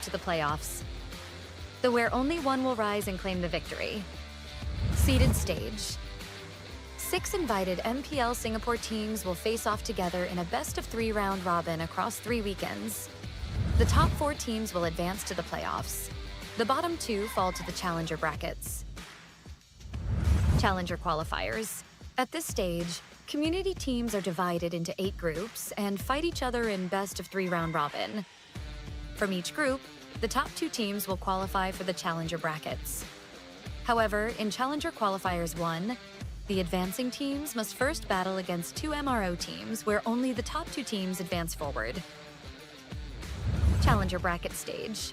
to the playoffs, where only one will rise and claim the victory. Seeded stage. 6 invited MPL Singapore teams will face off together in a best-of-3 round robin across 3 weekends. The top 4 teams will advance to the playoffs. The bottom 2 fall to the challenger brackets. Challenger qualifiers. At this stage, community teams are divided into 8 groups and fight each other in best-of-3 round robin. From each group, the top 2 teams will qualify for the challenger brackets. However, in Challenger Qualifiers 1, the advancing teams must first battle against 2 MRO teams where only the top 2 teams advance forward. Challenger Bracket Stage.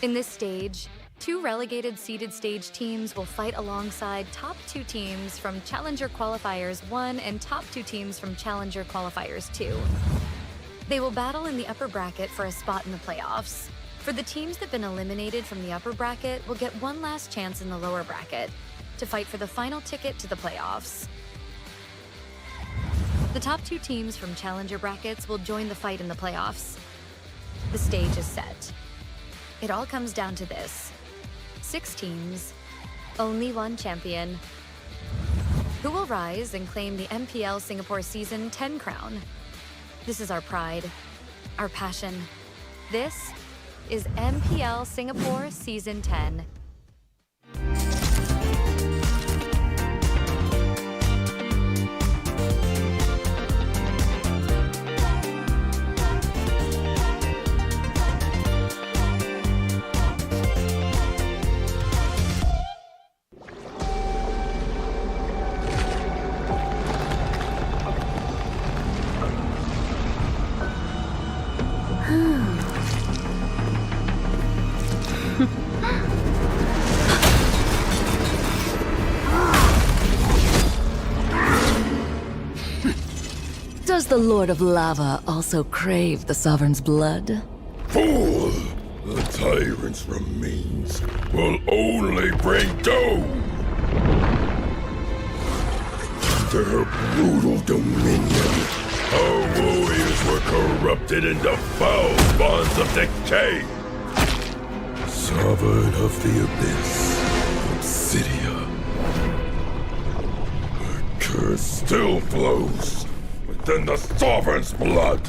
In this stage, 2 relegated seeded stage teams will fight alongside top 2 teams from Challenger Qualifiers 1 and top 2 teams from Challenger Qualifiers 2. They will battle in the upper bracket for a spot in the playoffs. For the teams that have been eliminated from the upper bracket will get one last chance in the lower bracket to fight for the final ticket to the playoffs. The top 2 teams from challenger brackets will join the fight in the playoffs. The stage is set. It all comes down to this. 6 teams, only one champion. Who will rise and claim the MPL Singapore Season 10 crown? This is our pride, our passion. This is MPL Singapore Season 10. Does the Lord of Lava also crave the Sovereign's blood? Fool! The tyrant's remains will only bring doom! Their brutal dominion, our warriors were corrupted into foul bonds of decay! Sovereign of the Abyss, Obsidia. The curse still flows within the Sovereign's blood!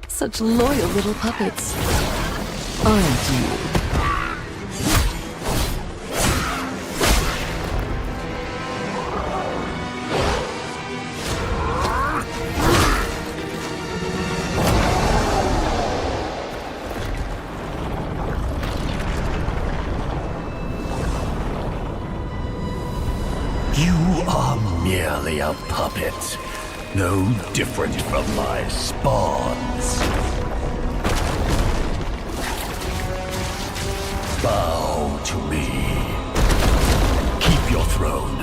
Such loyal little puppets, aren't you? You are merely a puppet, no different from my spawns. Bow to me. Keep your throne,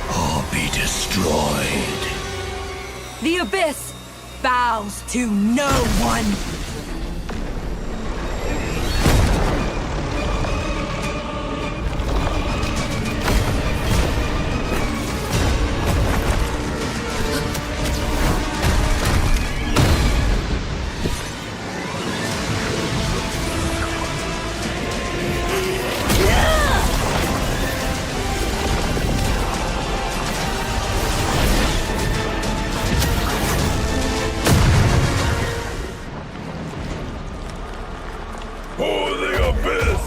or be destroyed. The Abyss bows to no one! For the Abyss!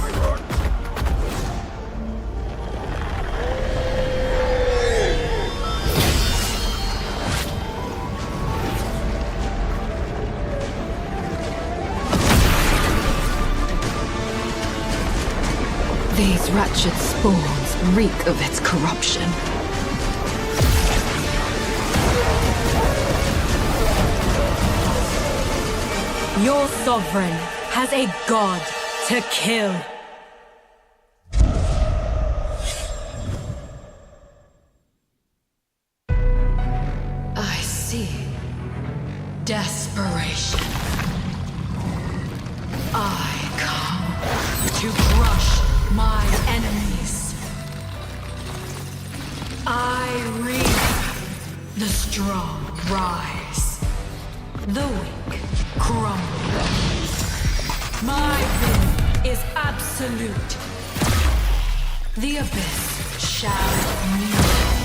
These wretched spawns reek of its corruption. Your sovereign has a god to kill. I see. desperation. I come to crush my enemies. I reap. The strong rise. The weak crumble. My will is absolute. The abyss shall kneel.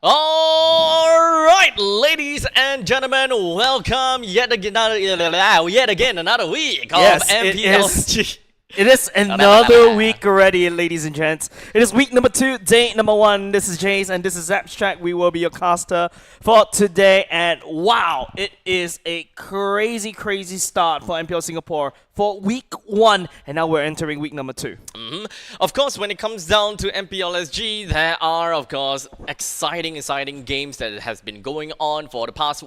All right, ladies and gentlemen, welcome yet again another week of MPL. It is another week already, ladies and gents. It is week number 2, day number 1. This is Jace and this is Abstract. We will be your caster for today. And wow, it is a crazy start for MPL Singapore for week 1. And now we're entering week number 2. Of course, when it comes down to MPLSG, there are, of course, exciting games that has been going on for the past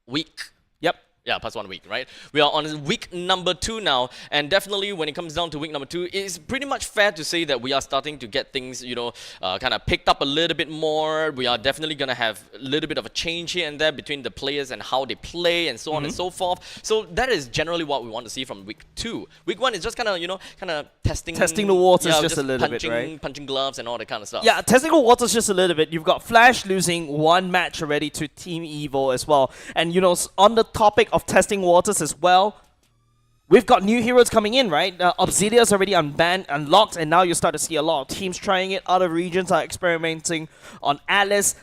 week. Yep. Yeah, past 1 week, right? We are on week number 2 now, and definitely when it comes down to week number 2, it's pretty much fair to say that we are starting to get things, kind of picked up a little bit more. We are definitely going to have a little bit of a change here and there between the players and how they play and so on and so forth. So that is generally what we want to see from week 2. Week 1 is just kind of testing the waters just a little bit, right? Punching gloves and all that kind of stuff. Yeah, testing the waters just a little bit. You've got Flash losing 1 match already to Team Evil as well. And, on the topic of testing waters as well, we've got new heroes coming in, right? Obsidia's already unlocked, and now you start to see a lot of teams trying it. Other regions are experimenting on Alice.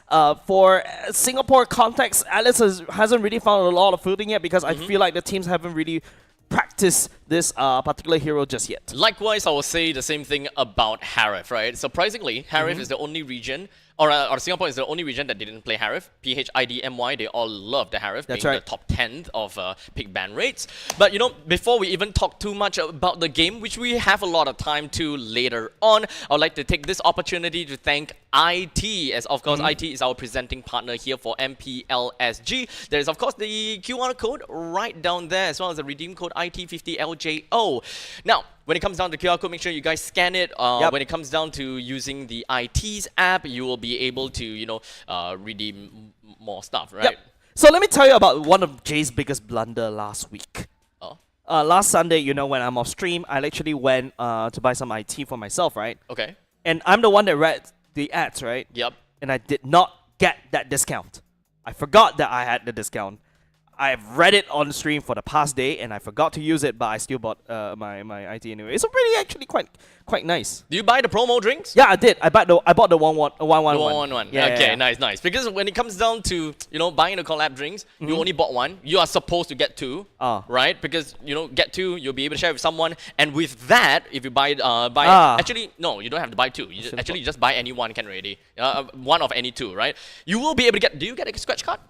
For Singapore context, Alice hasn't really found a lot of footing yet because I feel like the teams haven't really practiced this particular hero just yet. Likewise, I will say the same thing about Harif, right? Surprisingly, Harif is the only region, or Singapore is the only region that didn't play Harif. PHIDMY, they all love the Harif, being the top 10th of pick ban rates. But before we even talk too much about the game, which we have a lot of time to later on, I would like to take this opportunity to thank IT, as of course IT is our presenting partner here for MPLSG. There is of course the QR code right down there, as well as the redeem code IT50LJO. Now, when it comes down to QR code, make sure you guys scan it. When it comes down to using the IT's app, you will be able to, redeem more stuff, right? Yep. So let me tell you about one of Jay's biggest blunder last week. Last Sunday, when I'm off stream, I actually went to buy some IT for myself, right? Okay. And I'm the one that read the ads, right? Yep. And I did not get that discount. I forgot that I had the discount. I've read it on stream for the past day, and I forgot to use it, but I still bought my IT anyway. It's really actually quite nice. Do you buy the promo drinks? Yeah, I did. I bought the 111. Yeah, okay, nice. Because when it comes down to buying the collab drinks, you only bought 1. You are supposed to get 2, right? Because get 2, you'll be able to share with someone, and with that, if you buy actually no, you don't have to buy 2. You just buy any 1 can already. 1 of any 2, right? You will be able to get. Do you get a scratch card?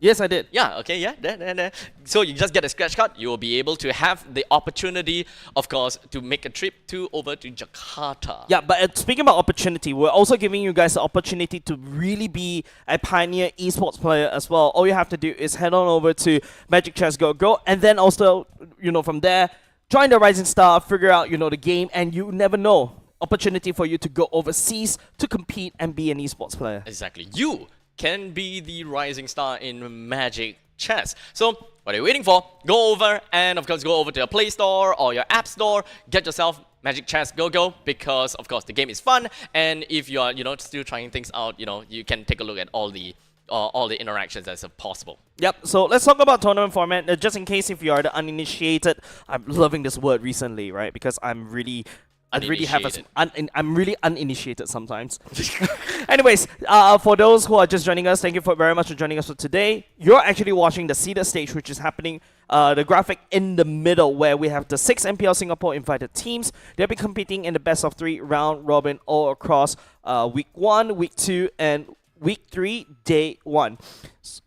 Yes, I did. Yeah, okay, yeah. There. So you just get a scratch card. You will be able to have the opportunity, of course, to make a trip over to Jakarta. Yeah, but speaking about opportunity, we're also giving you guys the opportunity to really be a pioneer esports player as well. All you have to do is head on over to Magic Chess Go, and then also, from there, join the Rising Star, figure out, the game, and you never know. Opportunity for you to go overseas to compete and be an esports player. Exactly. You can be the rising star in Magic Chess. So, what are you waiting for? Go over and, of course, go over to your Play Store or your App Store. Get yourself Magic Chess Go because, of course, the game is fun. And if you are, still trying things out, you can take a look at all the interactions as possible. Yep, so let's talk about tournament format. Just in case if you are the uninitiated, I'm loving this word recently, right? Because I'm really uninitiated sometimes. Anyways, for those who are just joining us, thank you very much for joining us for today. You're actually watching the seeded stage, which is happening, the graphic in the middle, where we have the 6 MPL Singapore invited teams. They'll be competing in the best of 3 round robin all across week 1, week 2, and week 3, day 1.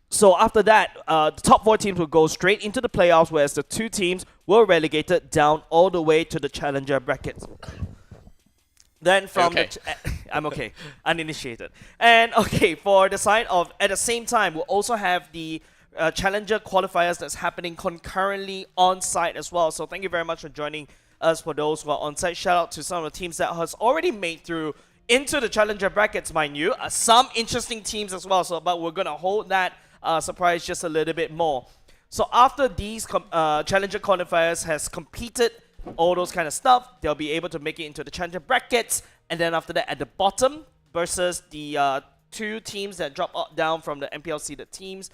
So after that, the top 4 teams will go straight into the playoffs, whereas the 2 teams were relegated down all the way to the challenger brackets. Then from I'm okay, uninitiated. And okay, for the side of, at the same time, we'll also have the challenger qualifiers that's happening concurrently on site as well. So thank you very much for joining us for those who are on site. Shout out to some of the teams that has already made through into the challenger brackets, mind you. Some interesting teams as well. So, but we're gonna hold that surprise just a little bit more. So after these challenger qualifiers has competed all those kind of stuff, they'll be able to make it into the challenger brackets, and then after that at the bottom versus the 2 teams that drop down from the MPL seeded teams,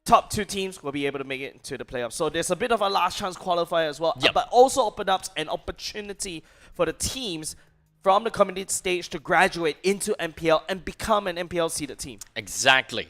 top 2 teams will be able to make it into the playoffs. So there's a bit of a last chance qualifier as well, but also open up an opportunity for the teams from the community stage to graduate into MPL and become an MPL seeded team. Exactly.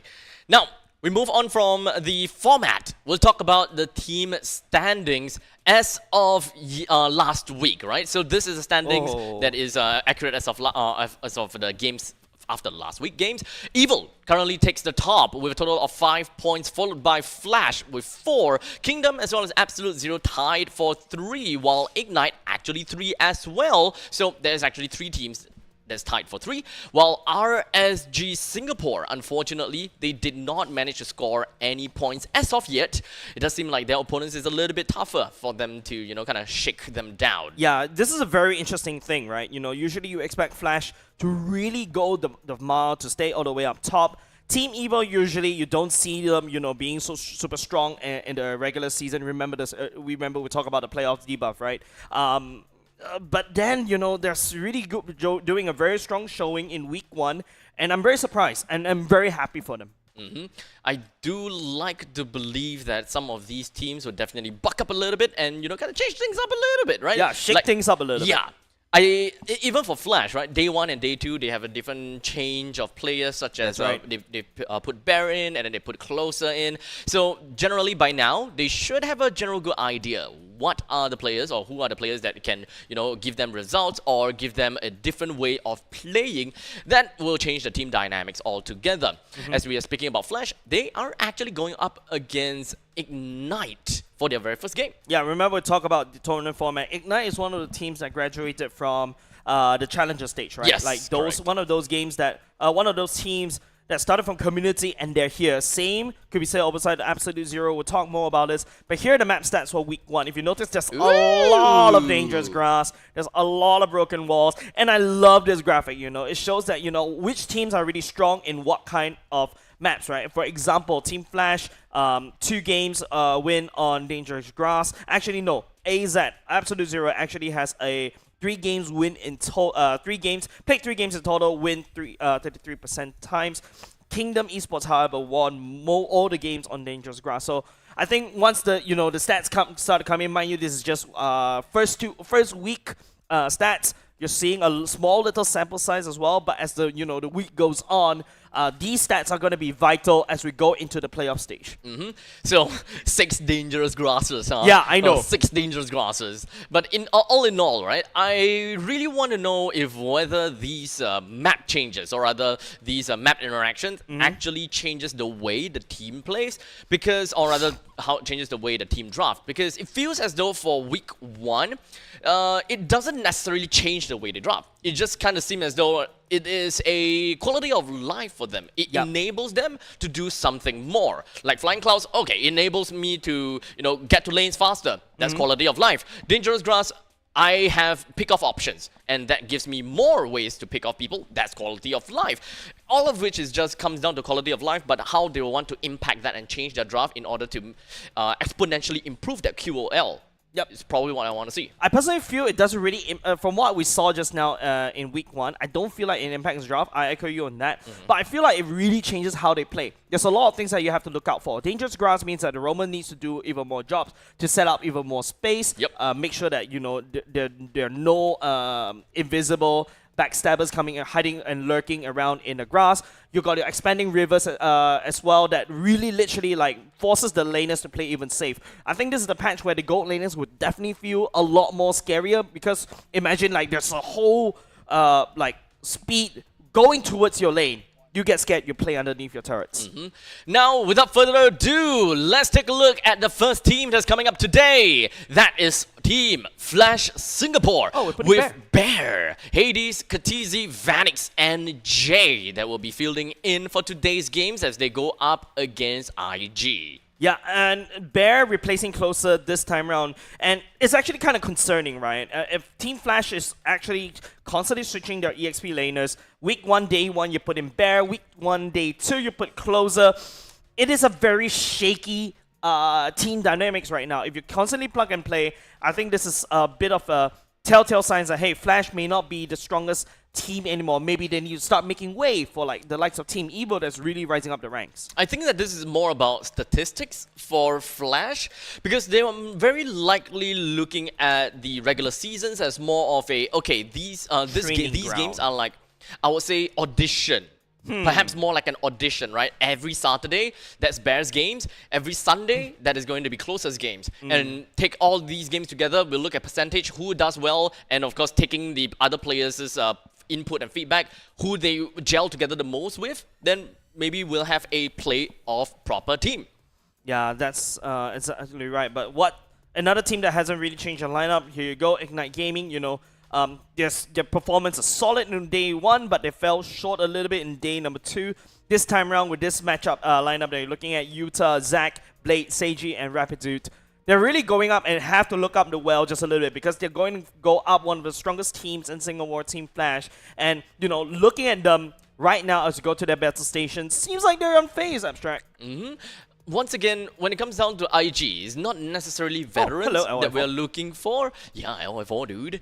Now, we move on from the format. We'll talk about the team standings as of last week, right? So this is the standings that is accurate as of the games after last week games. Evil currently takes the top with a total of 5 points, followed by Flash with 4. Kingdom as well as Absolute Zero tied for 3, while Ignite actually 3 as well. So there's actually 3 teams that's tied for 3, while RSG Singapore, unfortunately, they did not manage to score any points as of yet. It does seem like their opponents is a little bit tougher for them to, you know, kind of shake them down. Yeah, this is a very interesting thing, right? You know, usually you expect Flash to really go the mile, to stay all the way up top. Team Evil, usually you don't see them, you know, being so super strong in the regular season. Remember this? We talk about the playoff debuff, right? But then, you know, they're really good, doing a very strong showing in week 1, and I'm very surprised, and I'm very happy for them. I do like to believe that some of these teams would definitely buck up a little bit and, you know, kind of change things up a little bit, right? Yeah, shake things up a little bit. Yeah. Even for Flash, right? Day 1 and Day 2, they have a different change of players, such as they put Bear in and then they put Closer in. So generally by now, they should have a general good idea. What are the players, or who are the players that can, you know, give them results or give them a different way of playing that will change the team dynamics altogether. As we are speaking about Flash, they are actually going up against Ignite for their very first game. Yeah, remember we talk about the tournament format. Ignite is one of the teams that graduated from the Challenger stage, right? Yes, like those, correct. one of those games that, one of those teams that started from community and they're here. Same could be said opposite Absolute Zero. We'll talk more about this. But here are the map stats for week 1. If you notice, there's a lot of dangerous grass. There's a lot of broken walls. And I love this graphic, you know. It shows that, you know, which teams are really strong in what kind of maps, right? For example, Team Flash, 2 games win on dangerous grass. Actually, no. AZ, Absolute Zero, actually has a 3 games win in total. 3 games, played 3 games in total, win 33% times. Kingdom Esports, however, won all the games on dangerous grass. So I think once the the stats start to come in, mind you, this is just first week stats. You're seeing a small little sample size as well, but as the the week goes on, these stats are going to be vital as we go into the playoff stage. So 6 dangerous grasses, huh? Yeah, I know. 6 dangerous grasses. But in all, right, I really want to know if whether these map changes, or rather these map interactions, actually changes the way the team plays, because, or rather, how it changes the way the team draft. Because it feels as though for week 1, it doesn't necessarily change the way they draft. It just kind of seems as though it is a quality of life for them. It enables them to do something more. Like Flying Clouds, okay, it enables me to, get to lanes faster. That's quality of life. Dangerous Grass, I have pick-off options, and that gives me more ways to pick off people. That's quality of life. All of which is just comes down to quality of life, but how they want to impact that and change their draft in order to exponentially improve that QOL. Yep, it's probably what I want to see. I personally feel it doesn't really, from what we saw just now in week 1, I don't feel like it impacts draft. I echo you on that. But I feel like it really changes how they play. There's a lot of things that you have to look out for. Dangerous grass means that the Roman needs to do even more jobs to set up even more space. Make sure that, there are no invisible backstabbers coming and hiding and lurking around in the grass. You got your expanding rivers as well that really literally forces the laners to play even safe. I think this is the patch where the gold laners would definitely feel a lot more scarier, because imagine there's a whole speed going towards your lane. You get scared, you play underneath your turrets. Now, without further ado, let's take a look at the first team that's coming up today. That is Team Flash Singapore with Bear, Hades, Katizi, Vanix, and Jay that will be fielding in for today's games as they go up against IG. Yeah, and Bear replacing Closer this time around. And it's actually kind of concerning, right? If Team Flash is actually constantly switching their EXP laners, week 1, day 1, you put in Bear, week 1, day 2, you put Closer. It is a very shaky team dynamics right now. If you constantly plug and play, I think this is a bit of a telltale signs that, hey, Flash may not be the strongest team anymore. Maybe they need to start making way for like the likes of Team Evo that's really rising up the ranks. I think that this is more about statistics for Flash because they are very likely looking at the regular seasons as more of a these games are like, I would say, audition. Perhaps more like an audition, right? Every Saturday, that's Bears games. Every Sunday, that is going to be Closers games. And take all these games together, we'll look at percentage, who does well, and of course, taking the other players' input and feedback, who they gel together the most with, then maybe we'll have a playoff proper team. Yeah, that's exactly right. But another team that hasn't really changed their lineup, here you go, Ignite Gaming, their performance is solid in day 1, but they fell short a little bit in day number 2. This time around with this matchup lineup that you're looking at, Utah, Zac, Blade, Seiji, and Rapidude, they're really going up and have to look up the well just a little bit because they're going to go up one of the strongest teams in Singapore, Team Flash. And, looking at them right now as you go to their battle station, seems like they're unfazed, Abstract. Once again, when it comes down to IG, it's not necessarily veterans that we're looking for. Yeah, LF4, dude.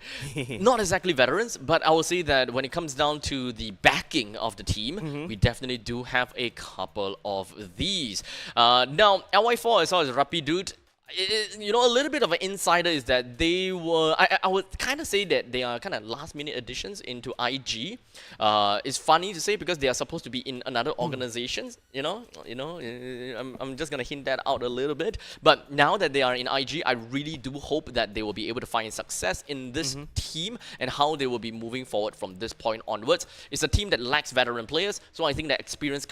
Not exactly veterans, but I will say that when it comes down to the backing of the team, we definitely do have a couple of these. Now, LY4 as well as Rapidude, a little bit of an insider is that they were, I would kind of say that they are kind of last minute additions into IG. It's funny to say because they are supposed to be in another organizations, I'm just going to hint that out a little bit. But now that they are in IG, I really do hope that they will be able to find success in this team and how they will be moving forward from this point onwards. It's a team that lacks veteran players, so I think that experience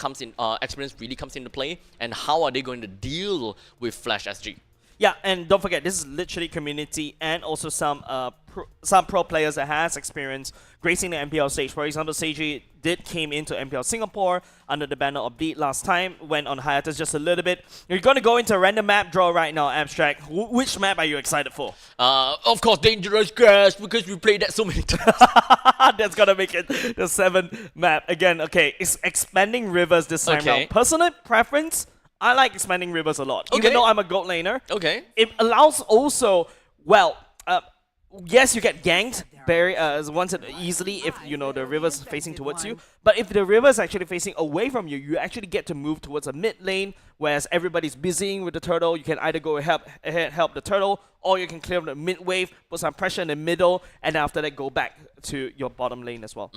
really comes into play. And how are they going to deal with Flash SG? Yeah, and don't forget, this is literally community and also some pro players that has experience gracing the MPL stage. For example, Seiji came into MPL Singapore under the banner of Beat last time, went on hiatus just a little bit. You're going to go into a random map draw right now, Abstract. Which map are you excited for? Of course, Dangerous Grass, because we played that so many times. That's going to make it the 7th map. Again, it's Expanding Rivers this time around. Personal preference, I like Expanding Rivers a lot, even though I'm a gold laner. It allows also, yes, you get ganked once easily if the river's facing towards you. But if the river's actually facing away from you, you actually get to move towards a mid lane, whereas everybody's busying with the turtle. You can either go help the turtle, or you can clear the mid wave, put some pressure in the middle, and after that go back to your bottom lane as well.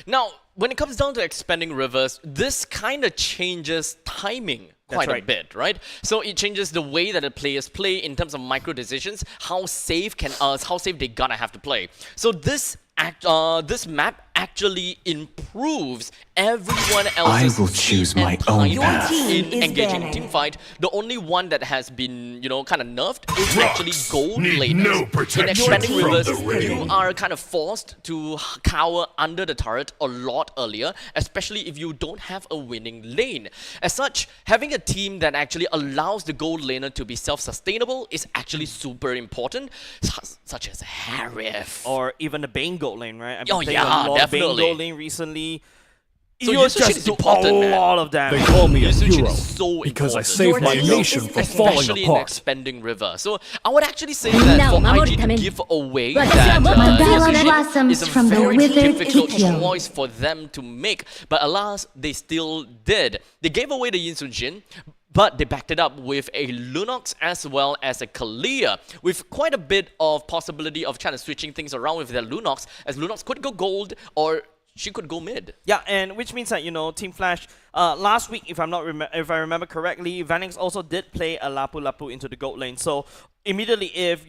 Now, when it comes down to Expanding Rivers, this kind of changes timing quite a bit, right? So it changes the way that the players play in terms of micro decisions, how safe they gotta have to play. So this map actually improves everyone else's I will choose my own path. in engaging in team fight. The only one that has been, kind of nerfed is actually gold laners. In Expanding Rivers, you are kind of forced to cower under the turret a lot earlier, especially if you don't have a winning lane. As such, having a team that actually allows the gold laner to be self-sustainable is actually super important, such as Harif. Or even the Bane gold lane, right? Definitely. Bane gold lane recently. So you just do a lot of damage. They call me a hero so because I saved my nation from falling especially in apart. Expanding River. So I would actually say that for IG to give away that is a very difficult choice for them to make. But alas, they still did. They gave away the Yin Sun Jin, but they backed it up with a Lunox as well as a Kalia, with quite a bit of possibility of trying to switching things around with their Lunox, as Lunox could go gold or she could go mid. Yeah, and which means that, Team Flash, last week, if I remember correctly, Vanix also did play a Lapu Lapu into the gold lane. So immediately if,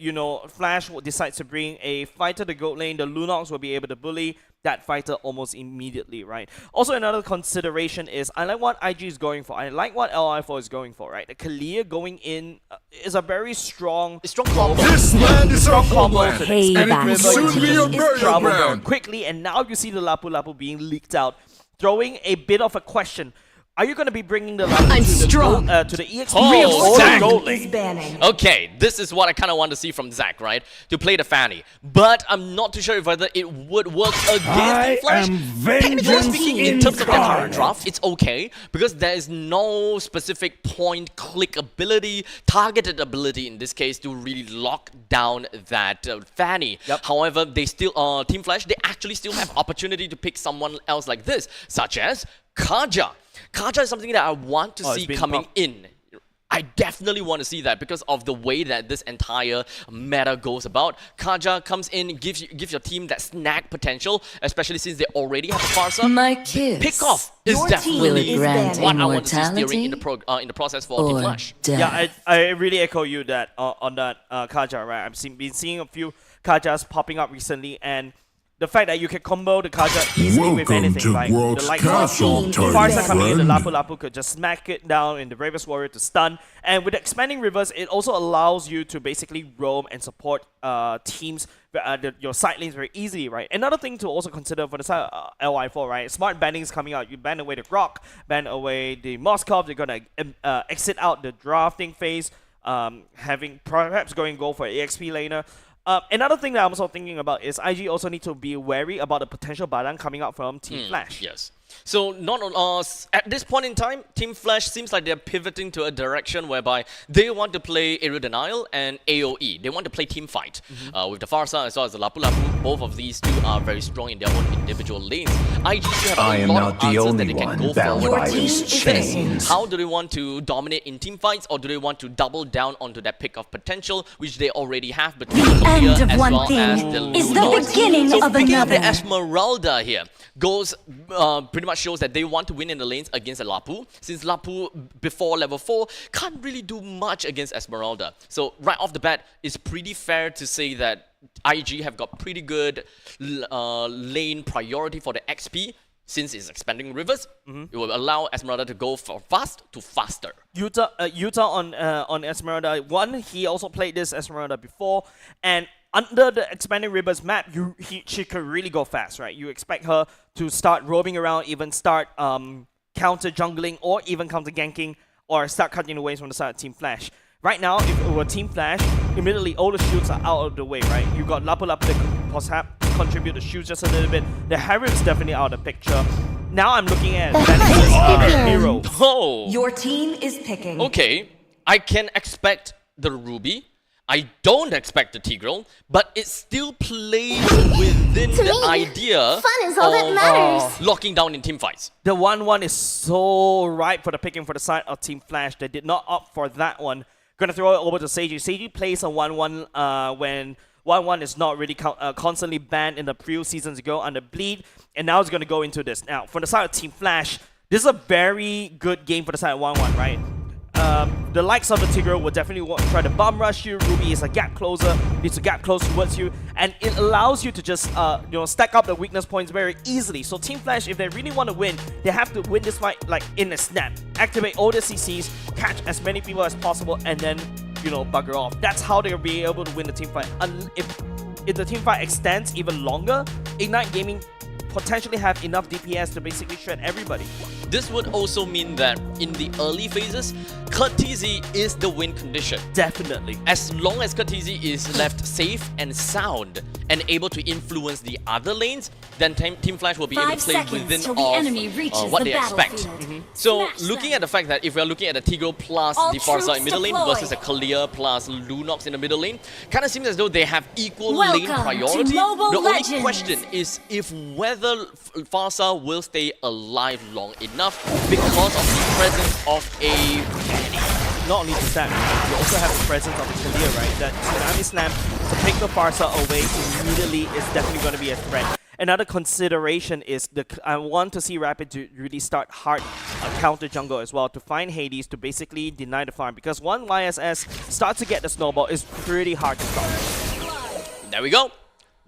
Flash decides to bring a fighter to the gold lane, the Lunox will be able to bully that fighter almost immediately, right? Also, another consideration is, I like what IG is going for. I like what LI4 is going for, right? The Kalia going in is a very strong combo. This land is our Payback. homeland, and it will soon be your burial ground. Quickly, and now you see the Lapu Lapu being leaked out, throwing a bit of a question. Are you going to be bringing the Lapu I'm to strong. to the EXP Oh, or the Zach. gold lane? Banning. Okay, this is what I kind of want to see from Zach, right? To play the Fanny. But I'm not too sure whether it would work against I Team Flash. am Technically vengeance speaking, in terms of the current incarnate. draft, it's okay. Because there is no specific point click ability, targeted ability in this case, to really lock down that Fanny. Yep. However, they still, Team Flash, they actually still have opportunity to pick someone else like this, such as Kaja. Kaja is something that I want to see it's been coming pop- in. I definitely want to see that because of the way that this entire meta goes about. Kaja comes in, gives your team that snag potential, especially since they already have a Farsa. My kiss. Pick off is Your team definitely Will it grant what I want to see steering immortality in the process for Team or Flash. death? Yeah, I really echo you that on that Kaja, right? Been seeing a few Kajas popping up recently, and the fact that you can combo the Kaja easily with Welcome anything, to like World's the likes Castle, of tiny Farsa coming in, the friend. Lapu could just smack it down in the Bravest Warrior to stun. And with expanding rivers, it also allows you to basically roam and support teams, your side lanes very easily, right? Another thing to also consider for the side LY4, right? Smart banning is coming out. You ban away the Grok, ban away the Moskov. They're gonna exit out the drafting phase, having perhaps going go for EXP laner. Another thing that I'm also thinking about is IG also need to be wary about the potential Badang coming out from Team Flash. Yes. So not at this point in time, Team Flash seems like they're pivoting to a direction whereby they want to play Aerial Denial and AoE. They want to play team fight. With the Farsa as well as the Lapu Lapu, both of these two are very strong in their own individual lanes. IG still have I a am lot not of the answers that only they can one go bound forward by with. these It's chains. how do they want to dominate in team fights, or do they want to double down onto that pick of potential, which they already have between The Sophia end of as one well thing as the is the Lunox. beginning So of picking up the another. Esmeralda here goes pretty much shows that they want to win in the lanes against a Lapu, since Lapu before level 4 can't really do much against Esmeralda. So right off the bat, it's pretty fair to say that IG have got pretty good lane priority for the XP. Since it's expanding rivers, it will allow Esmeralda to go from fast to faster. Utah on Esmeralda 1, he also played this Esmeralda before, and under the expanding rivers map, she could really go fast, right? You expect her to start roaming around, even start counter jungling, or even counter ganking, or start cutting away from the side of Team Flash. Right now, if it were Team Flash, immediately all the shields are out of the way, right? You got Lapu Lapu that could perhaps contribute the shields just a little bit. The Harrim's definitely out of the picture. Now I'm looking at Vanessa's hero. Oh! Your team is picking. Okay, I can expect the Ruby. I don't expect the Tigreal, but it still plays within To the me, idea fun is all that matters. locking down in team fights. The 1-1 is so ripe for the picking for the side of Team Flash. They did not opt for that one. Gonna throw it over to Seiji. Seiji plays a 1-1 when 1-1 is not really constantly banned in the previous seasons ago under Bleed, and now it's gonna go into this. Now, for the side of Team Flash, this is a very good game for the side of 1-1, right? The likes of the Tigreal will definitely try to bomb rush you. Ruby is a gap closer, needs to gap close towards you, and it allows you to just stack up the weakness points very easily. So Team Flash, if they really want to win, they have to win this fight like in a snap. Activate all the CCs, catch as many people as possible, and then bugger off. That's how they'll be able to win the team fight. If the team fight extends even longer, Ignite Gaming potentially have enough DPS to basically shred everybody. This would also mean that in the early phases, Kurtizi is the win condition. Definitely. As long as Kurtizi is left safe and sound and able to influence the other lanes, then Team Flash will be able to 5 play seconds within till the enemy reaches what the they expect. battlefield. So Smash looking them. at the fact that if we're looking at a Tigreal plus All the Farsa troops in middle lane deployed. versus a Kalia plus Lunox in the middle lane, kind of seems as though they have equal Welcome lane to priority. Mobile The only Legends. question is if whether Farsa will stay alive long enough because of the presence of a Fanny. Not only just that, you also have the presence of the Kalia, right? That Tsunami Slam to take the Farsa away immediately is definitely going to be a threat. Another consideration is I want to see Rapid to really start hard counter jungle as well to find Hades to basically deny the farm, because one YSS starts to get the snowball is pretty hard to stop. There we go.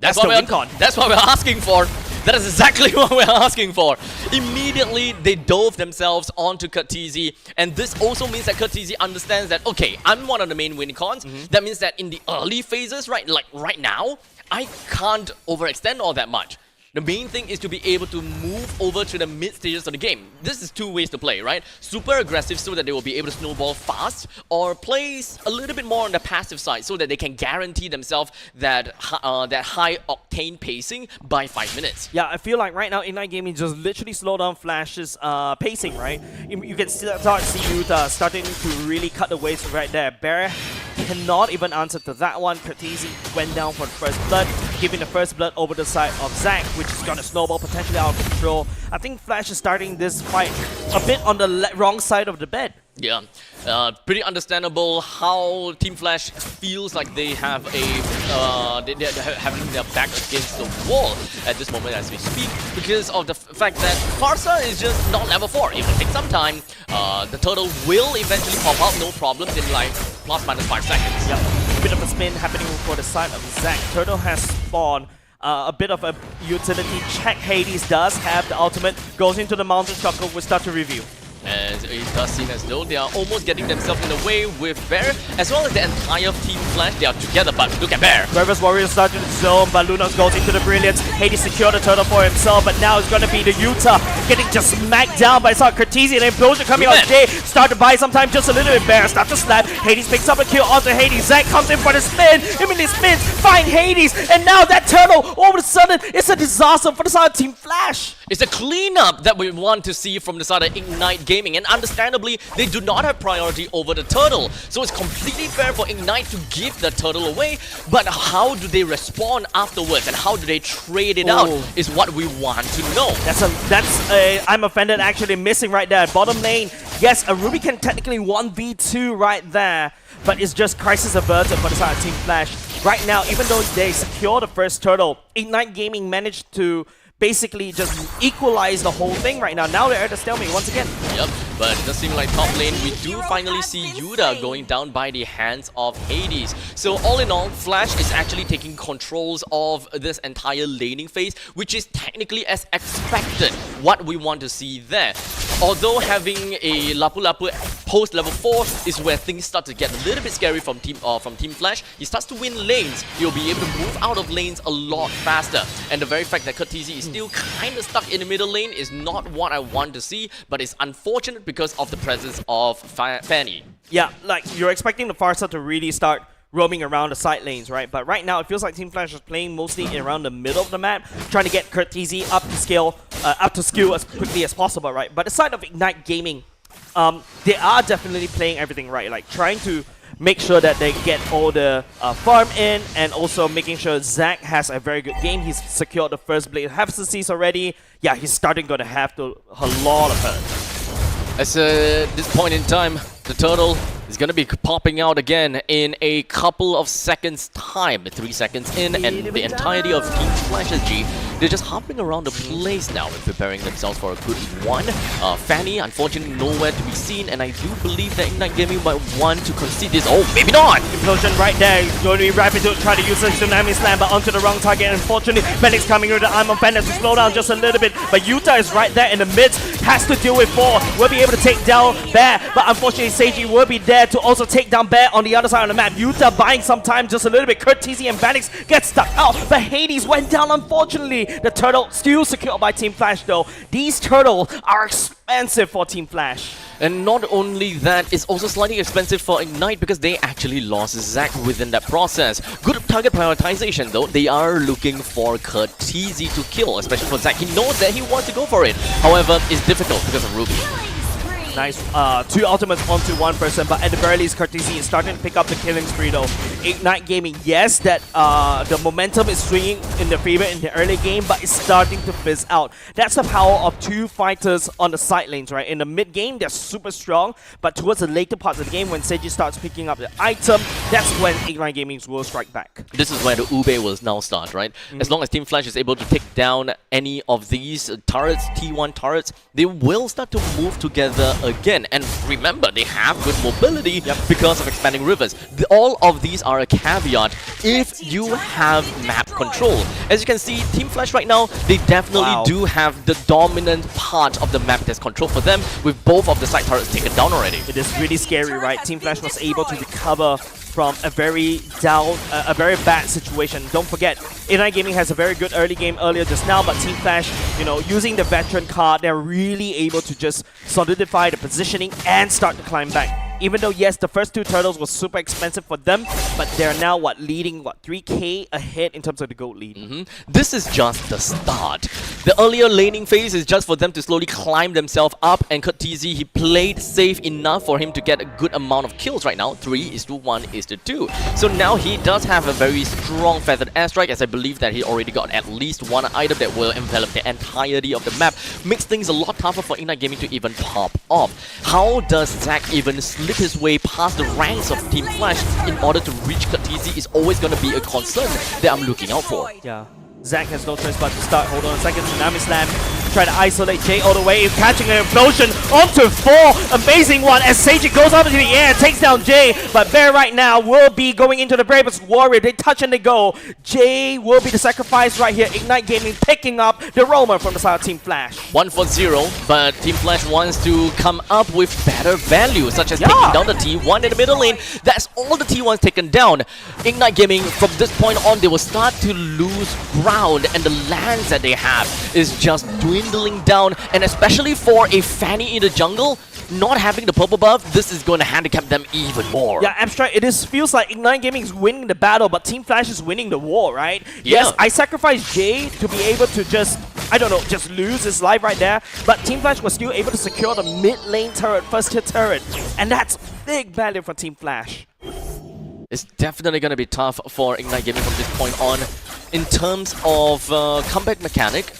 That's the win con. That's what we're asking for. That is exactly what we're asking for. Immediately, they dove themselves onto Kurtizi, and this also means that Kurtizi understands that, okay, I'm one of the main winning cons. That means that in the early phases, right now, I can't overextend all that much. The main thing is to be able to move over to the mid stages of the game. This is two ways to play, right? Super aggressive so that they will be able to snowball fast, or plays a little bit more on the passive side so that they can guarantee themselves that high octane pacing by 5 minutes. Yeah, I feel like right now Ignite Gaming just literally slow down Flash's pacing, right? You can start see Yuta starting to really cut the waves right there. Bear cannot even answer to that one. Cortese went down for the first blood, giving the first blood over the side of Zac, which is gonna snowball potentially out of control. I think Flash is starting this fight a bit on the wrong side of the bed. Yeah, pretty understandable how Team Flash feels like they have they're having their back against the wall at this moment as we speak, because of the fact that Farsa is just not level 4. It will take some time. The turtle will eventually pop out, no problems, in like plus minus 5 seconds. Yep, a bit of a spin happening for the side of Zac. Turtle has spawned. A bit of a utility check. Hades does have the ultimate, goes into the mountain chuckle. We'll start to review. As it does seem as though they are almost getting themselves in the way with Bear, as well as the entire Team Flash. They are together, but look at Bear. Reverse Warrior started the zone, but Lunox goes into the Brilliance. Hades secured the turtle for himself, but now it's going to be the Yuta getting just smacked down by Cortese, and Implosion coming out. Jay start to buy some time just a little bit. Bear start to slap. Hades picks up a kill onto Hades. Zac comes in for the spin. Immediately spins, find Hades, and now that turtle, all of a sudden, it's a disaster for the side of Team Flash. It's a cleanup that we want to see from the side of Ignite Gaming, and understandably, they do not have priority over the turtle. So it's completely fair for Ignite to give the turtle away, but how do they respond afterwards, and how do they trade it out is what we want to know. That's I'm offended actually missing right there. Bottom lane, yes, a Ruby can technically 1v2 right there, but it's just crisis averted for the side of Team Flash. Right now, even though they secure the first turtle, Ignite Gaming managed to basically just equalize the whole thing right now. Now they're at the stalemate once again. Yep, but it does seem like top lane, we do finally see Yuta going down by the hands of Hades. So all in all, Flash is actually taking controls of this entire laning phase, which is technically as expected, what we want to see there. Although having a Lapu Lapu post level 4 is where things start to get a little bit scary from Team Flash. He starts to win lanes. He'll be able to move out of lanes a lot faster. And the very fact that Cortese is still kind of stuck in the middle lane is not what I want to see, but it's unfortunate because of the presence of Fanny. Yeah, like you're expecting the Farsa to really start roaming around the side lanes, right? But right now, it feels like Team Flash is playing mostly around the middle of the map, trying to get Cortese up to skill as quickly as possible, right? But the side of Ignite Gaming, they are definitely playing everything right, like trying to make sure that they get all the farm in, and also making sure Zac has a very good game. He's secured the first Blade of Hephaestus already. Yeah, he's starting to have a lot of hurt. At this point in time, the turtle is going to be popping out again in a couple of seconds time. 3 seconds in, and the entirety of Team Flash SG, they're just hopping around the place now and preparing themselves for a good one. Fanny, unfortunately, nowhere to be seen, and I do believe that Ignite Gaming might want to concede this. Oh, maybe not! Implosion right there. He's going to be rapid to try to use the Tsunami Slam, but onto the wrong target. Unfortunately, Medic's coming with the Arm of Bandits to slow down just a little bit, but Yuta is right there in the midst, has to deal with 4. Will be able to take down Bear, but unfortunately, Seiji will be there to also take down Bear on the other side of the map. Yuta buying some time just a little bit. Cortese and Vanix get stuck out, but Hades went down unfortunately. The turtle still secured by Team Flash though. These turtles are expensive for Team Flash. And not only that, it's also slightly expensive for Ignite because they actually lost Zac within that process. Good target prioritization though. They are looking for Cortese to kill, especially for Zac. He knows that he wants to go for it. However, it's difficult because of Ruby. Nice. 2 ultimates onto 1 person, but at the very least, Cortese is starting to pick up the killing spree though. Ignite Gaming, yes, that the momentum is swinging in the favor in the early game, but it's starting to fizz out. That's the power of 2 fighters on the side lanes, right? In the mid game, they're super strong, but towards the later parts of the game, when Seiji starts picking up the item, that's when Ignite Gaming will strike back. This is where the Ube will now start, right? As long as Team Flash is able to take down any of these turrets, T1 turrets, they will start to move together again. And remember, they have good mobility because of expanding rivers. All of these are a caveat if you have map control. As you can see, Team Flash right now, they definitely do have the dominant part of the map that's controlled for them, with both of the side turrets taken down already. It is really scary, right? Team Flash was able to recover from a very bad situation. Don't forget, Ignite Gaming has a very good early game earlier just now, but Team Flash, you know, using the veteran card, they're really able to just solidify the positioning and start to climb back. Even though, yes, the first 2 turtles was super expensive for them, but they're now, leading, 3k ahead in terms of the gold lead. This is just the start. The earlier laning phase is just for them to slowly climb themselves up, and Kurt TZ, he played safe enough for him to get a good amount of kills right now, 3:1:2. So now he does have a very strong feathered airstrike, as I believe that he already got at least 1 item that will envelop the entirety of the map. Makes things a lot tougher for Ignite Gaming to even pop off. How does Zack even slip his way past the ranks of Team Flash in order to reach Kurt TZ is always going to be a concern that I'm looking out for. Yeah. Zack has no choice but to start. Hold on a second. Tsunami Slam. Try to isolate Jay all the way. Catching an implosion onto 4. Amazing one as Seiji goes up into the air. Takes down Jay. But Bear right now will be going into the Bravest Warrior. They touch and they go. Jay will be the sacrifice right here. Ignite Gaming picking up the roamer from the side of Team Flash. 1 for 0. But Team Flash wants to come up with better value, such as taking down the T1 in the middle lane. That's all the T1's taken down. Ignite Gaming, from this point on, they will start to lose ground. And the lands that they have is just dwindling down, and especially for a Fanny in the jungle, not having the purple buff, this is going to handicap them even more. Yeah, Abstract, it feels like Ignite Gaming is winning the battle, but Team Flash is winning the war, right? Yeah. Yes, I sacrificed Jay to be able to just lose his life right there, but Team Flash was still able to secure the mid lane turret, first hit turret, and that's big value for Team Flash. It's definitely going to be tough for Ignite Gaming from this point on. In terms of comeback mechanic,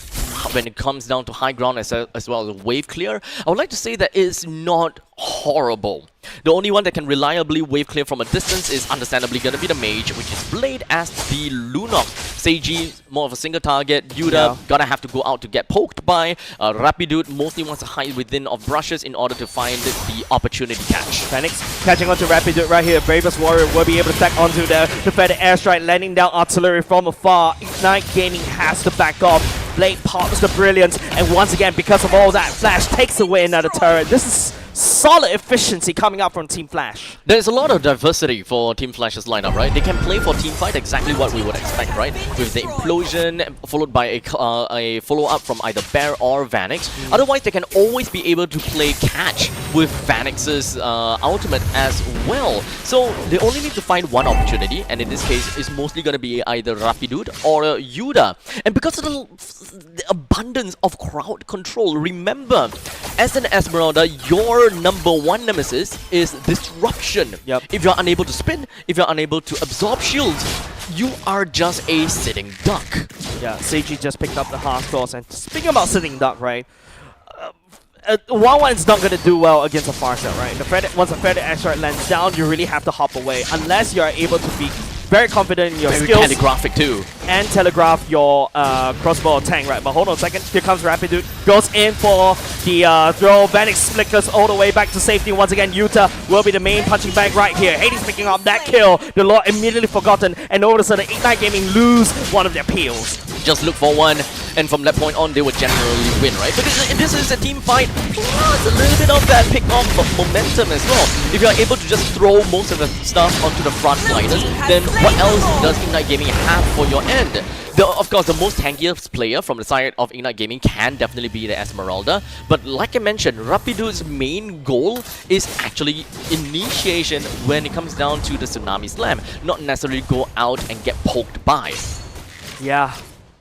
when it comes down to high ground as well as wave clear, I would like to say that it's not horrible. The only one that can reliably wave clear from a distance is understandably going to be the Mage, which is Blade as the Lunok. Seiji, more of a single target. Yuda, gonna have to go out to get poked by. Rapidude mostly wants to hide within of brushes in order to find the opportunity catch. Phoenix catching onto Rapidude right here. Bravest Warrior will be able to stack onto the feather airstrike, landing down artillery from afar. Ignite Gaming has to back off. Blade pops the brilliance, and once again, because of all that, Flash takes away another turret. This is solid efficiency coming out from Team Flash. There's a lot of diversity for Team Flash's lineup, right? They can play for teamfight exactly what we would expect, right? With the implosion followed by a follow-up from either Bear or Vanix. Otherwise, they can always be able to play catch with Vanix's ultimate as well. So they only need to find one opportunity, and in this case, it's mostly going to be either Rapidude or Yuda. And because of the abundance of crowd control, remember, as an Esmeralda, your #1 nemesis is disruption. If you're unable to spin, if you're unable to absorb shields, you are just a sitting duck. Yeah, Seiji just picked up the half toss, and speaking about sitting duck, right? 1-1 is not going to do well against a Farsight, right? Once a Feather Asteroid lands down, you really have to hop away, unless you are able to be very confident in your skills. Very telegraphic too. And telegraph your crossbow tank, right? But hold on a second. Here comes Rapidude. Goes in for the throw. Vanix flickers all the way back to safety. Once again, Yuta will be the main punching bag right here. Hades picking up that kill. The Lord immediately forgotten. And all of a sudden, Ignite Gaming lose one of their peels. Just look for one, and from that point on, they would generally win, right? Because this is a team fight, plus a little bit of that pick-off momentum as well. If you're able to just throw most of the stuff onto the front liners, then what else does Ignite Gaming have for your end? Of course, the most tankiest player from the side of Ignite Gaming can definitely be the Esmeralda, but like I mentioned, Rapidude's main goal is actually initiation when it comes down to the Tsunami Slam, not necessarily go out and get poked by. Yeah.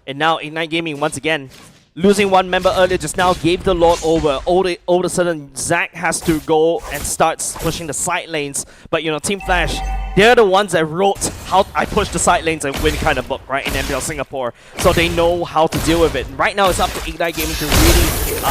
And now Ignite Gaming, once again, losing one member earlier just now, gave the Lord over. All of a sudden, Zack has to go and starts pushing the side lanes. But, you know, Team Flash, they're the ones that wrote how I push the side lanes and win kind of book, right, in MPL Singapore. So they know how to deal with it. Right now, it's up to Ignite Gaming to really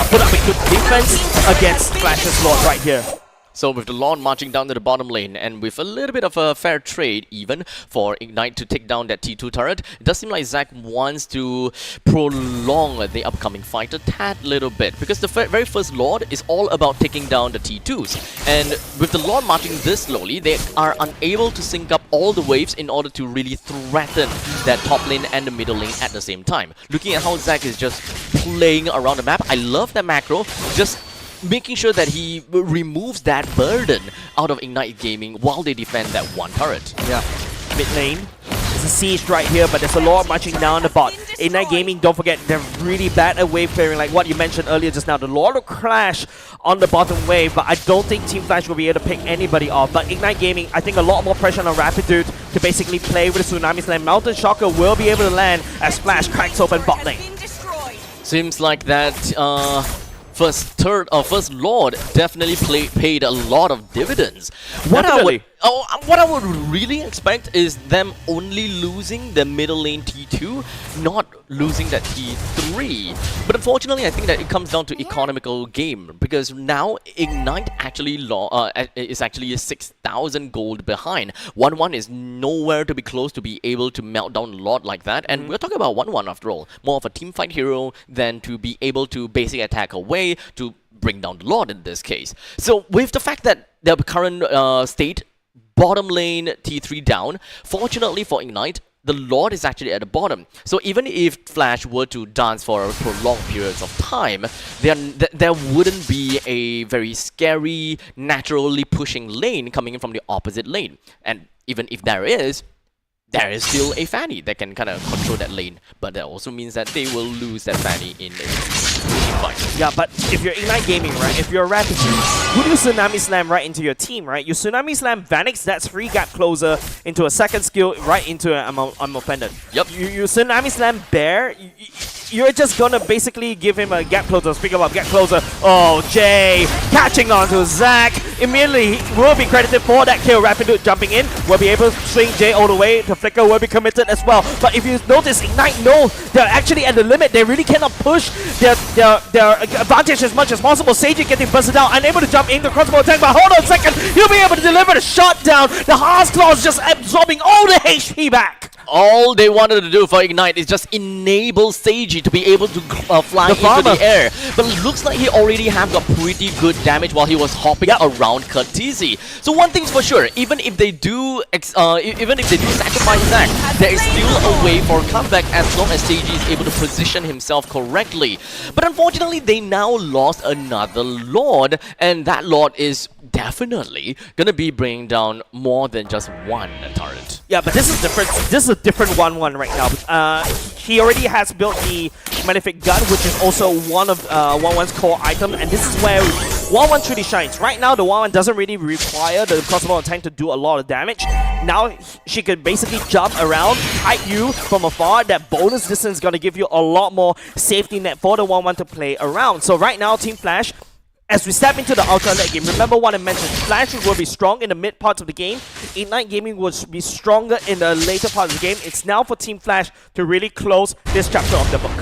put up a good defense against Flash's Lord right here. So with the Lord marching down to the bottom lane, and with a little bit of a fair trade even for Ignite to take down that T2 turret, it does seem like Zack wants to prolong the upcoming fight a tad little bit, because the very first Lord is all about taking down the T2s. And with the Lord marching this slowly, they are unable to sync up all the waves in order to really threaten that top lane and the middle lane at the same time. Looking at how Zack is just playing around the map, I love that macro. Just making sure that he removes that burden out of Ignite Gaming while they defend that one turret. Yeah. Mid lane. There's a siege right here, but there's a lot marching down the bot. Ignite Gaming, don't forget, they're really bad at wave clearing, like what you mentioned earlier just now. The Lord of Clash on the bottom wave, but I don't think Team Flash will be able to pick anybody off. But Ignite Gaming, I think a lot more pressure on Rapid Dude to basically play with the Tsunami Slam. Mountain Shocker will be able to land as Flash cracks open bot lane. Seems like that first Lord definitely paid a lot of dividends. What I would really expect is them only losing the middle lane T2, not losing that T3. But unfortunately, I think that it comes down to economical game, because now Ignite actually is actually 6,000 gold behind. 1-1 is nowhere to be close to be able to melt down Lord like that, and we're talking about 1-1 after all. More of a team fight hero than to be able to basic attack away to bring down the Lord in this case. So with the fact that the current state, bottom lane T3 down, fortunately for Ignite, the Lord is actually at the bottom. So even if Flash were to dance for prolonged periods of time, there wouldn't be a very scary, naturally pushing lane coming in from the opposite lane. And even if there is still a Fanny that can kind of control that lane, but that also means that they will lose that Fanny in a fight. Yeah, but if you're Ignite Gaming, right, if you're a Rapid, would you Tsunami Slam right into your team, right? You Tsunami Slam Vanix, that's free gap closer into a second skill right into an I'm offended. Yep. You Tsunami Slam Bear, you're just gonna basically give him a gap closer. Speaking about gap closer, oh, Jay catching on to Zach. Immediately will be credited for that kill. Rapid Dude jumping in, will be able to swing Jay all the way. The flicker will be committed as well. But if you notice, Ignite know they're actually at the limit. They really cannot push their advantage as much as possible. Seiji getting busted out, unable to jump in the crossbow attack, but hold on a second, he'll be able to deliver the shot down. The Heart's Claws just absorbing all the HP back. All they wanted to do for Ignite is just enable Seiji to be able to fly into the air. But it looks like he already have got pretty good damage while he was hopping around Curtisi. So one thing's for sure, even if they do sacrifice Zac, there is still a way for a comeback as long as Seiji is able to position himself correctly. But unfortunately, they now lost another Lord, and that Lord is definitely gonna be bringing down more than just one turret. Yeah, but this is different. This is a different 1-1 right now. He already has built the Malefic Gun, which is also one of 1-1's core item, and this is where 1-1 truly shines. Right now, the 1-1 doesn't really require the crossbow tank to do a lot of damage. Now, she could basically jump around, hide you from afar. That bonus distance is going to give you a lot more safety net for the 1-1 to play around. So right now, Team Flash, as we step into the ultra late game, remember what I mentioned, Flash will be strong in the mid parts of the game. Ignite Gaming will be stronger in the later part of the game. It's now for Team Flash to really close this chapter of the book.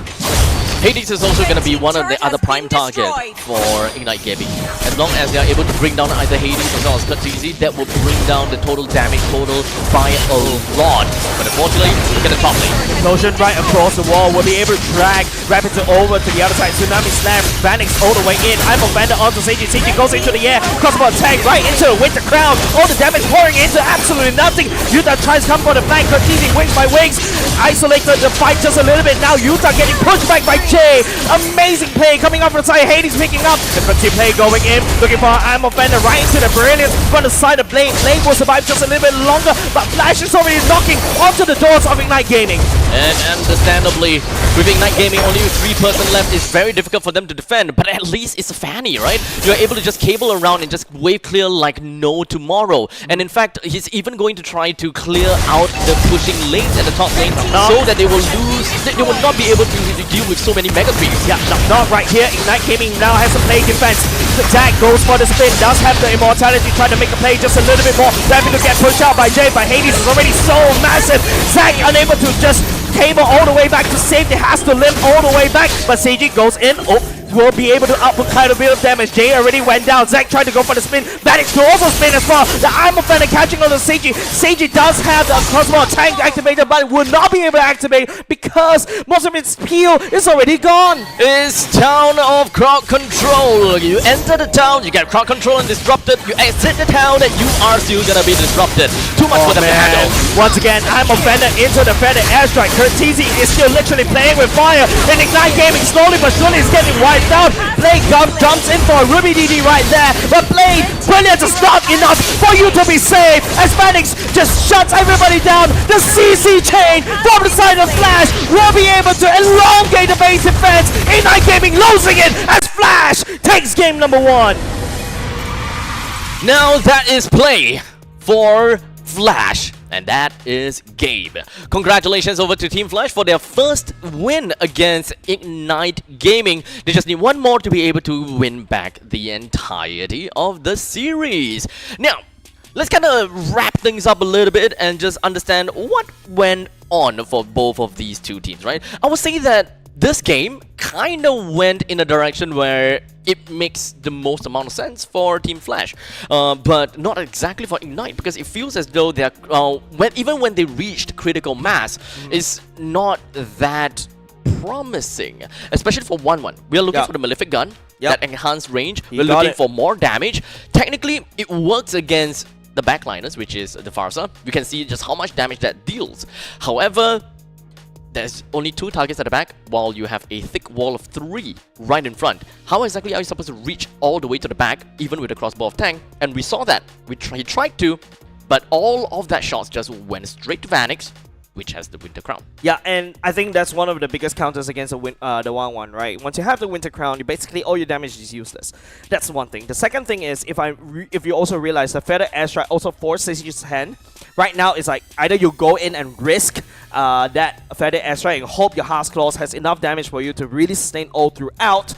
Hades is also going to be one of the other prime targets for Ignite Gaming. As long as they are able to bring down either Hades as well as Curtisi, that will bring down the total damage total by a lot. But unfortunately, look at the top lane. Explosion right across the wall will be able to drag Rapid over to the other side. Tsunami Slam, Vanix all the way in. I'm offended onto Seiji. Seiji goes into the air. Crossbow attack right into the Winter Crown. All the damage pouring into absolutely nothing. Yuta tries to come for the flank. Curtisi wings by wings. Isolated the fight just a little bit. Now Yuta getting pushed back by Jay. Amazing play coming up from the side. Hades picking up. The Curtisi play going in. Looking for an offender right into the brilliance from the side of Blade. Blade will survive just a little bit longer, but Flash is already knocking onto the doors of Ignite Gaming. And understandably, with Ignite Gaming only with 3-person left, it's very difficult for them to defend, but at least it's a Fanny, right? You're able to just cable around and just wave clear like no tomorrow. And in fact, he's even going to try to clear out the pushing lanes at the top lane so that they will not be able to deal with so many mega creeps. Yeah, not right here. Ignite Gaming now has to play defense. Zac goes for the spin, does have the immortality, trying to make a play just a little bit more. Having to get pushed out by Jay, but Hades is already so massive. Zac unable to just cable all the way back to safety, has to limp all the way back, but Seiji goes in. Oh, will be able to output quite a bit of damage. Jay already went down. Zac tried to go for the spin. Vanix to also spin as well. The Armor Fender catching on the Seiji. Seiji does have the crossbow tank activated, but will not be able to activate because most of its peel is already gone. It's town of crowd control. You enter the town, you get crowd control and disrupted. You exit the town and you are still gonna be disrupted. Too much for them to handle. Once again, Armor Fender into the Fender airstrike. Curtisi is still literally playing with fire. And Ignite Gaming slowly but surely is getting wide right down. Blade jumps in for a Ruby DD right there, but Blade, brilliant is not enough for you to be safe as Phoenix just shuts everybody down. The CC chain from the side of Flash will be able to elongate the base defense. Ignite Gaming losing it as Flash takes game number 1. Now that is play for Flash. And that is Gabe. Congratulations over to Team Flash for their first win against Ignite Gaming. They just need one more to be able to win back the entirety of the series. Now, let's kind of wrap things up a little bit and just understand what went on for both of these two teams, right? I would say that this game kind of went in a direction where it makes the most amount of sense for Team Flash, but not exactly for Ignite, because it feels as though they're even when they reached critical mass, is not that promising, especially for 1-1. We are looking for the Malefic gun, that enhanced range. We're looking for more damage. Technically, it works against the backliners, which is the Farsa. You can see just how much damage that deals. However, there's only 2 targets at the back, while you have a thick wall of 3 right in front. How exactly are you supposed to reach all the way to the back, even with a crossbow of tank? And we saw that. He tried to, but all of that shots just went straight to Vanix, which has the Winter Crown. Yeah, and I think that's one of the biggest counters against the 1-1, right? Once you have the Winter Crown, you basically all your damage is useless. That's one thing. The second thing is, if you also realize the Feather Airstrike also forces his hand. Right now, it's like either you go in and risk that Feather Airstrike and hope your Heart's Claws has enough damage for you to really sustain all throughout,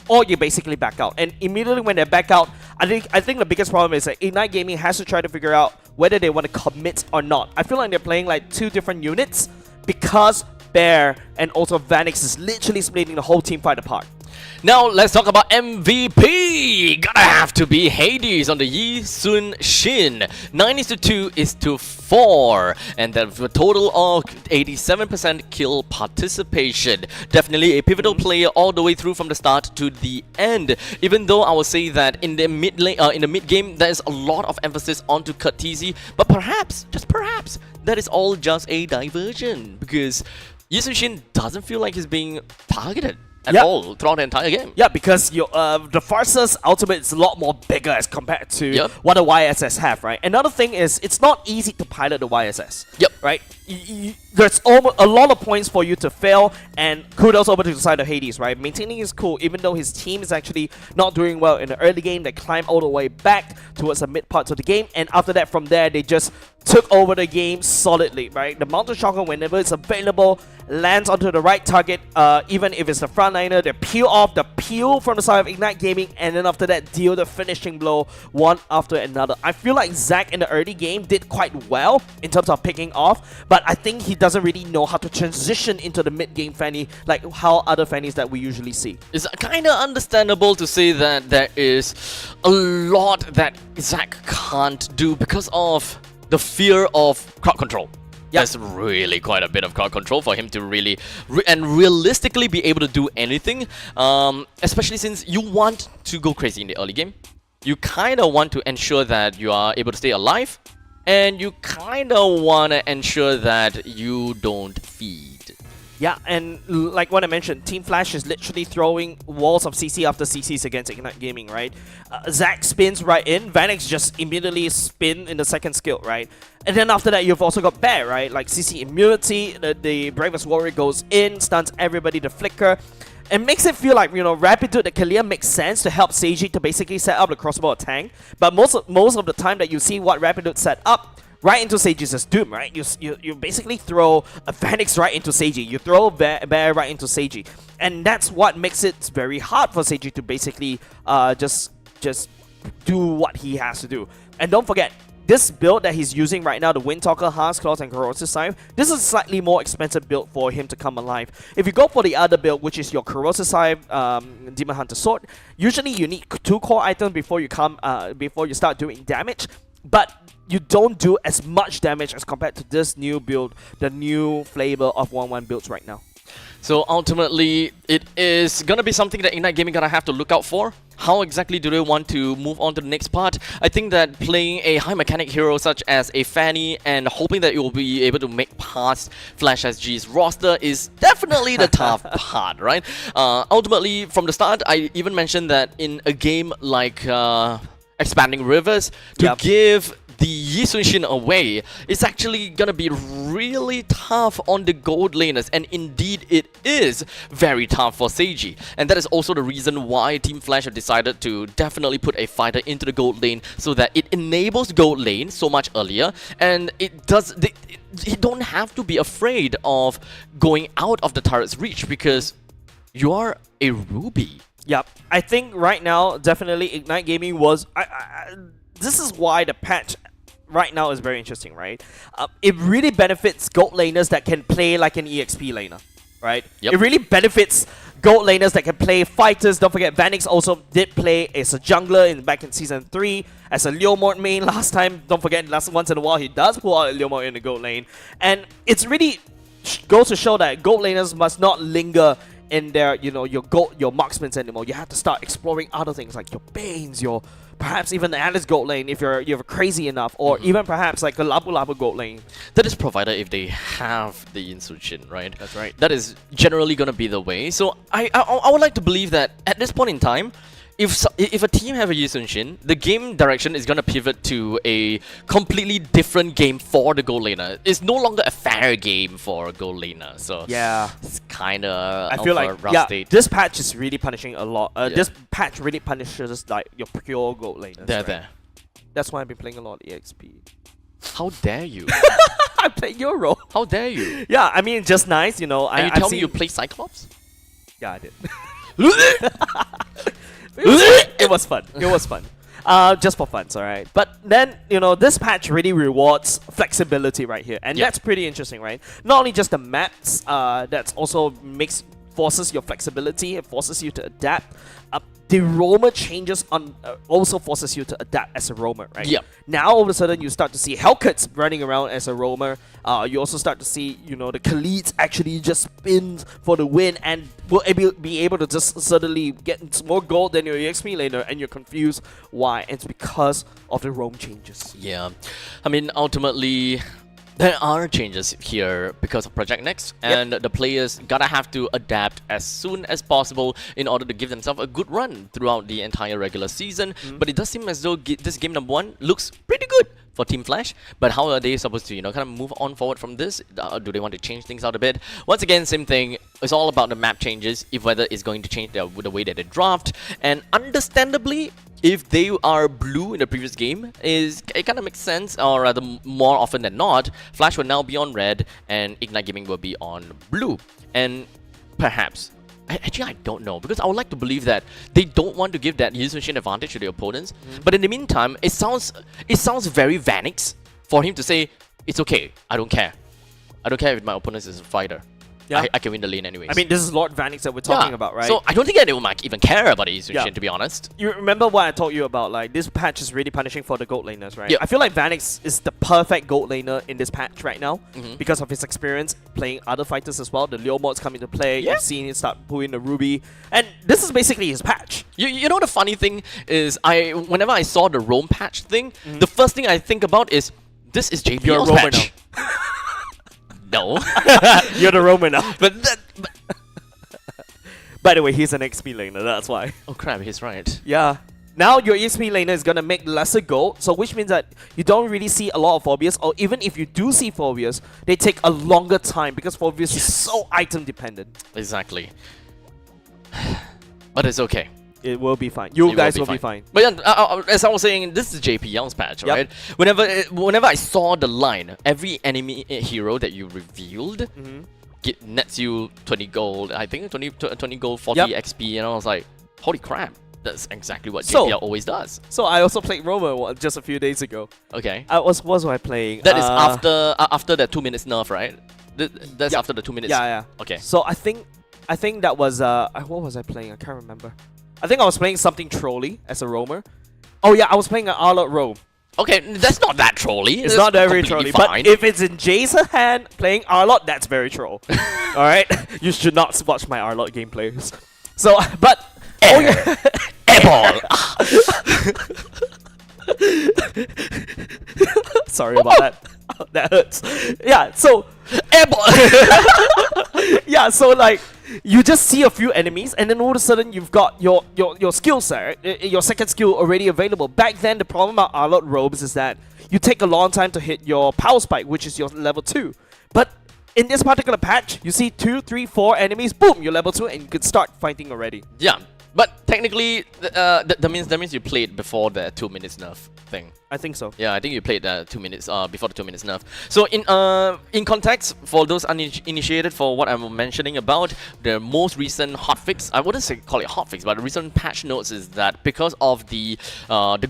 or you basically back out. And immediately when they back out, I think the biggest problem is that Ignite Gaming has to try to figure out whether they want to commit or not. I feel like they're playing like 2 different units because Bear and also Vanix is literally splitting the whole team fight apart. Now let's talk about MVP. Gotta have to be Hades on the Yi Sun Shin. 9:2 is to 4, and that's a total of 87% kill participation. Definitely a pivotal player all the way through from the start to the end. Even though I will say that in the mid game there is a lot of emphasis onto Curtisi, but perhaps, just perhaps, that is all just a diversion because Yi Sun Shin doesn't feel like he's being targeted at all throughout the entire game. Yeah, because the Farsa's ultimate is a lot more bigger as compared to what the YSS have, right? Another thing is, it's not easy to pilot the YSS. Right? There's a lot of points for you to fail, and kudos over to the side of Hades, right? Maintaining is cool, even though his team is actually not doing well in the early game. They climb all the way back towards the mid parts of the game, and after that, from there, they just took over the game solidly, right? The Mountain Shotgun, whenever it's available, lands onto the right target, even if it's the frontliner, they peel off the peel from the side of Ignite Gaming, and then after that, deal the finishing blow one after another. I feel like Zac in the early game did quite well in terms of picking off, but I think he doesn't really know how to transition into the mid-game Fanny like how other Fannies that we usually see. It's kind of understandable to say that there is a lot that Zac can't do because of the fear of crowd control. There's really quite a bit of crowd control for him to really realistically be able to do anything, especially since you want to go crazy in the early game. You kind of want to ensure that you are able to stay alive, and you kind of want to ensure that you don't feed. Yeah, and like what I mentioned, Team Flash is literally throwing walls of CC after CCs against Ignite Gaming, right? Zac spins right in, Vanix just immediately spin in the second skill, right? And then after that, you've also got Bear, right? Like CC immunity, the Bravest Warrior goes in, stuns everybody, the Flicker. It makes it feel like, you know, Rapid the Kalia makes sense to help Seiji to basically set up the crossbow tank. But most of the time that you see what Rapid set up, right into Seiji's doom, right? You basically throw a Phoenix right into Seiji. You throw Bear right into Seiji. And that's what makes it very hard for Seiji to basically just do what he has to do. And don't forget, this build that he's using right now, the Windtalker, Heart's Claws, and Corrosive Scythe, this is a slightly more expensive build for him to come alive. If you go for the other build, which is your Corrosive Scythe, Demon Hunter Sword, usually you need 2 core items before you start doing damage. But you don't do as much damage as compared to this new build, the new flavor of 1-1 builds right now. So ultimately, it is gonna be something that Ignite Gaming gonna have to look out for. How exactly do they want to move on to the next part? I think that playing a high mechanic hero such as a Fanny and hoping that it will be able to make past Flash SG's roster is definitely the tough part, right? Ultimately, from the start, I even mentioned that in a game like Expanding Rivers, to give the Yi Sun-shin away, it's actually gonna be really tough on the gold laners, and indeed it is very tough for Seiji. And that is also the reason why Team Flash have decided to definitely put a fighter into the gold lane, so that it enables gold lane so much earlier, and it does. You don't have to be afraid of going out of the turret's reach because you are a Ruby. Yep, I think right now, definitely Ignite Gaming was... this is why the patch right now is very interesting, right? It really benefits gold laners that can play like an EXP laner, right? Yep. It really benefits gold laners that can play fighters. Don't forget, Vanix also did play as a jungler back in Season 3, as a Leomord main last time. Don't forget, once in a while he does pull out a Leomord in the gold lane. And it's really goes to show that gold laners must not linger in their, your marksmen anymore. You have to start exploring other things like your Banes, your perhaps even the Alice gold lane if you're crazy enough, or even perhaps like a Labu Labu gold lane. That is provided if they have the Yin Sun-shin, right? That's right. That is generally gonna be the way. So I would like to believe that at this point in time, if a team have a Yi Sun-shin, the game direction is gonna pivot to a completely different game for the gold laner. It's no longer a fair game for a gold laner, so yeah, it's kind of I feel like state. This patch is really punishing a lot. This patch really punishes like your pure gold laners. There. That's why I've been playing a lot of EXP. How dare you? I play your role. How dare you? Yeah, I mean, just nice, And you tell me you play Cyclops? Yeah, I did. It was fun. It was fun. Just for fun, alright. But then, this patch really rewards flexibility right here. And that's pretty interesting, right? Not only just the maps, that also forces your flexibility, it forces you to adapt. The roamer changes also forces you to adapt as a roamer, right? Yep. Now all of a sudden you start to see Hellcats running around as a roamer. You also start to see, the Khaleeds actually just spin for the win and will be able to just suddenly get more gold than your EXP laner, and you're confused why. It's because of the roam changes. Yeah. I mean, ultimately, there are changes here because of Project Next, and the players gotta have to adapt as soon as possible in order to give themselves a good run throughout the entire regular season. But it does seem as though this game number 1 looks pretty good for Team Flash. But how are they supposed to, kind of move on forward from this? Do they want to change things out a bit? Once again, same thing. It's all about the map changes, if whether it's going to change the way that they draft. And understandably, if they are blue in the previous game, it kind of makes sense, or rather more often than not, Flash will now be on red and Ignite Gaming will be on blue. And perhaps, actually I don't know, because I would like to believe that they don't want to give that Yi Sun-shin advantage to the opponents. But in the meantime, it sounds very Vanix for him to say, it's okay, I don't care. I don't care if my opponent is a fighter. Yeah. I can win the lane anyways. I mean, this is Lord Vanix that we're talking about, right? So I don't think anyone might even care about the Yi Sun-shin, to be honest. You remember what I told you about, like, this patch is really punishing for the gold laners, right? Yeah. I feel like Vanix is the perfect gold laner in this patch right now because of his experience playing other fighters as well. The Leomords come into play, you've seen him start pulling the Ruby, and this is basically his patch. You know the funny thing is, whenever I saw the roam patch thing, the first thing I think about is, this is JPL's patch. No. You're the roamer now. But By the way, he's an XP laner, that's why. oh crap, he's right. Yeah. Now your EXP laner is gonna make lesser gold, so which means that you don't really see a lot of Phobias, or even if you do see Phobias, they take a longer time because Phobias is so item dependent. Exactly. But it's okay. It will be fine. You guys will be fine. But yeah, as I was saying, this is JPL's patch, right? Whenever I saw the line, every enemy hero that you revealed nets you 20 gold. I think 20 gold, 40 XP, and I was like, holy crap. That's exactly what JPL always does. So I also played Roamer just a few days ago. Okay. What was I playing? That is after that 2 minutes nerf, right? That's after the 2 minutes. Yeah. Okay. So I think that was what was I playing? I can't remember. I think I was playing something trolly as a roamer. Oh yeah, I was playing an all-out roam. Okay, that's not that trolly. It's not that very completely trolly. fine. But if it's in Jay's hand playing Arlott, that's very troll. Alright? You should not watch my Arlott gameplays. So, but... Oh, yeah. Airball! Sorry about that. That hurts. Yeah, so... Airball! Yeah, so like... You just see a few enemies, and then all of a sudden you've got your skill set, your second skill already available. Back then, the problem about Arlott robes is that you take a long time to hit your power spike, which is your level 2. But in this particular patch, you see 2, 3, 4 enemies, boom, you're level 2, and you could start fighting already. Yeah, but technically, that means you played before the 2 minutes nerf thing. I think so. Yeah, I think you played 2 minutes before the 2 minutes nerf. So in context, for those uninitiated for what I'm mentioning about the most recent hotfix, I wouldn't say call it hotfix, but the recent patch notes is that because of the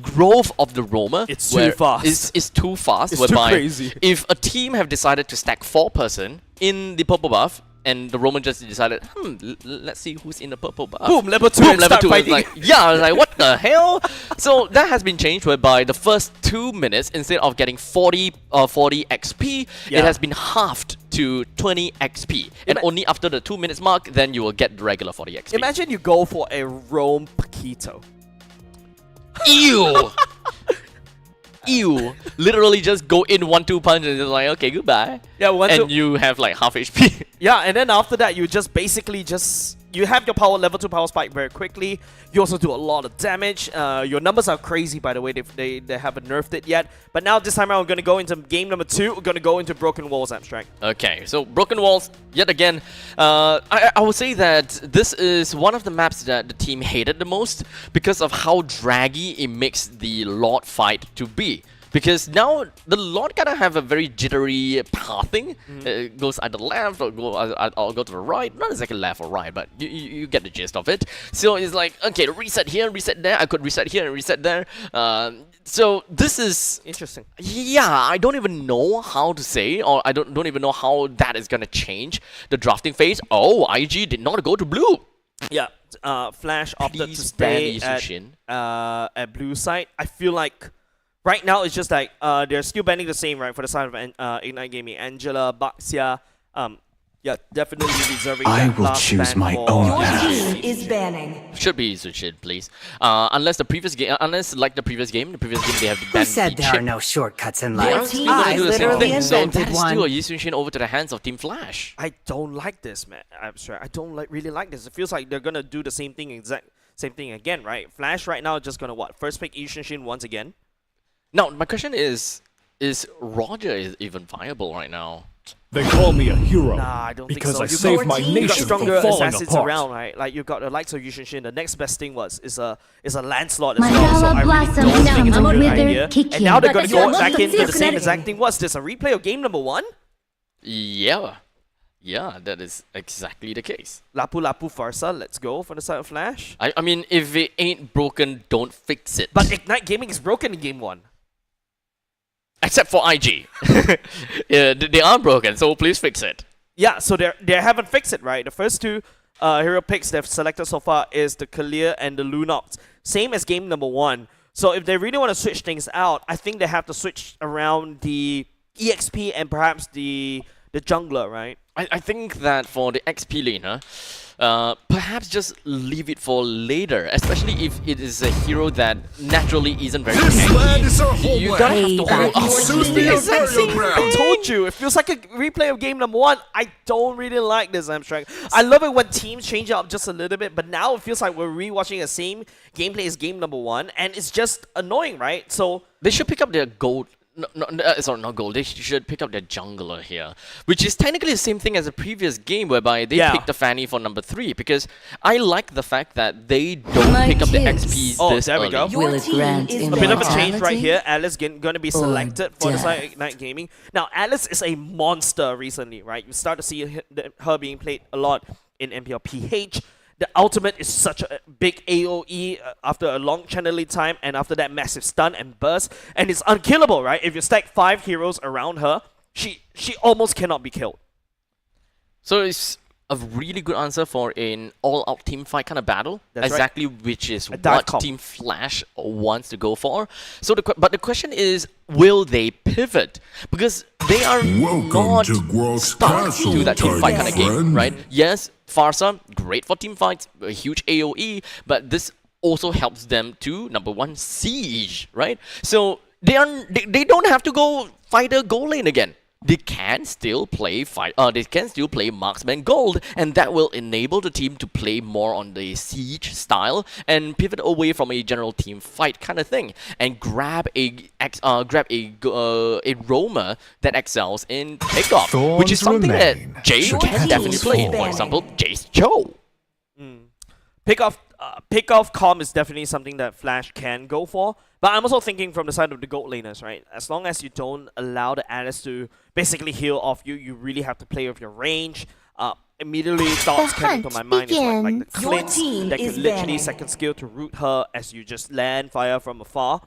growth of the roamer, it's too fast. It's too fast. It's whereby too crazy. If a team have decided to stack 4-person in the purple buff, and the Roman just decided, let's see who's in the purple buff. Boom, level 2, Boom, level 2. fighting. Like, yeah, I was like, what the hell? So that has been changed whereby the first 2 minutes, instead of getting 40 XP, it has been halved to 20 XP. And only after the 2 minutes mark, then you will get the regular 40 XP. Imagine you go for a roam Paquito. Ew! Ew. Literally just go in 1-2 punch and just like, okay, goodbye. Yeah, and you have like half HP. Yeah, and then after that, you just basically you have your level 2 power spike very quickly. You also do a lot of damage. Your numbers are crazy, by the way. They haven't nerfed it yet. But now this time around, we're going to go into game number 2. We're going to go into Broken Walls Abstract. Okay, so Broken Walls, yet again, I would say that this is one of the maps that the team hated the most because of how draggy it makes the Lord fight to be. Because now the Lord kind of have a very jittery pathing. It goes either left or go to the right. Not exactly left or right, but you get the gist of it. So it's like, okay, reset here, reset there. I could reset here and reset there. So this is interesting. Yeah, I don't even know how to say, or I don't even know how that is gonna change the drafting phase. Oh, IG did not go to blue. Yeah, Flash opted to stay at blue side. I feel like right now it's just like they're still banning the same, right, for the side of Ignite Gaming. Angela, Baxia, yeah, definitely reserving that last ban choose my for own Your path. team is banning. Should be switched, please. Unless the previous game, like the previous game, they have the ban. Who said there are no shortcuts in They are life? still gonna I do the same literally thing. So invented that is one. still a Yi Sun-shin over to the hands of Team Flash. I don't like this, man. I'm sorry, I don't really like this. It feels like they're gonna do the same thing again, right? Flash right now is just gonna what? First pick Yi Sun-shin once again. Now, my question is Roger even viable right now? They call me a hero Nah, I don't because think so. I saved my You got nation from stronger falling assassins apart. around, right? Like you've got the likes of Yi Sun-shin. The next best thing is a Lancelot as well. So I really don't think it's a good idea. And now they're gonna go back into the same exact thing. What's this? A replay of game number 1? Yeah, that is exactly the case. Lapu Lapu Farsa, let's go for the side of Flash. I mean, if it ain't broken, don't fix it. But Ignite Gaming is broken in game 1. Except for IG. Yeah, they are broken, so please fix it. Yeah, so they haven't fixed it, right? The first two hero picks they've selected so far is the Kalir and the Lunox. Same as game number 1. So if they really want to switch things out, I think they have to switch around the EXP and perhaps the jungler, right? I think that for the XP laner, perhaps just leave it for later, especially if it is a hero that naturally isn't very tanky. You don't have to hold up. I told you, it feels like a replay of game number 1. I don't really like this Amstrad. I love it when teams change it up just a little bit, but now it feels like we're rewatching the same gameplay as game number 1, and it's just annoying, right? So they should pick up their gold. Sorry, not gold. They should pick up their jungler here, which is technically the same thing as the previous game, whereby they picked the Fanny for number 3. Because I like the fact that they don't pick up the XP this there we early. go. Will it grant A bit of a change right immortality? here. Alice going to be selected for the death? side of Ignite Gaming. Now, Alice is a monster recently, right? You start to see her being played a lot in MPL PH. The ultimate is such a big AoE after a long channeling time, and after that massive stun and burst, and it's unkillable, right? If you stack 5 heroes around her, she almost cannot be killed. So it's a really good answer for an all-out team fight kind of battle. That's exactly, which is what comp. Team Flash wants to go for. So, but the question is, will they pivot? Because they are not stuck to that team fight kind of game, right? Yes, Farsa, great for team fights, a huge AoE, but this also helps them to, number one, siege, right? So they don't have to go fight a gold lane again. They can still play marksman gold, and that will enable the team to play more on the siege style and pivot away from a general team fight kind of thing, and grab a roamer that excels in pickoff, which is something that Jay can definitely play. For example, Jay's Cho. Pickoff comp is definitely something that Flash can go for, but I'm also thinking from the side of the gold laners, right? As long as you don't allow the Alice to basically heal off you, you really have to play with your range. Immediately thoughts came to my mind is like the cleanse that could literally second skill to root her as you just land fire from afar.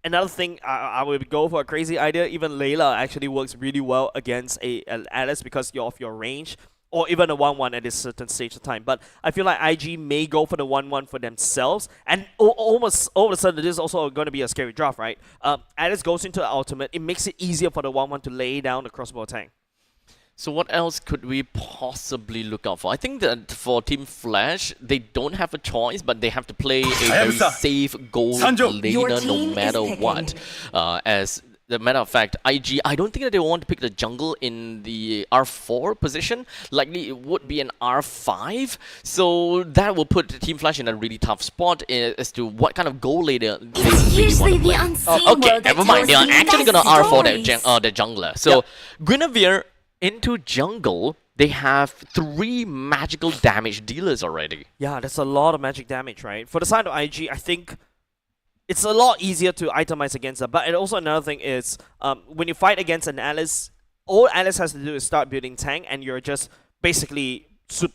Another thing, I would go for a crazy idea. Even Layla actually works really well against an Alice because you're off your range. Or even a 1-1 at a certain stage of time. But I feel like IG may go for the 1-1 for themselves. And almost all of a sudden, this is also going to be a scary draft, right? Alice goes into the ultimate. It makes it easier for the 1-1 to lay down the crossbow tank. So what else could we possibly look out for? I think that for Team Flash, they don't have a choice, but they have to play a very safe gold laner no matter what. As a matter of fact, IG, I don't think that they want to pick the jungle in the R4 position. Likely it would be an R5. So that will put Team Flash in a really tough spot as to what kind of goal laner they really want to play. Okay, never mind. They are actually going to R4 the jungler. So Guinevere into jungle, they have 3 magical damage dealers already. Yeah, that's a lot of magic damage, right? For the side of IG, I think it's a lot easier to itemize against them. But also another thing is, when you fight against an Alice, all Alice has to do is start building tank, and you're just basically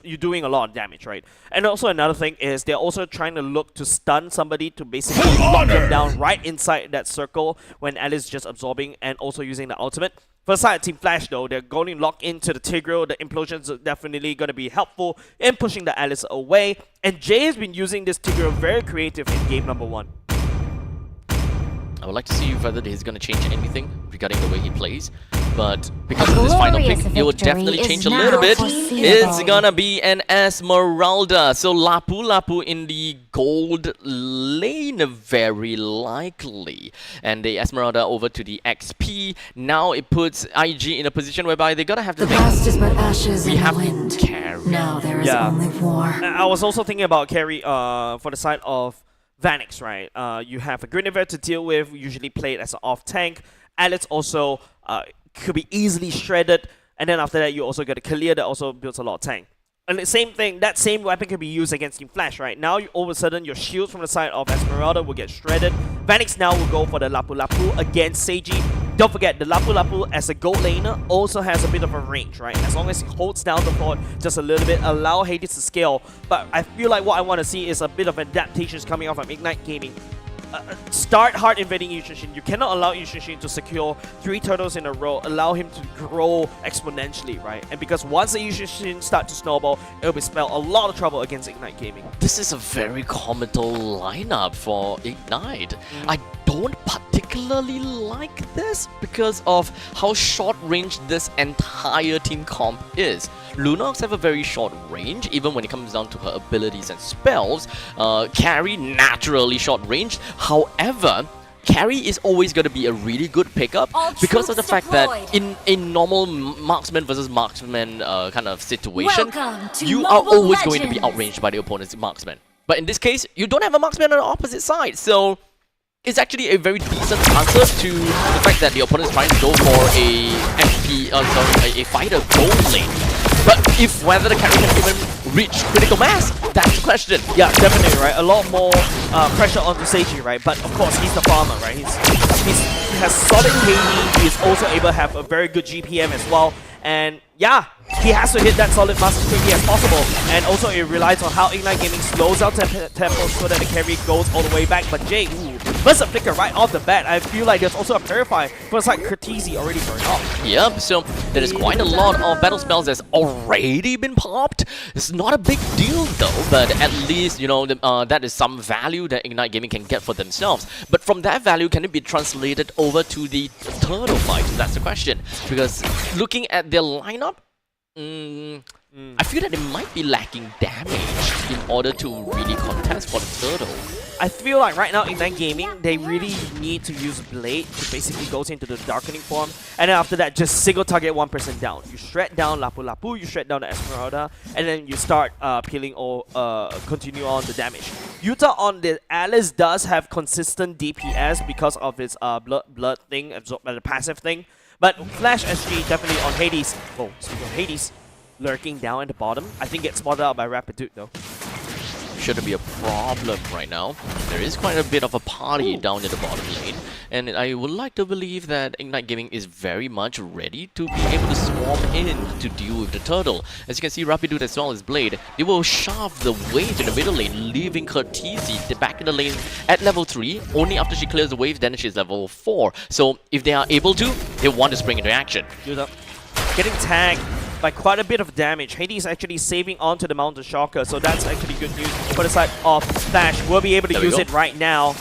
you're doing a lot of damage, right? And also another thing is they're also trying to look to stun somebody to basically lock them down right inside that circle when Alice is just absorbing and also using the ultimate. For the side of Team Flash though, they're going to lock into the Tigreal. The implosions are definitely going to be helpful in pushing the Alice away. And Jay has been using this Tigreal very creative in game number 1. I would like to see whether he's going to change anything regarding the way he plays. But because of this final pick, it will definitely change a little bit. It's going to be an Esmeralda. So Lapu in the gold lane, very likely. And the Esmeralda over to the XP. Now it puts IG in a position whereby they got to have to think. The past is but ashes We in have the wind. carry. Now there is only war. I was also thinking about carry for the side of Vanix, right? You have a Guinevere to deal with, usually played as an off tank. Alex also could be easily shredded, and then after that you also get a Kalia that also builds a lot of tank. And the same thing, that same weapon can be used against Team Flash, right? Now all of a sudden your shields from the side of Esmeralda will get shredded. Vanix now will go for the Lapu Lapu against Seiji. Don't forget, the Lapu Lapu as a gold laner also has a bit of a range, right? As long as he holds down the fort just a little bit, allow Hades to scale. But I feel like what I want to see is a bit of adaptations coming off from Ignite Gaming. Start hard invading Yushin. You cannot allow Yushin to secure 3 turtles in a row. Allow him to grow exponentially, right? And because once the Yushin start to snowball, it'll spell a lot of trouble against Ignite Gaming. This is a very comical lineup for Ignite. I don't particularly like this because of how short range this entire team comp is. Lunox have a very short range, even when it comes down to her abilities and spells. Carry, naturally short range. However, Carry is always going to be a really good pickup because of the fact that in a normal marksman versus marksman kind of situation, you are always going to be outranged by the opponent's marksman. But in this case, you don't have a marksman on the opposite side, so it's actually a very decent answer to the fact that the opponent is trying to go for a a fighter gold lane. But whether the carry can even reach critical mass, that's the question. Yeah, definitely, right? A lot more pressure onto Seiji, right? But of course, he's the farmer, right? He has solid KD. He is also able to have a very good GPM as well. And yeah, he has to hit that solid mass as quickly as possible. And also it relies on how Ignite Gaming slows out tempo so that the carry goes all the way back. But Jay, Burst of Flicker right off the bat. I feel like there's also a Purify for the side Cortese already burned off. Yep, so there is quite a lot of battle spells that's already been popped. It's not a big deal though, but at least, you know, that is some value that Ignite Gaming can get for themselves. But from that value, can it be translated over to the turtle fight? That's the question. Because looking at their lineup, I feel that it might be lacking damage in order to really contest for the turtle. I feel like right now Ignite Gaming, they really need to use Blade to basically goes into the Darkening form, and then after that, just single target one person down. You shred down Lapu Lapu, you shred down the Esmeralda, and then you start peeling or continue on the damage. Utah on the Alice does have consistent DPS because of its blood thing, the passive thing, but Flash SG definitely on Hades. Oh, speaking of Hades, lurking down at the bottom. I think gets spotted out by Rapidude though. Shouldn't be a problem right now. There is quite a bit of a party down in the bottom lane, and I would like to believe that Ignite Gaming is very much ready to be able to swarm in to deal with the turtle. As you can see, Rapidude as well as Blade, they will shove the wave to the middle lane, leaving Cortese back in the lane at level 3. Only after she clears the wave, then she's level 4. So if they are able to, they want to spring into action. Getting tagged by quite a bit of damage. Hades actually saving onto the Mountain Shocker, so that's actually good news for the side of Flash. We'll be able to use it right now.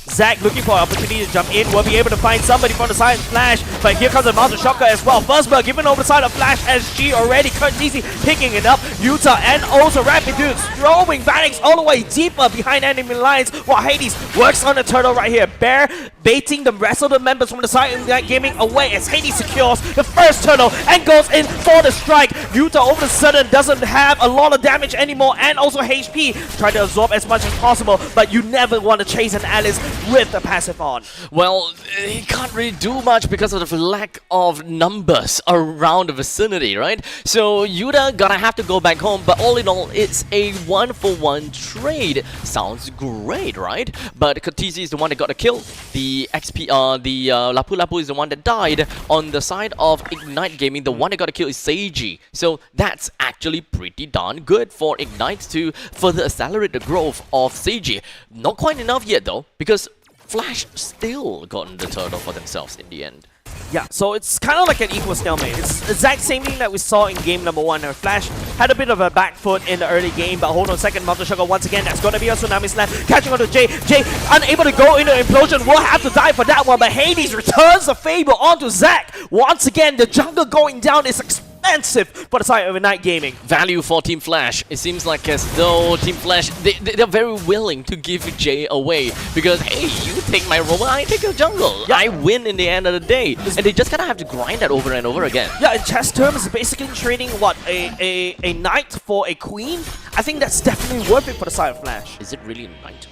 Zac looking for an opportunity to jump in. We'll be able to find somebody from the side of Flash, but here comes the Mountain Shocker as well. Buzzbird giving over the side of Flash SG already. Cortese picking it up. Utah and also Rapidude throwing Vanix all the way deeper behind enemy lines while Hades works on the turtle right here. Bear baiting the rest of the members from the side of Ignite Gaming away as Hades secures the first turtle and goes in for the strike. Utah all of a sudden doesn't have a lot of damage anymore and also HP. Try to absorb as much as possible, but you never want to chase an Alice with the passive on. Well, he can't really do much because of the lack of numbers around the vicinity, right? So Yuta gonna have to go back home, but all in all, it's a 1-for-1 trade. Sounds great, right? But Cortese is the one that got the kill. The Lapu Lapu is the one that died. On the side of Ignite Gaming, the one that got the kill is Seiji. So that's actually pretty darn good for Ignite to further accelerate the growth of Seiji. Not quite enough yet though, because Flash still gotten the turtle for themselves in the end. Yeah, so it's kind of like an equal stalemate. It's the exact same thing that we saw in game number 1. Flash had a bit of a back foot in the early game, but hold on a second, Mountain Sugar once again, that's going to be a Tsunami Slam, catching on to Jay. Jay, unable to go into Implosion, will have to die for that one, but Hades returns the favor onto Zac. Once again, the jungle going down is expensive for the side of Ignite Gaming. Value for Team Flash. It seems like as though Team Flash, they're very willing to give Jay away because, hey, you take my robot, I take your jungle. Yeah. I win in the end of the day. And they just kind of have to grind that over and over again. Yeah, in chess terms, basically trading, what, a knight for a queen? I think that's definitely worth it for the side of Flash. Is it really a knight?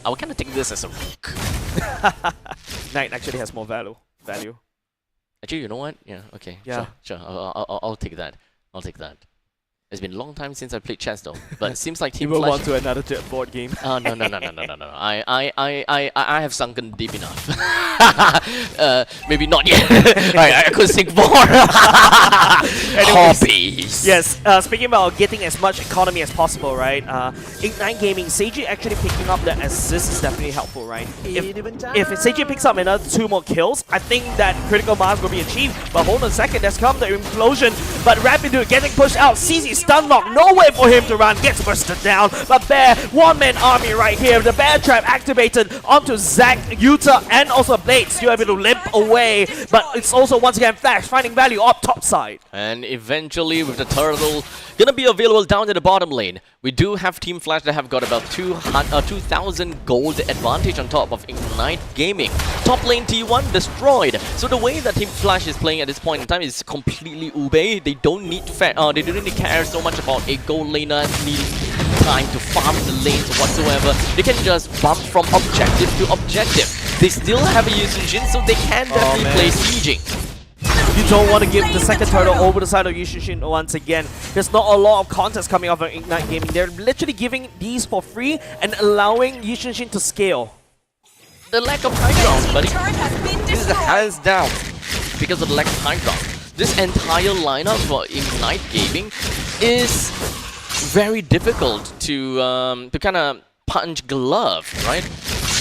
I would kind of take this as a rook. Knight actually has more value. Actually, you know what? Yeah, okay. Yeah. Sure. I'll take that. I'll take that. It's been a long time since I played chess though, but it seems like Team Flash... Flash... on to another board game. No. I have sunken deep enough. Maybe not yet. I could sink more. Hobbies. Yes, speaking about getting as much economy as possible, right? Ignite Gaming, Seiji actually picking up the assist is definitely helpful, right? If Seiji picks up another 2 more kills, I think that critical mass will be achieved. But hold on a second, there's come the implosion. But Rapidude getting pushed out. CZ stun lock, no way for him to run, gets bursted down. But Bear, one-man army right here. The Bear Trap activated onto Zac, Utah, and also Blade. Still able to limp away. But it's also once again Flash finding value up top side. And eventually with the turtle gonna be available down in the bottom lane. We do have Team Flash that have got about 2,000 gold advantage on top of Ignite Gaming. Top lane T1 destroyed. So the way that Team Flash is playing at this point in time is completely ube. They don't need to they don't really care so much about a gold laner needing time to farm the lanes whatsoever. They can just bump from objective to objective. They still have a Yushin, so they can definitely play sieging. You don't want to give the second turtle over the side of Yushin once again. There's not a lot of contests coming off of Ignite Gaming. They're literally giving these for free and allowing Yushin to scale. The lack of high ground, buddy. This is hands down because of the lack of high ground. This entire lineup for Ignite Gaming is very difficult to kind of punch glove, right?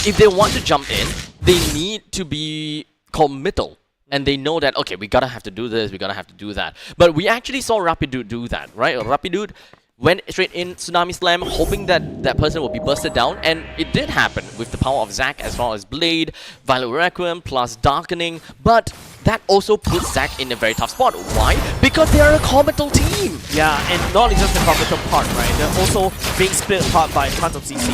if they want to jump in, they need to be committal. And they know that, okay, we gotta have to do this, we gotta have to do that. But we actually saw Rapidude do that, right? Rapidude went straight in, Tsunami Slam, hoping that that person will be bursted down, and it did happen with the power of Zac as well as Blade, Violet Requiem, plus Darkening, but that also puts Zac in a very tough spot. Why? Because they are a committal team! Yeah, and not only just the committal part, right? They're also being split apart by tons of CC.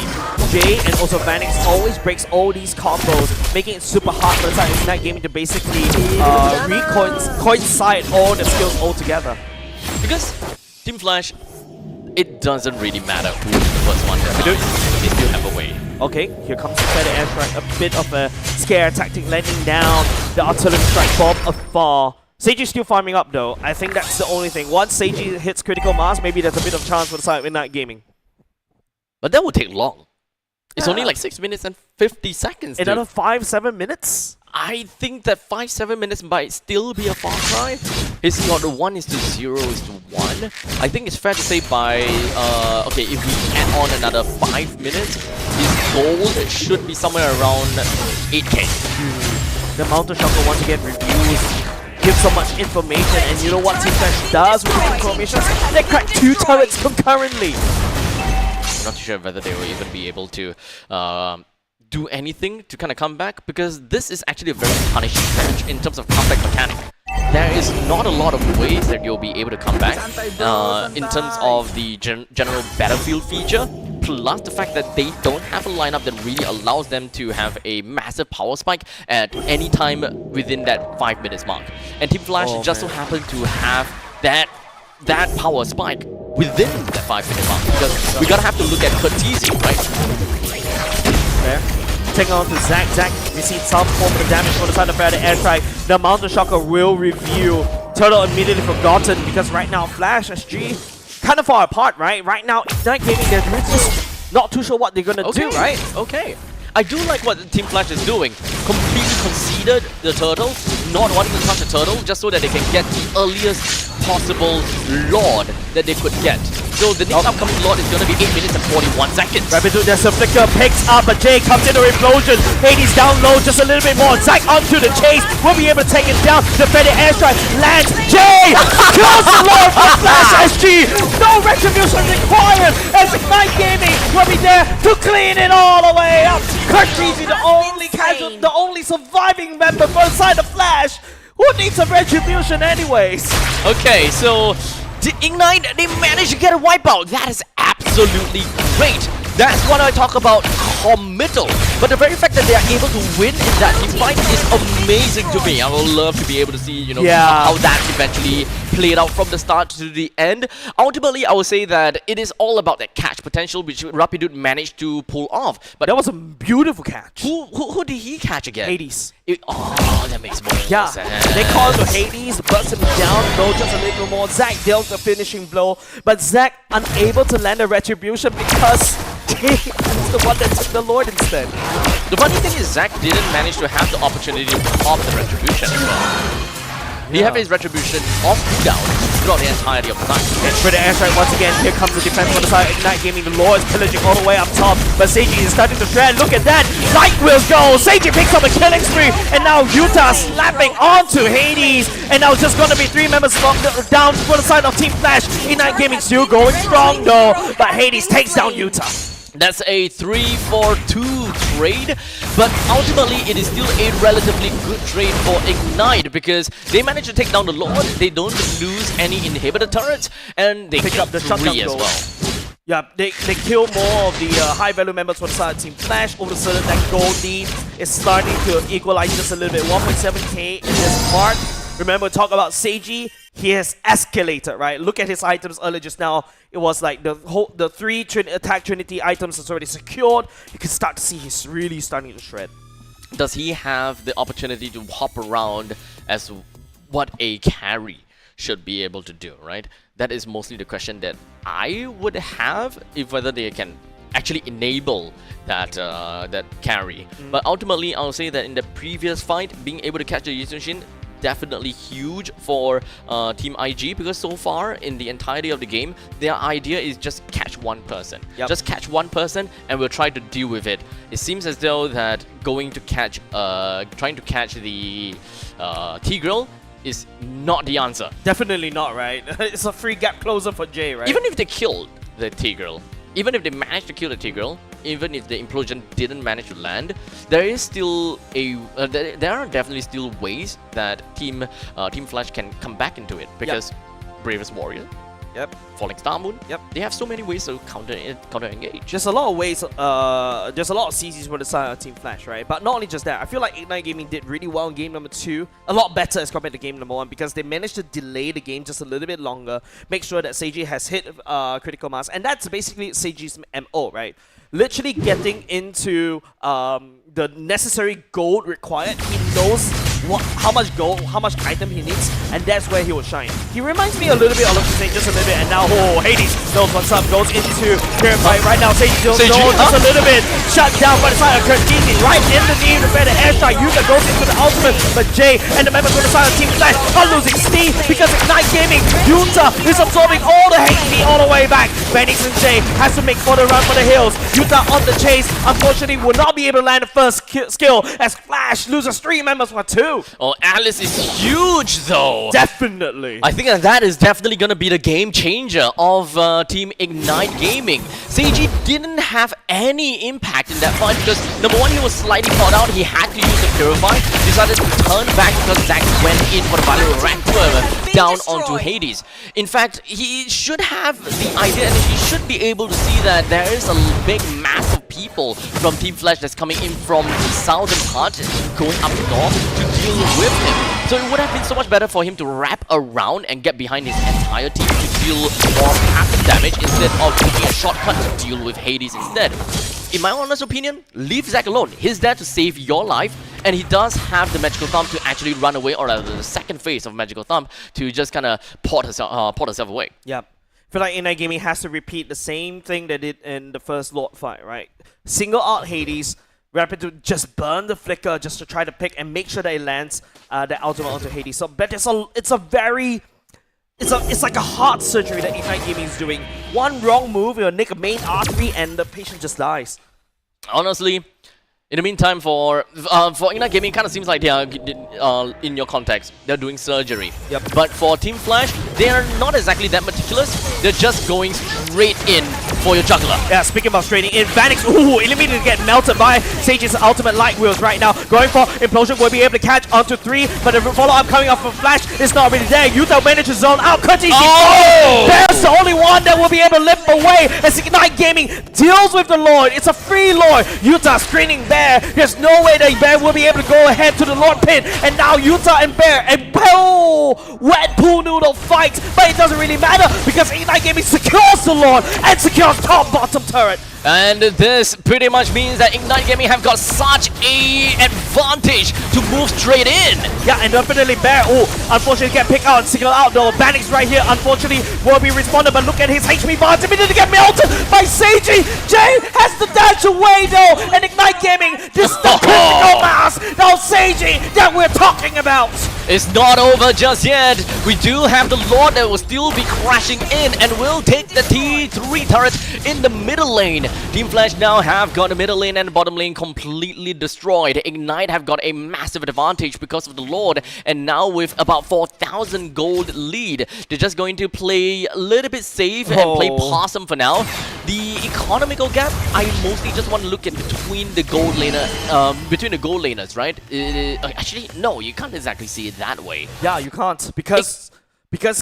Jay and also Vanix always breaks all these combos, making it super hard for the side of Ignite Gaming to basically coincide all the skills all together. Because Team Flash, it doesn't really matter who is the first one to die. They still have a way. Okay, here comes the feather airstrike, a bit of a scare tactic landing down the artillery strike from afar. Seiji's still farming up though. I think that's the only thing. Once Seiji hits critical mass, maybe there's a bit of chance for the side of Midnight Gaming. But that would take long. It's only like 6 minutes and 50 seconds. Another 5-7 minutes? I think that 5-7 minutes might still be a far cry. His got 1:0:1. I think it's fair to say by okay, if we add on another 5 minutes, his goal should be somewhere around 8k. The Mountain Shocker once again reviews, gives so much information, and you know what Team Flash does with this information? They crack 2 turrets concurrently. I'm not too sure whether they will even be able to do anything to kind of come back, because this is actually a very punishing match in terms of comeback mechanic. There is not a lot of ways that you'll be able to come back in terms of the general battlefield feature, plus the fact that they don't have a lineup that really allows them to have a massive power spike at any time within that 5 minutes mark. And Team Flash just so happen to have that power spike within that 5 minute mark, because we gotta have to look at Curtisi, right? There. Taking on to Zac. Zac received some form of damage on the side of the airstrike. The Mountain Shocker will review. Turtle immediately forgotten because right now Flash, SG, kind of far apart, right? Right now, Ignite Gaming, they're just not too sure what they're gonna do, right? Okay. I do like what Team Flash is doing. Completely conceded the turtle, not wanting to touch the turtle, just so that they can get the earliest possible Lord that they could get. So the next upcoming Lord is going to be 8 minutes and 41 seconds. Rapidude, there's a flicker, picks up, but Jay comes into implosion. Hades down low just a little bit more. Zac onto the chase, will be able to take it down. Defended airstrike lands. Jay kills the Lord from Flash SG. No retribution required as Ignite Gaming will be there to clean it all the way up. Curtisi, the only casual, the only surviving member for the side of Flash. Who needs a retribution anyways? Okay, so the Ignite, they managed to get a wipeout. That is absolutely great. That's what I talk about, committal. But the very fact that they are able to win in that team fight is amazing to me. I would love to be able to see, you know, how that eventually played out from the start to the end. Ultimately, I would say that it is all about that catch potential, which Rapidude managed to pull off. But that was a beautiful catch. Who did he catch again? Hades. Oh, that makes more sense. They call it Hades, burst him down low just a little more. Zac dealt the finishing blow, but Zac unable to land a retribution because he's the one that took the Lord instead. The funny thing is Zac didn't manage to have the opportunity to pop the retribution as well. He had his retribution off cooldown throughout the entirety of the night. And for the airstrike once again, here comes the defense on the side. Ignite Gaming, the Lord is pillaging all the way up top, but Seiji is starting to shred. Look at that! Light will go! Seiji picks up a killing spree, and now Utah slapping onto Hades, and now it's just gonna be 3 members down for the side of Team Flash. Ignite Gaming still going strong though, but Hades takes down Utah. That's a 3-4-2 trade, but ultimately it is still a relatively good trade for Ignite because they managed to take down the Lord, they don't lose any inhibitor turrets, and they pick up the 3 as well. Yeah, they kill more of the high value members for the side of Team Flash. All of a sudden that gold lead is starting to equalize just a little bit. 1.7k in this part. Remember, talk about Seiji. He has escalated, right? Look at his items earlier just now. It was like the 3 attack Trinity items is already secured. You can start to see he's really starting to shred. Does he have the opportunity to hop around as what a carry should be able to do, right? That is mostly the question that I would have, if whether they can actually enable that that carry. But ultimately, I'll say that in the previous fight, being able to catch the Yuzushin definitely huge for Team IG, because so far in the entirety of the game, their idea is just catch one person. Just catch one person and we'll try to deal with it. It seems as though that trying to catch the Tigreal is not the answer. Definitely not, right? It's a free gap closer for Jay, right? Even if they killed the Tigreal, even if they managed to kill the Tigreal, even if the implosion didn't manage to land, there is still there are definitely still ways that Team Flash can come back into it, because Bravest Warrior, Falling Star Moon, they have so many ways to counter engage. There's a lot of ways, there's a lot of CCs for the side of Team Flash, right? But not only just that, I feel like Ignite Gaming did really well in game number 2, a lot better as compared to game number 1, because they managed to delay the game just a little bit longer, make sure that Seiji has hit critical mass, and that's basically Seiji's MO, right? Literally getting into the necessary gold required. He knows how much gold, how much item he needs, and that's where he will shine. He reminds me a little bit of Sage, just a little bit, and now Hades knows what's up, goes into Purify right now. Sage knows just a little bit, shut down by the side of Kurtini, right in the knee to prepare the airstrike. Yuta goes into the ultimate, but Jay and the members on the side of Team Flash are losing steam because Ignite Gaming, Yuta is absorbing all the HP all the way back. Phoenix and Jay has to make for the run for the hills. Yuta on the chase, unfortunately will not be able to land the first skill as Flash loses 3 members for 2. Oh, Alice is huge though. Definitely. I think that is definitely going to be the game changer of Team Ignite Gaming. Seiji didn't have any impact in that fight because number one, he was slightly caught out. He had to use the Purify. Decided to turn back because Zack went in for the Violent Raptor down onto Hades. In fact, he should have the idea and he should be able to see that there is a big mass of people from Team Flash that's coming in from the southern part going up north to deal with him. So it would have been so much better for him to wrap around and get behind his entire team to deal more passive damage instead of taking a shortcut to deal with Hades instead. In my honest opinion, leave Zack alone. He's there to save your life, and he does have the Magical Thumb to actually run away, or the second phase of Magical Thumb to just kind of port herself away. Yeah. I feel like Ignite Gaming has to repeat the same thing they did in the first Lord fight, right? Single out Hades, Rapid to just burn the flicker just to try to pick and make sure that it lands the ultimate onto Hades. So, but it's like a heart surgery that Ignite Gaming is doing. One wrong move, you'll nick a main artery and the patient just dies. Honestly, in the meantime, for Ignite Gaming, it kind of seems like they are, in your context, they're doing surgery. But for Team Flash, they are not exactly that meticulous. They're just going straight in for your juggler. Yeah, speaking about straight in, Vanix, immediately get melted by Sage's ultimate light wheels right now. Going for Implosion, will be able to catch onto 3, but the follow-up coming off from Flash is not really there. Yuta manages zone out, Kurtini. There's the only one that will be able to lift away as Ignite Gaming deals with the Lord. It's a free Lord. Yuta screening Bear. There's no way that Bear will be able to go ahead to the Lord pin. And now Yuta and Bear and wet pool noodle fight. But it doesn't really matter because Ignite Gaming secures the Lord and secures top bottom turret. And this pretty much means that Ignite Gaming have got such a advantage to move straight in. Yeah, and definitely Bear, unfortunately get picked out and singled out though. Banix right here, unfortunately, will be responded, but look at his HP bars, immediately get melted by Seiji. Jay has to dash away though, and Ignite Gaming, this is the critical mass. Now Seiji that we're talking about. It's not over just yet. We do have the Lord that will still be crashing in and will take the T3 turret in the middle lane. Team Flash now have got the middle lane and the bottom lane completely destroyed. Ignite have got a massive advantage because of the Lord, and now with about 4,000 gold lead, they're just going to play a little bit safe and play possum for now. The economical gap, I mostly just want to look at between the gold laners, right? Actually, no, you can't exactly see it that way. Yeah, you can't because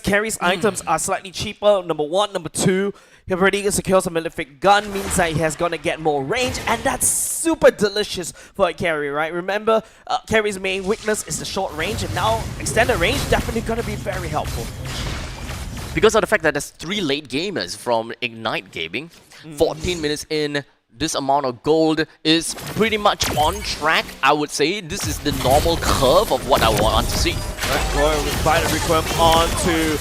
Carry's items are slightly cheaper. Number 1, number 2. He already secures a Malefic gun, means that he has gonna get more range, and that's super delicious for a carry, right? Remember, Carry's main weakness is the short range, and now extended range definitely gonna be very helpful. Because of the fact that there's 3 late gamers from Ignite Gaming, 14 minutes in, this amount of gold is pretty much on track. I would say this is the normal curve of what I want to see. Going with Final Requiem onto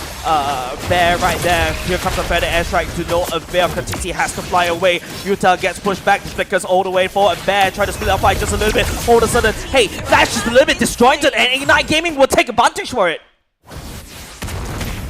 Bear right there. Here comes a feather airstrike to no avail. TC has to fly away. Utah gets pushed back. The flickers all the way forward. Bear try to split up fight just a little bit. All of a sudden, hey, Flash is a little bit disjointed, and Ignite Gaming will take advantage for it.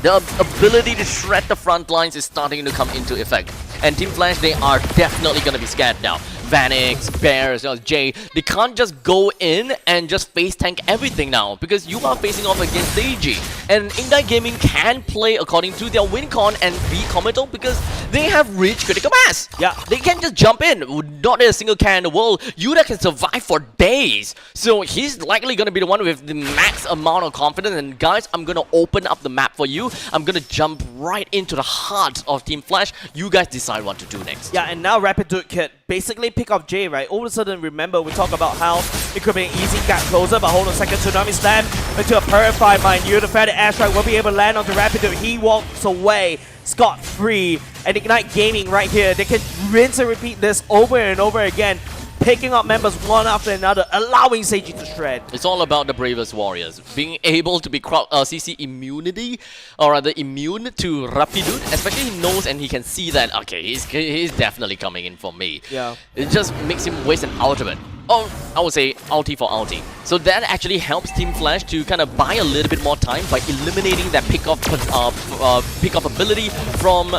The ability to shred the front lines is starting to come into effect. And Team Flash, they are definitely going to be scared now. Vanix, Bear, as well as Jay, they can't just go in and just face tank everything now because you are facing off against Seiji. And Ignite Gaming can play according to their win con and be committal because they have reached critical mass. Yeah. They can just jump in. Not a single car in the world. Yuta can survive for days. So he's likely going to be the one with the max amount of confidence. And guys, I'm going to open up the map for you. I'm going to jump right into the heart of Team Flash. You guys decide what to do next. Yeah, and now Rapid Dude can basically pick off Jay, right? All of a sudden, remember, we talk about how it could be an easy gap closer, but hold on a second, Tsunami Slam into a Purified Mind. You, the Feather Airstrike, will be able to land onto Rapid Dude. He walks away scot-free. And Ignite Gaming right here, they can rinse and repeat this over and over again, picking up members one after another, allowing Seiji to shred. It's all about the bravest warriors. Being able to be CC immunity, or rather immune to Rapidude, especially he knows and he can see that, okay, he's definitely coming in for me. Yeah. It just makes him waste an ultimate. Oh, I would say ulti for ulti. So that actually helps Team Flash to kind of buy a little bit more time by eliminating that pick-off ability from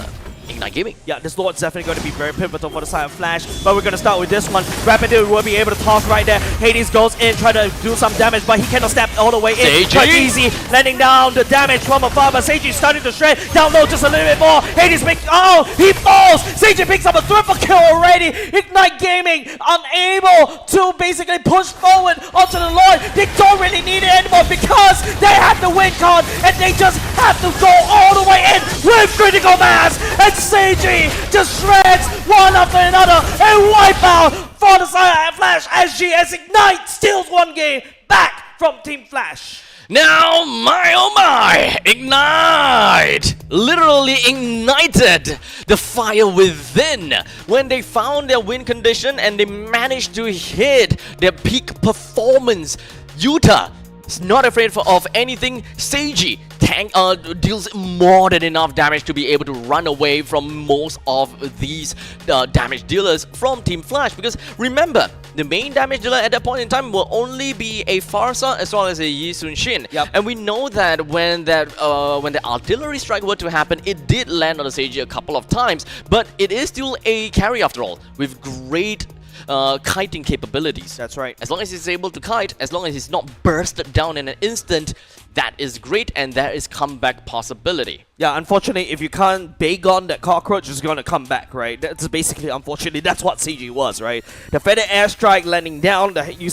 Ignite Gaming. Yeah, this Lord's definitely going to be very pivotal for the side of Flash, but we're going to start with this one. Rapid Dude will be able to toss right there. Hades goes in, try to do some damage, but he cannot step all the way in. Seiji! Quite easy, landing down the damage from afar, but Seiji starting to shred. Down low just a little bit more. Hades makes, oh, he falls! Seiji picks up a triple kill already. Ignite Gaming unable to basically push forward onto the Lord. They don't really need it anymore because they have the win con and they just have to go all the way in with critical mass. And Seiji just shreds one after another and wipe out for the side of Flash as Ignite steals one game back from Team Flash. Now, my oh my! Ignite! Literally ignited the fire within when they found their win condition and they managed to hit their peak performance. Yuta is not afraid of anything. Seiji deals more than enough damage to be able to run away from most of these damage dealers from Team Flash, because remember, the main damage dealer at that point in time will only be a Farsa as well as a Yi Sun Shin. Yep. And we know that when the artillery strike were to happen, it did land on the Seiji a couple of times, but it is still a carry after all, with great kiting capabilities. That's right. As long as he's able to kite, as long as he's not bursted down in an instant, that is great, and there is comeback possibility. Yeah, unfortunately, if you can't Bagon, that cockroach is going to come back, right? That's basically, unfortunately, that's what CG was, right? The feather airstrike landing down, you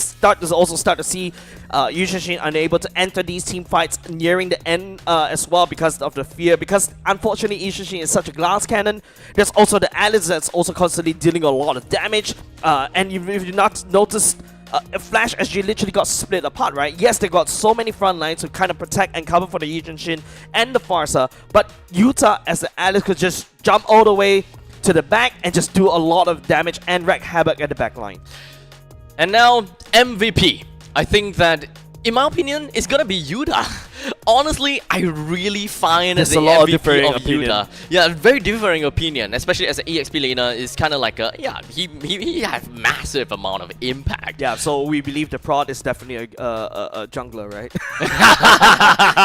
also start to see Yushin unable to enter these team fights nearing the end as well because of the fear. Because, unfortunately, Yushin is such a glass cannon. There's also the Alice that's also constantly dealing a lot of damage. And if you not noticed, Flash SG literally got split apart, right? Yes, they got so many front lines to kind of protect and cover for the Yijin Shin and the Farsa, but Yuta as the Alice could just jump all the way to the back and just do a lot of damage and wreak havoc at the back line. And now, MVP. I think that, in my opinion, it's gonna be Yuta. Honestly, I really find There's the a lot of MVP differing of opinion. Yuta. Yeah, very differing opinion, especially as an EXP laner, is kind of like a, yeah, he has massive amount of impact. Yeah, so we believe the prod is definitely a jungler, right?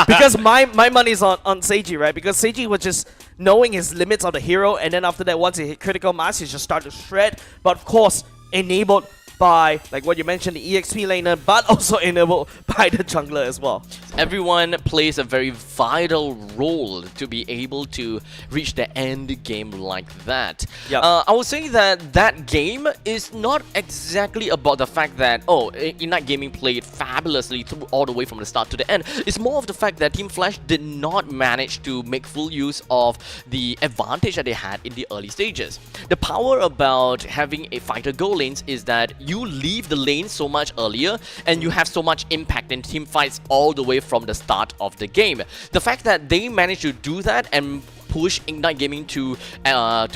Because my money is on Seiji, right? Because Seiji was just knowing his limits of the hero, and then after that, once he hit critical mass, he just started to shred. But of course, enabled by, like what you mentioned, the EXP laner, but also enabled by the jungler as well. Everyone plays a very vital role to be able to reach the end game like that. Yep. I would say that that game is not exactly about the fact that, oh, Ignite Gaming played fabulously through all the way from the start to the end. It's more of the fact that Team Flash did not manage to make full use of the advantage that they had in the early stages. The power about having a fighter go lanes is that you leave the lane so much earlier and you have so much impact in team fights all the way from the start of the game. The fact that they managed to do that and push Ignite Gaming to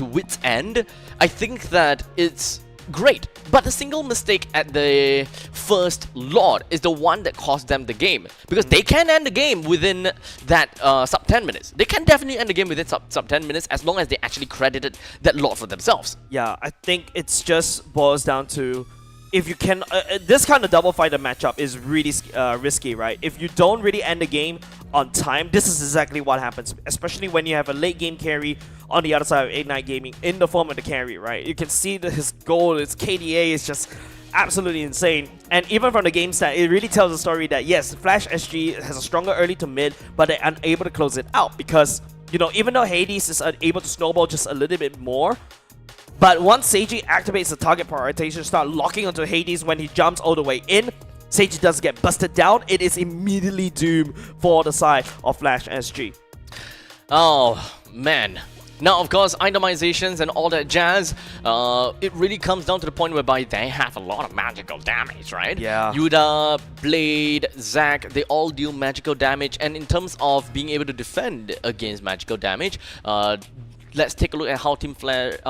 wit's end, I think that it's great. But the single mistake at the first Lord is the one that cost them the game. Because they can end the game within that sub 10 minutes. They can definitely end the game within sub 10 minutes as long as they actually credited that Lord for themselves. Yeah, I think it's just boils down to if you can, this kind of double fighter matchup is really risky, right? If you don't really end the game on time, this is exactly what happens, especially when you have a late game carry on the other side of Ignite Gaming in the form of the carry, right? You can see that his goal, his KDA is just absolutely insane. And even from the game stat, it really tells the story that yes, Flash SG has a stronger early to mid, but they're unable to close it out because, you know, even though Hades is able to snowball just a little bit more, but once Seiji activates the target prioritization, start locking onto Hades when he jumps all the way in, Seiji does get busted down, it is immediately doom for the side of Flash SG. Oh, man. Now, of course, itemizations and all that jazz, it really comes down to the point whereby they have a lot of magical damage, right? Yeah. Yuda, Blade, Zac, they all deal magical damage, and in terms of being able to defend against magical damage, let's take a look at how Team Flash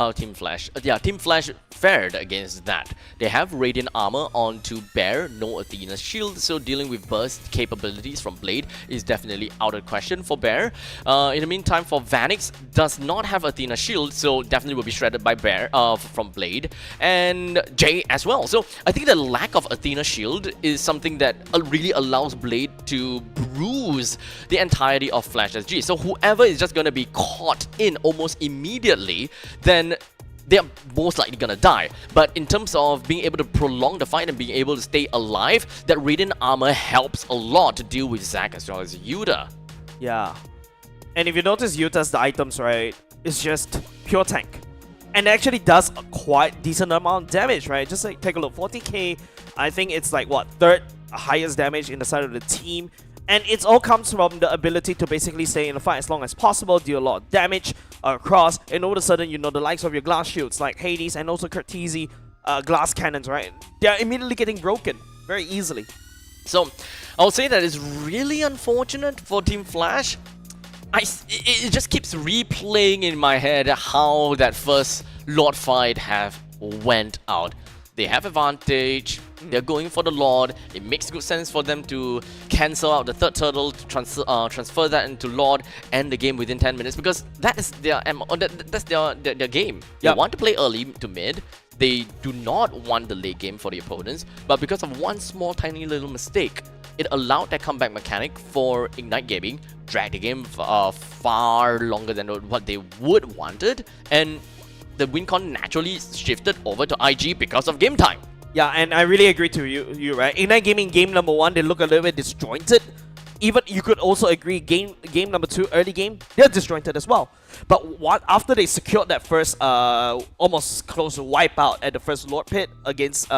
fared against that. They have Radiant Armor onto Bear, no Athena Shield, so dealing with burst capabilities from Blade is definitely out of question for Bear. In the meantime, for Vanix, does not have Athena Shield, so definitely will be shredded by Bear from Blade, and Jay as well. So I think the lack of Athena Shield is something that really allows Blade to bruise the entirety of Flash SG. So whoever is just going to be caught in almost immediately, then they're most likely gonna die. But in terms of being able to prolong the fight and being able to stay alive, that Radiant Armor helps a lot to deal with Zac as well as Yuda. Yeah. And if you notice Yuta's the items, right, it's just pure tank. And it actually does a quite decent amount of damage, right? Just like take a look, 40k, I think it's like what, third highest damage in the side of the team. And it all comes from the ability to basically stay in the fight as long as possible, deal a lot of damage across, and all of a sudden, you know, the likes of your glass shields like Hades and also Curtizi glass cannons, right? They're immediately getting broken very easily. So, I'll say that it's really unfortunate for Team Flash. It just keeps replaying in my head how that first Lord fight went out. They have advantage, they're going for the Lord, it makes good sense for them to cancel out the third turtle, to transfer that into Lord, end the game within 10 minutes, because that is their game. They want to play early to mid, they do not want the late game for the opponents, but because of one small tiny little mistake, it allowed that comeback mechanic for Ignite Gaming, drag the game far longer than what they would wanted, and the win con naturally shifted over to IG because of game time. Yeah, and I really agree to you, right? Ignite Gaming game number 1, they look a little bit disjointed. Even you could also agree game number 2, early game, they're disjointed as well. But after they secured that first almost close to wipeout at the first Lord Pit against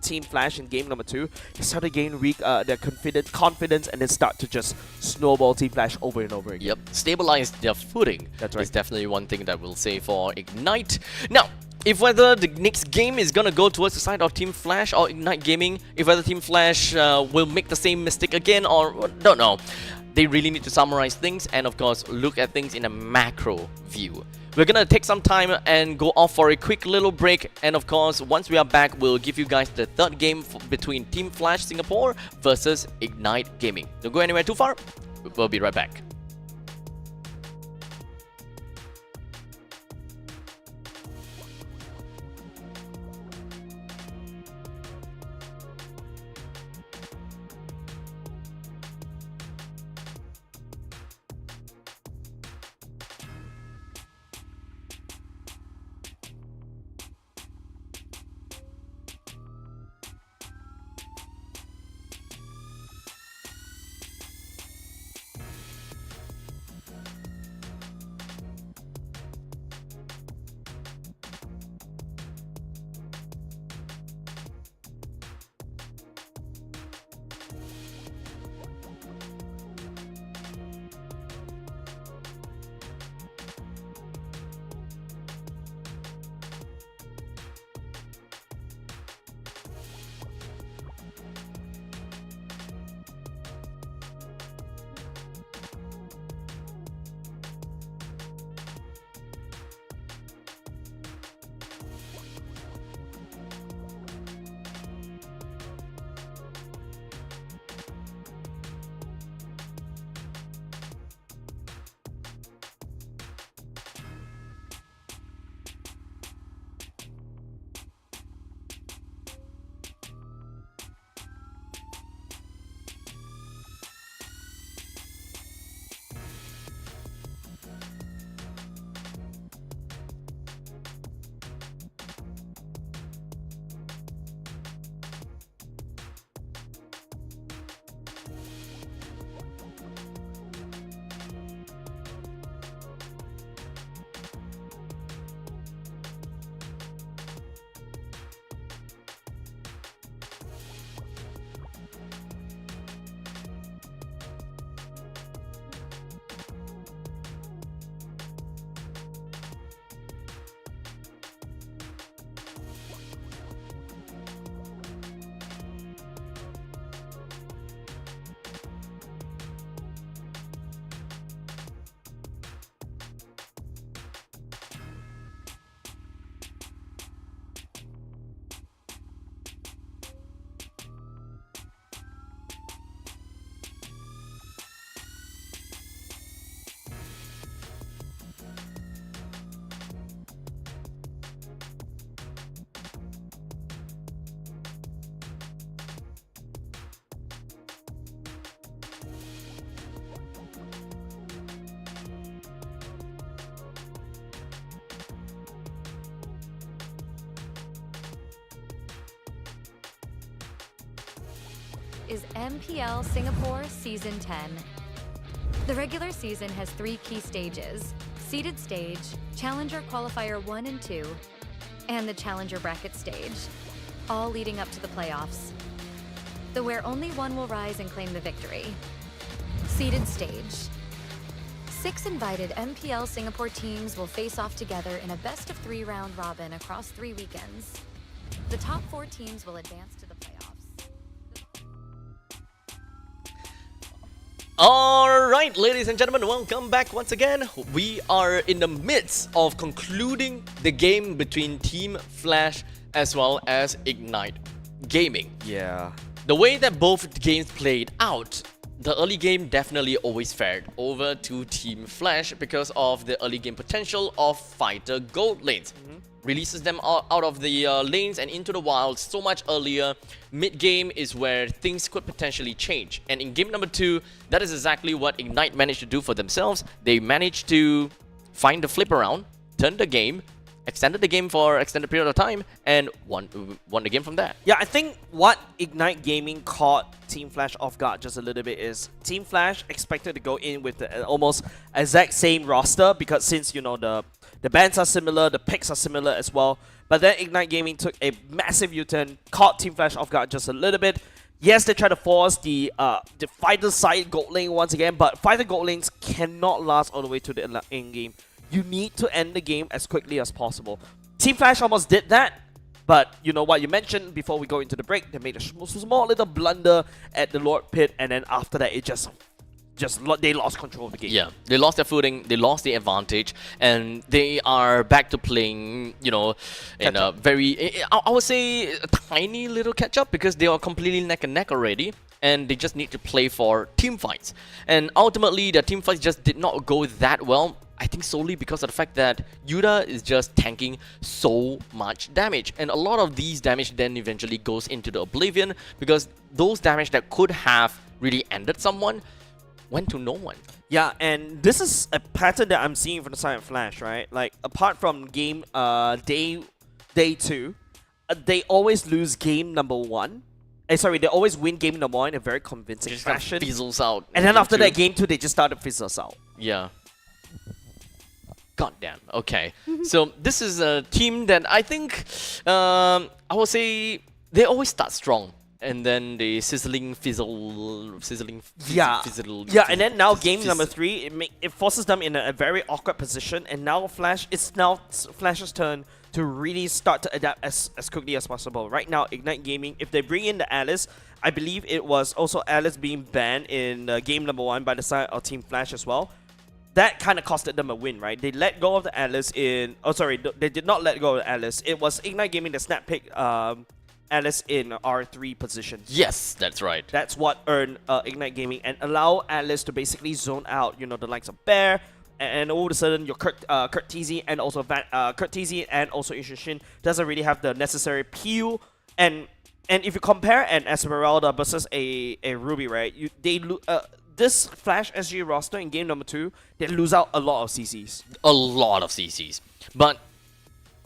Team Flash in game number 2, they started gaining their confidence and then start to just snowball Team Flash over and over again. Yep, stabilize their footing. That's right. Is definitely one thing that we'll say for Ignite. Now, if whether the next game is gonna go towards the side of Team Flash or Ignite Gaming, if whether Team Flash will make the same mistake again or don't know, they really need to summarize things and of course look at things in a macro view. We're gonna take some time and go off for a quick little break, and of course once we are back we'll give you guys the third game between Team Flash Singapore versus Ignite Gaming. Don't go anywhere too far, we'll be right back. is MPL Singapore Season 10. The regular season has 3 key stages: seeded stage, Challenger Qualifier 1 and 2, and the Challenger Bracket stage, all leading up to the playoffs, where only one will rise and claim the victory. Seeded stage. 6 invited MPL Singapore teams will face off together in a best-of-3 round robin across 3 weekends. The top 4 teams will advance to the playoffs. Alright, ladies and gentlemen, welcome back once again. We are in the midst of concluding the game between Team Flash as well as Ignite Gaming. Yeah. The way that both games played out, the early game definitely always fared over to Team Flash because of the early game potential of fighter gold lanes. Releases them out of the lanes and into the wild so much earlier. Mid-game is where things could potentially change. And in game number 2, that is exactly what Ignite managed to do for themselves. They managed to find the flip around, turn the game, extended the game for an extended period of time, and won the game from there. Yeah, I think what Ignite Gaming caught Team Flash off guard just a little bit is Team Flash expected to go in with the almost exact same roster because since, you know, the bans are similar, the picks are similar as well. But then Ignite Gaming took a massive U-turn, caught Team Flash off guard just a little bit. Yes, they try to force the fighter side gold lane once again, but fighter gold lanes cannot last all the way to the end game. You need to end the game as quickly as possible. Team Flash almost did that, but you know what you mentioned before we go into the break, they made a small little blunder at the Lord Pit, and then after that it they lost control of the game. Yeah, they lost their footing, they lost the advantage, and they are back to playing, you know, in a very, I would say, a tiny little catch-up because they are completely neck and neck already, and they just need to play for team fights. And ultimately, their team fights just did not go that well. I think solely because of the fact that Yuda is just tanking so much damage, and a lot of these damage then eventually goes into the oblivion because those damage that could have really ended someone went to no one. Yeah, and this is a pattern that I'm seeing from the side of Flash, right? Like, apart from game day 2, they always lose game number 1. They always win game number 1 in a very convincing Just fashion. fizzles out. And then after that, game 2, they just started fizzles out. Yeah. Goddamn. Okay. So this is a team that I think I would say they always start strong, and then they fizzle. Yeah, and then now game number 3, it forces them in a very awkward position, and now it's now Flash's turn to really start to adapt as quickly as possible. Right now, Ignite Gaming, if they bring in the Alice, I believe it was also Alice being banned in game number 1 by the side of Team Flash as well. That kind of costed them a win, right? They let go of the Alice in... Oh, sorry, they did not let go of the Alice. It was Ignite Gaming that snap picked Alice in R3 position. Yes, that's right. That's what earned Ignite Gaming and allow Alice to basically zone out, you know, the likes of Bear, and all of a sudden your Kurt TZ and also Kurt TZ and also Ishushin doesn't really have the necessary peel. And if you compare an Esmeralda versus a Ruby, right? This Flash SG roster in game number 2, they lose out a lot of CCs. A lot of CCs. But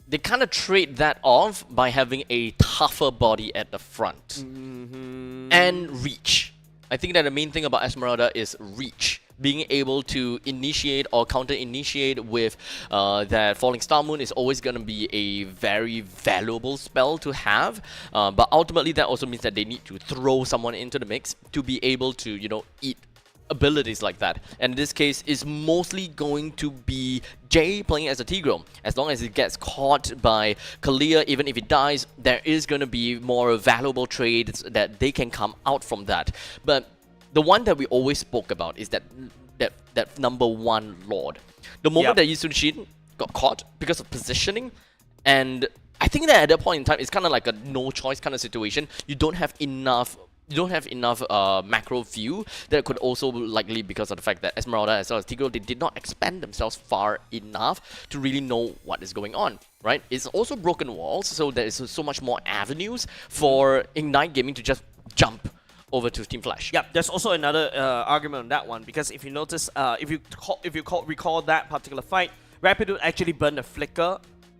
they kind of trade that off by having a tougher body at the front. And reach. I think that the main thing about Esmeralda is reach. Being able to initiate or counter-initiate with that Falling Star Moon is always going to be a very valuable spell to have. But ultimately, that also means that they need to throw someone into the mix to be able to, you know, eat abilities like that. And in this case, it's mostly going to be Jay playing as a Tigro. As long as it gets caught by Kalia, even if it dies, there is going to be more valuable trades that they can come out from that. But the one that we always spoke about is that number 1 Lord. The moment that Yisunshin got caught because of positioning, and I think that at that point in time, it's kind of like a no choice kind of situation. You don't have enough macro view. That could also likely because of the fact that Esmeralda as well as Tigro, they did not expand themselves far enough to really know what is going on, right? It's also broken walls, so there is so much more avenues for Ignite Gaming to just jump over to Team Flash. Yeah, there's also another argument on that one, because if you notice, if you recall that particular fight, Rapido actually burned a flicker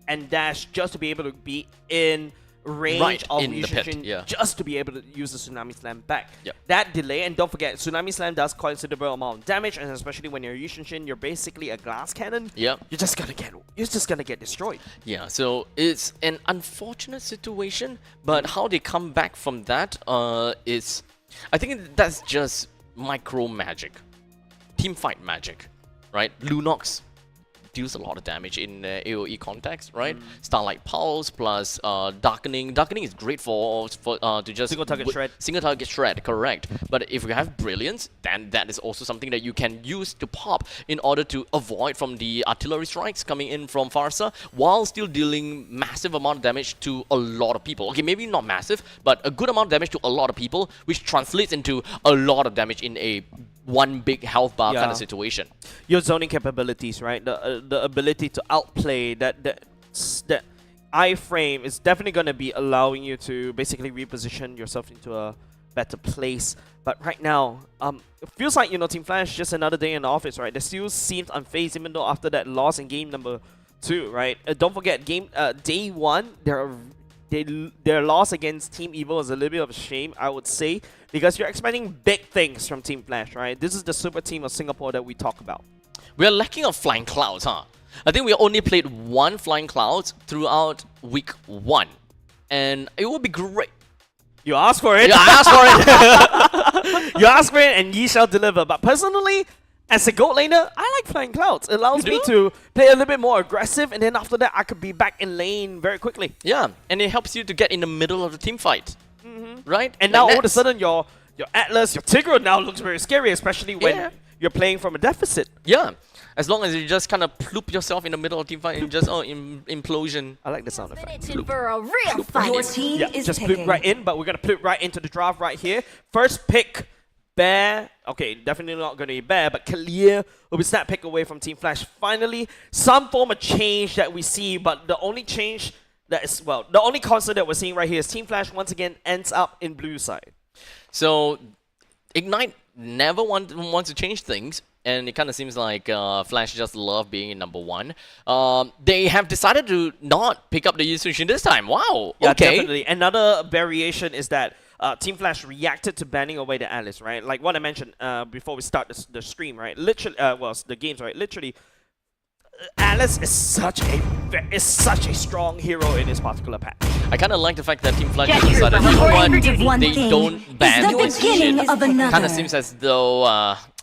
and dash just to be able to be in range of in the pit, Yushin just to be able to use the Tsunami Slam back. Yep. That delay, and don't forget, Tsunami Slam does considerable amount of damage, and especially when you're Yushin, you're basically a glass cannon. Yep. You're just gonna get destroyed. Yeah, so it's an unfortunate situation, but how they come back from that is, I think that's just micro magic, team fight magic, right? Lunox deals a lot of damage in AoE context, right? Starlight Pulse plus Darkening. Darkening is great for to just single target shred. Single target shred, correct. But if you have Brilliance, then that is also something that you can use to pop in order to avoid from the artillery strikes coming in from Farsa, while still dealing massive amount of damage to a lot of people. Okay, maybe not massive, but a good amount of damage to a lot of people, which translates into a lot of damage in a one big health bar kind of situation. Your zoning capabilities, right? The ability to outplay that iframe is definitely going to be allowing you to basically reposition yourself into a better place. But right now, it feels like, Team Flash just another day in the office, right? They still seems unfazed, even though after that loss in game number 2, right? Don't forget, day 1, their loss against Team Evil is a little bit of a shame, I would say, because you're expecting big things from Team Flash, right? This is the super team of Singapore that we talk about. We're lacking of Flying Clouds, huh? I think we only played one Flying Clouds throughout week 1. And it would be great. You asked for it. Yeah, I asked for it. You asked for it and ye shall deliver. But personally, as a gold laner, I like Flying Clouds. It allows me to play a little bit more aggressive, and then after that, I could be back in lane very quickly. Yeah, and it helps you to get in the middle of the team fight. Right? And now all of a sudden, your Atlas, your Tigreal now looks very scary, especially when you're playing from a deficit. Yeah, as long as you just kind of ploop yourself in the middle of team fight and just implosion. I like the sound effect. For a real fight. Your team is just picking. ploop right in, but we're gonna ploop right into the draft right here. First pick, Bear. Okay, definitely not gonna be Bear, but Kalia will be snap pick away from Team Flash. Finally, some form of change that we see, but the only change that is, well, the only constant that we're seeing right here is Team Flash once again ends up in blue side. So, Ignite never wants to change things, and it kind of seems like Flash just love being in number 1. They have decided to not pick up the Yushin this time. Wow, yeah, okay. Definitely. Another variation is that Team Flash reacted to banning away the Alice, right? Like what I mentioned before we start the stream, right? Literally, the games, right? Literally, Alice is such a strong hero in this particular patch. I kind of like the fact that Team Flash has decided, you know what, they don't ban Yushin. Kind of seems as though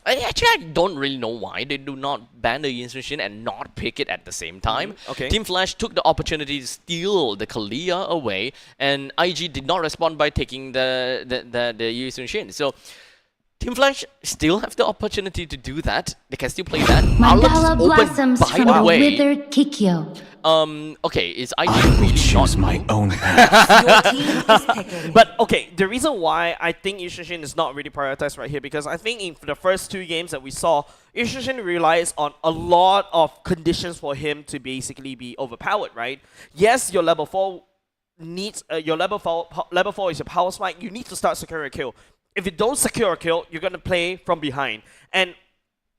actually, I don't really know why they do not ban the Yushin and not pick it at the same time. Okay. Team Flash took the opportunity to steal the Kalia away, and IG did not respond by taking the Yushin. So Team Flash still have the opportunity to do that. They can still play that. Mandala blossoms by from the a way. withered Kikyo. Okay, is IG I will really choose not my own path. Your team is picking. But okay, the reason why I think Yushin is not really prioritized right here, because I think in the first 2 games that we saw, Yushin relies on a lot of conditions for him to basically be overpowered, right? Yes, your level 4 needs your level 4 is your power spike. You need to start securing a kill. If you don't secure a kill, you're gonna play from behind. And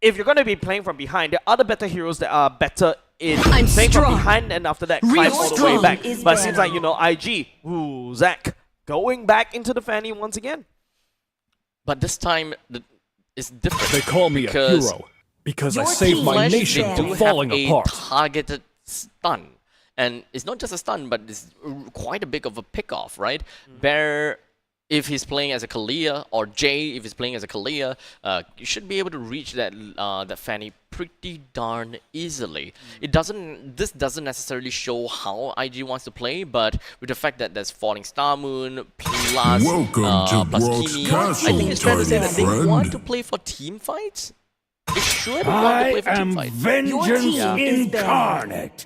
if you're gonna be playing from behind, there are other better heroes that are better in playing from behind, and after that climb all the way back. But it seems like, IG, Zach, going back into the fanny once again. But this time, it's different. They call me a hero because I saved my Flash, nation they from do falling have apart. a targeted stun. And it's not just a stun, but it's quite a big of a pick-off, right? Bear, if he's playing as a Kalia, or Jay, if he's playing as a Kalia, you should be able to reach that fanny pretty darn easily. This doesn't necessarily show how IG wants to play, but with the fact that there's Falling Star Moon plus Kimi, I think it's fair to say that they want to play for team fights. They should want to play for team fights. Vengeance incarnate.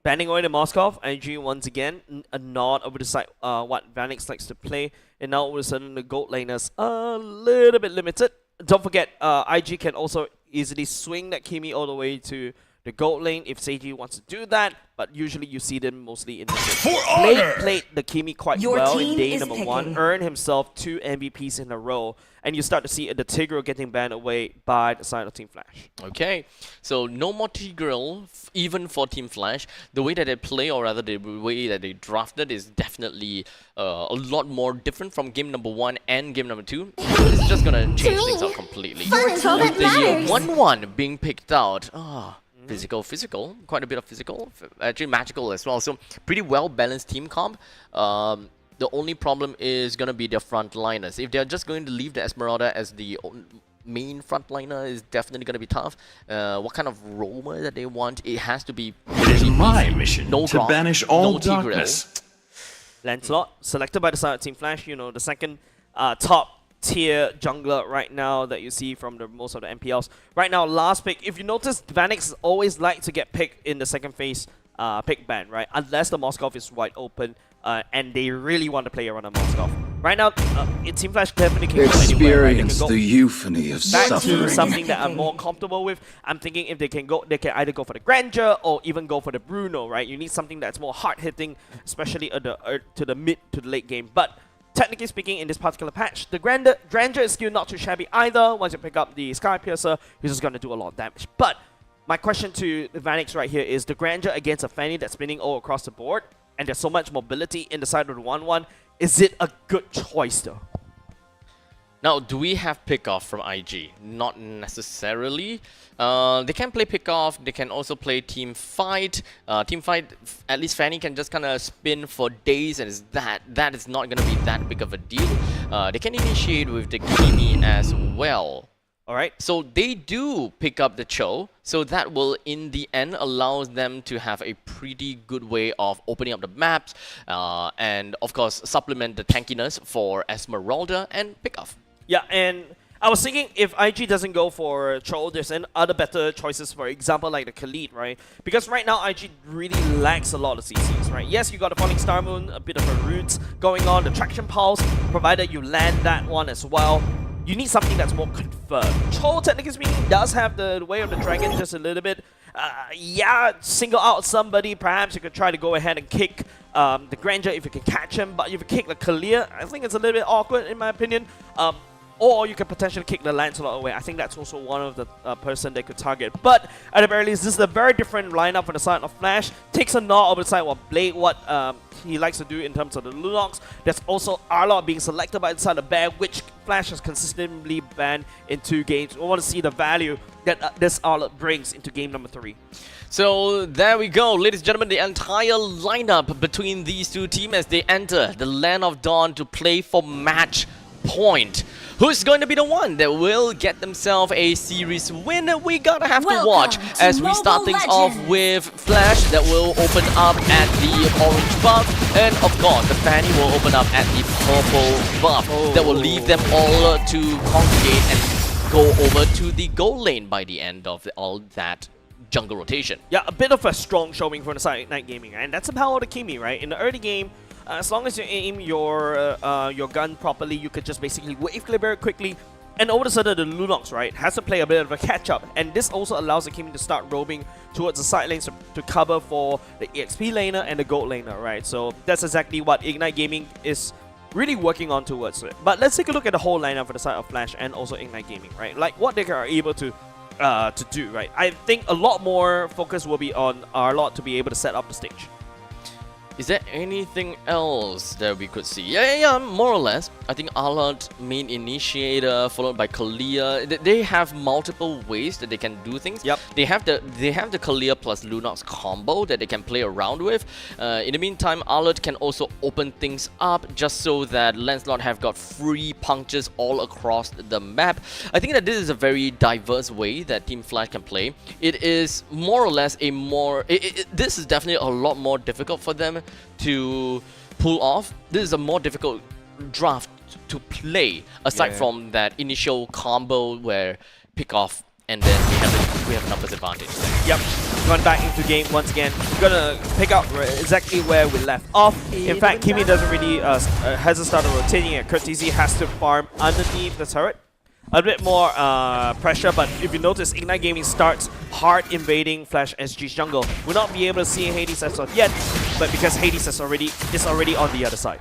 Banning away the Moskov, IG once again, a nod over the side, what Vanix likes to play, and now all of a sudden the gold laners a little bit limited. Don't forget, IG can also easily swing that Kimi all the way to the gold lane if Seiji wants to do that, but usually you see them mostly in the For Blade honor! played the Kimi quite Your well in team day is number picking. 1, earned himself 2 MVPs in a row, and you start to see the Tigreal getting banned away by the side of Team Flash. Okay, so no more Tigreal, even for Team Flash. The way that they play, or rather the way that they drafted, is definitely a lot more different from game number 1 and game number 2. It's just gonna change things out completely. With the 1-1 being picked out, physical, quite a bit of physical, actually magical as well. So pretty well balanced team comp. The only problem is gonna be their frontliners. If they're just going to leave the Esmeralda as the main frontliner, is definitely gonna be tough. What kind of roamer that they want? It has to be. It is my mission no to Gronk, banish all no Tigreal. darkness. Lancelot, selected by the side of Team Flash, you know, the second top tier jungler right now that you see from most of the MPLs. Right now, last pick. If you notice, Vanix always like to get picked in the second phase pick ban, right? Unless the Moskov is wide open and they really want to play around the Moskov. Right now, Team Flash definitely can go anywhere, right? They can go the euphony of back suffering. to something that I'm more comfortable with. I'm thinking if they can go, they can either go for the Grandeur or even go for the Bruno, right? You need something that's more hard-hitting, especially at to the mid to the late game. But technically speaking, in this particular patch, the Grandeur is still not too shabby either. Once you pick up the Sky Piercer, you're just going to do a lot of damage. But my question to Vanix right here is the Grandeur against a Fanny that's spinning all across the board, and there's so much mobility in the side of the 1-1. Is it a good choice though? Now, do we have pickoff from IG? Not necessarily. They can play pickoff. They can also play team fight. Team fight, at least Fanny can just kind of spin for days, and that is not going to be that big of a deal. They can initiate with the Kimi as well. Alright. So they do pick up the Cho, so that will in the end allows them to have a pretty good way of opening up the maps, and of course supplement the tankiness for Esmeralda and pickoff. Yeah, and I was thinking if IG doesn't go for Cho, there's other better choices, for example, like the Khalid, right? Because right now, IG really lacks a lot of CCs, right? Yes, you got the Falling Star Moon, a bit of a Roots going on, the Traction Pulse, provided you land that one as well. You need something that's more confirmed. Cho, technically speaking, does have the Way of the Dragon just a little bit. Yeah, single out somebody, perhaps you could try to go ahead and kick the Grandeur if you can catch him, but if you kick the Kalia, I think it's a little bit awkward in my opinion. Or you could potentially kick the Lancelot away. I think that's also one of the person they could target. But at the very least, this is a very different lineup on the side of Flash. Takes a nod over the side of Blade, what he likes to do in terms of the Lunox. There's also Arlot being selected by the side of Bear, which Flash has consistently banned in 2 games. We want to see the value that this Arlot brings into game number 3. So there we go, ladies and gentlemen, the entire lineup between these two teams as they enter the Land of Dawn to play for match point. Who's going to be the one that will get themselves a series win? We gotta have to watch as we start things off with Flash that will open up at the orange buff, and of course the Fanny will open up at the purple buff. That will leave them all to congregate and go over to the gold lane by the end of all that jungle rotation. Yeah, a bit of a strong showing from the side of Ignite Gaming, and that's the power of the Kimi, right? In the early game, as long as you aim your gun properly, you could just basically wave clip very quickly. And all of a sudden, the Lunox, right, has to play a bit of a catch-up. And this also allows the Kimi to start roaming towards the side lanes to cover for the EXP laner and the gold laner, right? So that's exactly what Ignite Gaming is really working on towards it. But let's take a look at the whole lineup for the side of Flash and also Ignite Gaming, right? Like what they are able to do, right? I think a lot more focus will be on Arlot to be able to set up the stage. Is there anything else that we could see? Yeah, more or less. I think Arlot, main initiator, followed by Kalia. They have multiple ways that they can do things. Yep. They have the Kalia plus Lunox combo that they can play around with. In the meantime, Arlot can also open things up just so that Lancelot have got free punches all across the map. I think that this is a very diverse way that Team Flash can play. It is more or less a more... this is definitely a lot more difficult for them to pull off. This is a more difficult draft to play, aside from that initial combo where pick off and then we have numbers advantage. Yep, going back into game once again. We're gonna pick up exactly where we left off. In fact, Kimi doesn't really hasn't started rotating yet. Kurtz has to farm underneath the turret. a bit more pressure, but if you notice, Ignite Gaming starts hard invading Flash SG's jungle. We'll not be able to see Hades as of yet, but because Hades is already on the other side.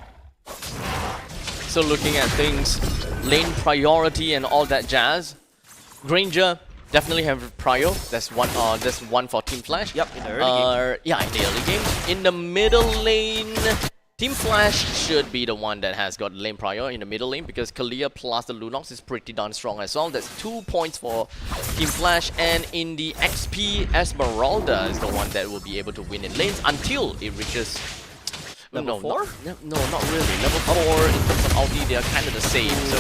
So looking at things, lane priority and all that jazz, Granger definitely have prio. That's one for Team Flash. Yep, in the early game. Yeah, in the early game. In the middle lane, Team Flash should be the one that has got lane prior in the middle lane because Kalia plus the Lunox is pretty darn strong as well. That's 2 points for Team Flash, and in the XP, Esmeralda is the one that will be able to win in lanes until it reaches Level 4? No, not really. Level 4 in terms of ulti, they are kind of the same. So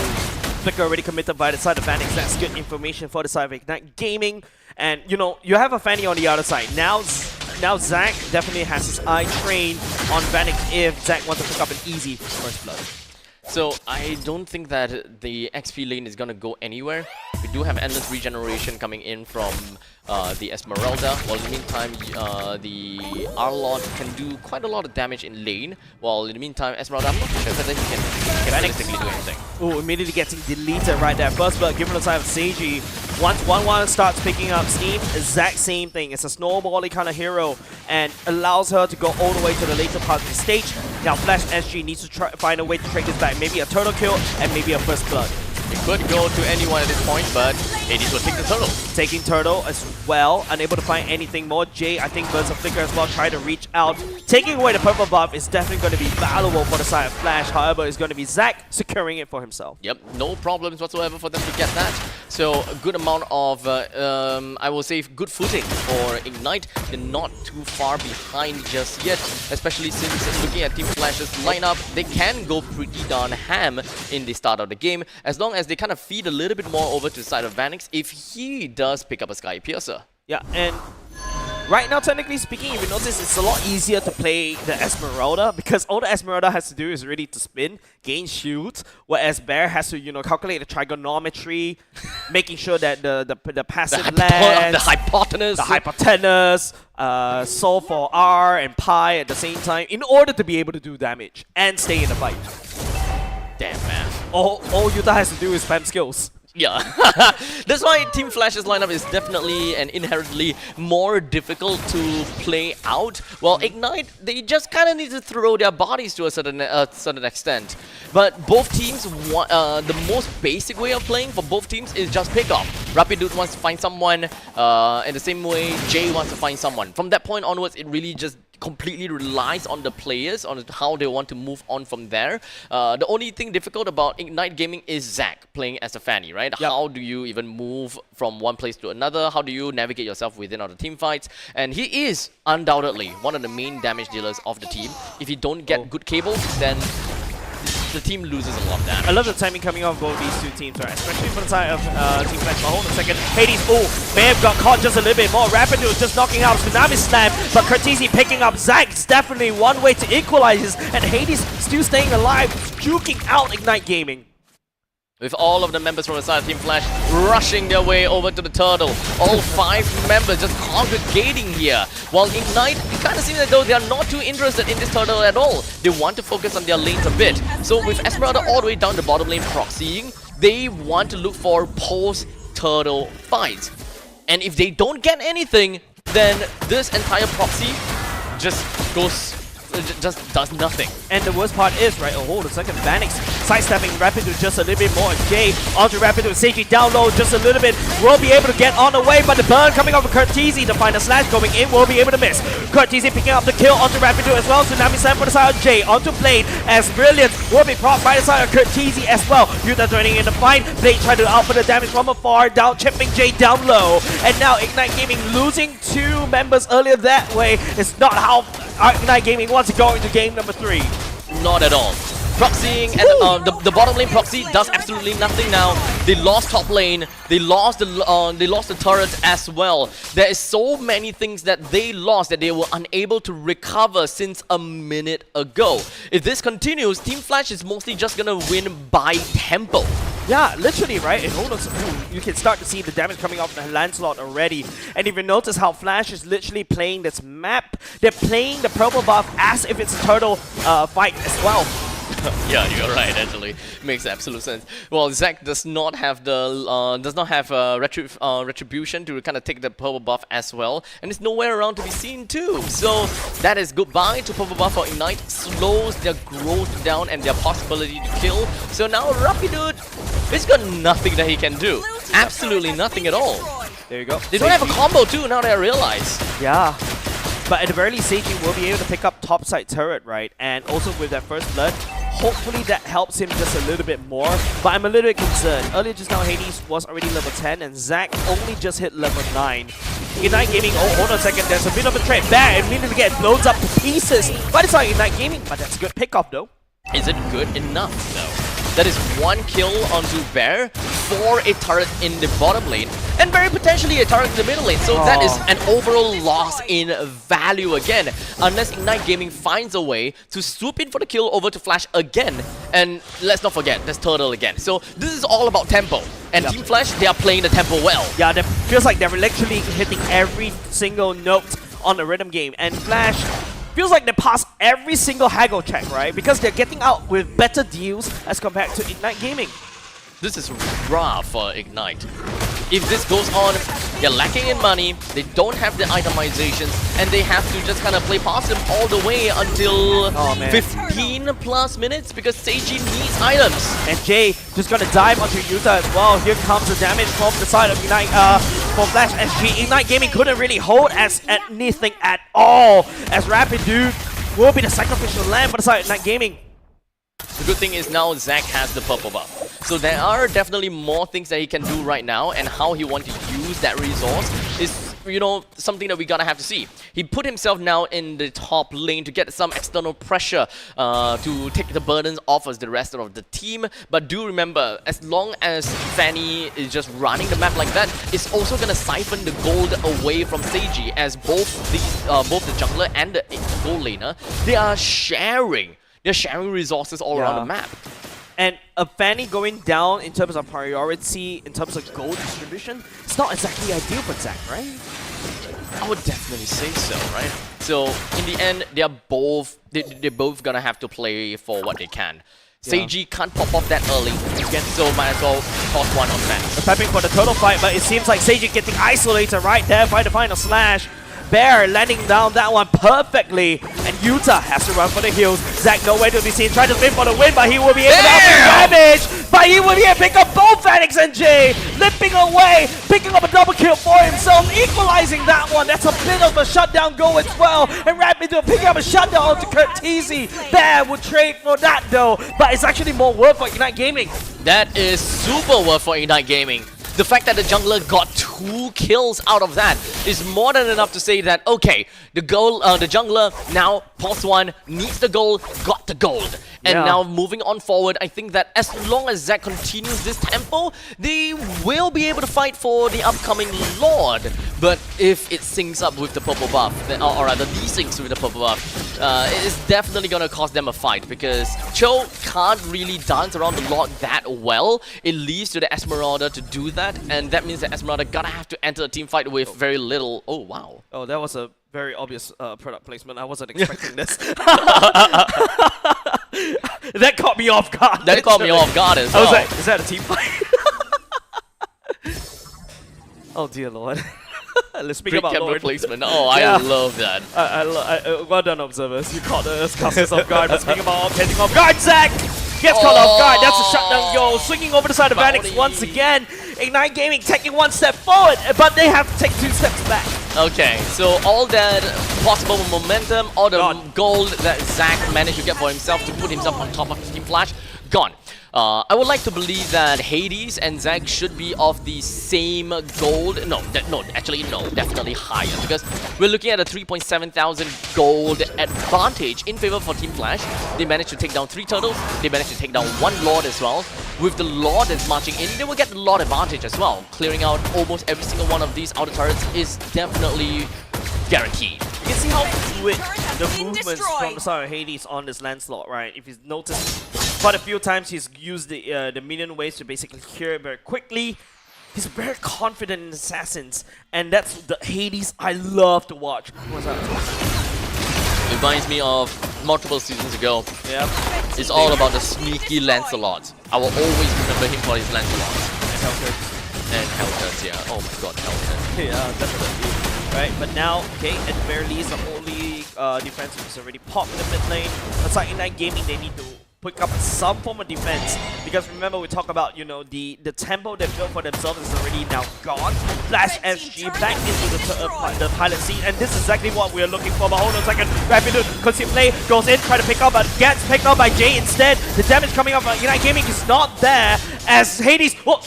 Flicker already committed by the side of Vanix. That's good information for the side of Ignite Gaming. And you know, you have a Fanny on the other side. Now Zac definitely has his eye trained on Vanix if Zac wants to pick up an easy first blood. So I don't think that the XP lane is gonna go anywhere. We do have endless regeneration coming in from the Esmeralda. While in the meantime, the Arlord can do quite a lot of damage in lane. While in the meantime, Esmeralda, I'm not sure whether he can realistically do anything. Oh, immediately getting deleted right there. First blood given the side of Seiji. Once 1-1 starts picking up steam, exact same thing. It's a snowbally kind of hero and allows her to go all the way to the later part of the stage. Now Flash SG needs to find a way to track this back. Maybe a turtle kill and maybe a first blood. It could go to anyone at this point, but Hades will take the turtle. Taking turtle as well, unable to find anything more. Jay, I think Burns of Flicker as well, try to reach out. Taking away the purple buff is definitely going to be valuable for the side of Flash. However, it's going to be Zac securing it for himself. Yep, no problems whatsoever for them to get that. So a good amount of, I will say, good footing for Ignite. They're not too far behind just yet, especially since looking at Team Flash's lineup, they can go pretty darn ham in the start of the game, as long as they kind of feed a little bit more over to the side of Vanix if he does pick up a Sky Piercer. Yeah, and right now, technically speaking, if you notice, it's a lot easier to play the Esmeralda because all the Esmeralda has to do is really to spin, gain shield, whereas Bear has to, you know, calculate the trigonometry, making sure that the passive lands, the hypotenuse, solve for R and pi at the same time in order to be able to do damage and stay in the fight. Damn, man. All Yuta has to do is spam skills. Yeah, that's why Team Flash's lineup is definitely and inherently more difficult to play out. Well, Ignite, they just kind of need to throw their bodies to a certain extent. But both teams, the most basic way of playing for both teams is just pick up. Rapid Dude wants to find someone, in the same way Jay wants to find someone. From that point onwards, it really just completely relies on the players, on how they want to move on from there. The only thing difficult about Ignite Gaming is Zac playing as a Fanny, right? Yep. How do you even move from one place to another? How do you navigate yourself within other team fights? And he is undoubtedly one of the main damage dealers of the team. If you don't get good cables, then the team loses a lot of damage. I love the timing coming off both these two teams, right? Especially from the side of Team Flash. But hold on a second. Hades, may have got caught just a little bit more. Rapid was just knocking out Tsunami Slam, but Curtisi picking up Zac is definitely one way to equalize this, and Hades still staying alive, juking out Ignite Gaming. With all of the members from the side of Team Flash rushing their way over to the turtle. All 5 members just congregating here. While Ignite, it kind of seems as though they are not too interested in this turtle at all. They want to focus on their lanes a bit. So with Esmeralda all the way down the bottom lane proxying, they want to look for post-turtle fights. And if they don't get anything, then this entire proxy just does nothing. And the worst part is, right, hold a second, Vanix sidestepping Rapid to just a little bit more. Jay onto Rapid to Seiji down low just a little bit. Will be able to get on the way, but the burn coming off of Curtisi to find a slash going in, will be able to miss. Curtisi picking up the kill onto Rapid as well. Tsunami Slam for the side of Jay onto Blade as Brilliant will be propped by the side of Curtisi as well. Yuta joining in the fight. Blade trying to output the damage from afar, down chipping Jay down low. And now Ignite Gaming losing 2 members earlier that way is not how Ignite Gaming wants to go into game number 3. Not at all. Proxying and the bottom lane proxy does absolutely nothing now. They lost top lane. They lost the turret as well. There is so many things that they lost that they were unable to recover since a minute ago. If this continues, Team Flash is mostly just gonna win by tempo. Yeah, literally, right? And hold on, you can start to see the damage coming off the Lancelot already. And if you notice how Flash is literally playing this map, they're playing the purple buff as if it's a turtle fight as well. Yeah, you're right. Actually, makes absolute sense. Well, Zack does not have the retribution to kind of take the purple buff as well, and it's nowhere around to be seen too. So that is goodbye to purple buff for Ignite. Slows their growth down and their possibility to kill. So now Rapidude, he's got nothing that he can do. Absolutely nothing at all. There you go. They don't have a combo too. Now that I realize. Yeah. But at the very least, Seiji will be able to pick up topside turret, right? And also with that first blood, hopefully that helps him just a little bit more. But I'm a little bit concerned. Earlier just now, Hades was already level 10 and Zack only just hit level 9. Ignite Gaming, oh, hold on a second, there's a bit of a trade back. Immediately get blown up to pieces. But it's not Ignite Gaming, but that's a good pickoff though. Is it good enough though? That is 1 kill onto Bear for a turret in the bottom lane and very potentially a turret in the middle lane. So that is an overall loss in value again. Unless Ignite Gaming finds a way to swoop in for the kill over to Flash again. And let's not forget, there's Turtle again. So this is all about tempo. And Team Flash, they are playing the tempo well. Yeah, it feels like they're literally hitting every single note on the rhythm game. And Flash feels like they pass every single haggle check, right? Because they're getting out with better deals as compared to Ignite Gaming. This is rough for Ignite. If this goes on, they're lacking in money, they don't have the itemizations, and they have to just kind of play past them all the way until 15 plus minutes because Seiji needs items. And Jay just gonna dive onto Yuta as well. Here comes the damage from the side of Ignite for Flash SG. Ignite Gaming couldn't really hold as anything at all, as Rapidude will be the sacrificial lamb for the side of Ignite Gaming. The good thing is now Zack has the purple buff. So there are definitely more things that he can do right now, and how he wants to use that resource is, you know, something that we gotta have to see. He put himself now in the top lane to get some external pressure to take the burdens off of the rest of the team. But do remember, as long as Fanny is just running the map like that, it's also gonna siphon the gold away from Seiji, as both the jungler and the gold laner, they are sharing. They're sharing resources all around the map. And a Fanny going down in terms of priority, in terms of gold distribution, it's not exactly ideal for Zack, right? I would definitely say so, right? So in the end, they're both gonna have to play for what they can. Seiji can't pop off that early, so might as well toss one on that. Prepping for the turtle fight, but it seems like Seiji getting isolated right there by the final slash. Bear landing down that one perfectly, and Yuta has to run for the heals. Zack nowhere to be seen, trying to spin for the win, but he will be able to have damage. But he will be able to pick up both Phoenix and Jay, limping away, picking up a double kill for himself, equalizing that one. That's a bit of a shutdown goal as well, and Rapidude picking up a shutdown onto Curtisi. Bear would trade for that though, but it's actually more worth for Ignite Gaming. That is super worth for Ignite Gaming. The fact that the jungler got 2 kills out of that is more than enough to say that, okay, the jungler now, +1, needs the gold, got the gold. And now moving on forward, I think that as long as Zack continues this tempo, they will be able to fight for the upcoming Lord. But if it syncs up with the purple buff, or rather desyncs with the purple buff, it is definitely going to cost them a fight, because Cho can't really dance around the Lord that well. It leaves to the Esmeralda to do that, and that means that Esmeralda gotta have to enter a team fight with very little. Oh wow. Oh, that was a very obvious product placement. I wasn't expecting this. That caught me off guard. That caught me off guard as well. I was like, is that a team fight? Oh dear lord. Let's speak about Lord. Placement. Oh, I love that. Well done, observers. You caught us casters off guard. But speaking about catching off guard, Zack gets caught off guard. That's a shutdown goal. Swinging over the side of Vanix once again. Ignite Gaming taking 1 step forward, but they have to take 2 steps back. Okay, so all that possible momentum, all the gold that Zack managed to get for himself to put himself on top of Team Flash, gone. I would like to believe that Hades and Zack should be of the same gold. No, actually no, definitely higher, because we're looking at a 3,700 gold advantage in favor for Team Flash. They managed to take down 3 turtles. They managed to take down 1 Lord as well. With the Lord that's marching in, they will get the Lord advantage as well. Clearing out almost every single one of these outer turrets is definitely guaranteed. You can see how fluid the movements from the side of Hades on this Lancelot, right? If you've noticed, quite a few times he's used the minion waves to basically clear it very quickly. He's very confident in assassins, and that's the Hades I love to watch. What's that? reminds me of multiple seasons ago. Yep. It's all about the sneaky Lancelot. I will always remember him for his Lancelot. And Hellcurse, yeah. Oh my god, Hellcurse. Yeah, definitely. Right, but now, okay, at the very least, the only defense is already popped in the mid lane. It's like Ignite Gaming, they need to pick up some form of defense, because remember we talk about, you know, the tempo they built for themselves is already now gone. Flash SG back into the pilot seat, and this is exactly what we're looking for. But hold on a second, Rapid conceal play goes in, try to pick up, but gets picked up by Jay instead. The damage coming up from Ignite Gaming is not there as Hades. Oh,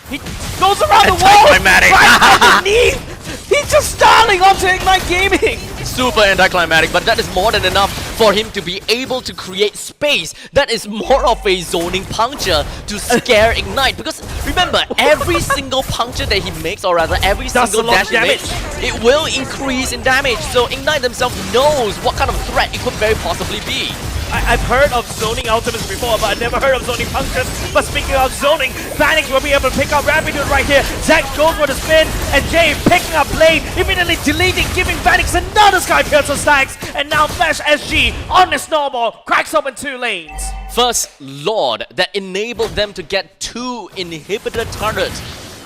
he goes around the wall, right underneath. He's just styling onto Ignite Gaming. Super anticlimactic, but that is more than enough for him to be able to create space. That is more of a zoning puncture to scare Ignite, because remember, every single puncture that he makes, or rather every single dash he makes, it will increase in damage. So Ignite themselves knows what kind of threat it could very possibly be. I've heard of zoning ultimates before, but I've never heard of zoning punctures. But speaking of zoning, Vanix will be able to pick up Rapidus right here. Zack goes for the spin, and Jay picking up Blade, immediately deleting, giving Vanix another Sky Piercer stacks. And now Flash SG on the snowball, cracks open 2 lanes. First Lord that enabled them to get 2 inhibitor turrets.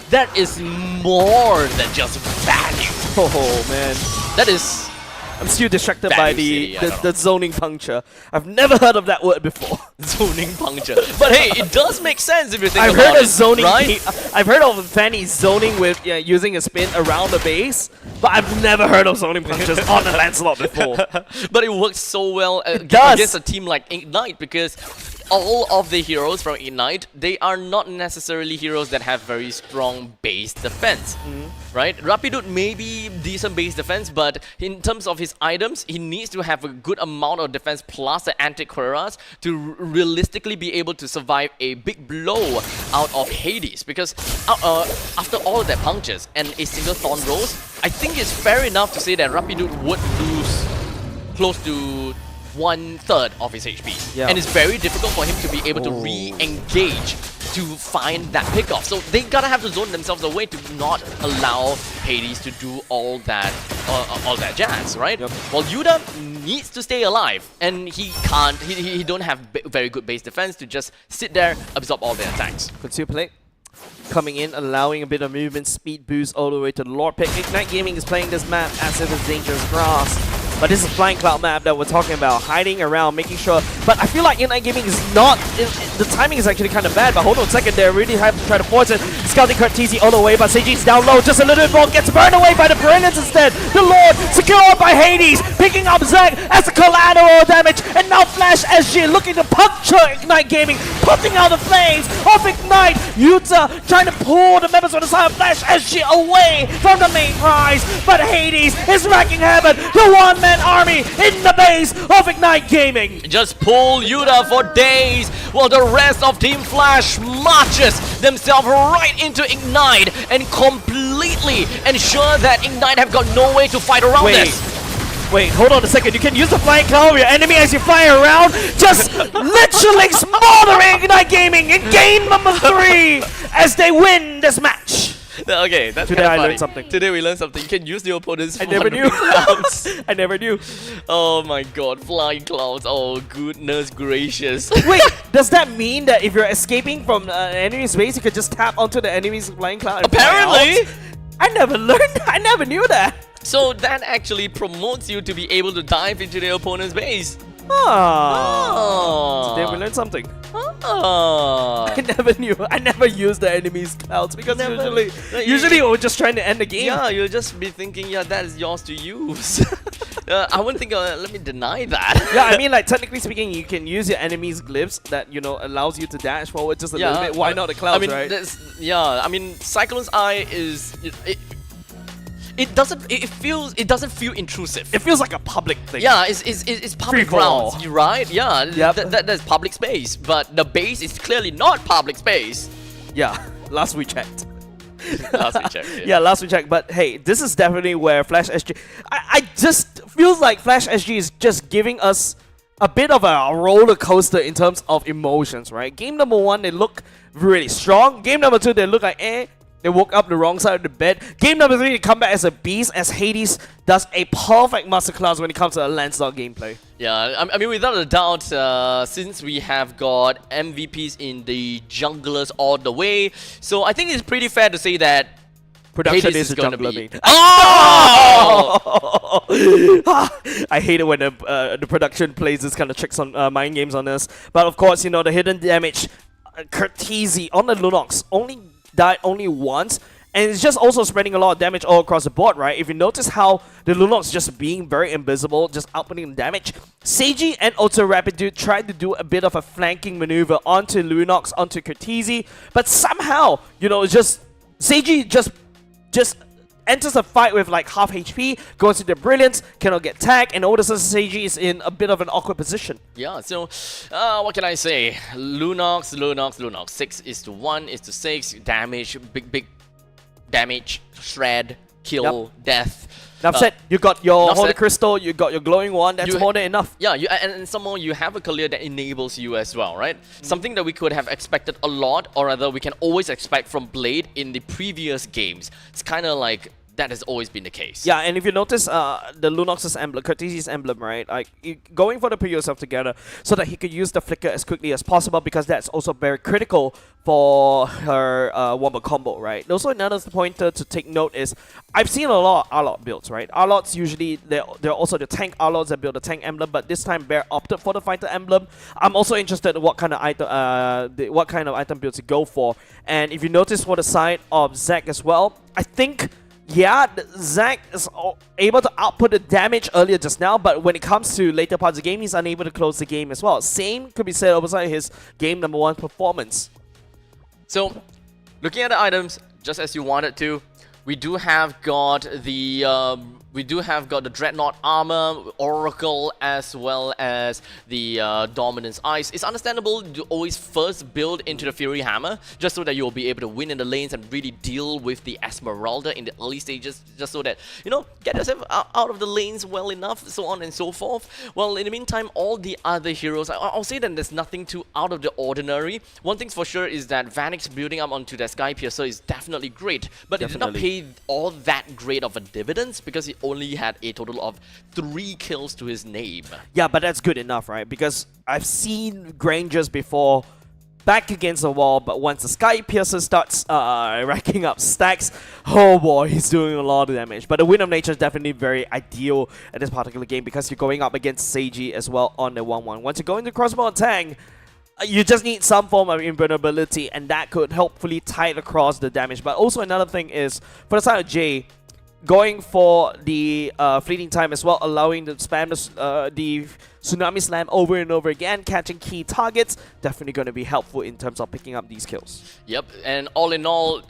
That is more than just value. Oh man. That is... I'm still distracted by the zoning puncture. I've never heard of that word before. Zoning puncture. But hey, it does make sense if you think I've about heard it, of zoning, right? I've heard of Fanny zoning with using a spin around the base, but I've never heard of zoning punctures on a Lancelot before. But it works so well does. against a team like Ignite, because all of the heroes from Ignite, they are not necessarily heroes that have very strong base defense, right? Rapidus may be decent base defense, but in terms of his items, he needs to have a good amount of defense plus the anti-cuirass to realistically be able to survive a big blow out of Hades, because after all of that punctures and a single Thorn Rose, I think it's fair enough to say that Rapidus would lose close to 1/3 of his HP. Yeah. And it's very difficult for him to be able to re-engage to find that pickoff. So they gotta have to zone themselves away to not allow Hades to do all that jazz, right? Yep. Well, Yuda needs to stay alive, and he can't. He don't have very good base defense to just sit there, absorb all the attacks. Conceal play coming in, allowing a bit of movement speed boost all the way to the Lord pick. Ignite Gaming is playing this map as if it's dangerous grass. But this is Flying Cloud map that we're talking about, hiding around, making sure. But I feel like Ignite Gaming is not, the timing is actually kind of bad, but hold on a second, they really have to try to force it. Scouting Kurt TZ all the way, but Seiji's down low, just a little bit more, gets burned away by the Perennials instead. The Lord secured by Hades, picking up Zack as the collateral damage, and now Flash SG looking to puncture Ignite Gaming, putting out the flames of Ignite. Yuta trying to pull the members on the side of Flash SG away from the main prize, but Hades is wrecking havoc. The one-man army in the base of Ignite Gaming. Just pull Yuta for days while the rest of Team Flash marches themselves right into Ignite and completely ensure that Ignite have got no way to fight around this. Wait, hold on a second. You can use the flying cloud of your enemy as you fly around, just literally smothering Ignite Gaming in game number 3 as they win this match. Okay, that's Today I learned something. Today we learned something. You can use the opponent's I never knew. clouds. I never knew. Oh my god, flying clouds. Oh goodness gracious. Wait, does that mean that if you're escaping from an enemy's base, you could just tap onto the enemy's flying cloud and fly Apparently! out? I never learned. I never knew that. So that actually promotes you to be able to dive into the opponent's base. Oh. Today we learned something. Oh. I never knew. I never used the enemy's clouds because usually we're just trying to end the game. Yeah, you'll just be thinking, yeah, that is yours to use. I wouldn't think, let me deny that. Yeah, I mean, like, technically speaking, you can use your enemy's glyphs that, you know, allows you to dash forward just a little bit. Why not the clouds, I mean, right? I mean, Cyclone's Eye is... It doesn't feel intrusive. It feels like a public thing. Yeah, it's public grounds, right? Yeah, yep. That's public space, but the base is clearly not public space. Yeah, last we checked. Last we checked. Yeah, last we checked. But hey, this is definitely where Flash SG... I just feels like Flash SG is just giving us a bit of a roller coaster in terms of emotions, right? Game number 1, they look really strong. Game number 2, they look like eh. They woke up the wrong side of the bed. Game number 3, they come back as a beast, as Hades does a perfect masterclass when it comes to a Lancelot gameplay. Yeah, I mean, without a doubt, since we have got MVPs in the junglers all the way, so I think it's pretty fair to say that Production Hades is a gonna jungler be... main. Oh! I hate it when the production plays this kind of tricks on mind games on us. But of course, you know, the hidden damage, Curtese on the Lunox only died once. And it's just also spreading a lot of damage all across the board, right? If you notice how the Lunox just being very invisible, just outputting damage, Seiji and also Rapidude tried to do a bit of a flanking maneuver onto Lunox, onto Curtese, but somehow, you know, it's just Seiji just enters the fight with like half HP, goes into Brilliance, cannot get tagged, and all of a sudden Seiji is in a bit of an awkward position. Yeah, so what can I say? Lunox. 6:1:6 damage, big damage, shred, kill, death. Enough said, you got your Holy said. Crystal, you got your glowing one, that's more than enough. Yeah, and somehow you have a career that enables you as well, right? Something that we could have expected a lot, or rather we can always expect from Blade in the previous games. It's kind of like that has always been the case. Yeah, and if you notice the Lunox's emblem, Curtese's emblem, right? Like going for the put yourself together so that he could use the flicker as quickly as possible, because that's also very critical for her wombo combo, right? Also, another pointer to take note is I've seen a lot of Arlot builds, right? Arlots usually they're also the tank Arlots that build the tank emblem, but this time Bear opted for the fighter emblem. I'm also interested in what kind of item builds to go for. And if you notice for the side of Zac as well, I think. Yeah, Zac is able to output the damage earlier just now, but when it comes to later parts of the game, he's unable to close the game as well. Same could be said over his game number 1 performance. So, looking at the items, just as you wanted to, we do have got the Dreadnought armor, Oracle, as well as the Dominance Ice. It's understandable to always first build into the Fury Hammer, just so that you'll be able to win in the lanes and really deal with the Esmeralda in the early stages, just so that, you know, get yourself out of the lanes well enough, so on and so forth. Well, in the meantime, all the other heroes, I'll say that there's nothing too out of the ordinary. One thing's for sure is that Vanix building up onto that Sky Piercer is definitely great, but it did not pay all that great of a dividends, because he only had a total of 3 kills to his name. Yeah, but that's good enough, right? Because I've seen Grangers before back against the wall, but once the Sky Piercer starts racking up stacks, oh boy, he's doing a lot of damage. But the Wind of Nature is definitely very ideal at this particular game, because you're going up against Seiji as well on the 1-1. Once you go into crossbow attack, you just need some form of invulnerability, and that could helpfully tide across the damage. But also another thing is, for the side of Jay, going for the fleeting time as well, allowing the spam the Tsunami Slam over and over again, catching key targets, definitely going to be helpful in terms of picking up these kills. Yep, and all in all,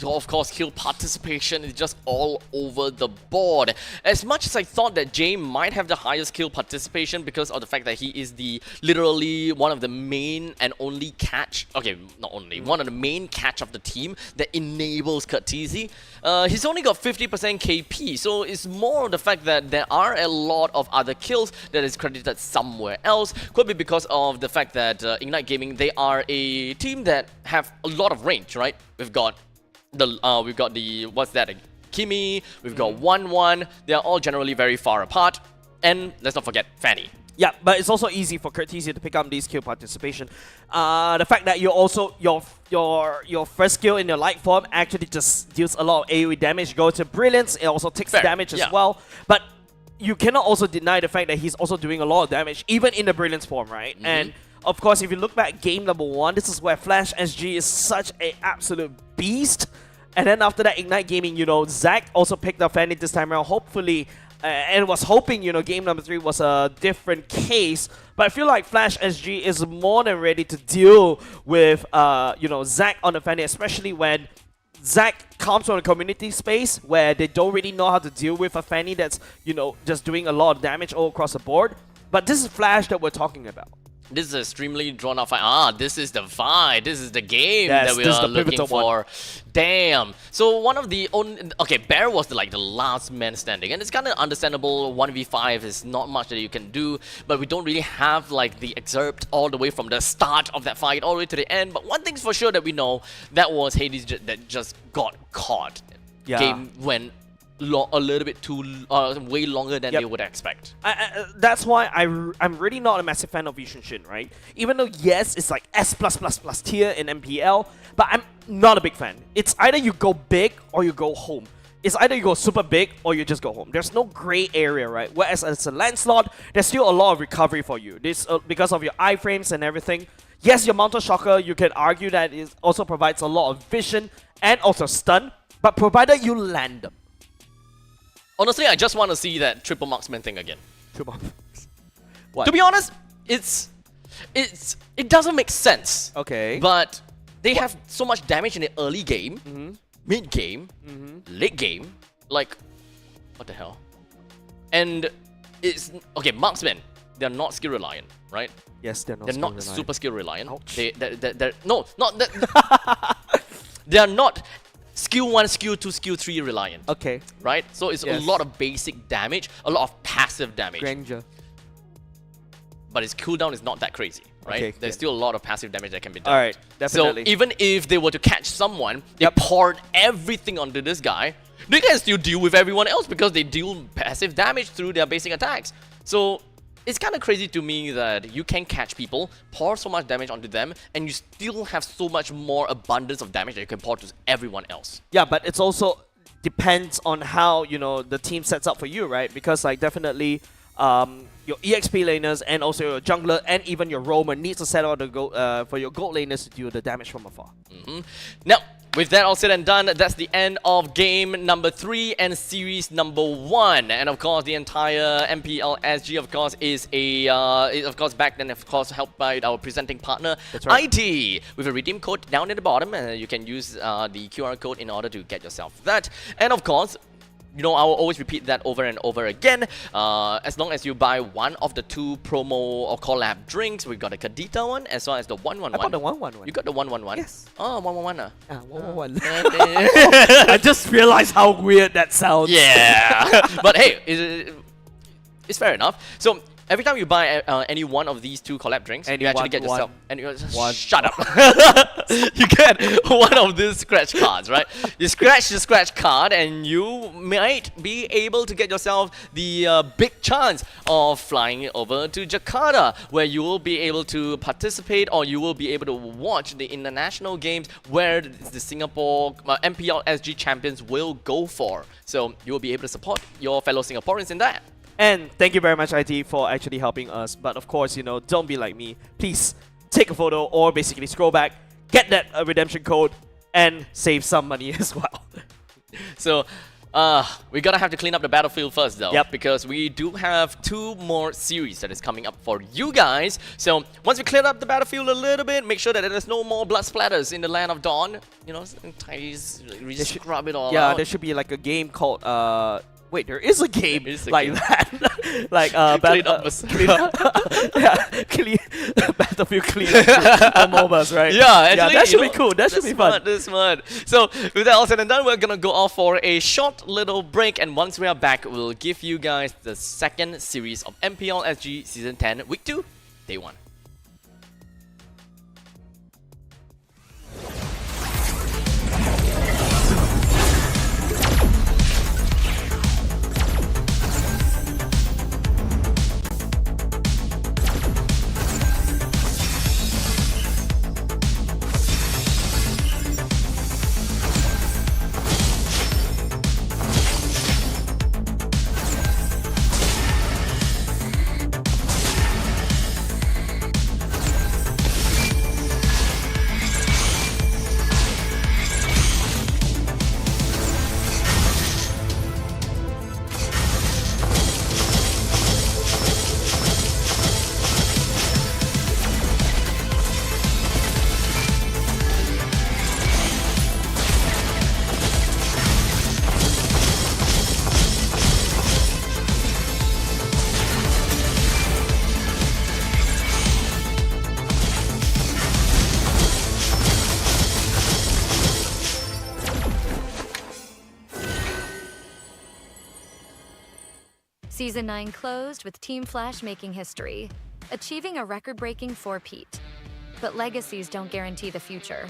of course, kill participation is just all over the board. As much as I thought that Jay might have the highest kill participation because of the fact that he is literally one of the main and only catch, okay, not only, one of the main catch of the team that enables Curtese, he's only got 50% KP, so it's more of the fact that there are a lot of other kills that is credited somewhere else. Could be because of the fact that Ignite Gaming, they are a team that have a lot of range, right? We've got the what's that? Kimi, we've got 1-1. They are all generally very far apart, and let's not forget Fanny. Yeah, but it's also easy for Curtese to pick up these kill participation. The fact that you're also your first skill in your light form actually just deals a lot of AoE damage. Go to Brilliance, it also takes damage as well. But you cannot also deny the fact that he's also doing a lot of damage, even in the Brilliance form, right? And of course, if you look back at game number 1, this is where Flash SG is such an absolute beast. And then after that, Ignite Gaming, you know, Zac also picked up Fanny this time around, hopefully, and was hoping, you know, game number 3 was a different case. But I feel like Flash SG is more than ready to deal with, you know, Zac on the Fanny, especially when Zac comes from a community space where they don't really know how to deal with a Fanny that's, you know, just doing a lot of damage all across the board. But this is Flash that we're talking about. This is an extremely drawn out fight. This is the fight. This is the game Yes, that we this is are the looking pivotal for. one. Damn. So one of the only... Okay, Bear was the last man standing. And it's kind of understandable. 1v5 is not much that you can do. But we don't really have the excerpt all the way from the start of that fight all the way to the end. But one thing's for sure that we know, that was Hades that just got caught. Yeah. Game went a little bit too... way longer than Yep. they would expect. That's why I'm really not a massive fan of Yushin Shin, right? Even though, yes, it's like S+++ tier in MPL, but I'm not a big fan. It's either you go big or you go home. It's either you go super big or you just go home. There's no gray area, right? Whereas as a Lancelot, there's still a lot of recovery for you. This because of your iframes and everything. Yes, your Mountain Shocker, you can argue that it also provides a lot of vision and also stun, but provided you land them. Honestly, I just want to see that triple marksman thing again. Triple. What? To be honest, it doesn't make sense. Okay. But they have so much damage in the early game, mid game, late game. Like, what the hell? And it's okay. Marksmen, they're not skill reliant, right? Yes, they're not. They're skill not reliant. super skill reliant. Ouch. They're no, not that. They are not skill 1, skill 2, skill 3 reliant. Okay. Right? So it's a lot of basic damage, a lot of passive damage. Granger. But its cooldown is not that crazy, right? Okay, There's good. still a lot of passive damage that can be done. Alright, definitely. So even if they were to catch someone, they poured everything onto this guy, they can still deal with everyone else because they deal passive damage through their basic attacks. So it's kind of crazy to me that you can catch people, pour so much damage onto them, and you still have so much more abundance of damage that you can pour to everyone else. Yeah, but it's also depends on how, the team sets up for you, right? Because definitely your EXP laners and also your jungler and even your roamer needs to set out for your gold laners to deal the damage from afar. Now, with that all said and done, that's the end of game number 3 and series number 1. And of course, the entire MPL SG, of course, is backed and of course helped by our presenting partner, That's right. IT, with a redeem code down at the bottom. You can use the QR code in order to get yourself that. And of course, I will always repeat that over and over again. As long as you buy one of the 2 promo or collab drinks, we've got a Kadita one as well as the 111. I bought the 111. You got the 111? Yes. Oh, 111. 111. I just realized how weird that sounds. Yeah. But hey, it's fair enough. So every time you buy any one of these 2 collab drinks, you actually get yourself... Shut up. You get one of these scratch cards, right? You scratch the scratch card and you might be able to get yourself the big chance of flying over to Jakarta, where you will be able to participate or you will be able to watch the international games where the Singapore MPL SG champions will go for. So you will be able to support your fellow Singaporeans in that. And thank you very much, IT, for actually helping us. But of course, don't be like me. Please take a photo or basically scroll back, get that redemption code, and save some money as well. So, we're gonna have to clean up the battlefield first though. Yep. Because we do have 2 more series that is coming up for you guys. So, once we clear up the battlefield a little bit, make sure that there's no more blood splatters in the Land of Dawn. Scrub it all out. Yeah, there should be like a game called... Wait, there is a game like that. Like Clean up Battlefield cleanup on MOBAs, right? Yeah, actually, that should be cool. That should be fun. That's smart. So, with that all said and done, we're gonna go off for a short little break, and once we are back, we'll give you guys the 2nd series of MPL SG Season 10, Week 2, Day 1. Season 9 closed with Team Flash making history, achieving a record-breaking 4-peat. But legacies don't guarantee the future.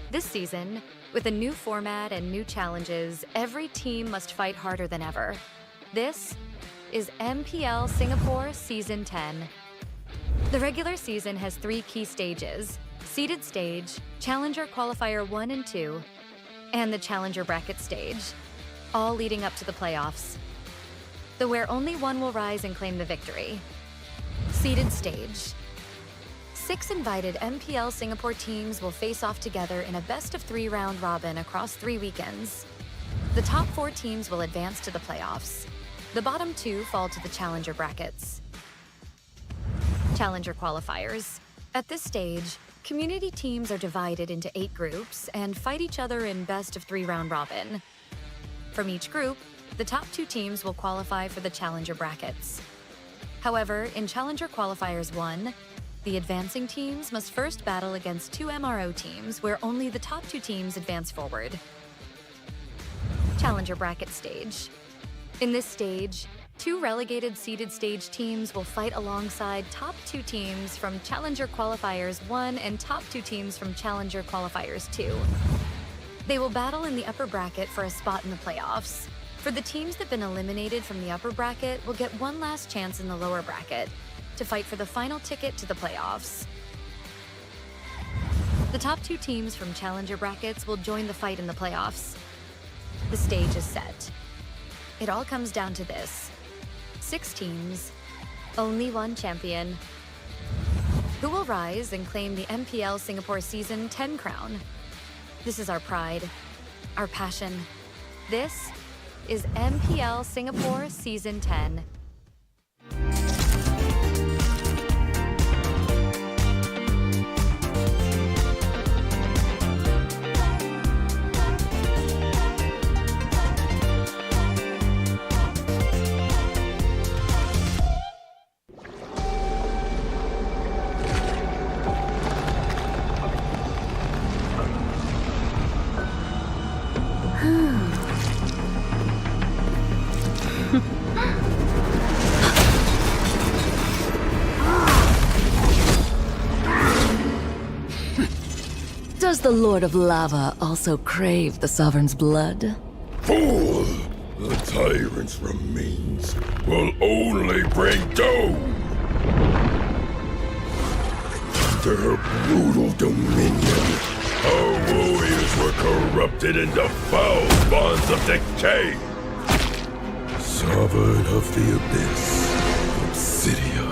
This season, with a new format and new challenges, every team must fight harder than ever. This is MPL Singapore Season 10. The regular season has 3 key stages: seeded stage, Challenger Qualifier 1 and 2, and the Challenger Bracket stage, all leading up to the playoffs, where only one will rise and claim the victory. Seeded stage. 6 invited MPL Singapore teams will face off together in a best-of-3 round robin across 3 weekends. The top 4 teams will advance to the playoffs. The bottom 2 fall to the Challenger brackets. Challenger qualifiers. At this stage, community teams are divided into 8 groups and fight each other in best-of-3 round robin. From each group, the top 2 teams will qualify for the Challenger brackets. However, in Challenger Qualifiers 1, the advancing teams must first battle against 2 MRO teams where only the top 2 teams advance forward. Challenger Bracket Stage. In this stage, 2 relegated seeded stage teams will fight alongside top 2 teams from Challenger Qualifiers 1 and top 2 teams from Challenger Qualifiers 2. They will battle in the upper bracket for a spot in the playoffs. For the teams that have been eliminated from the upper bracket will get one last chance in the lower bracket to fight for the final ticket to the playoffs. The top 2 teams from Challenger brackets will join the fight in the playoffs. The stage is set. It all comes down to this: 6 teams, only one champion. Who will rise and claim the MPL Singapore Season 10 crown? This is our pride, our passion. This is MPL Singapore Season 10. Does the Lord of Lava also crave the Sovereign's blood? Fool! The tyrant's remains will only bring doom! Under her brutal dominion, our warriors were corrupted into foul bonds of decay! Sovereign of the Abyss, Obsidia.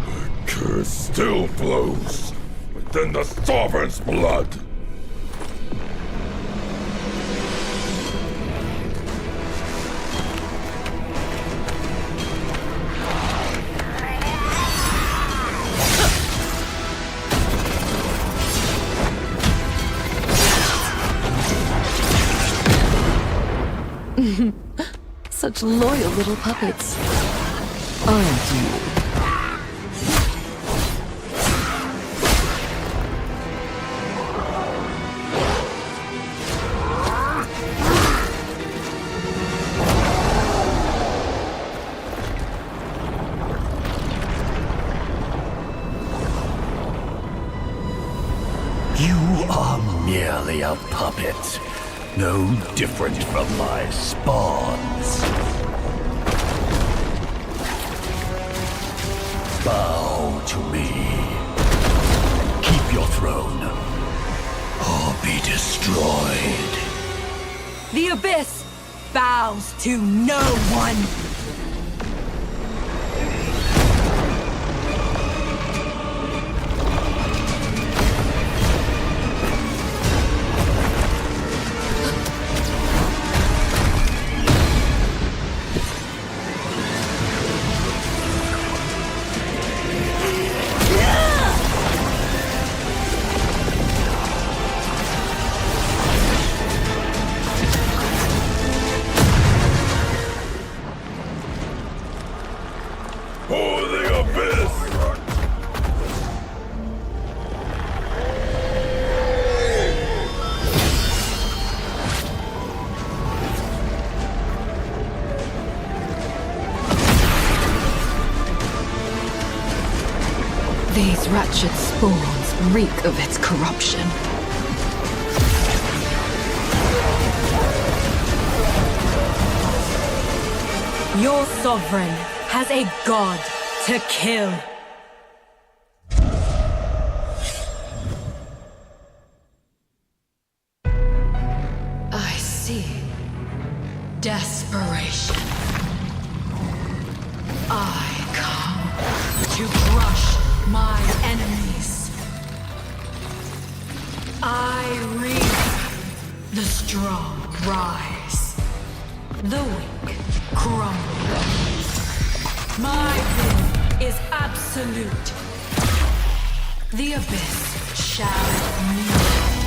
Her curse still flows within the Sovereign's blood! Such loyal little puppets, aren't you? You are merely a puppet, no different from my spawns. Bow to me. Keep your throne, or be destroyed. The Abyss bows to no one. These wretched spawns reek of its corruption. Your sovereign has a god to kill. I see. Desperation. I come to crush my enemies. I reap. The strong rise. The weak crumble. My will is absolute. The abyss shall kneel.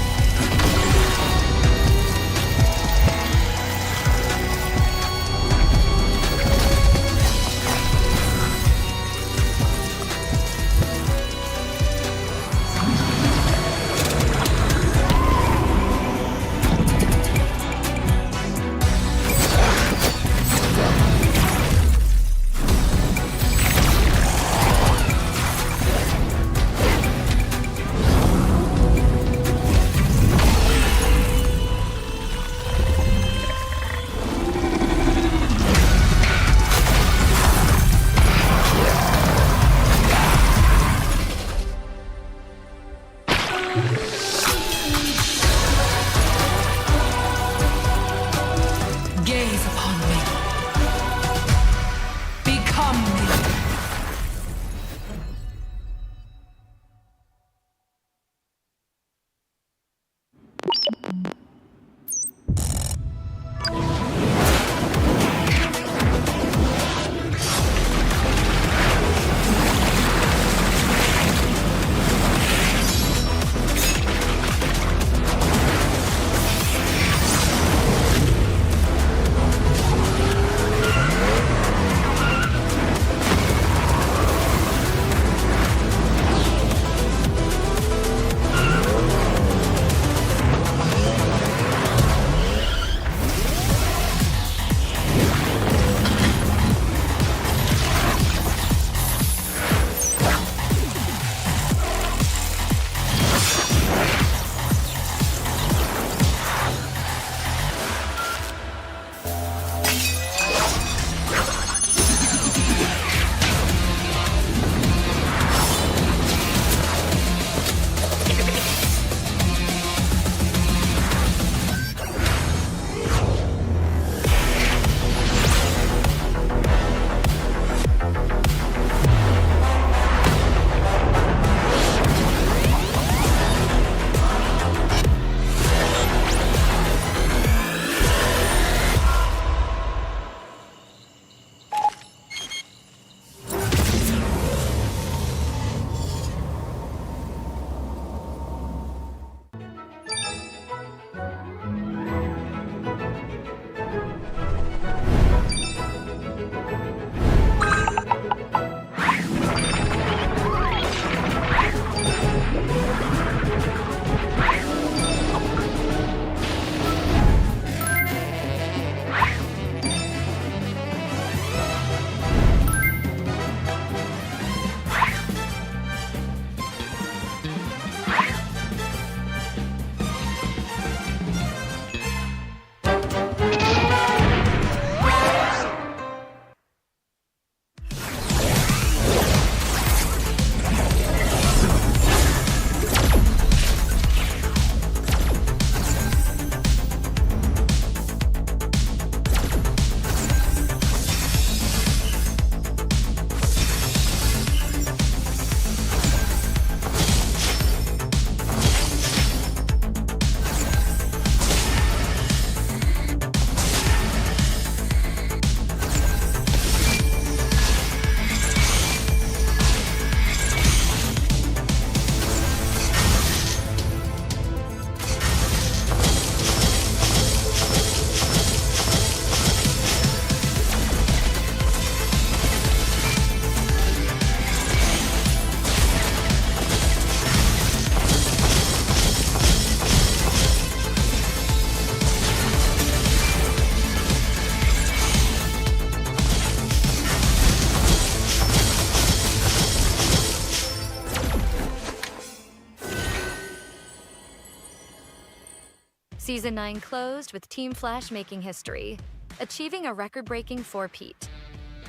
Season 9 closed with Team Flash making history, achieving a record-breaking 4-peat.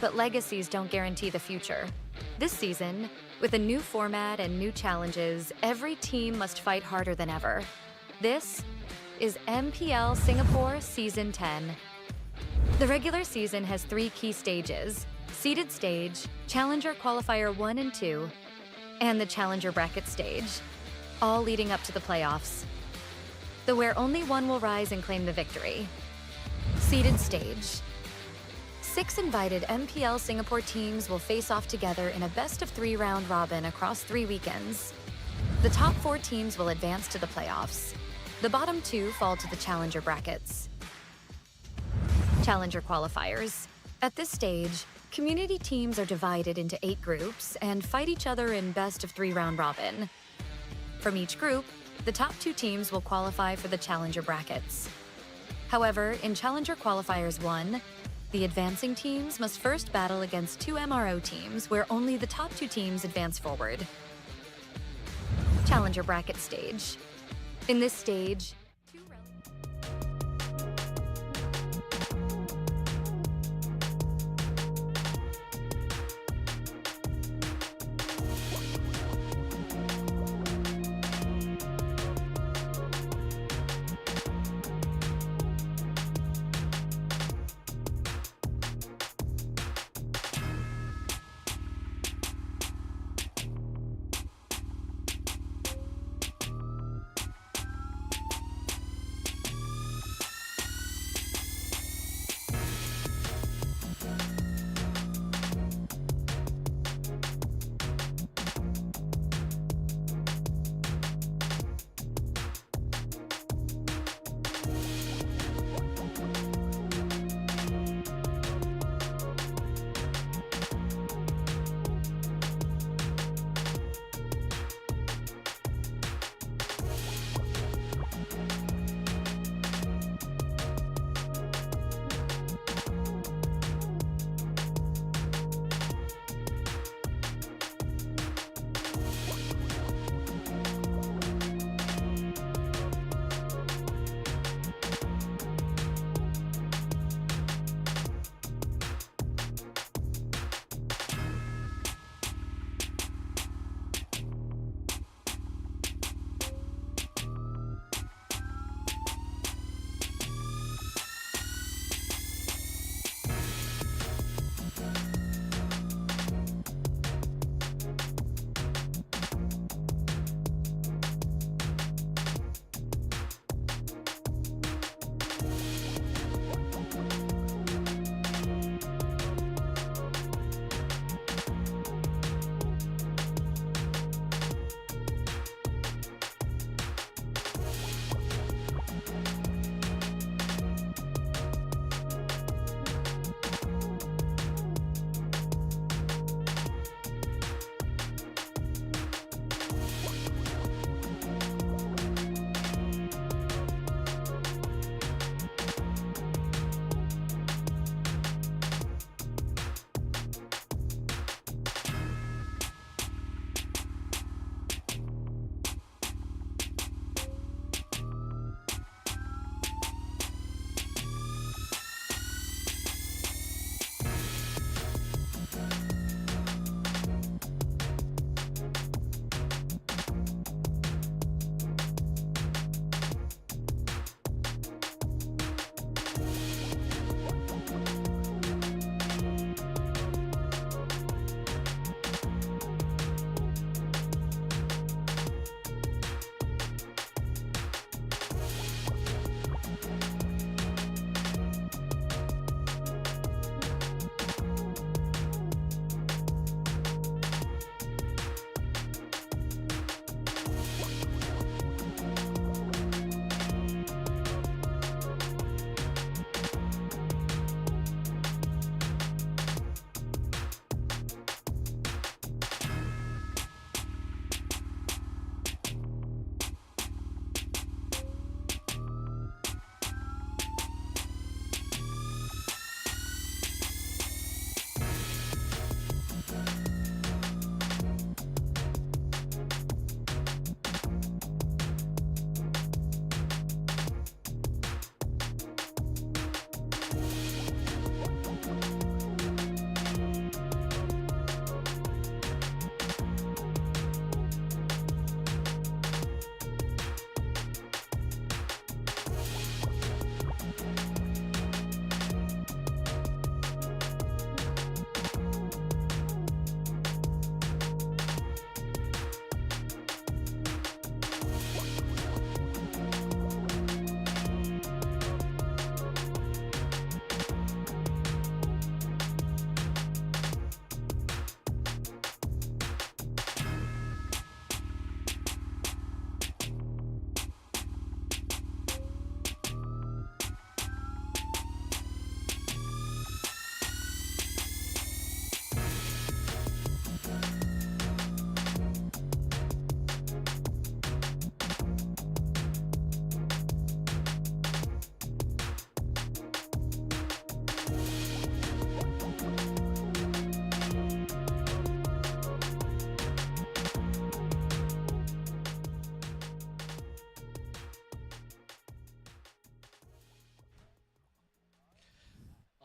But legacies don't guarantee the future. This season, with a new format and new challenges, every team must fight harder than ever. This is MPL Singapore Season 10. The regular season has 3 key stages: seeded stage, Challenger Qualifier 1 and 2, and the Challenger Bracket stage, all leading up to the playoffs, where only one will rise and claim the victory. Seeded stage. 6 invited MPL Singapore teams will face off together in a best-of-3 round robin across 3 weekends. The top 4 teams will advance to the playoffs. The bottom 2 fall to the Challenger brackets. Challenger qualifiers. At this stage, community teams are divided into 8 groups and fight each other in best-of-3 round robin. From each group, the top 2 teams will qualify for the Challenger brackets. However, in Challenger Qualifiers 1, the advancing teams must first battle against 2 MRO teams where only the top 2 teams advance forward. Challenger Bracket stage. In this stage,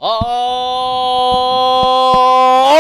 All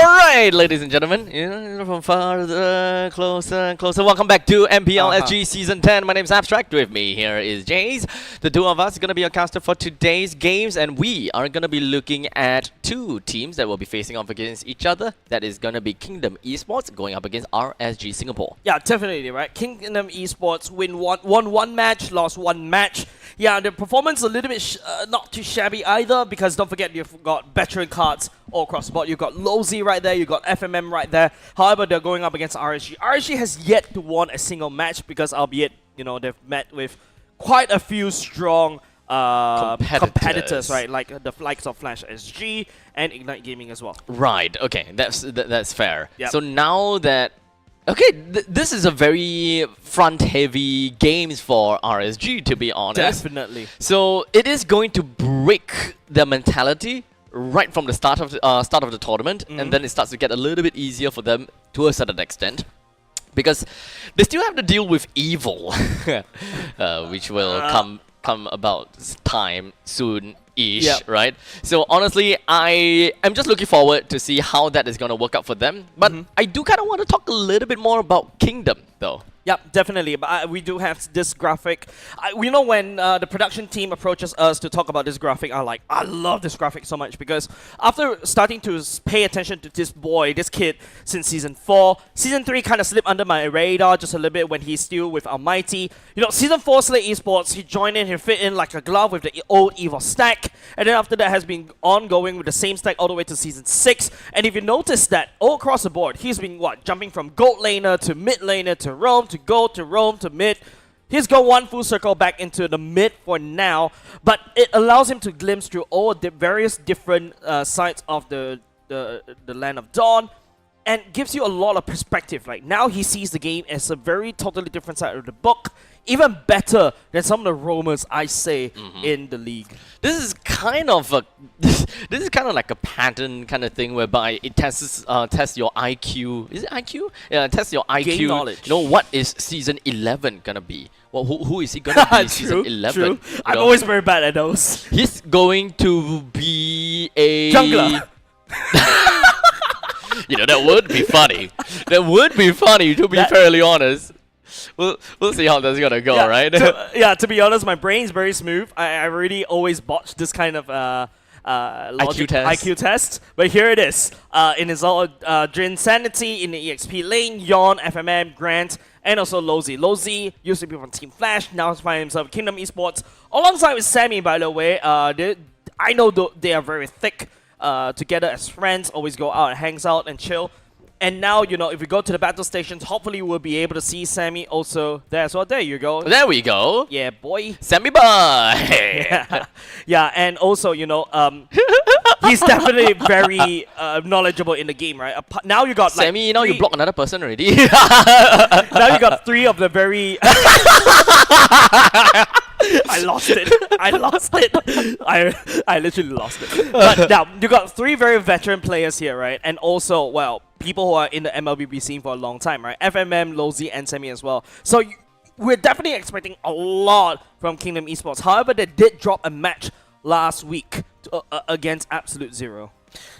right, ladies and gentlemen, from farther, closer, closer. Welcome back to MPL SG Season 10. My name is Abstract. With me here is Jace. The two of us are going to be your caster for today's games, and we are going to be looking at two teams that will be facing off against each other. That is going to be Kingdom Esports going up against RSG Singapore. Yeah, definitely, right? Kingdom Esports won one match, lost one match. Yeah, the performance a little bit not too shabby either, because don't forget you've got veteran cards all across the board. You've got Lozy right there, you've got FMM right there. However, they're going up against RSG. RSG has yet to win a single match because, albeit, they've met with quite a few strong competitors, right? Like the likes of Flash SG and Ignite Gaming as well. Right, okay, that's fair. Yep. So now that this is a very front-heavy games for RSG, to be honest. Definitely. So it is going to break their mentality right from the start of the tournament, and then it starts to get a little bit easier for them to a certain extent, because they still have to deal with evil, which will come about time soon-ish, right? So honestly, I am just looking forward to see how that is going to work out for them. But I do kind of want to talk a little bit more about Kingdom, though. Yeah, definitely. But we do have this graphic. We know when the production team approaches us to talk about this graphic, I love this graphic so much, because after starting to pay attention to this kid, since Season 4, Season 3 kind of slipped under my radar just a little bit when he's still with Almighty. Season 4 Slate Esports, he joined in, he fit in like a glove with the old Evil stack, and then after that has been ongoing with the same stack all the way to Season 6. And if you notice that, all across the board, he's been, jumping from gold laner to mid laner to roam to gold to roam to mid. He's got one full circle back into the mid for now, but it allows him to glimpse through all the various different sides of the Land of Dawn, and gives you a lot of perspective. Like, now he sees the game as a very totally different side of the book, even better than some of the roamers I say in the league. This is kind of like a pattern kind of thing, whereby it tests your IQ. Is it IQ? Yeah, tests your IQ. Gain knowledge. What is Season 11 gonna be? Well, who is he gonna be in Season 11? True. I'm always very bad at those. He's going to be a jungler. That would be funny. That would be funny, to be fairly honest. We'll see how that's gonna go, right? To be honest, my brain's very smooth. I really always botch this kind of IQ test. But here it is. In his all Drain Sanity in the EXP lane, Yawn, FMM, Grant, and also Lozy. Lozy used to be from Team Flash, now he's finding himself Kingdom Esports, alongside with Sammy, by the way. I know they are very thick together as friends, always go out and hangs out and chill. And now, if we go to the battle stations, hopefully we'll be able to see Sammy also there as well. There you go. There we go. Yeah, boy. Sammy boy. Yeah, and also, he's definitely very knowledgeable in the game, right? Now you got Sammy, now you block another person already. Now you got three of the very... I lost it. I literally lost it. But now, you got three very veteran players here, right? And also, people who are in the MLBB scene for a long time, right? FMM, Lozy, and Semi as well. So we're definitely expecting a lot from Kingdom Esports. However, they did drop a match last week against Absolute Zero.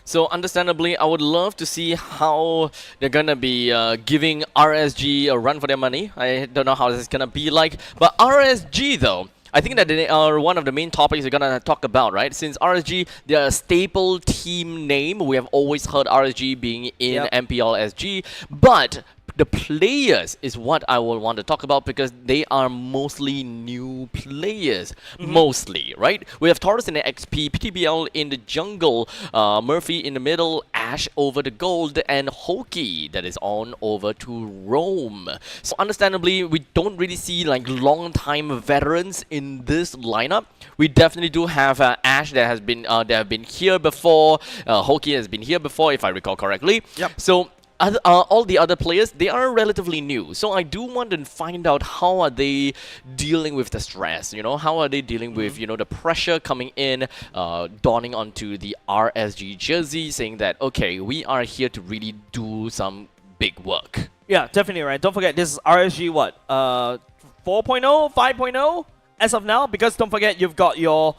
So understandably, I would love to see how they're gonna be giving RSG a run for their money. I don't know how this is gonna be like, but RSG though, I think that they are one of the main topics we're gonna talk about, right? Since RSG, they're a staple team name. We have always heard RSG being in MPL SG, but the players is what I will want to talk about, because they are mostly new players. Mostly, right? We have Taurus in the XP, PTBL in the jungle, Murphy in the middle, Ash over the gold, and Hoki that is on over to Rome. So understandably, we don't really see like long-time veterans in this lineup. We definitely do have Ash that has been here before. Hoki has been here before, if I recall correctly. So all the other players, they are relatively new. So I do want to find out how are they dealing with the stress, how are they dealing with, the pressure coming in, dawning onto the RSG jersey, saying that, okay, we are here to really do some big work. Yeah, definitely, right. Don't forget, this is RSG, 4.0, 5.0? as of now, because don't forget you've got your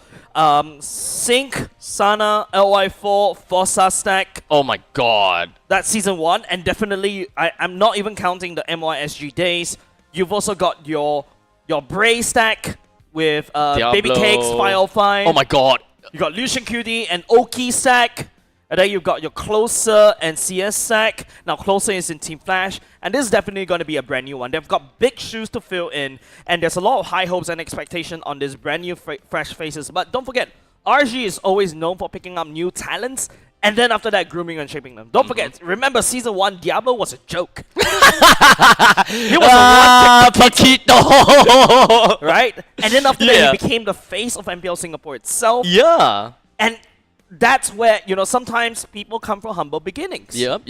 Sync, Sana, LY4, Fossa stack. Oh my god. That's Season 1, and definitely, I'm not even counting the MYSG days. You've also got your Bray stack with Baby Cakes, File 5. Oh my god. You got Lucian QD and Oki stack. And then you've got your Closer and CS stack. Now Closer is in Team Flash, and this is definitely going to be a brand new one. They've got big shoes to fill in, and there's a lot of high hopes and expectation on this brand new fresh faces. But don't forget, RG is always known for picking up new talents, and then after that, grooming and shaping them. Don't forget, remember Season 1, Diablo was a joke. He was a Paquito! Right? And then after that, he became the face of MPL Singapore itself. Yeah. And that's where, you know, sometimes people come from humble beginnings. Yep.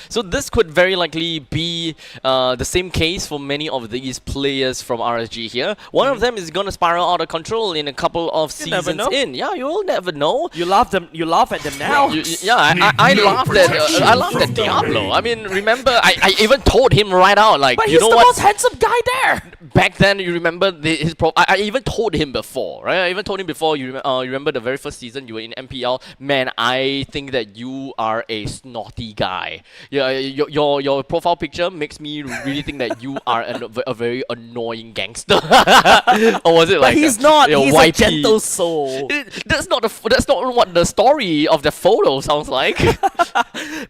So this could very likely be the same case for many of these players from RSG here. One of them is gonna spiral out of control in a couple of seasons in. Yeah, you will never know. You laugh at them now. I laughed at Diablo. I mean, remember, I even told him right out, like, but you know he's the what? most handsome guy there. Back then, you remember his pro. I even told him before, right? I even told him before. You remember the very first season you were in MPL. Man, I think that you are a snotty guy. Yeah, your profile picture makes me really think that you are a very annoying gangster. Or was it like? But he's not. He's YP? A gentle soul. That's not what the story of the photo sounds like.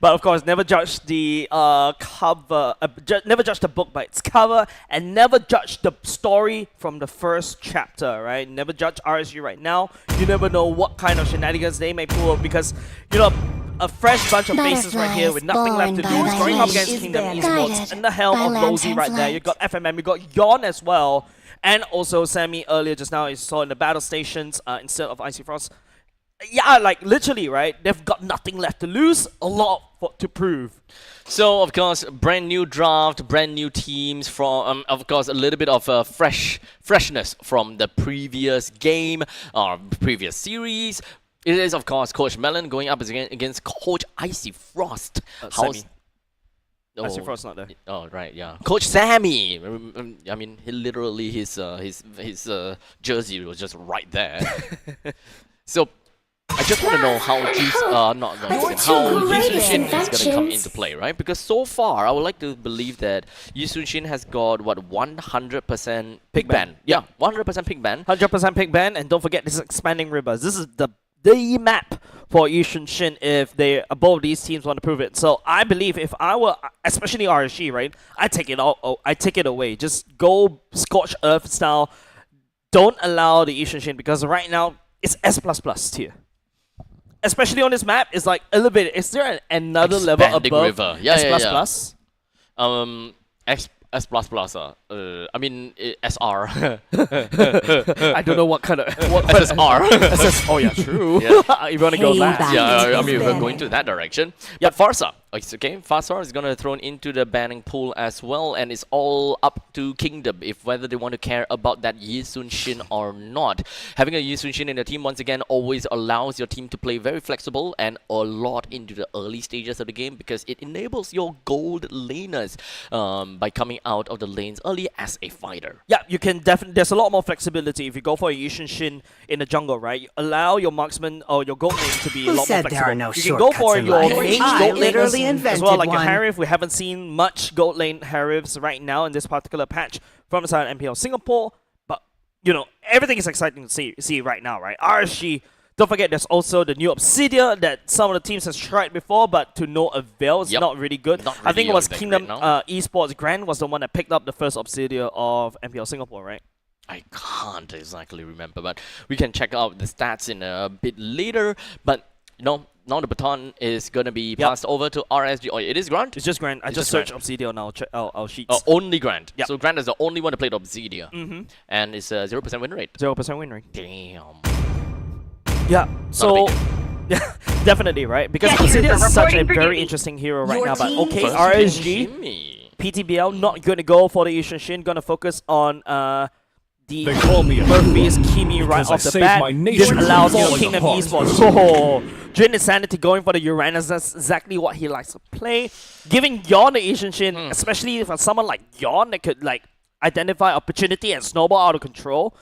But of course, never judge the cover. Never judge the book by its cover, and never judge the story from the first chapter. Right? Never judge RSG right now. You never know what kind of shenanigans they may pull, because you know, a fresh bunch of faces right here with nothing left to lose, going up against Kingdom Esports in the helm of Rosie right there. You got FMM, you got Yon as well, and also Sammy earlier just now you saw in the battle stations instead of Icy Frost. Yeah, like literally, right? They've got nothing left to lose, a lot to prove. So, of course, brand new draft, brand new teams from, of course, a little bit of freshness from the previous game or previous series. It is, of course, Coach Melon going up against Coach Icy Frost. Sammy. Icy Frost's not there. Oh, right, yeah. Coach Sammy. I mean, he literally his jersey was just right there. So, I just want to know how Yi Sun-shin is going to come into play, right? Because so far, I would like to believe that Yi Sun-shin has got, what, 100% pick ban? Yeah, 100% pick ban. 100% pick ban, and don't forget, this is Expanding Rivers. This is the map for Yi Sun-shin if both these teams want to prove it. So I believe if I were, especially RSG, right, I take it away. Just go Scorched Earth style. Don't allow the Yi Sun-shin, because right now, it's S++ tier. Especially on this map, it's like elevated. Is there another Expanding level above river. Yeah, S++? S++, I mean, SR. I don't know what kind of... SSR. Oh yeah, true. Yeah. You want to go last. Yeah, I mean, we're going to that direction. Yeah, Farsa. Okay, Farsa is going to thrown into the banning pool as well, and it's all up to Kingdom if whether they want to care about that Yi Sun-shin or not. Having a Yi Sun-shin in the team, once again, always allows your team to play very flexible and a lot into the early stages of the game, because it enables your gold laners by coming out of the lanes early as a fighter. Yeah, you can definitely. There's a lot more flexibility if you go for a Yi Sun-shin in the jungle, right? You allow your marksman or your gold lane to be a lot more flexible. There are no you can go for your main gold literally laners as well, like your Harif. We haven't seen much gold lane Harifs right now in this particular patch from the side of MPL Singapore, but you know, everything is exciting to see right now, right? RSG. Don't forget, there's also the new Obsidia that some of the teams has tried before, but to no avail. It's not really good. I think it was Kingdom Esports Grand was the one that picked up the first Obsidia of MPL Singapore, right? I can't exactly remember, but we can check out the stats in a bit later. But you know, now the baton is gonna be passed over to RSG. Oh, it is Grant? It's just Grant. I just searched Obsidia and I'll check our sheets. Only Grant. Yep. So Grant is the only one that played Obsidia. And it's a 0% win rate. 0% win rate. Damn. Yeah, so yeah, definitely, right? Because Obsidia is such a very interesting hero right now. But okay, RSG, PTBL not going to go for the Yi Sun-shin, going to focus on the Murphy's Kimi right off the bat. This allows Kingdom Esports. Oh, Jin Insanity going for the Uranus. That's exactly what he likes to play. Giving Yon the Yi Sun-shin, especially for someone like Yon that could like identify opportunity and snowball out of control,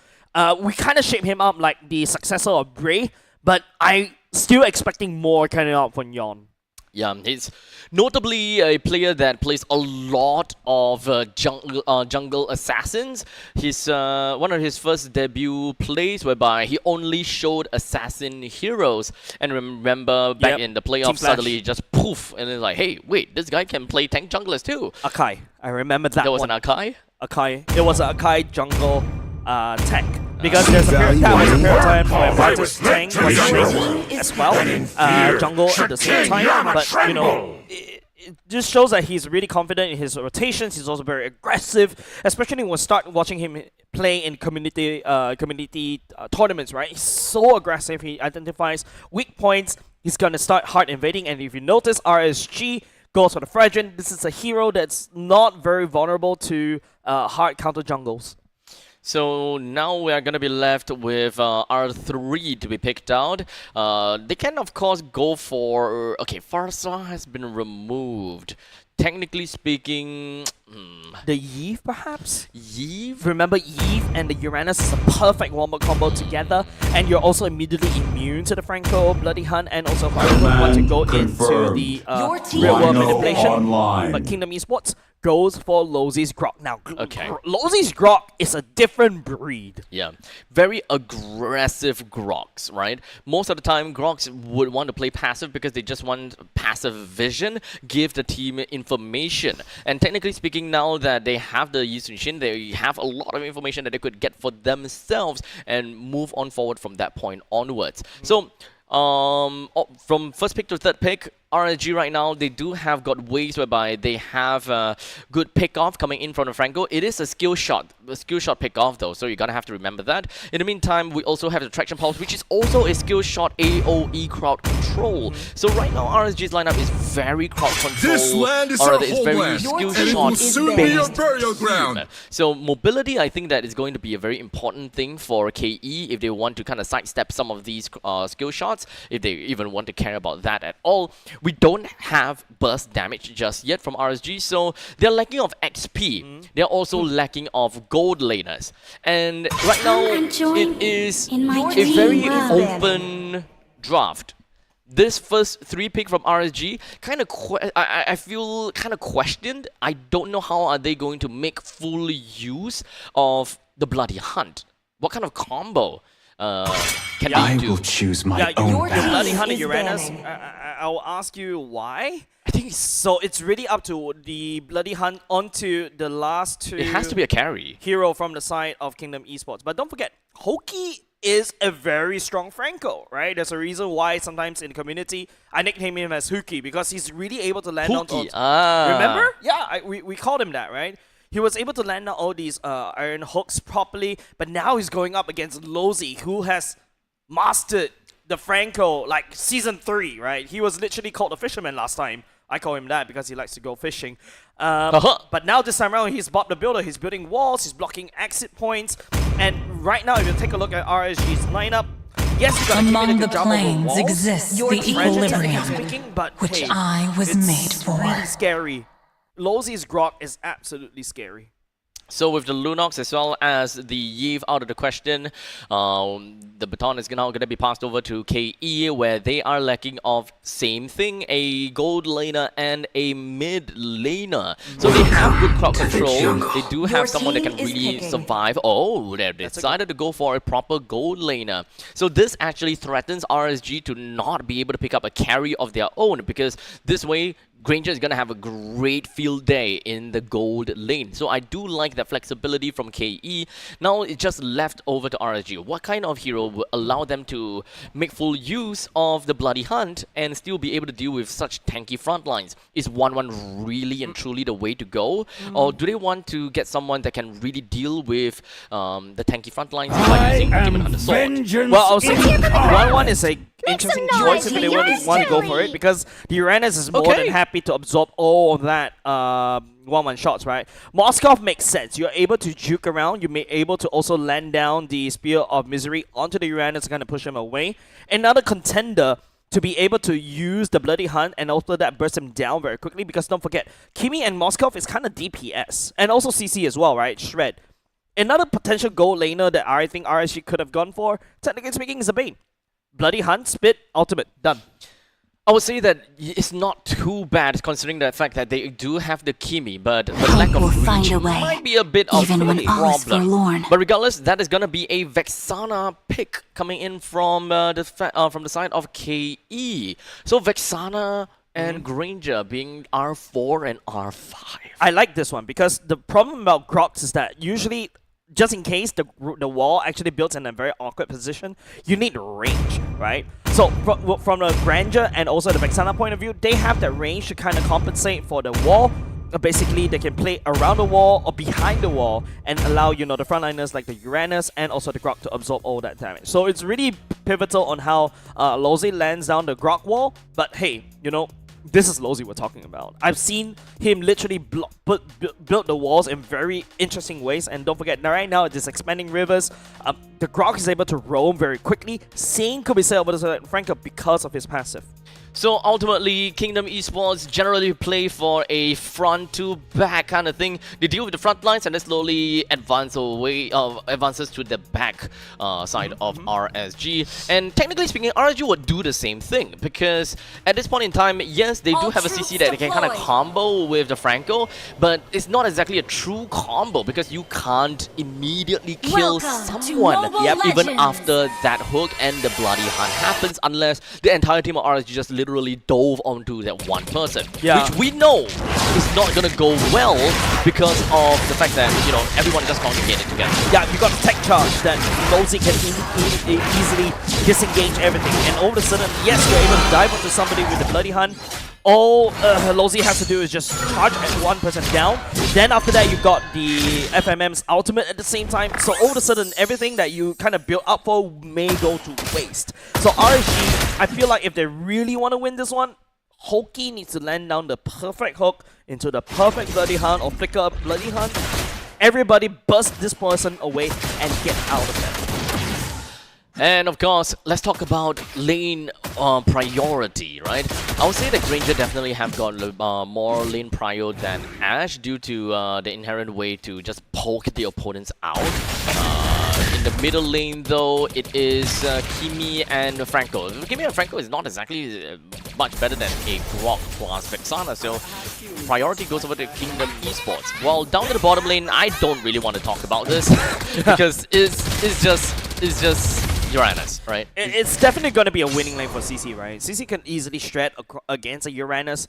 We kind of shape him up like the successor of Bray, but I still expecting more coming out from Yon. Yeah, he's notably a player that plays a lot of jungle assassins. He's one of his first debut plays whereby he only showed assassin heroes. And remember back in the playoffs, suddenly just poof, and it's like, hey, wait, this guy can play tank junglers too. Akai, I remember that. There was an Akai? Akai. It was an Akai jungle tank. Because there's a period of time where Marty's tank was showing as well, jungle at the same time, but you know, it just shows that he's really confident in his rotations. He's also very aggressive, especially when we start watching him play in community tournaments, right? He's so aggressive, he identifies weak points, he's gonna start hard invading, and if you notice, RSG goes for the Fragment. This is a hero that's not very vulnerable to hard counter jungles. So now we are going to be left with R3 to be picked out. They can, of course, go for... Okay, Farsa has been removed. Technically speaking... The Eve, perhaps? Eve? Remember, Eve and the Uranus is a perfect wombo combo together, and you're also immediately immune to the Franco Bloody Hunt, and also if I want to go into the real-world manipulation. But Kingdom Esports goes for Lozi's Grok. Now, Lozi's Grok is a different breed. Yeah, very aggressive Groks, right? Most of the time, Groks would want to play passive because they just want passive vision, give the team information. And technically speaking, now that they have the Yi Sun-shin, they have a lot of information that they could get for themselves and move on forward from that point onwards. So, from first pick to third pick, RSG right now, they do have got ways whereby they have good pick-off coming in from the Franco. It is a skill shot pick-off though, so you're gonna have to remember that. In the meantime, we also have the Traction Pulse, which is also a skill shot AoE crowd control. So right now, RSG's lineup is very crowd control. This land is our homeland, skill and it will soon be your burial ground. So mobility, I think that is going to be a very important thing for KE if they want to kind of sidestep some of these skill shots, if they even want to care about that at all. We don't have burst damage just yet from RSG, so they're lacking of XP. They're also lacking of gold laners. And right now, it is a very open draft. This first 3 pick from RSG, kind of I feel kind of questioned. I don't know how are they going to make full use of the Bloody Hunt. What kind of combo can they do? I will choose my own path. Bloody Hunt and Uranus, I'll ask you why. I think so. It's really up to the Bloody Hunt onto the last 2. It has to be a carry hero from the side of Kingdom Esports. But don't forget, Hoki is a very strong Franco, right? There's a reason why sometimes in the community I nickname him as Hookie, because he's really able to land on. Remember? Yeah, we called him that, right? He was able to land on all these iron hooks properly, but now he's going up against Lozi, who has mastered the Franco like season 3, right? He was literally called the fisherman last time. I call him that because he likes to go fishing. But now this time around, he's Bob the Builder. He's building walls, he's blocking exit points. And right now, if you take a look at RSG's lineup, yes, you got among the planes exists the equilibrium, but which I was made for. It's really scary. Lozi's Grok is absolutely scary. So with the Lunox as well as the Yve out of the question, the baton is now going to be passed over to KE, where they are lacking of same thing, a gold laner and a mid laner. So they have good crowd control. They do have someone that can really survive. Oh, they decided to go for a proper gold laner. So this actually threatens RSG to not be able to pick up a carry of their own, because this way Granger is going to have a great field day in the gold lane. So I do like that flexibility from KE. Now it's just left over to RSG. What kind of hero will allow them to make full use of the Bloody Hunt and still be able to deal with such tanky front lines? Is 1-1 really and truly the way to go? Or do they want to get someone that can really deal with the tanky front lines by using Demon Hunter Sword? Well, I'll say 1-1 is a interesting choice if they want to go for it, because the Uranus is more than happy to absorb all of that 1-1 shots, right? Moskov makes sense. You're able to juke around. You're able to also land down the Spear of Misery onto the Uranus and kind of push him away. Another contender to be able to use the Bloody Hunt and also that burst him down very quickly, because don't forget, Kimi and Moskov is kind of DPS. And also CC as well, right? Shred. Another potential gold laner that I think RSG could have gone for, technically speaking, is a Bane. Bloody Hunt, Spit, Ultimate, done. I would say that it's not too bad considering the fact that they do have the Kimi, but the lack will of find reach a way, might be a bit of even a when all is problem. forlorn. But regardless, that is gonna be a Vexana pick coming in from the side of KE. So Vexana and Granger being R4 and R5. I like this one because the problem about Grox is that usually, just in case the wall actually builds in a very awkward position, you need range, right? So from the Granger and also the Vexana point of view, they have that range to kind of compensate for the wall. Basically, they can play around the wall or behind the wall and allow, you know, the frontliners like the Uranus and also the Grok to absorb all that damage. So it's really pivotal on how Lozi lands down the Grok wall. But hey, you know, this is Lozi we're talking about. I've seen him literally build the walls in very interesting ways. And don't forget, right now, this expanding rivers, the Grok is able to roam very quickly. Same could be said over the Franco because of his passive. So ultimately, Kingdom Esports generally play for a front to back kind of thing. They deal with the front lines and then slowly advances to the back side of RSG. And technically speaking, RSG would do the same thing because at this point in time, yes, they do have a CC that they can kind of combo with the Franco, but it's not exactly a true combo because you can't immediately kill someone even after that hook and the Bloody Hunt happens unless the entire team of RSG just literally dove onto that one person, which we know is not gonna go well because of the fact that, you know, everyone just congregated together. Yeah, you got a tech charge that Lozi can easily disengage everything, and all of a sudden, yes, you're able to dive onto somebody with the Bloody Hunt. All Lozi has to do is just charge at one person down. Then after that, you got the FMM's ultimate at the same time. So all of a sudden, everything that you kind of built up for may go to waste. So RSG, I feel like if they really want to win this one, Hoki needs to land down the perfect hook into the perfect Bloody Hunt or flicker up Bloody Hunt. Everybody bust this person away and get out of there. And of course, let's talk about lane priority, right? I would say that Granger definitely have got more lane prior than Ash due to the inherent way to just poke the opponents out. In the middle lane though, it is Kimi and Franco. Kimi and Franco is not exactly much better than a Grok plus Vexana, so priority goes over to Kingdom Esports. While down to the bottom lane, I don't really want to talk about this because it's just Uranus, right? It's definitely going to be a winning lane for CC, right? CC can easily strat against a Uranus.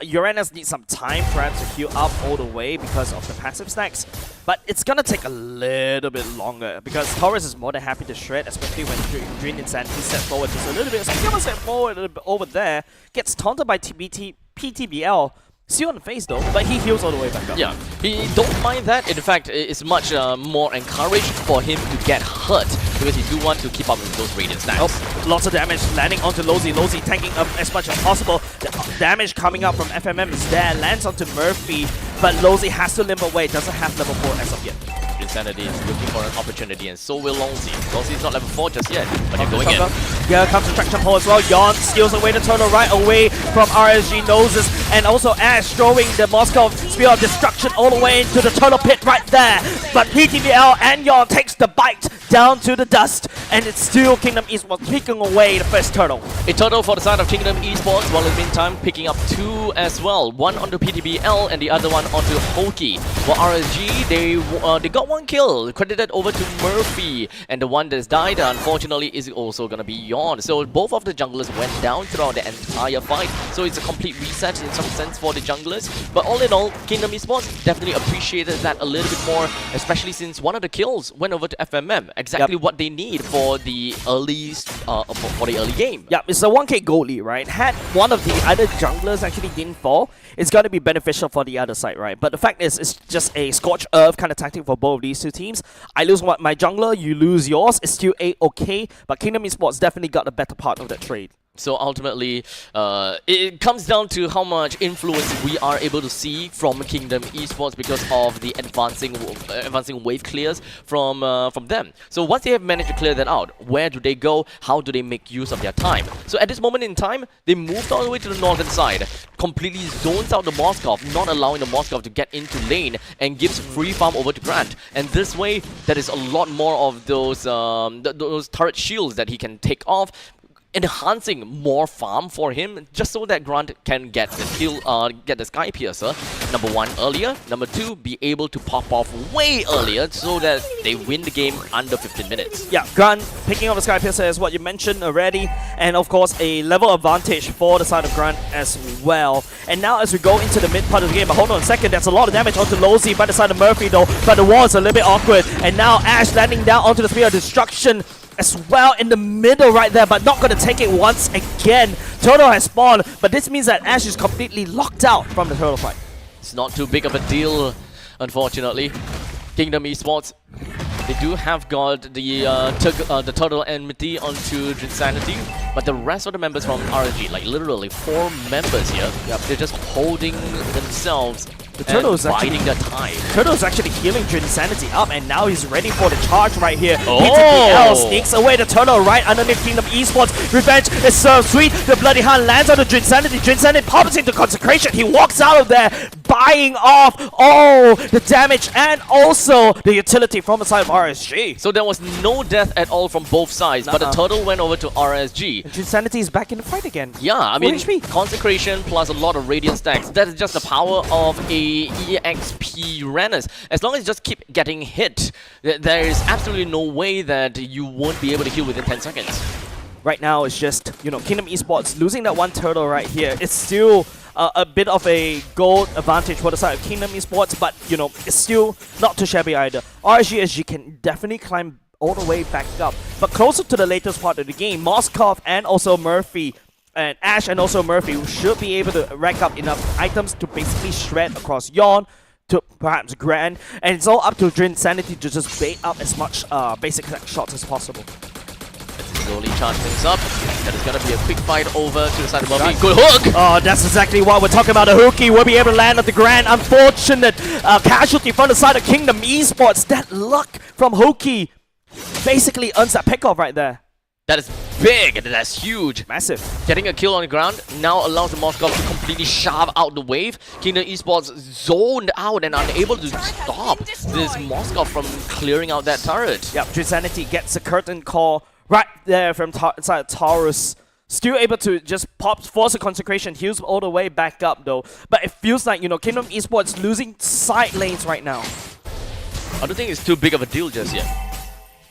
Uranus needs some time perhaps to heal up all the way because of the passive stacks, but it's going to take a little bit longer because Taurus is more than happy to shred, especially when Green Insanity step forward just a little bit. So he's going to step forward a little bit over there, gets taunted by PTBL. See on the face though, but he heals all the way back up. Yeah, he don't mind that. In fact, it's much more encouraged for him to get hurt because he do want to keep up with those radiant stacks. Oh, lots of damage landing onto Lozi. Lozi tanking up as much as possible. The damage coming up from FMM is there, lands onto Murphy, but Lozi has to limp away, doesn't have level 4 as of yet. Insanity is looking for an opportunity, and so will Lozi. Lozi is not level 4 just yet, but they're going in. Here comes the traction pole as well. Yon steals away the turtle right away from RSG Noses, and also Ash throwing the Moscow Spear of Destruction all the way into the turtle pit right there. But PTBL and Yon takes the bite down to the dust, and it's still Kingdom Esports picking away the first turtle. A turtle for the side of Kingdom Esports, while in the meantime picking up 2 as well. One onto PTBL and the other one onto Hoki. While RSG, they got 1 kill, credited over to Murphy, and the one that's died, unfortunately, is also gonna be Yon. So both of the junglers went down throughout the entire fight, so it's a complete reset in some sense for the junglers. But all in all, Kingdom Esports definitely appreciated that a little bit more, especially since one of the kills went over to FMM. Exactly what they need for the early game. Yeah, it's a 1k gold lead, right? Had one of the other junglers actually didn't fall, it's gonna be beneficial for the other side, right? But the fact is, it's just a scorch earth kind of tactic for both of these two teams. I lose my jungler, you lose yours. It's still a-okay, but Kingdom Esports definitely got the better part of that trade. So ultimately, it comes down to how much influence we are able to see from Kingdom Esports because of the advancing wave clears from them. So once they have managed to clear that out, where do they go? How do they make use of their time? So at this moment in time, they moved all the way to the northern side, completely zones out the Moskov, not allowing the Moskov to get into lane, and gives free farm over to Grant. And this way, there is a lot more of those turret shields that he can take off, enhancing more farm for him, just so that Grant can get the kill, get the Sky Piercer, number 1 earlier, number 2 be able to pop off way earlier so that they win the game under 15 minutes. Yeah, Grant picking up the Sky Piercer is what you mentioned already, and of course a level advantage for the side of Grant as well. And now as we go into the mid part of the game, but hold on a second, there's a lot of damage onto Lozy by the side of Murphy though, but the wall is a little bit awkward, and now Ash landing down onto the Spear of Destruction as well in the middle right there, but not going to take it once again. Turtle has spawned, but this means that Ash is completely locked out from the turtle fight. It's not too big of a deal, unfortunately. Kingdom Esports, they do have got the turtle enmity onto Drinsanity, but the rest of the members from RNG, like literally 4 members here, they're just holding themselves. The Turtle is biding their time. Turtle is actually healing Drinsanity up, and now he's ready for the charge right here. Oh! PTPL sneaks away the Turtle right underneath Kingdom Esports. Revenge is so sweet. The Bloody Hand lands on the Drinsanity. Drinsanity pops into Consecration. He walks out of there, buying off all the damage and also the utility from the side of RSG. So there was no death at all from both sides, but the Turtle went over to RSG. Drinsanity is back in the fight again. Yeah, I mean, HP. Consecration plus a lot of Radiant stacks. That is just the power of a EXP Renus. As long as you just keep getting hit, there is absolutely no way that you won't be able to heal within 10 seconds. Right now, it's just, you know, Kingdom Esports losing that one turtle right here. It's still a bit of a gold advantage for the side of Kingdom Esports, but, you know, it's still not too shabby either. RSG can definitely climb all the way back up. But closer to the latest part of the game, Moskov and also Murphy and Ash and also Murphy should be able to rack up enough items to basically shred across Yawn to perhaps Grand, and it's all up to Drinsanity to just bait up as much basic shots as possible. Let's slowly charge things up. That is going to be a quick fight over to the side of Murphy. Good hook! Oh, that's exactly what we're talking about. The hooky will be able to land on the Grand. Unfortunate casualty from the side of Kingdom Esports. That luck from Hooky basically earns that pick off right there. That is big, that's huge. Massive. Getting a kill on the ground now allows the Moskov to completely shove out the wave. Kingdom Esports zoned out and unable to stop this Moskov from clearing out that turret. Yep, Drinsanity gets a curtain call right there from inside Taurus. Still able to just force a Consecration, heals all the way back up though. But it feels like, you know, Kingdom Esports losing side lanes right now. I don't think it's too big of a deal just yet.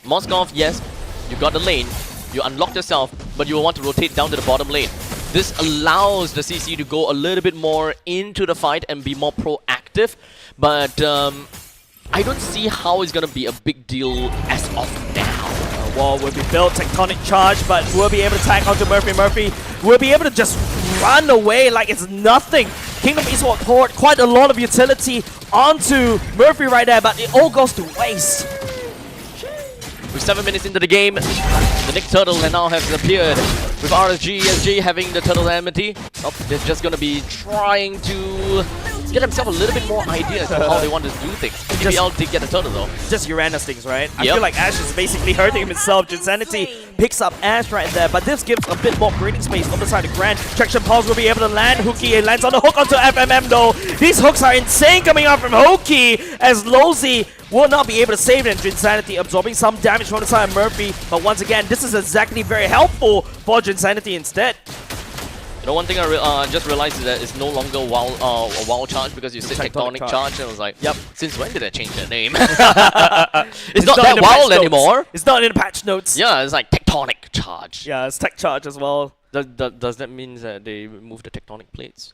Moskov, yes, you got the lane. You unlocked yourself, but you will want to rotate down to the bottom lane. This allows the CC to go a little bit more into the fight and be more proactive, but I don't see how it's going to be a big deal as of now. Wall will be built, Tectonic Charge, but we'll be able to tag onto Murphy. Murphy will be able to just run away like it's nothing. Kingdom Esports poured quite a lot of utility onto Murphy right there, but it all goes to waste. With 7 minutes into the game, the next turtle now has appeared. With RSG having the turtle enmity, they're just going to be trying to get themselves a little bit more ideas of how they want to do things. MPL did get the turtle though. Just Uranus things, right? I feel like Ash is basically hurting himself. Drinsanity picks up Ash right there, but this gives a bit more breathing space on the side of Grand. Traction Pulse will be able to land. Hooky, it lands on the hook onto FMM though. These hooks are insane coming out from Hooky as Lozy will not be able to save it, and Drinsanity absorbing some damage from the side of Murphy. But once again, this is exactly very helpful for Drinsanity instead. You know, one thing I just realized is that it's no longer a WoW charge because you said Tectonic charge, and I was like, yep. Since when did I change their name? it's not that WoW anymore. It's not in the patch notes. Yeah, it's like Tectonic charge. Yeah, it's Tech charge as well. Does that mean that they removed the tectonic plates?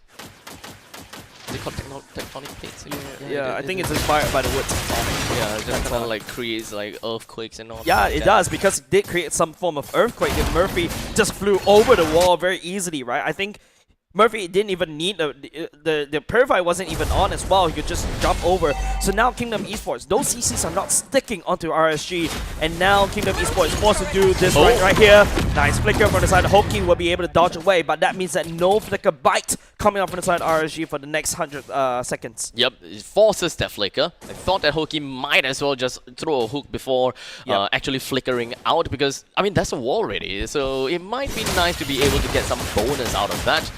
Is it called tectonic plates? Yeah, I think it's inspired by the word tectonic. Yeah, it just kind of like creates like earthquakes and all. Yeah, it does, because it did create some form of earthquake, and Murphy just flew over the wall very easily, right? I think Murphy didn't even need the Purify wasn't even on as well. He could just jump over. So now Kingdom Esports, those CCs are not sticking onto RSG, and now Kingdom Esports is forced to do this right here. Nice flicker from the side. Hoki will be able to dodge away, but that means that no flicker bite coming up from the side of RSG for the next 100 seconds. Yep, it forces that flicker. I thought that Hoki might as well just throw a hook before actually flickering out, because I mean that's a wall already, so it might be nice to be able to get some bonus out of that.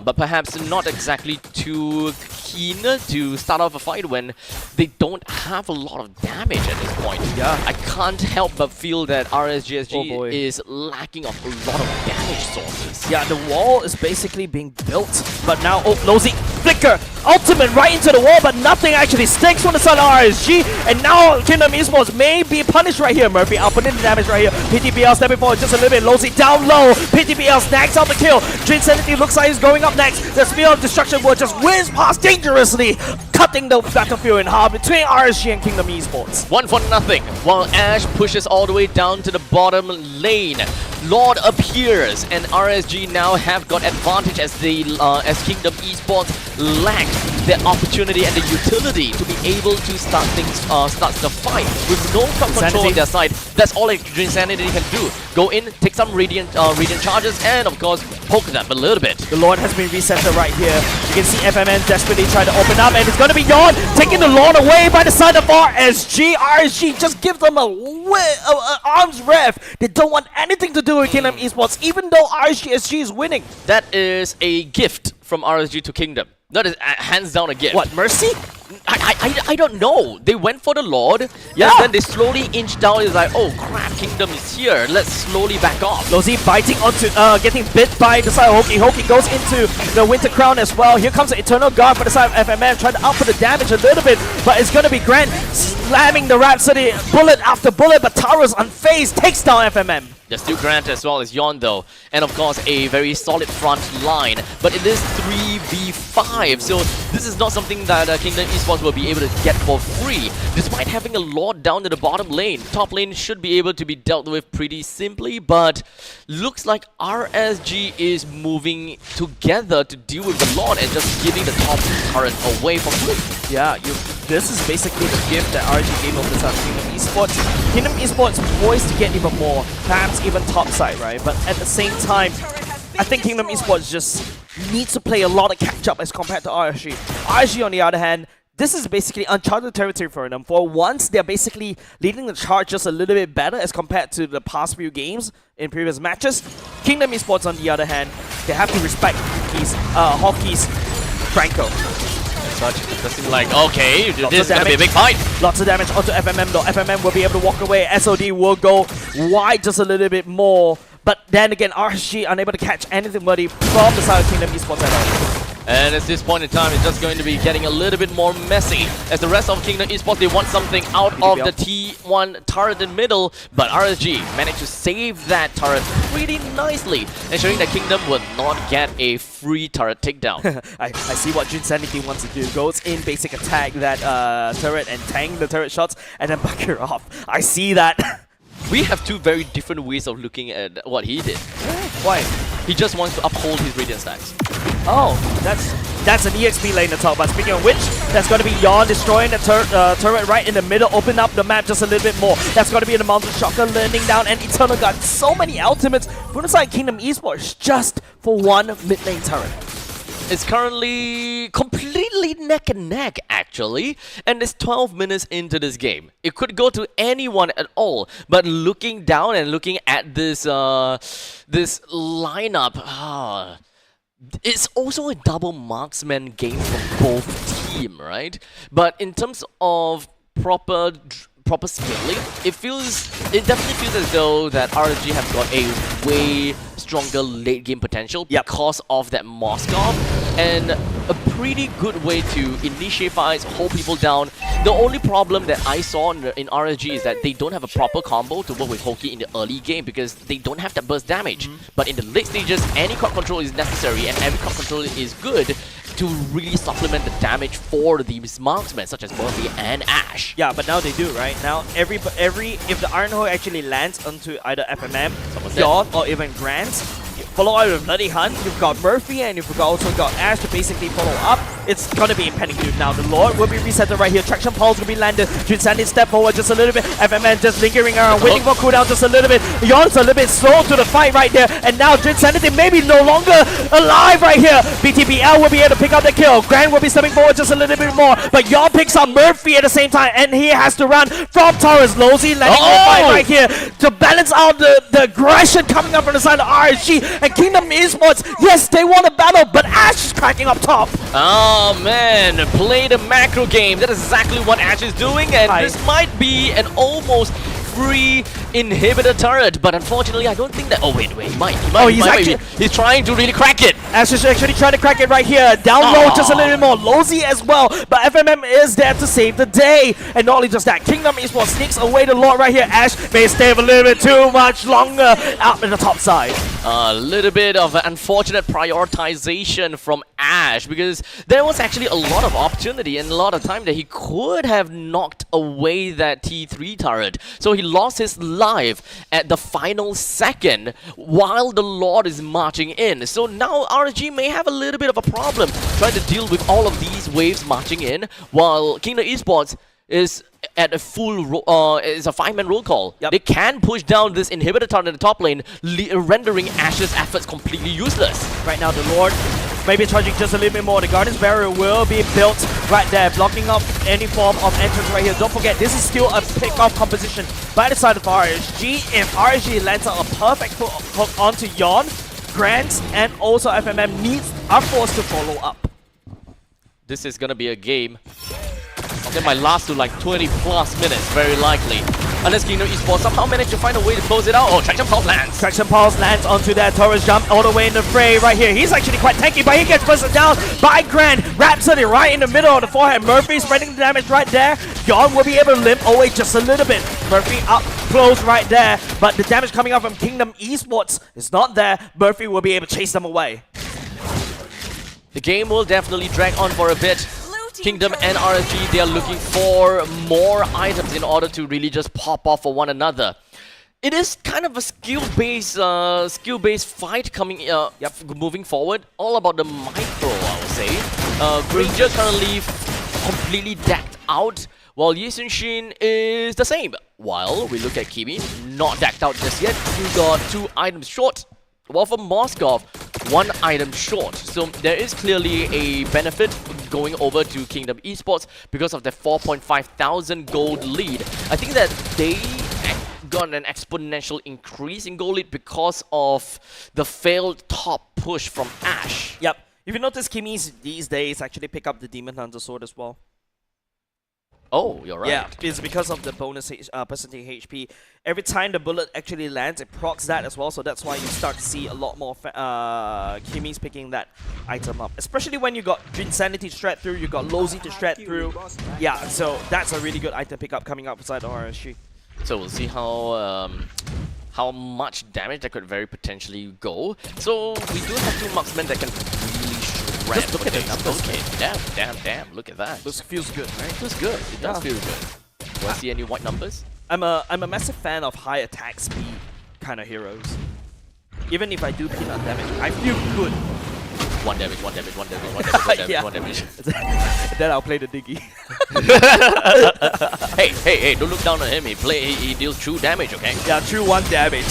But perhaps not exactly too keen to start off a fight when they don't have a lot of damage at this point. Yeah. I can't help but feel that RSGSG is lacking of a lot of damage sources. Yeah, the wall is basically being built, but now, Lozy, flicker, ultimate right into the wall, but nothing actually sticks from the side of RSG, and now Kingdom Esports may be punished right here. Murphy outputting the damage right here. PTBL stepping forward just a little bit. Lozy down low. PTBL snags out the kill. Trinsanity looks like he's going up next. The Spear of Destruction will just whiz past dangerously, cutting the battlefield in half between RSG and Kingdom Esports. 1-0, while Ash pushes all the way down to the bottom lane. Lord appears, and RSG now have got advantage as as Kingdom Esports lack the opportunity and the utility to be able to start the fight with no crowd control on their side. That's all Insanity can do. Go in, take some radiant charges, and of course poke them a little bit. The Lord has been reset right here. You can see FMN desperately trying to open up, and it's going to be Yawn taking the Lord away by the side of RSG. RSG just give them a arm's rev. They don't want anything to do with Kingdom Esports, even though RSG is winning. That is a gift from RSG to Kingdom. That is hands down a gift. What, mercy? I don't know. They went for the Lord, and then they slowly inched down. It's like, oh crap, Kingdom is here. Let's slowly back off. Lozy biting onto, getting bit by the side of Hoki. Hoki goes into the Winter Crown as well. Here comes the Eternal Guard for the side of FMM, trying to output the damage a little bit, but it's gonna be Grant slamming the Rhapsody bullet after bullet, but Taro's unfazed takes down FMM. There's still Grant as well as Yon though, and of course a very solid front line, but it is 3v5, so this is not something that Kingdom Esports will be able to get for free. Despite having a Lord down to the bottom lane, top lane should be able to be dealt with pretty simply, but looks like RSG is moving together to deal with the Lord and just giving the top turret away for free. Yeah, this is basically the gift that RSG gave over the side of Kingdom Esports. Kingdom Esports poised to get even more, perhaps even topside, right? But at the same time, I think Kingdom Esports just needs to play a lot of catch-up as compared to RSG. RSG, on the other hand, this is basically uncharted territory for them. For once, they're basically leading the charge just a little bit better as compared to the past few games in previous matches. Kingdom Esports, on the other hand, they have to respect Hoki's Franco. Such, it does seem like, okay, this is going to be a big fight. Lots of damage onto FMM though. FMM will be able to walk away. SOD will go wide just a little bit more. But then again, RSG unable to catch anything from the side of Kingdom Esports at all. And at this point in time, it's just going to be getting a little bit more messy. As the rest of Kingdom Esports, they want something out of the T1 turret in middle, but RSG managed to save that turret pretty nicely, ensuring that Kingdom will not get a free turret takedown. I see what Jinsanity wants to do. Goes in, basic attack that turret and tank the turret shots, and then back her off. I see that. We have two very different ways of looking at what he did. Why? He just wants to uphold his Radiant stacks. Oh, that's an EXP lane to talk about. Speaking of which, that's going to be Yawn destroying the turret right in the middle, open up the map just a little bit more. That's going to be the Mountain Shocker landing down, and Eternal got so many ultimates from the side Kingdom Esports just for one mid lane turret. It's currently completely neck and neck, actually, and it's 12 minutes into this game. It could go to anyone at all, but looking down and looking at this this lineup, it's also a double marksman game for both team, right? But in terms of proper scaling, it definitely feels as though that RSG have got a way stronger late game potential because of that Moskov, and a pretty good way to initiate fights, hold people down. The only problem that I saw in RSG is that they don't have a proper combo to work with Hoki in the early game because they don't have that burst damage. But in the late stages, any crowd control is necessary, and every crowd control is good to really supplement the damage for these marksmen such as Murphy and Ash. Yeah, but now they do, right? Now if the Iron Hole actually lands onto either FMM, Yawn, or even Grant, follow up with Bloody Hunt. You've got Murphy and you've also got Ash to basically follow up. It's gonna be impending doom now. The Lord will be reset right here. Traction Pulse will be landed. Jinsanity step forward just a little bit. FMN just lingering around, waiting for cooldown just a little bit. Yon's a little bit slow to the fight right there. And now Jinsanity maybe no longer alive right here. BTBL will be able to pick up the kill. Grant will be stepping forward just a little bit more. But Yon picks up Murphy at the same time. And he has to run from Taurus. Lozy landing the fight right here to balance out the aggression coming up from the side of RSG. And Kingdom Esports, yes, they won a battle, but Ash is cracking up top. Oh man, play the macro game. That is exactly what Ash is doing, and this might be an almost free inhibitor turret, but unfortunately I don't think that. Oh wait, he might. He's trying to really crack it. Ash is actually trying to crack it right here. Down low just a little bit more. Lozy as well, but FMM is there to save the day. And not only just that, Kingdom Esports sneaks away the Lord right here. Ash may stay a little bit too much longer out in the top side. A little bit of unfortunate prioritization from Ash, because there was actually a lot of opportunity and a lot of time that he could have knocked away that T3 turret. So he lost his life at the final second while the Lord is marching in. So now RSG may have a little bit of a problem trying to deal with all of these waves marching in, while Kingdom Esports is at a full it's a 5-man roll call. They can push down this inhibitor turret in the top lane, rendering Ash's efforts completely useless. Right now the Lord maybe charging just a little bit more. The Guardian's Barrier will be built right there, blocking up any form of entrance right here. Don't forget, this is still a pick-off composition by the side of RSG. If RSG lands a perfect hook onto Yon, Grant and also FMM are forced to follow up. This is gonna be a game that might last to like 20 plus minutes, very likely. Unless Kingdom Esports somehow manage to find a way to close it out. Oh, Traction Pulse lands. Traction Pulse lands onto that Taurus jump all the way in the fray right here. He's actually quite tanky, but he gets busted down by Grand. Rhapsody right in the middle of the forehead. Murphy spreading the damage right there. Yon will be able to limp away just a little bit. Murphy up close right there, but the damage coming out from Kingdom Esports is not there. Murphy will be able to chase them away. The game will definitely drag on for a bit. Kingdom and RSG, they are looking for more items in order to really just pop off for one another. It is kind of a skill-based fight coming moving forward. All about the micro, I would say. Ranger currently completely decked out, while Yi Sun-shin is the same. While we look at Kimi, not decked out just yet. You got 2 items short. While for Moskov, 1 item short. So there is clearly a benefit going over to Kingdom Esports because of the 4,500 gold lead. I think that they got an exponential increase in gold lead because of the failed top push from Ash. Yep. If you notice, Kimi's these days actually pick up the Demon Hunter sword as well. Oh, you're right. Yeah, it's because of the bonus percentage HP. Every time the bullet actually lands, it procs that as well. So that's why you start to see a lot more Kimi's picking that item up. Especially when you got Insanity to strat through, you got Lozy to strat through. Yeah, so that's a really good item pickup coming up beside the RSG. So we'll see how much damage that could very potentially go. So we do have 2 marksmen that can really shred. Just look at the numbers. Okay, damn, look at that. Feels good, right? Feels good. It does feel good. Do I see any white numbers? I'm a massive fan of high attack speed kind of heroes. Even if I do peanut damage, I feel good. 1 damage. Then I'll play the Diggy. hey, don't look down on him. He deals true damage, okay? Yeah, true 1 damage.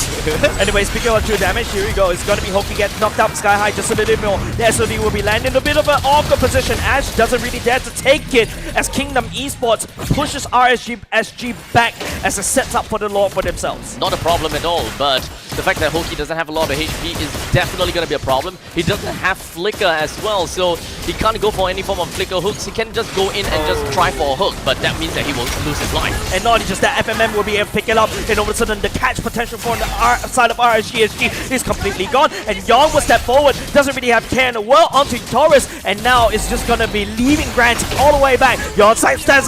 Anyway, speaking of true damage, here we go. It's gonna be Hoki get knocked up sky high just a little bit more. The SOD will be landing in a bit of an awkward position. Ash doesn't really dare to take it as Kingdom Esports pushes SG back as a setup for the Lord for themselves. Not a problem at all, but the fact that Hoki doesn't have a lot of HP is definitely gonna be a problem. He doesn't have Flicker as well, so he can't go for any form of Flicker hooks. He can just go in and just try for a hook, but that means that he will lose his life. And not only just that, FMM will be able to pick it up, and all of a sudden the catch potential for the side of RSG is completely gone, and Yon will step forward, doesn't really have care in the world onto Taurus, and now it's just gonna be leaving Grant all the way back. Yon sidesteps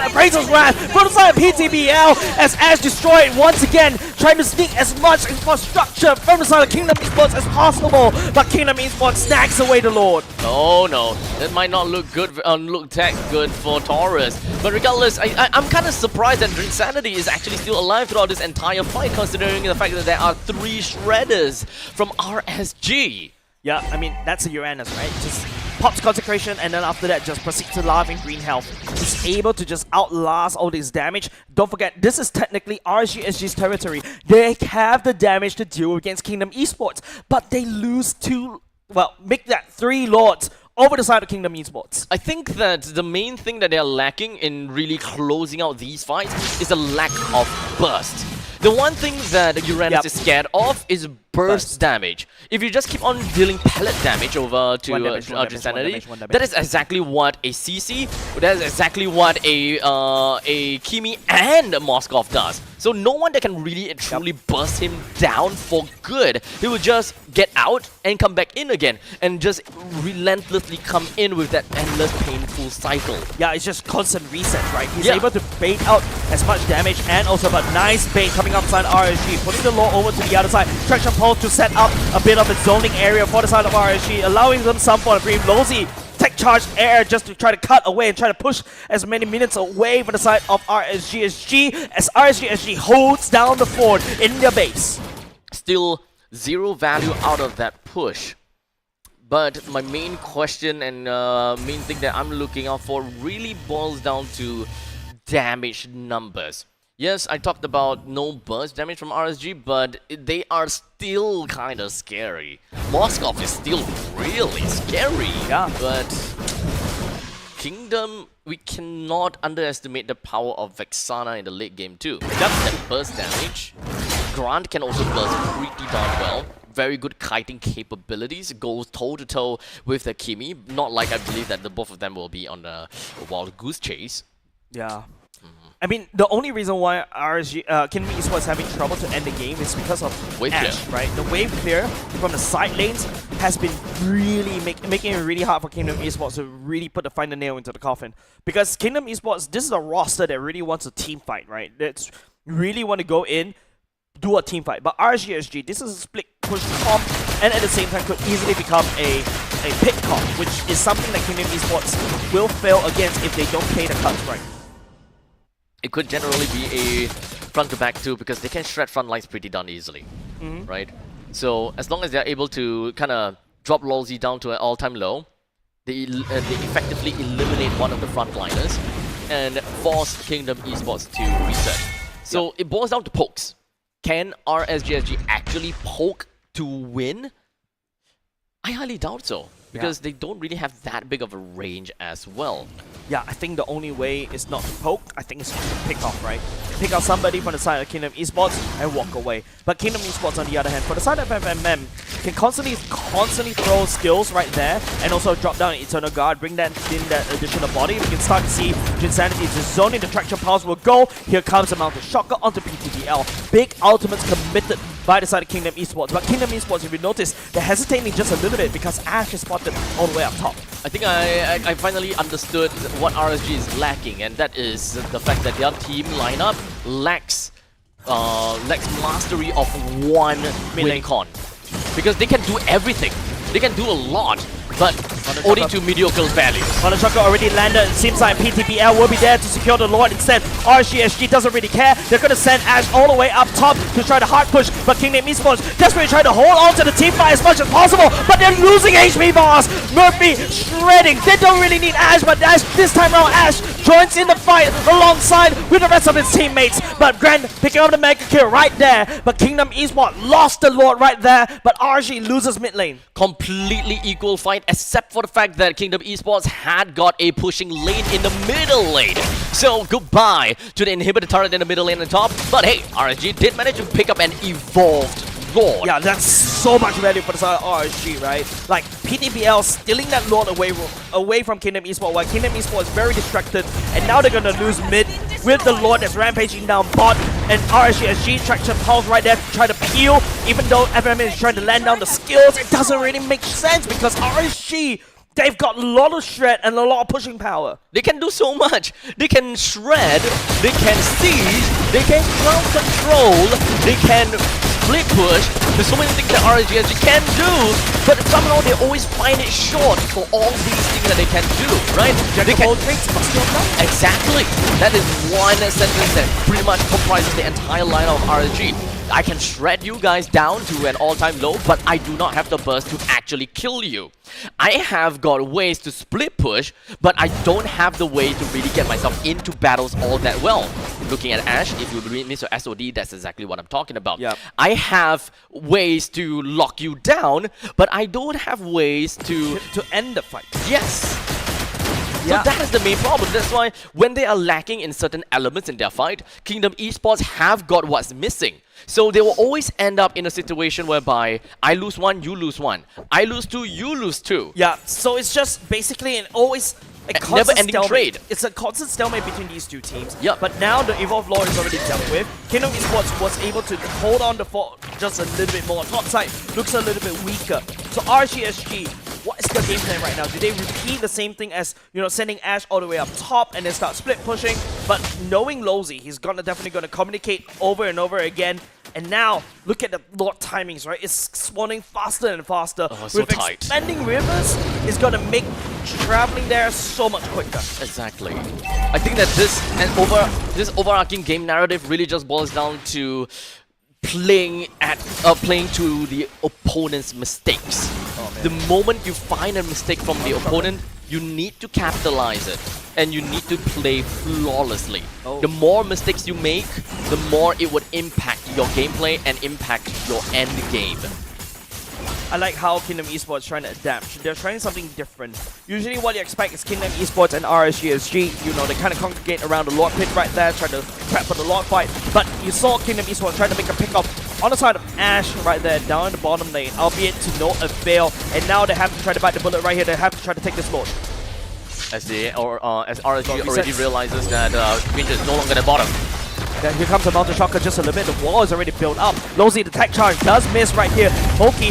Appraiser's Wrath from the side of PTBL as Ash destroyed once again, trying to sneak as much infrastructure from the side of Kingdom Esports as possible, but Kingdom Esports snacks away the Lord. Oh no, so that might not look good, look that good for Taurus. But regardless, I'm kind of surprised that Insanity is actually still alive throughout this entire fight, considering the fact that there are 3 shredders from RSG. Yeah, I mean, that's a Uranus, right? Just pops Consecration, and then after that, just proceeds to live in green health. He's able to just outlast all this damage. Don't forget, this is technically RSG's territory. They have the damage to deal against Kingdom Esports, but they lose 2, well, make that 3 Lords over the side of Kingdom Esports. I think that the main thing that they're lacking in really closing out these fights is a lack of burst. The one thing that Uranus is scared of is burst damage. If you just keep on dealing pellet damage over to Insanity, that is exactly what a CC, that is exactly what a Kimi and a Moskov does. So no one that can really truly burst him down for good. He will just get out and come back in again and just relentlessly come in with that endless painful cycle. Yeah, it's just constant reset, right? He's able to bait out as much damage and also a nice bait coming outside RSG, putting the Lord over to the other side. Traction Pulse to set up a bit of a zoning area for the side of RSG, allowing them some for a brief. Lozy tech charge air just to try to cut away and try to push as many minutes away from the side of RSGSG as RSGSG holds down the fort in their base. Still 0 value out of that push. But my main question and main thing that I'm looking out for really boils down to damage numbers. Yes, I talked about no burst damage from RSG, but they are still kind of scary. Moskov is still really scary, but Kingdom, we cannot underestimate the power of Vexana in the late game too. That burst damage. Grant can also burst pretty darn well. Very good kiting capabilities, goes toe-to-toe with the Kimi. Not like I believe that the both of them will be on a wild goose chase. Yeah. I mean, the only reason why Kingdom Esports is having trouble to end the game is because of wave Ash, clear. right? The wave clear from the side lanes has been really making it really hard for Kingdom Esports to really put the final nail into the coffin. Because Kingdom Esports, this is a roster that really wants a team fight, right? That's really want to go in, do a team fight. But RSGSG, this is a split push comp, and at the same time could easily become a pit comp, which is something that Kingdom Esports will fail against if they don't play the cuts right. It could generally be a front to back too, because they can shred front lines pretty darn easily, right? So as long as they're able to kind of drop Lolzy down to an all-time low, they effectively eliminate one of the frontliners and force Kingdom Esports to reset. So it boils down to pokes. Can RSGSG actually poke to win? I highly doubt so, because they don't really have that big of a range as well. Yeah, I think the only way is not to poke. I think it's to pick off, right? Pick out somebody from the side of Kingdom Esports and walk away. But Kingdom Esports, on the other hand, for the side of FMM, can constantly throw skills right there and also drop down Eternal Guard, bring that in that additional body. We can start to see Insanity just zoning the Traction Pulse will go. Here comes the Mountain Shocker onto PTBL. Big ultimates committed by the side of Kingdom Esports. But Kingdom Esports, if you notice, they're hesitating just a little bit because Ash is spotted all the way up top. I think I finally understood what RSG is lacking, and that is the fact that their team lineup lacks mastery of one win con. Because they can do everything. They can do a lot, but only to mediocre value. Mountain Shocker already landed. It seems like PTBL will be there to secure the Lord instead. RSGSG doesn't really care. They're going to send Ash all the way up top to try to hard push, but Kingdom Esports desperately trying to hold on to the team fight as much as possible, but they're losing HP bars. Murphy shredding. They don't really need Ash, but Ash, this time around, Ash joins in the fight alongside with the rest of his teammates. But Grant picking up the mega kill right there, but Kingdom Esports lost the Lord right there, but RSG loses mid lane. Completely equal fight, except for the fact that Kingdom Esports had got a pushing lane in the middle lane. So goodbye to the inhibitor turret in the middle lane and top. But hey, RSG did manage to pick up an evolved Lord. Yeah, that's so much value for the side of RSG, right? Like PTBL stealing that Lord away from Kingdom Esports, while Kingdom Esports is very distracted, and now they're gonna lose mid with the Lord that's rampaging down bot, and RSGSG Traction Pulse right there to try to peel. Even though FMM is trying to land down the skills, it doesn't really make sense because RSG, they've got a lot of shred and a lot of pushing power. They can do so much. They can shred, they can siege, they can ground control, they can split push. There's so many things that RGSG can do, but somehow they always find it short for all these things that they can do, right? They can exactly. That is one sentence that pretty much comprises the entire lineup of RSG. I can shred you guys down to an all-time low, but I do not have the burst to actually kill you. I have got ways to split push, but I don't have the way to really get myself into battles all that well. Looking at Ash, if you read Mr. SOD, that's exactly what I'm talking about. Yep. I have ways to lock you down, but I don't have ways to end the fight. Yes. So that is the main problem. That's why when they are lacking in certain elements in their fight, Kingdom Esports have got what's missing. So they will always end up in a situation whereby I lose one, you lose one. I lose two, you lose two. Yeah, so it's just basically a never-ending trade. It's a constant stalemate between these two teams. Yep. But now the Evolve Lord is already dealt with. Kingdom Esports was able to hold on the fort just a little bit more. Top side looks a little bit weaker. So RGSG, what is their game plan right now? Do they repeat the same thing as, you know, sending Ash all the way up top and then start split pushing? But knowing Lozy, he's definitely gonna communicate over and over again. And now, look at the Lord timings, right? It's spawning faster and faster. Oh, so with tight. expanding rivers, it's gonna make traveling there so much quicker. Exactly. I think that this overarching game narrative really just boils down to playing to the opponent's mistakes. The moment you find a mistake from the opponent, you need to capitalize it, and you need to play flawlessly. The more mistakes you make, the more it would impact your gameplay and impact your end game. I like how Kingdom Esports trying to adapt. They're trying something different. Usually what you expect is Kingdom Esports and RSGSG, you know, they kind of congregate around the Lord pit right there, trying to prep for the Lord fight. But you saw Kingdom Esports trying to make a pickup on the side of Ash right there, down in the bottom lane, albeit to no avail. And now they have to try to bite the bullet right here. They have to try to take this Lord. As RSG already realizes that Queen is no longer the bottom. Then here comes a Mountain Shocker just a little bit. The wall is already built up. Lozy, the tech charge does miss right here. Hoki,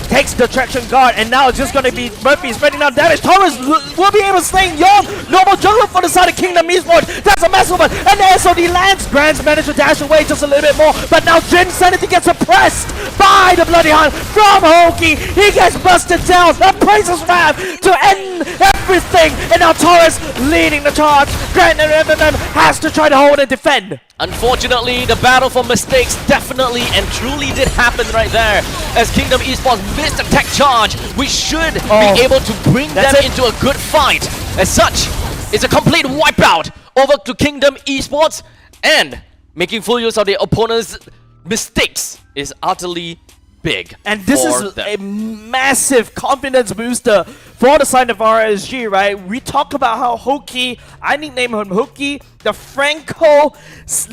takes the traction guard, and now it's just going to be Murphy spreading out damage. Torres will be able to stay young. Normal jungler for the side of Kingdom Esports. That's a massive one. And the SOD lands. Grants managed to dash away just a little bit more. But now Jin Sanity gets suppressed by the Bloody Hunt from Hoki. He gets busted down. That praises Rav to end everything. And now Torres leading the charge. Grant and Revenant has to try to hold and defend. Unfortunately, the battle for mistakes definitely and truly did happen right there. As Kingdom Esports missed a tech charge, we should be able to bring them into a good fight. As such, it's a complete wipeout over to Kingdom Esports, and making full use of the opponent's mistakes is utterly big. And this is them. a massive confidence booster for the side of RSG, right? We talk about how Hoki, I nickname him Hoki, the Franco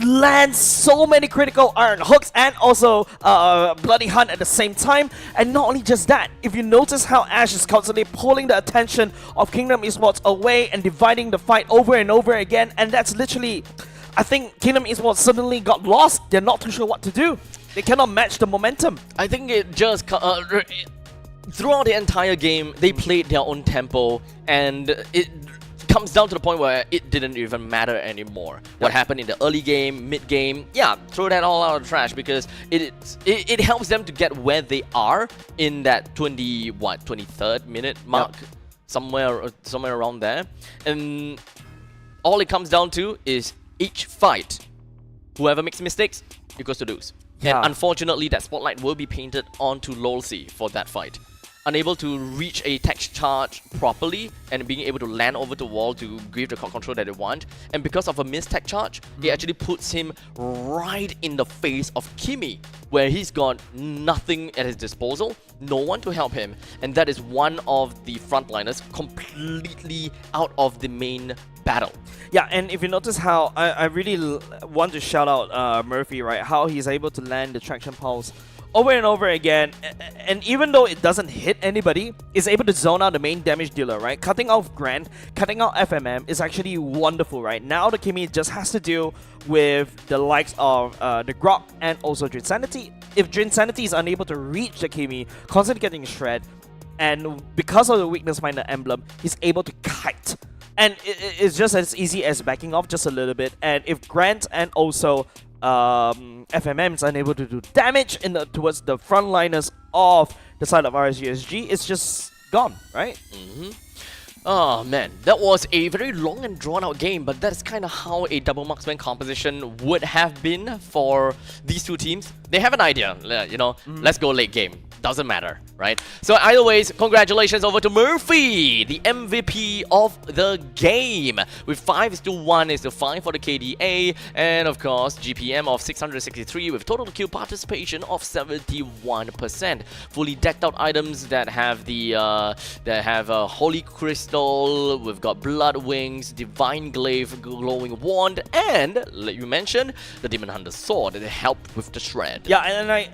lands so many critical iron hooks and also Bloody Hunt at the same time. And not only just that, if you notice how Ash is constantly pulling the attention of Kingdom Esports away and dividing the fight over and over again, and that's literally, I think Kingdom Esports suddenly got lost. They're not too sure what to do. They cannot match the momentum. I think it just throughout the entire game, they played their own tempo, and it comes down to the point where it didn't even matter anymore. What happened in the early game, mid game, yeah, throw that all out of the trash, because it helps them to get where they are in that 23rd minute mark, somewhere around there. And all it comes down to is each fight, whoever makes mistakes, equals to lose. Yeah. And unfortunately, that spotlight will be painted onto Lolsey for that fight. Unable to reach a tech charge properly and being able to land over the wall to give the control that they want. And because of a missed tech charge, it actually puts him right in the face of Kimi, where he's got nothing at his disposal, no one to help him. And that is one of the frontliners completely out of the main battle. Yeah, and if you notice how I really want to shout out Murphy, right? How he's able to land the traction pulse over and over again, and even though it doesn't hit anybody, is able to zone out the main damage dealer, right? Cutting off Grant, cutting out FMM is actually wonderful, right? Now the Kimi just has to deal with the likes of the Grok and also Jin Sanity. If Jin Sanity is unable to reach the Kimi, constantly getting shred, and because of the weakness finder emblem, he's able to kite. And it's just as easy as backing off just a little bit. And if Grant and also FMMs unable to do damage towards the frontliners of the side of RSGSG, it's just gone, right? Oh man, that was a very long and drawn out game, but that's kind of how a double marksman composition would have been for these two teams. They have an idea, you know, let's go late game. Doesn't matter, right? So either ways, congratulations over to Murphy, the MVP of the game, with 5:1:5 for the KDA, and of course GPM of 663 with total kill participation of 71%. Fully decked out items that have the Holy Crystal. We've got Blood Wings, Divine Glaive, Glowing Wand, and like you mentioned, the Demon Hunter Sword that help with the shred. Yeah,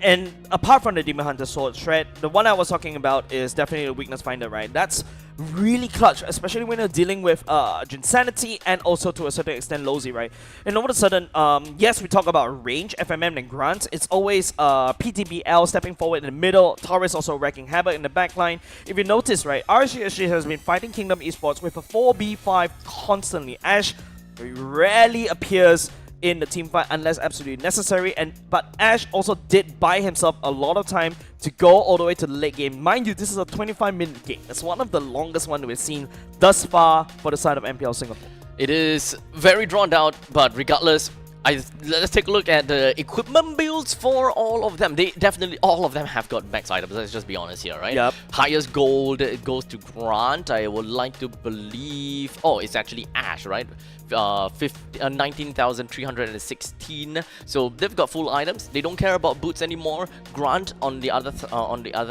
and apart from the Demon Hunter Sword shred, the one I was talking about is definitely the Weakness Finder, right? That's really clutch, especially when you're dealing with Jinsanity and also to a certain extent Lozy, right? And all of a sudden, yes, we talk about range, FMM and Grunt. It's always PTBL stepping forward in the middle, Taurus also wrecking havoc in the backline. If you notice, right, RSGSG has been fighting Kingdom Esports with a 4v5 constantly. Ash rarely appears in the team fight unless absolutely necessary, but Ash also did buy himself a lot of time to go all the way to the late game. Mind you, this is a 25-minute game. It's one of the longest ones we've seen thus far for the side of MPL Singapore. It is very drawn out, but regardless, let's take a look at the equipment builds for all of them. They definitely, all of them have got max items, let's just be honest here, right? Yep. Highest gold, it goes to Grant. I would like to believe, oh, it's actually Ash, right? 19,316. So they've got full items. They don't care about boots anymore. Grant, on the other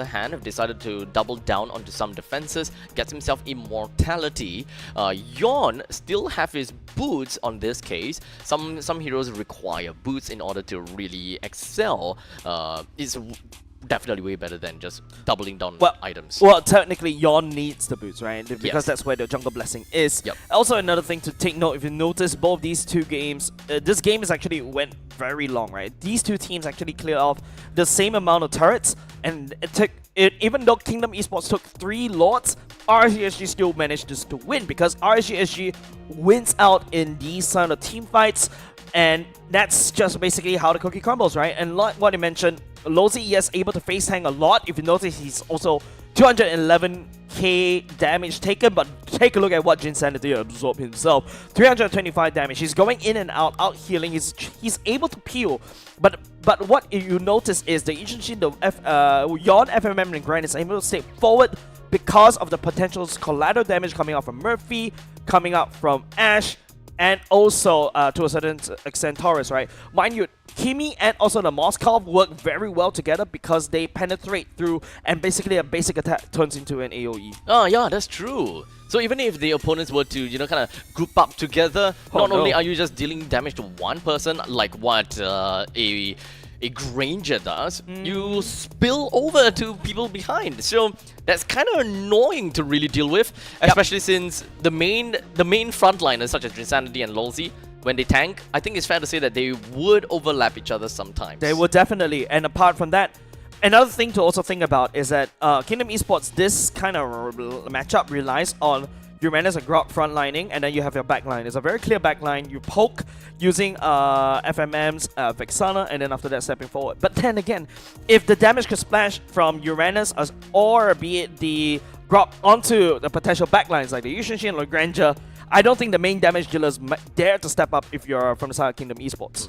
hand, have decided to double down onto some defenses, gets himself immortality. Yawn still have his boots on this case. Some heroes require boots in order to really excel. It's definitely way better than just doubling down items. Well, technically, Yawn needs the boots, right? Because Yes. that's where the Jungle Blessing is. Yep. Also, another thing to take note, if you notice, both these two games, this game is actually went very long, right? These two teams actually cleared off the same amount of turrets, and it took, even though Kingdom Esports took 3 Lords, RSGSG still managed to win, because RSGSG wins out in these kind of team fights, and that's just basically how the cookie crumbles, right? And like what you mentioned, Lozy, yes, able to face tank a lot. If you notice, he's also 211k damage taken, but take a look at what Jinsanity absorbed himself. 325 damage. He's going in and out healing. He's able to peel, but what you notice is the Ishinshin, the Yawn, FMM, and Grind is able to stay forward because of the potential collateral damage coming out from Murphy, coming out from Ash, and also to a certain extent Taurus, right? Mind you, Kimi and also the Moskov work very well together because they penetrate through, and basically a basic attack turns into an AoE. Oh yeah, that's true. So even if the opponents were to, you know, kind of group up together, not only are you just dealing damage to one person, like what a Granger does, you spill over to people behind. So that's kind of annoying to really deal with, especially since the main frontliners such as Jinsanity and Lolzy, when they tank, I think it's fair to say that they would overlap each other sometimes. They would definitely. And apart from that, another thing to also think about is that Kingdom Esports, this kind of matchup relies on Uranus and Grok frontlining, and then you have your backline. It's a very clear backline. You poke using FMMs, Vexana, and then after that stepping forward. But then again, if the damage could splash from Uranus or be it the Grok onto the potential backlines like the Yushinshin or Granger, I don't think the main damage dealers dare to step up if you're from the side of Kingdom Esports.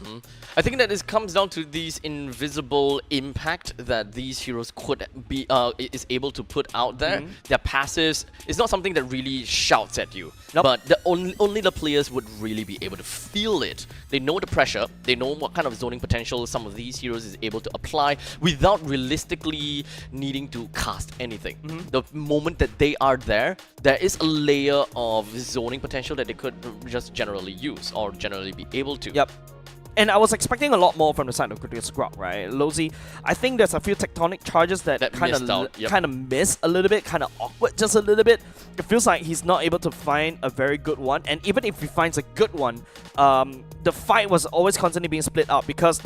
I think that this comes down to these invisible impact that these heroes could be is able to put out there. Their passives is not something that really shouts at you, but only the players would really be able to feel it. They know the pressure, they know what kind of zoning potential some of these heroes is able to apply without realistically needing to cast anything. The moment that they are there is a layer of zoning potential that they could just generally use or generally be able to. Yep. And I was expecting a lot more from the side of Critical Grok, right? Lozy, I think there's a few tectonic charges that kind of miss a little bit, kind of awkward just a little bit. It feels like he's not able to find a very good one, and even if he finds a good one, the fight was always constantly being split up because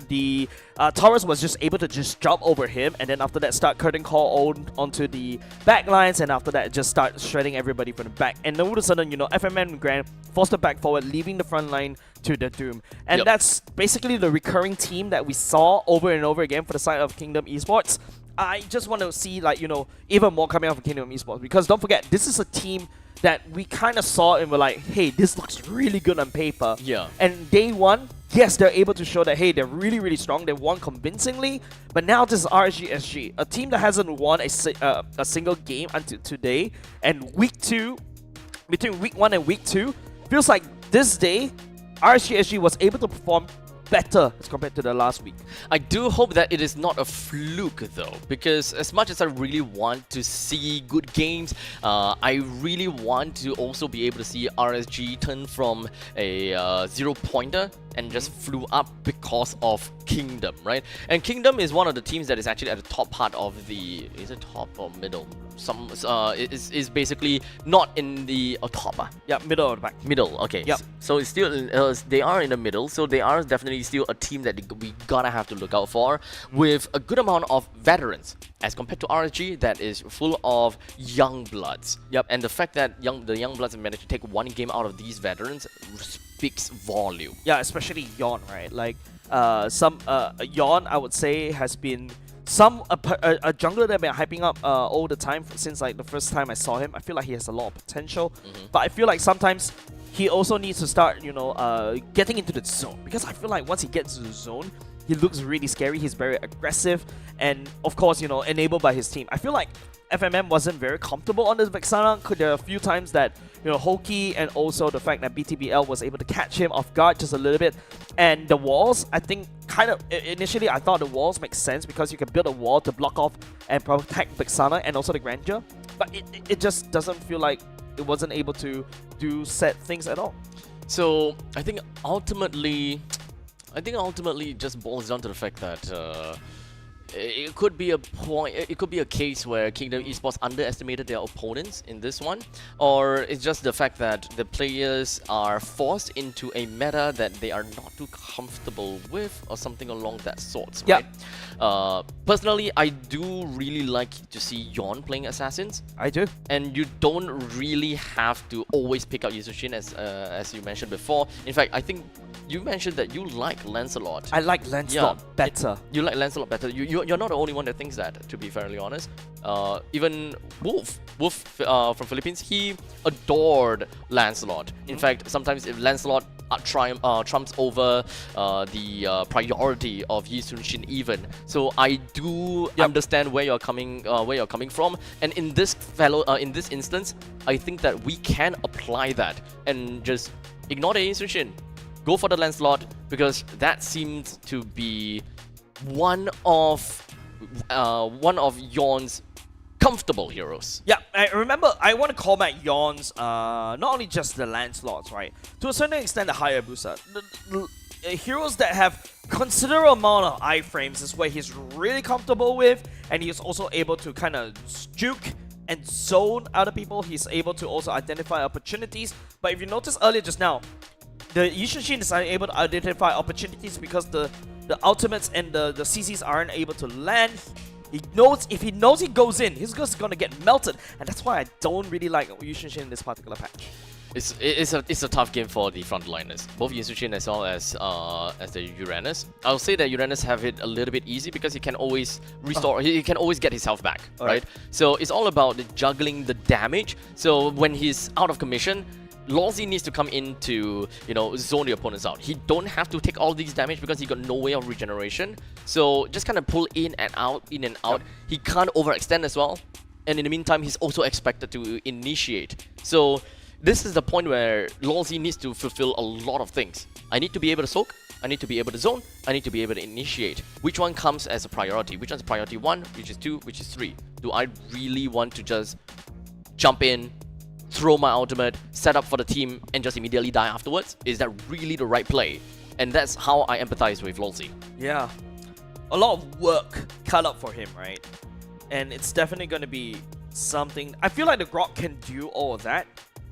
the Taurus was just able to just jump over him, and then after that start curtain call onto the back lines, and after that just start shredding everybody from the back. And all of a sudden, you know, FMN and Grand forced it back forward, leaving the front line to the Doom. And that's basically the recurring team that we saw over and over again for the side of Kingdom Esports. I just want to see, like, you know, even more coming out of Kingdom Esports, because don't forget, this is a team that we kind of saw and were like, hey, this looks really good on paper. Yeah. And day one, yes, they're able to show that, hey, they're really, really strong. They won convincingly. But now this is RSG, a team that hasn't won a single game until today. And week 2, between week 1 and week 2, feels like this day, RSG was able to perform better as compared to the last week. I do hope that it is not a fluke though, because as much as I really want to see good games, I really want to also be able to see RSG turn from a 0-pointer and just flew up because of Kingdom, right? And Kingdom is one of the teams that is actually at the top part of the... Is it top or middle? Is basically not in the top. Yeah, middle or back. Middle, okay. Yep. So it's still they are in the middle, so they are definitely still a team that we gotta have to look out for, with a good amount of veterans as compared to RSG that is full of young bloods. Yep. And the fact that the young bloods have managed to take one game out of these veterans speaks volume. Yeah, especially Yawn, right? Like Yawn, I would say, has been a jungler that I've been hyping up all the time since like the first time I saw him. I feel like he has a lot of potential, but I feel like sometimes he also needs to start, you know, getting into the zone, because I feel like once he gets to the zone, he looks really scary. He's very aggressive, and of course, you know, enabled by his team. I feel like FMM wasn't very comfortable on this Vexana. There are a few times that, you know, Hoki and also the fact that BTBL was able to catch him off guard just a little bit. And the walls, I think, kind of, initially I thought the walls make sense because you can build a wall to block off and protect Vexana and also the Grandeur. But it just doesn't feel like it wasn't able to do set things at all. So I think ultimately it just boils down to the fact that it could be a point. It could be a case where Kingdom Esports underestimated their opponents in this one, or it's just the fact that the players are forced into a meta that they are not too comfortable with, or something along that sort. Right? Yeah. Personally, I do really like to see Yawn playing assassins. I do. And you don't really have to always pick out Yuzushin as you mentioned before. In fact, I think you mentioned that you like Lancelot. I like Lancelot better. You like Lancelot better. You're not the only one that thinks that, to be fairly honest. Even Wolf from Philippines, he adored Lancelot. In fact, sometimes if Lancelot trumps over the priority of Yi Sun-shin even. So I do understand where you're coming from, and in this instance, I think that we can apply that and just ignore the Yi Sun-shin. Go for the Lancelot, because that seems to be one of Yawn's comfortable heroes. Yeah, I remember, I want to call back Yawn's, not only just the Lancelots, right? To a certain extent, the Hayabusa. The heroes that have considerable amount of iframes is where he's really comfortable with, and he's also able to kind of juke and zone other people. He's able to also identify opportunities. But if you notice earlier just now, the Yushin is unable to identify opportunities because the ultimates and the CCs aren't able to land. If he knows he goes in, he's just gonna get melted, and that's why I don't really like Yushin in this particular patch. It's a tough game for the frontliners, both Yushin as well as the Uranus. I'll say that Uranus have it a little bit easy because he can always restore. He can always get his health back, right? So it's all about juggling the damage. So when he's out of commission, Lawsy needs to come in to, you know, zone the opponents out. He don't have to take all these damage because he got no way of regeneration. So just kind of pull in and out. He can't overextend as well. And in the meantime, he's also expected to initiate. So this is the point where Lawsy needs to fulfill a lot of things. I need to be able to soak. I need to be able to zone. I need to be able to initiate. Which one comes as a priority? Which one's priority 1? Which is 2? Which is 3? Do I really want to just jump in, throw my ultimate, set up for the team, and just immediately die afterwards? Is that really the right play? And that's how I empathize with Lolzy. Yeah. A lot of work cut up for him, right? And it's definitely going to be something... I feel like the Grok can do all of that,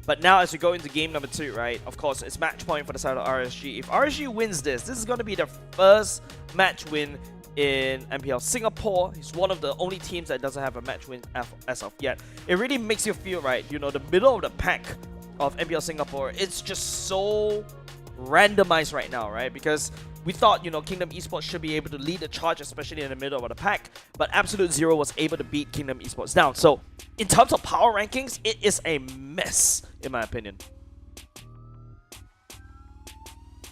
But now as we go into game number 2, right, of course, it's match point for the side of RSG. If RSG wins this is going to be the first match win in MPL Singapore. He's one of the only teams that doesn't have a match win as of yet. It really makes you feel, right, you know, the middle of the pack of MPL Singapore, it's just so randomized right now, right? Because we thought, you know, Kingdom Esports should be able to lead the charge, especially in the middle of the pack, but Absolute Zero was able to beat Kingdom Esports down. So, in terms of power rankings, it is a mess, in my opinion.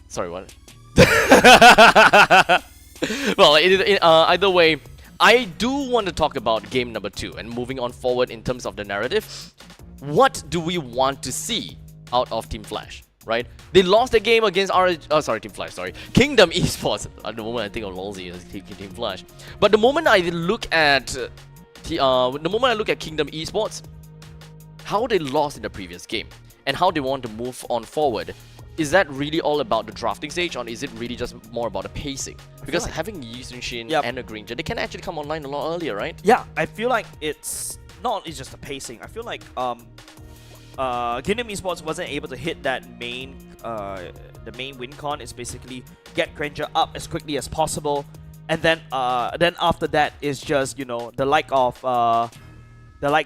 Sorry, what? Well, either way, I do want to talk about game number 2 and moving on forward in terms of the narrative. What do we want to see out of Team Flash? Right? They lost the game against Kingdom Esports. At the moment I think of Lolzy as Team Flash. But the moment I look at Kingdom Esports, how they lost in the previous game and how they want to move on forward, is that really all about the drafting stage, or is it really just more about the pacing? Because having Yi Sun-shin and a Granger, they can actually come online a lot earlier, right? Yeah, I feel like it's not only just the pacing. I feel like Kingdom Esports wasn't able to hit that main the main win con. Is basically get Granger up as quickly as possible, and then after that is just, you know, the likes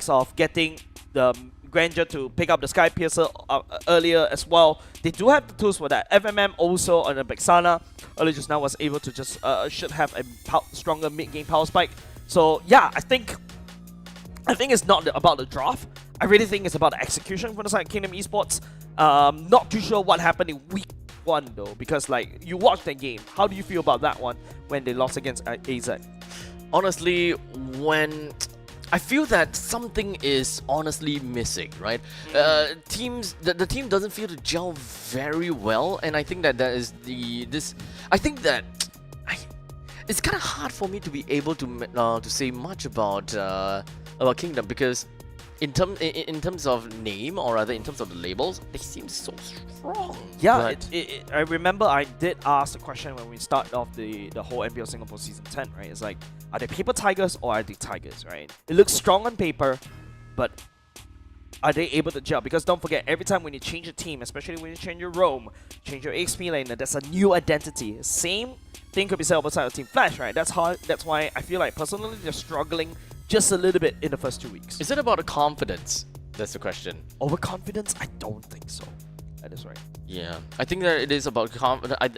of getting the Granger to pick up the Sky Piercer earlier as well. They do have the tools for that. FMM also on the Bexana earlier just now was able to just should have a stronger mid game power spike. So yeah, I think it's not about the draft. I really think it's about the execution for the side of Kingdom Esports. Not too sure what happened in week 1 though, because like you watched that game. How do you feel about that one when they lost against AZ? Honestly, when I feel that something is honestly missing, right? The team doesn't feel to gel very well, and I think that it's kind of hard for me to be able to say much about Kingdom, because in terms of name, or rather in terms of the labels, they seem so strong. Yeah, I remember I did ask the question when we started off the whole MPL Singapore Season 10, right? It's like, are they paper tigers or are they tigers, right? It looks strong on paper, but are they able to gel? Because don't forget, every time when you change a team, especially when you change your roam, change your XP laner, that's a new identity. Same thing could be said outside of Team Flash, right? That's why I feel like personally they're struggling just a little bit in the first 2 weeks. Is it about the confidence? That's the question. Overconfidence? I don't think so. That is right. Yeah, I think that it is about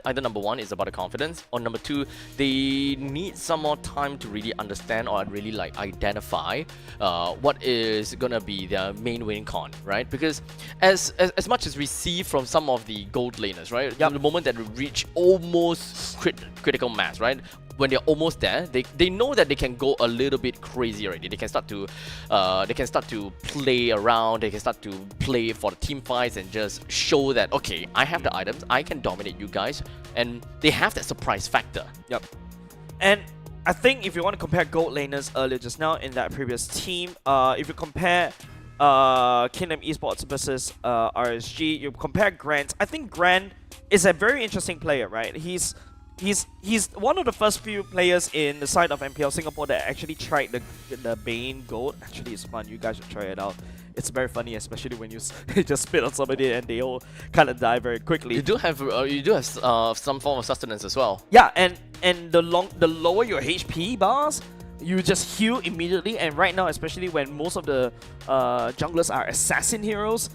either number 1 is about the confidence, or number 2, they need some more time to really understand or really like identify what is gonna be their main win con, right? Because as much as we see from some of the gold laners, right? Yep. The moment that we reach almost critical mass, right? When they're almost there, they know that they can go a little bit crazy already. They can start to play around. They can start to play for the team fights and just show that, okay, I have the items, I can dominate you guys, and they have that surprise factor. Yep. And I think if you want to compare gold laners earlier just now in that previous team, if you compare Kingdom Esports versus RSG, you compare Grant. I think Grant is a very interesting player, right? He's one of the first few players in the side of MPL Singapore that actually tried the Bane Gold. Actually, it's fun. You guys should try it out. It's very funny, especially when you just spit on somebody and they all kind of die very quickly. You do have some form of sustenance as well. Yeah, and the lower your HP bars, you just heal immediately. And right now, especially when most of the junglers are assassin heroes,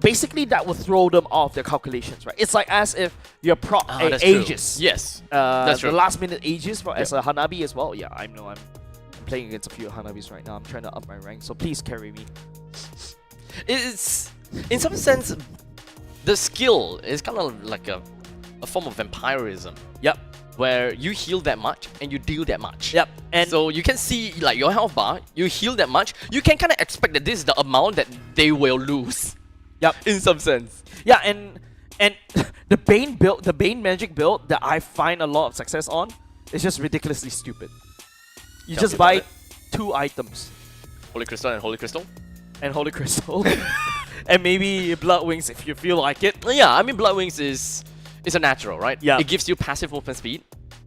basically that will throw them off their calculations, right? It's like as if your prop Aegis. Yes, that's true. The last minute Aegis as a Hanabi as well. Yeah, I know I'm playing against a few Hanabis right now. I'm trying to up my rank, so please carry me. It's, in some sense, the skill is kind of like a form of vampirism. Yep. Where you heal that much and you deal that much. Yep. And so you can see like your health bar, you heal that much, you can kind of expect that this is the amount that they will lose. Yep. In some sense. Yeah, and the Bane build, the Bane magic build that I find a lot of success on is just ridiculously stupid. You just buy 2 items. Holy Crystal and Holy Crystal? And Holy Crystal. And maybe Blood Wings if you feel like it. Yeah, I mean Blood Wings is a natural, right? Yeah. It gives you passive movement speed,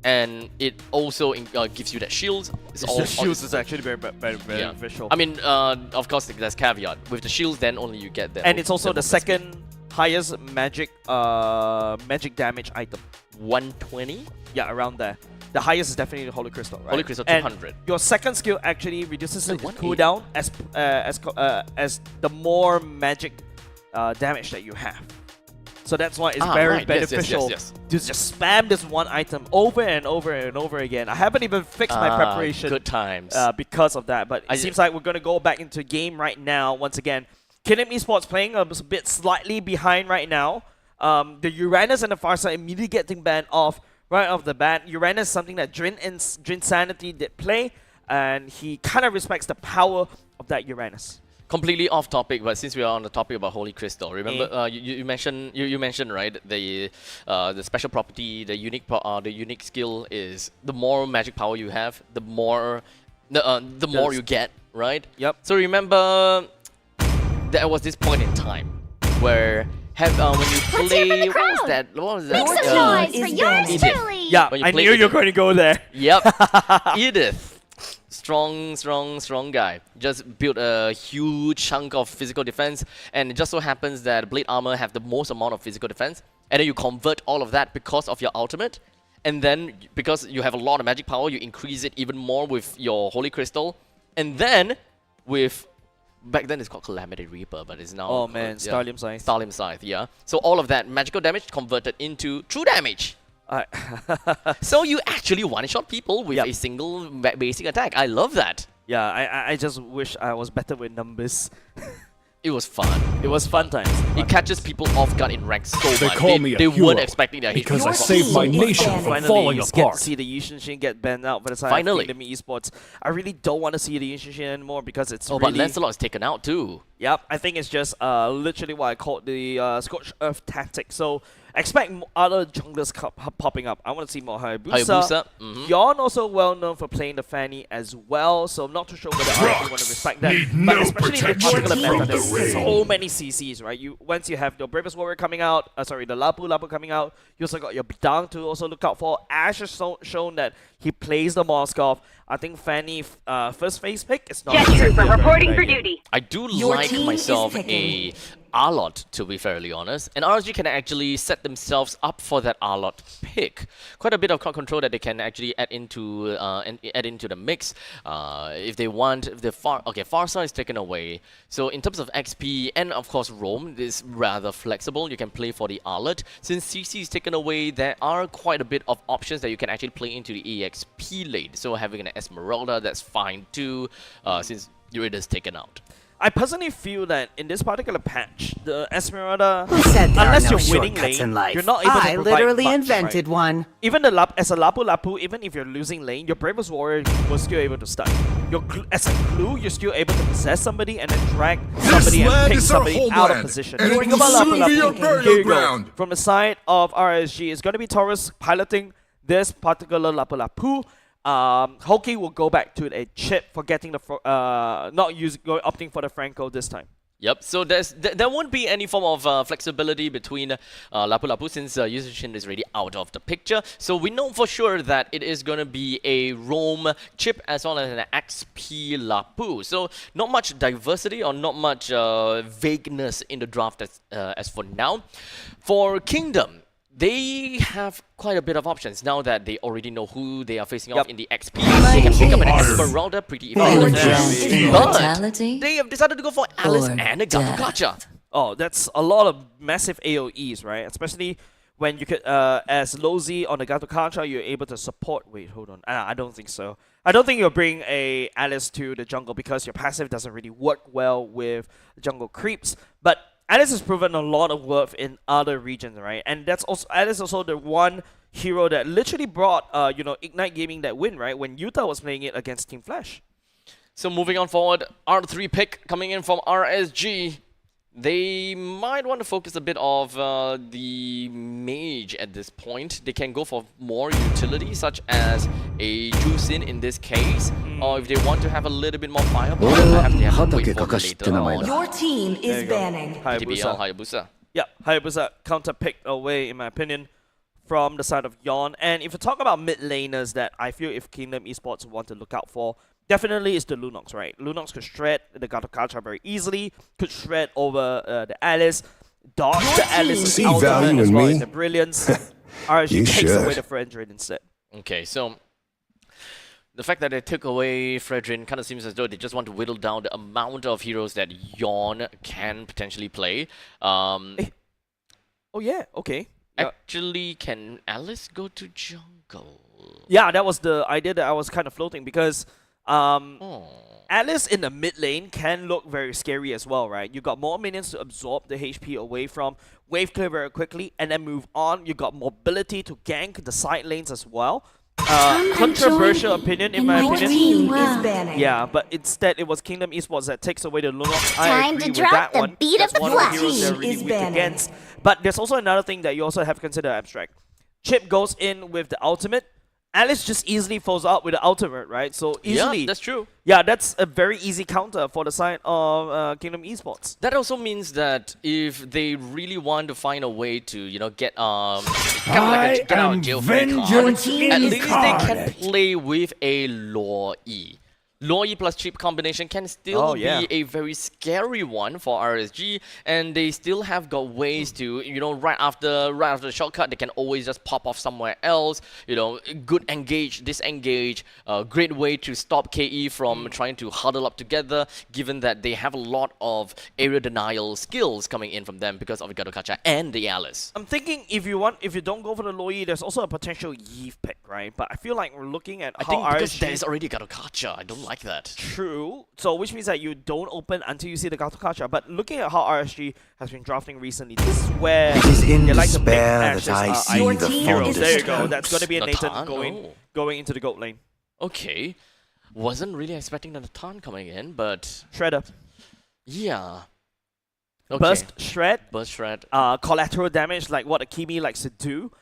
and it also gives you that shields. The shields is actually very beneficial. I mean, of course, there's caveat. With the shields, then only you get that. And it's also the second highest magic damage item. 120? Yeah, around there. The highest is definitely the Holy Crystal, right? Holy Crystal 200. And your second skill actually reduces its cooldown as the more magic damage that you have. So that's why it's very beneficial to just spam this one item over and over and over again. I haven't even fixed my preparation. Good times. Because of that, but it seems like we're going to go back into game right now once again. Kingdom Esports playing a bit slightly behind right now. The Uranus and the Farsight immediately getting banned off right off the bat. Uranus is something that Drin Sanity did play, and he kind of respects the power of that Uranus. Completely off topic, but since we are on the topic about Holy Crystal, remember you mentioned right the special property, the unique skill is the more magic power you have, the more more you get, right? Yep. So remember there was this point in time where when you play, what was that? Make some noise for yours truly. Yeah, I knew you were going to go there. Yep. Edith. Strong guy. Just built a huge chunk of physical defense, and it just so happens that Blade Armor have the most amount of physical defense, and then you convert all of that because of your ultimate, and then because you have a lot of magic power, you increase it even more with your Holy Crystal, and then with back then it's called Calamity Reaper, but it's now Starlium Scythe. Starlium Scythe, yeah. So all of that magical damage converted into true damage. So you actually one-shot people with a single basic attack. I love that. Yeah, I just wish I was better with numbers. It was fun. It was fun times. It catches people off guard in rank so much. They call me a they hero weren't expecting that because I saved my nation from falling get apart. to see the Yushin get banned out by the side Finally. of Kingdom Esports. I really don't want to see the Yushin anymore because it's but Lancelot is taken out too. Yep, I think it's just literally what I call the Scorched Earth tactic. So expect other junglers popping up. I want to see more Hayabusa. Yon also well known for playing the Fanny as well, so I'm not too sure whether I want to respect that. But especially in this particular meta, there's so many CCs, right? Once you have your Bravest Warrior coming out, the Lapu coming out, you also got your Bidang to also look out for. Ash has shown that he plays the Moskov. I think Fanny first phase pick is not. Jet Trooper reporting for duty. I do like myself a Arlot, to be fairly honest, and RSG can actually set themselves up for that Arlot pick. Quite a bit of crowd control that they can actually add into the mix if they want. If the Farsight is taken away, so in terms of XP and of course roam is rather flexible. You can play for the Arlot. Since CC is taken away, there are quite a bit of options that you can actually play into the EXP lane. So having an Esmeralda, that's fine too, since Urid is taken out. I personally feel that in this particular patch, the Esmeralda, Who said there unless are no you're winning shortcuts lane, in life? you're not able to I provide literally much, invented right? one. Even as a Lapu, even if you're losing lane, your Bravest Warrior was still able to stun. As a clue, you're still able to possess somebody and then drag somebody and pick somebody out of position. And Think about Lapu. Here you go. ground. From the side of RSG, it's going to be Taurus piloting this particular Lapu. Hoki will go back to a chip for getting the opting for the Franco this time. Yep, so there won't be any form of flexibility between Lapu since Yushin is already out of the picture. So we know for sure that it is going to be a roam chip as well as an XP Lapu. So not much diversity or not much vagueness in the draft as for now. For Kingdom, they have quite a bit of options now that they already know who they are facing off in the XP. They can pick up an Esmeralda pretty effectively. But they have decided to go for Alice and a Gato Gacha. Oh, that's a lot of massive AoEs, right? Especially when you could, as Lozy on the Gato Gacha, you're able to support. Wait, hold on. I don't think so. I don't think you'll bring a Alice to the jungle because your passive doesn't really work well with jungle creeps. But Alice has proven a lot of worth in other regions, right? And that's also Alice is also the one hero that literally brought Ignite Gaming that win, right? When Utah was playing it against Team Flash. So moving on forward, R3 pick coming in from RSG. They might want to focus a bit of the mage at this point. They can go for more utility, such as a Juicin in this case, or if they want to have a little bit more firepower, they have to wait for later on. Your team is banning TBL Hayabusa. Yeah, Hayabusa counter picked away, in my opinion. from the side of Yon. And if you talk about mid laners that I feel if Kingdom Esports want to look out for, definitely is the Lunox, right? Lunox could shred the Gato very easily, could shred over the Alice, dodge the Alice's ultimate as well as the Brilliance. RSG takes away the Fredrin instead. Okay, so the fact that they took away Fredrin kind of seems as though they just want to whittle down the amount of heroes that Yon can potentially play. Oh yeah, okay. Actually, can Alice go to jungle? Yeah, that was the idea that I was kind of floating because Alice in the mid lane can look very scary as well, right? You got more minions to absorb the HP away from, wave clear very quickly, and then move on. You got mobility to gank the side lanes as well. Controversial opinion in my opinion. Yeah, but instead it was Kingdom Esports that takes away the Lunox. I agree with that one. That's one of the heroes they're really weak against. But there's also another thing that you also have to consider, Abstract. Chip goes in with the ultimate. Alice just easily falls out with the ultimate, right? So easily. Yeah, that's true. Yeah, that's a very easy counter for the side of Kingdom Esports. That also means that if they really want to find a way to, you know, get kind of like a get out of jail free card, at least they can play with a Loi. Loi plus chip combination can still be a very scary one for RSG, and they still have got ways to, you know, right after the shortcut, they can always just pop off somewhere else. You know, good engage, disengage, great way to stop KE from trying to huddle up together, given that they have a lot of area denial skills coming in from them because of the Gato and the Alice. I'm thinking if you don't go for the Loi, there's also a potential Yves pick, right? But I feel like we're looking at how RSG... because there's already Gato I don't like that. True. So which means that you don't open until you see the Gato. But looking at how RSG has been drafting recently, this is where they like to make Ashes heroes. There you go. That's going to be a Nathan going into the gold lane. Okay. Wasn't really expecting the Natan coming in, but... Shredder. Yeah. Okay. Burst Shred. Collateral damage, like what Akimi likes to do.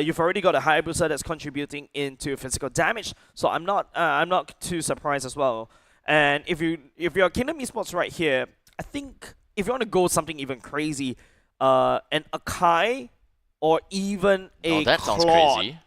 You've already got a Hayabusa that's contributing into physical damage, so I'm not too surprised as well. And if you're Kingdom Esports right here, I think if you want to go something even crazy, an Akai or even a Claude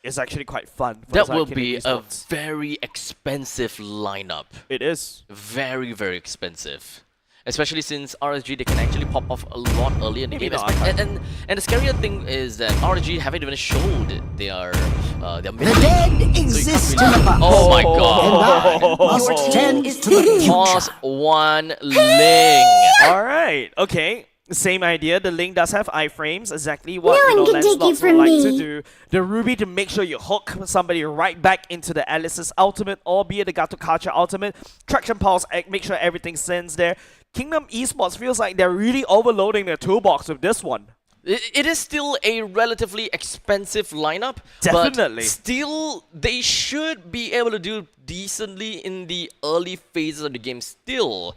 is actually quite fun. That will be a very expensive lineup. It is. Very, very expensive. Especially since RSG, they can actually pop off a lot earlier in the game. And the scarier thing is that RSG haven't even showed their mid lane. The dead exist in the box. Oh my god. Must tend to the future. Pause one Ling. Alright, okay. Same idea. The Ling does have iframes, exactly what Lancelot would like to do. The Ruby to make sure you hook somebody right back into the Alice's ultimate, albeit the Gato ultimate. Traction Pulse, make sure everything sends there. Kingdom Esports feels like they're really overloading their toolbox with this one. It is still a relatively expensive lineup, definitely. But still, they should be able to do decently in the early phases of the game still.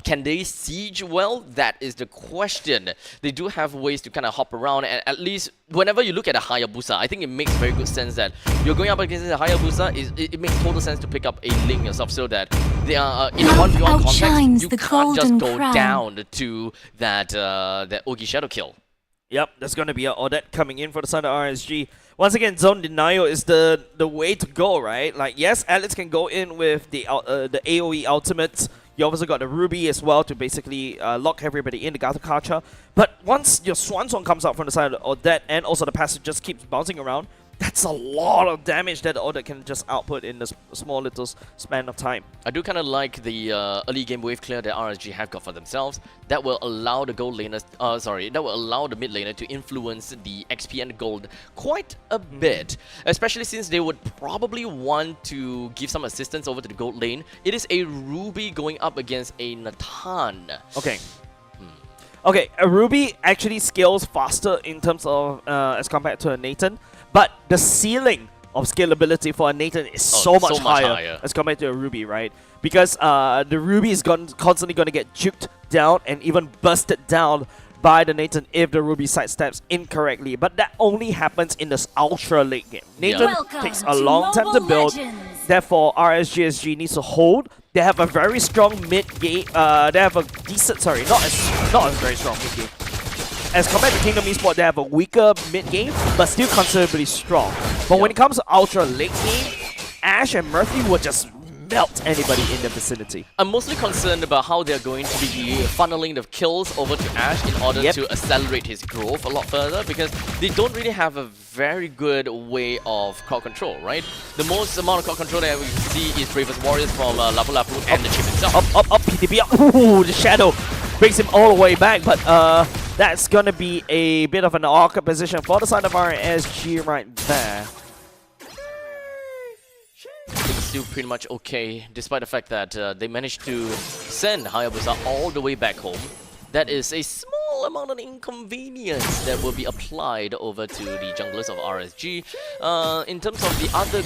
Can they siege well? That is the question. They do have ways to kind of hop around, and at least whenever you look at a Hayabusa, I think it makes very good sense that you're going up against a Hayabusa, it makes total sense to pick up a Ling yourself so that they are in a 1v1 context, you can't just go down to that Ogi Shadow kill. Yep, there's going to be an Odette coming in for the side of RSG. Once again, zone denial is the way to go, right? Like, yes, Alex can go in with the AoE ultimates. You also got the Ruby as well to basically lock everybody in, the Gato. But once your Swan Song comes out from the side of Odette and also the passive just keeps bouncing around, that's a lot of damage that the Odette can just output in this small little span of time. I do kind of like the early game wave clear that RSG have got for themselves. That will allow the gold laners, that will allow the mid laner to influence the XP and gold quite a bit. Especially since they would probably want to give some assistance over to the gold lane. It is a Ruby going up against a Natan. Okay. Okay, a Ruby actually scales faster in terms of as compared to a Nathan. But the ceiling of scalability for a Nathan is so much higher as compared to a Ruby, right? Because the Ruby is constantly going to get juked down and even busted down by the Nathan if the Ruby sidesteps incorrectly. But that only happens in this ultra late game. Nathan takes a long time to build. Therefore, RSGSG needs to hold. They have a very strong mid game. They have a decent, not as very strong mid game. as compared to Kingdom Esports, they have a weaker mid game, but still considerably strong. But when it comes to ultra late game, Ash and Murphy will just melt anybody in the vicinity. I'm mostly concerned about how they're going to be funneling the kills over to Ash in order to accelerate his growth a lot further, because they don't really have a very good way of crowd control, right? The most amount of crowd control that we see is Bravest Warriors from Lapu Lapu and the chip itself. Up, PTB up. Ooh, the Shadow brings him all the way back, but that's gonna be a bit of an awkward position for the side of RSG right there. It's still pretty much okay, despite the fact that they managed to send Hayabusa all the way back home. That is a small amount of inconvenience that will be applied over to the junglers of RSG. In terms of the other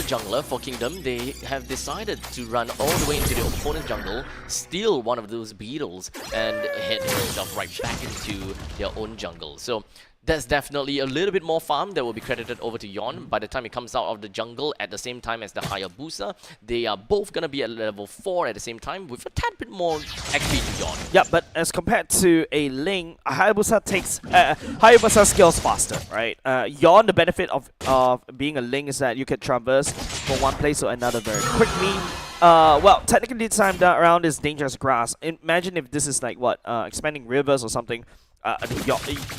jungler for Kingdom, they have decided to run all the way into the opponent's jungle, steal one of those beetles, and head themselves right back into their own jungle. So that's definitely a little bit more farm that will be credited over to Yon by the time it comes out of the jungle at the same time as the Hayabusa. They are both going to be at level 4 at the same time with a tad bit more XP to Yon. Yeah, but as compared to a Ling, Hayabusa takes Hayabusa scales faster, right? Yon, the benefit of being a Ling is that you can traverse from one place to another very quickly. Well, technically this time around is Dangerous Grass. Imagine if this is like what, expanding rivers or something.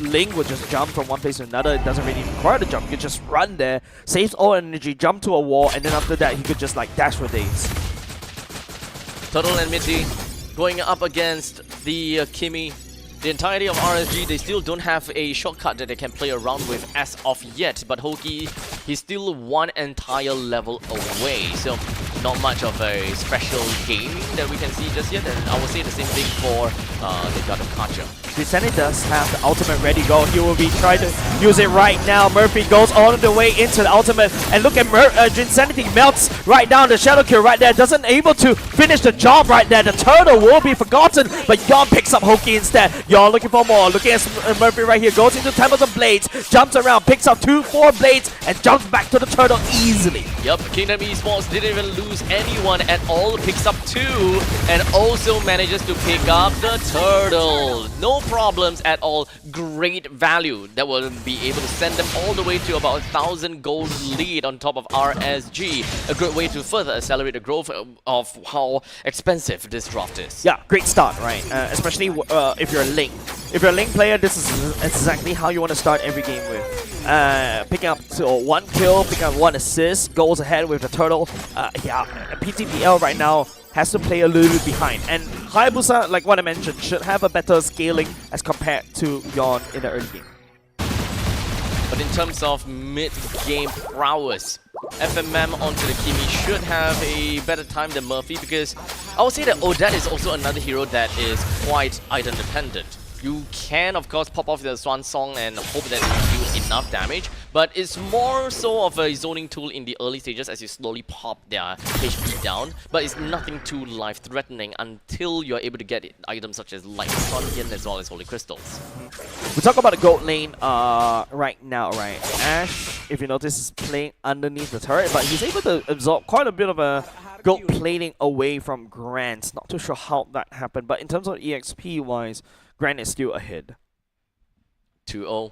Ling would just jump from one place to another. It doesn't really require the jump. You could just run there, saves all energy, jump to a wall, and then after that he could just like dash for days. Turtle and Mitty going up against the Kimi. The entirety of RSG, they still don't have a shortcut that they can play around with as of yet, but Hoki, he's still one entire level away, so not much of a special gaming that we can see just yet, and I will say the same thing for the God of Kacha. Drisani does have the ultimate ready go. He will be trying to use it right now. Murphy goes all the way into the ultimate, and look at Drinsanity melts right down. The shadow kill right there, doesn't able to finish the job right there. The turtle will be forgotten, but Yon picks up Hoki instead. Yon looking for more, looking at Murphy right here, goes into Temples of Blades, jumps around, picks up 4 blades, and jumps back to the turtle easily. Yep, Kingdom Esports didn't even lose anyone at all, picks up 2, and also manages to pick up the turtle. No problems at all, great value that will be able to send them all the way to about 1,000 gold lead on top of RSG. A great way to further accelerate the growth of how expensive this draft is. Yeah, great start, right? Especially if you're a Link. If you're a Link player, this is exactly how you want to start every game with. Picking up 1 kill, picking up 1 assist, goes ahead with the turtle. Yeah, PTPL right now has to play a little bit behind. And Hayabusa, like what I mentioned, should have a better scaling as compared to Yon in the early game. But in terms of mid-game prowess, FMM onto the Kimi should have a better time than Murphy, because I would say that Odette is also another hero that is quite item dependent. You can, of course, pop off the Swan Song and hope that you do enough damage, but it's more so of a zoning tool in the early stages as you slowly pop their HP down, but it's nothing too life-threatening until you're able to get items such as Light Trunnion as well as Holy Crystals. We talk about the gold lane right now, right? Ash, if you notice, is playing underneath the turret, but he's able to absorb quite a bit of a gold plating away from Grant. Not too sure how that happened, but in terms of EXP-wise, Grant is still ahead. 2-0.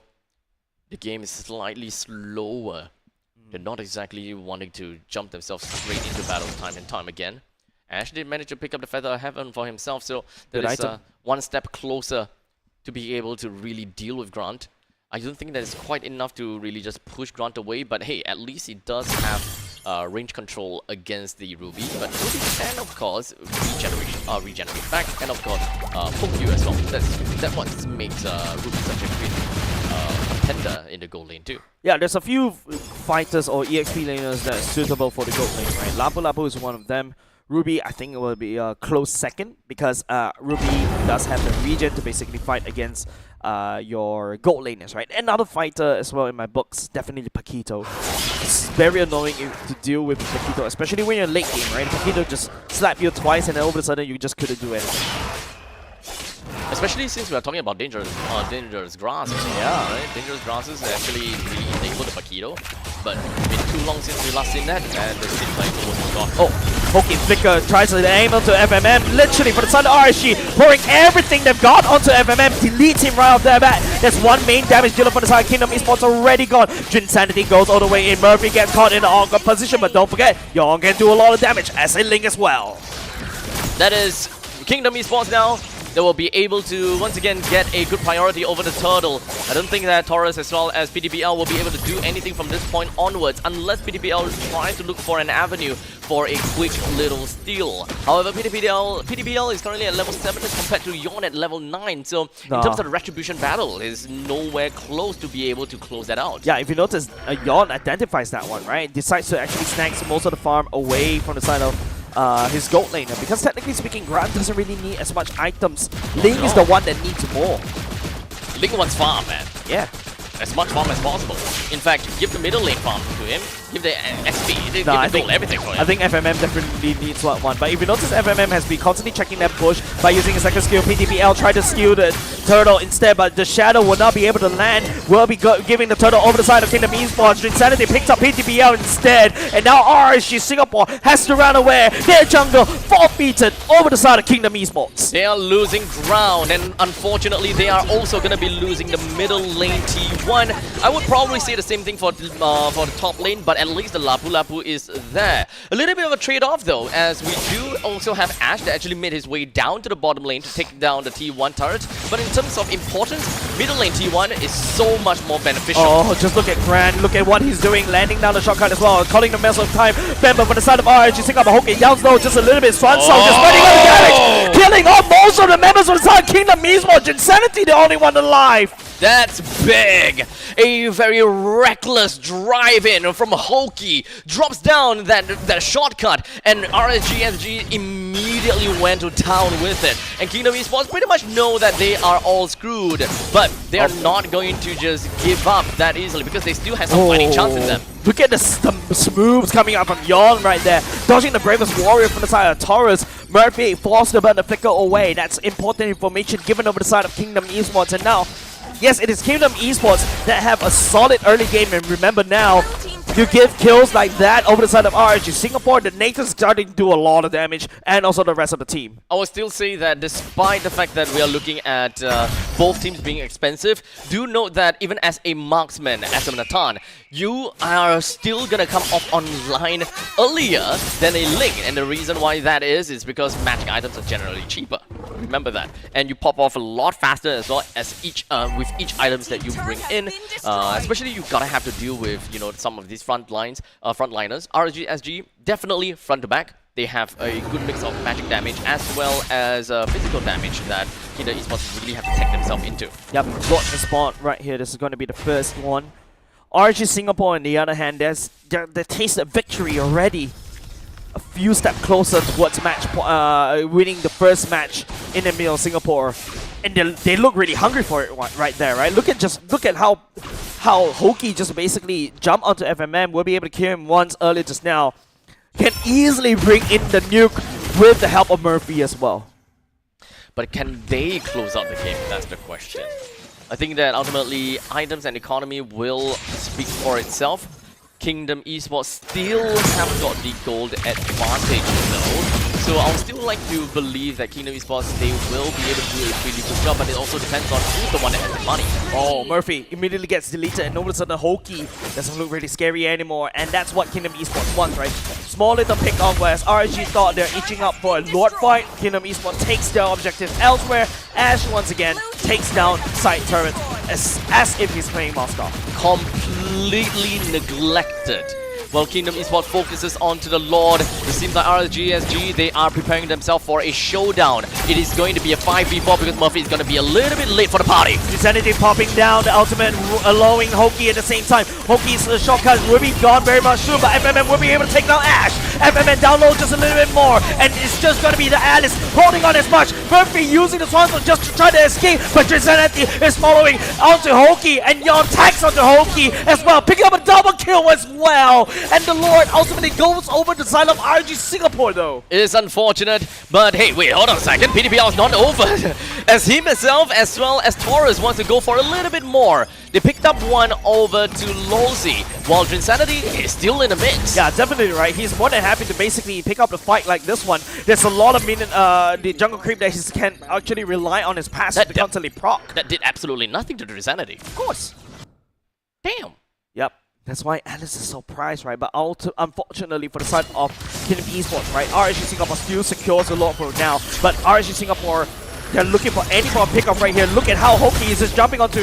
The game is slightly slower. They're not exactly wanting to jump themselves straight into battle time and time again. Ash did manage to pick up the Feather of Heaven for himself, so that is one step closer to be able to really deal with Grant. I don't think that is quite enough to really just push Grant away, but hey, at least he does have range control against the Ruby, but Ruby can, of course, regenerate back, and of course, poke you as well. That's what makes Ruby such a great contender in the gold lane too. Yeah, there's a few fighters or EXP laners that are suitable for the gold lane, right? Lapu Lapu is one of them. Ruby, I think it will be a close second, because Ruby does have the regen to basically fight against your gold laners, right? Another fighter as well in my books, definitely Paquito. It's very annoying to deal with Paquito, especially when you're late game, right? Paquito just slap you twice and then all of a sudden you just couldn't do anything. Especially since we are talking about dangerous grasses. Yeah, right? Dangerous grasses actually really enable the Paquito. But it's been too long since we last seen that, and it seems like it was forgotten. Oh, Hokey Flicker tries to aim onto FMM, literally for the side of RSG, pouring everything they've got onto FMM, deletes him right off their bat. There's one main damage dealer for the side. Kingdom Esports already gone. Insanity goes all the way in. Murphy gets caught in an awkward position, but don't forget, Yon can do a lot of damage as a Link as well. That is Kingdom Esports now. They will be able to once again get a good priority over the turtle. I don't think that Taurus as well as PTPL will be able to do anything from this point onwards unless PTPL tries to look for an avenue for a quick little steal. However, PTPL is currently at level 7 as compared to Yon at level 9. So in terms of the retribution battle, is nowhere close to be able to close that out. Yeah, if you notice, Yon identifies that one, right? Decides to actually snag most of the farm away from the side of his gold laner, because technically speaking, Grant doesn't really need as much items. Link is the one that needs more. Link wants farm, man. Yeah. As much farm as possible. In fact, give the middle lane farm to him. Give the XP, give the gold, everything for him. I think FMM definitely needs one. But if you notice, FMM has been constantly checking that push by using his second skill. PTPL tried to steal the turtle instead, but the shadow will not be able to land. Will be giving the turtle over the side of Kingdom Esports. Insanity picks up PTPL instead, and now RSG Singapore has to run away. Their jungle forfeited over the side of Kingdom Esports. They are losing ground, and unfortunately, they are also going to be losing the middle lane T1. I would probably say the same thing for the top lane, but at least the Lapu Lapu is there. A little bit of a trade-off though, as we do also have Ash that actually made his way down to the bottom lane to take down the T1 turret. But in terms of importance, middle lane T1 is so much more beneficial. Oh, just look at Grant, look at what he's doing, landing down the shortcut as well, calling the mess of time. Bemba for the side of RSG, Singapore Hokey down slow just a little bit. Swan Song just running out the damage, killing off most of the members of the side. Kingdom Esports, Insanity the only one alive. That's big! A very reckless drive-in from Hokey drops down that shortcut, and RSGSG immediately went to town with it. And Kingdom Esports pretty much know that they are all screwed, but they are not going to just give up that easily because they still have some fighting chance in them. Look at the smooths coming out from Yon right there, dodging the bravest warrior from the side of Taurus. Murphy forced to burn the flicker away. That's important information given over the side of Kingdom Esports, and now yes, it is Kingdom Esports that have a solid early game, and remember now, you give kills like that over the side of RSG Singapore, the Nathan's starting to do a lot of damage, and also the rest of the team. I would still say that despite the fact that we are looking at both teams being expensive, do note that even as a marksman, as a Nathan, you are still gonna come off online earlier than a Link, and the reason why that is because magic items are generally cheaper. Remember that, and you pop off a lot faster as well as with each items that you bring in. Especially you gotta have to deal with some of these frontliners. RSG definitely front to back. They have a good mix of magic damage as well as physical damage that Kingdom Esports really have to take themselves into. Yep, got the spot right here. This is going to be the first one. RSG Singapore, on the other hand, they tasted victory already. A few steps closer towards winning the first match in the middle of Singapore, and they look really hungry for it right there, right? Look at how Hokey just basically jumped onto FMM. We'll be able to kill him once earlier just now. Can easily bring in the nuke with the help of Murphy as well. But can they close out the game? That's the question. I think that ultimately items and economy will speak for itself. Kingdom Esports still have got the gold advantage though. So I'll still like to believe that Kingdom Esports, they will be able to do a really good job, but it also depends on who's the one that has the money. Oh, Murphy immediately gets deleted, and all of a sudden Hokey doesn't look really scary anymore, and that's what Kingdom Esports wants, right? Small little pick on whereas RSG thought they're itching up for a Lord fight. Kingdom Esports takes their objective elsewhere. Ash once again takes down side turret as if he's playing Moscow. Completely neglected. While Kingdom Esports focuses onto the Lord, it seems like RSGSG, they are preparing themselves for a showdown. It is going to be a 5v4 because Murphy is going to be a little bit late for the party. Insanity popping down, the ultimate allowing Hokey at the same time. Hokey's shortcut will be gone very much soon, but FMM will be able to take down Ash. FMM down low just a little bit more, and it's just going to be the Alice holding on as much. Murphy using the Swanson just to try to escape, but Insanity is following onto Hokey, and Yon attacks onto Hokey as well, picking up a double kill as well. and the Lord ultimately goes over the side of RG Singapore though. It is unfortunate, but hey, wait, hold on a second. PDPL is not over. As he himself, as well as Taurus, wants to go for a little bit more. They picked up one over to Lozi, while Drinsanity is still in the mix. Yeah, definitely right. He's more than happy to basically pick up the fight like this one. There's a lot of the jungle creep that he can actually rely on his passive to constantly proc. That did absolutely nothing to Drinsanity. Of course. Damn. Yep. That's why Alice is so prized, right? But unfortunately for the side of Kingdom Esports, right? RSG Singapore still secures the Lord for now. But RSG Singapore, they're looking for any form of pickup right here. Look at how Hoki is just jumping onto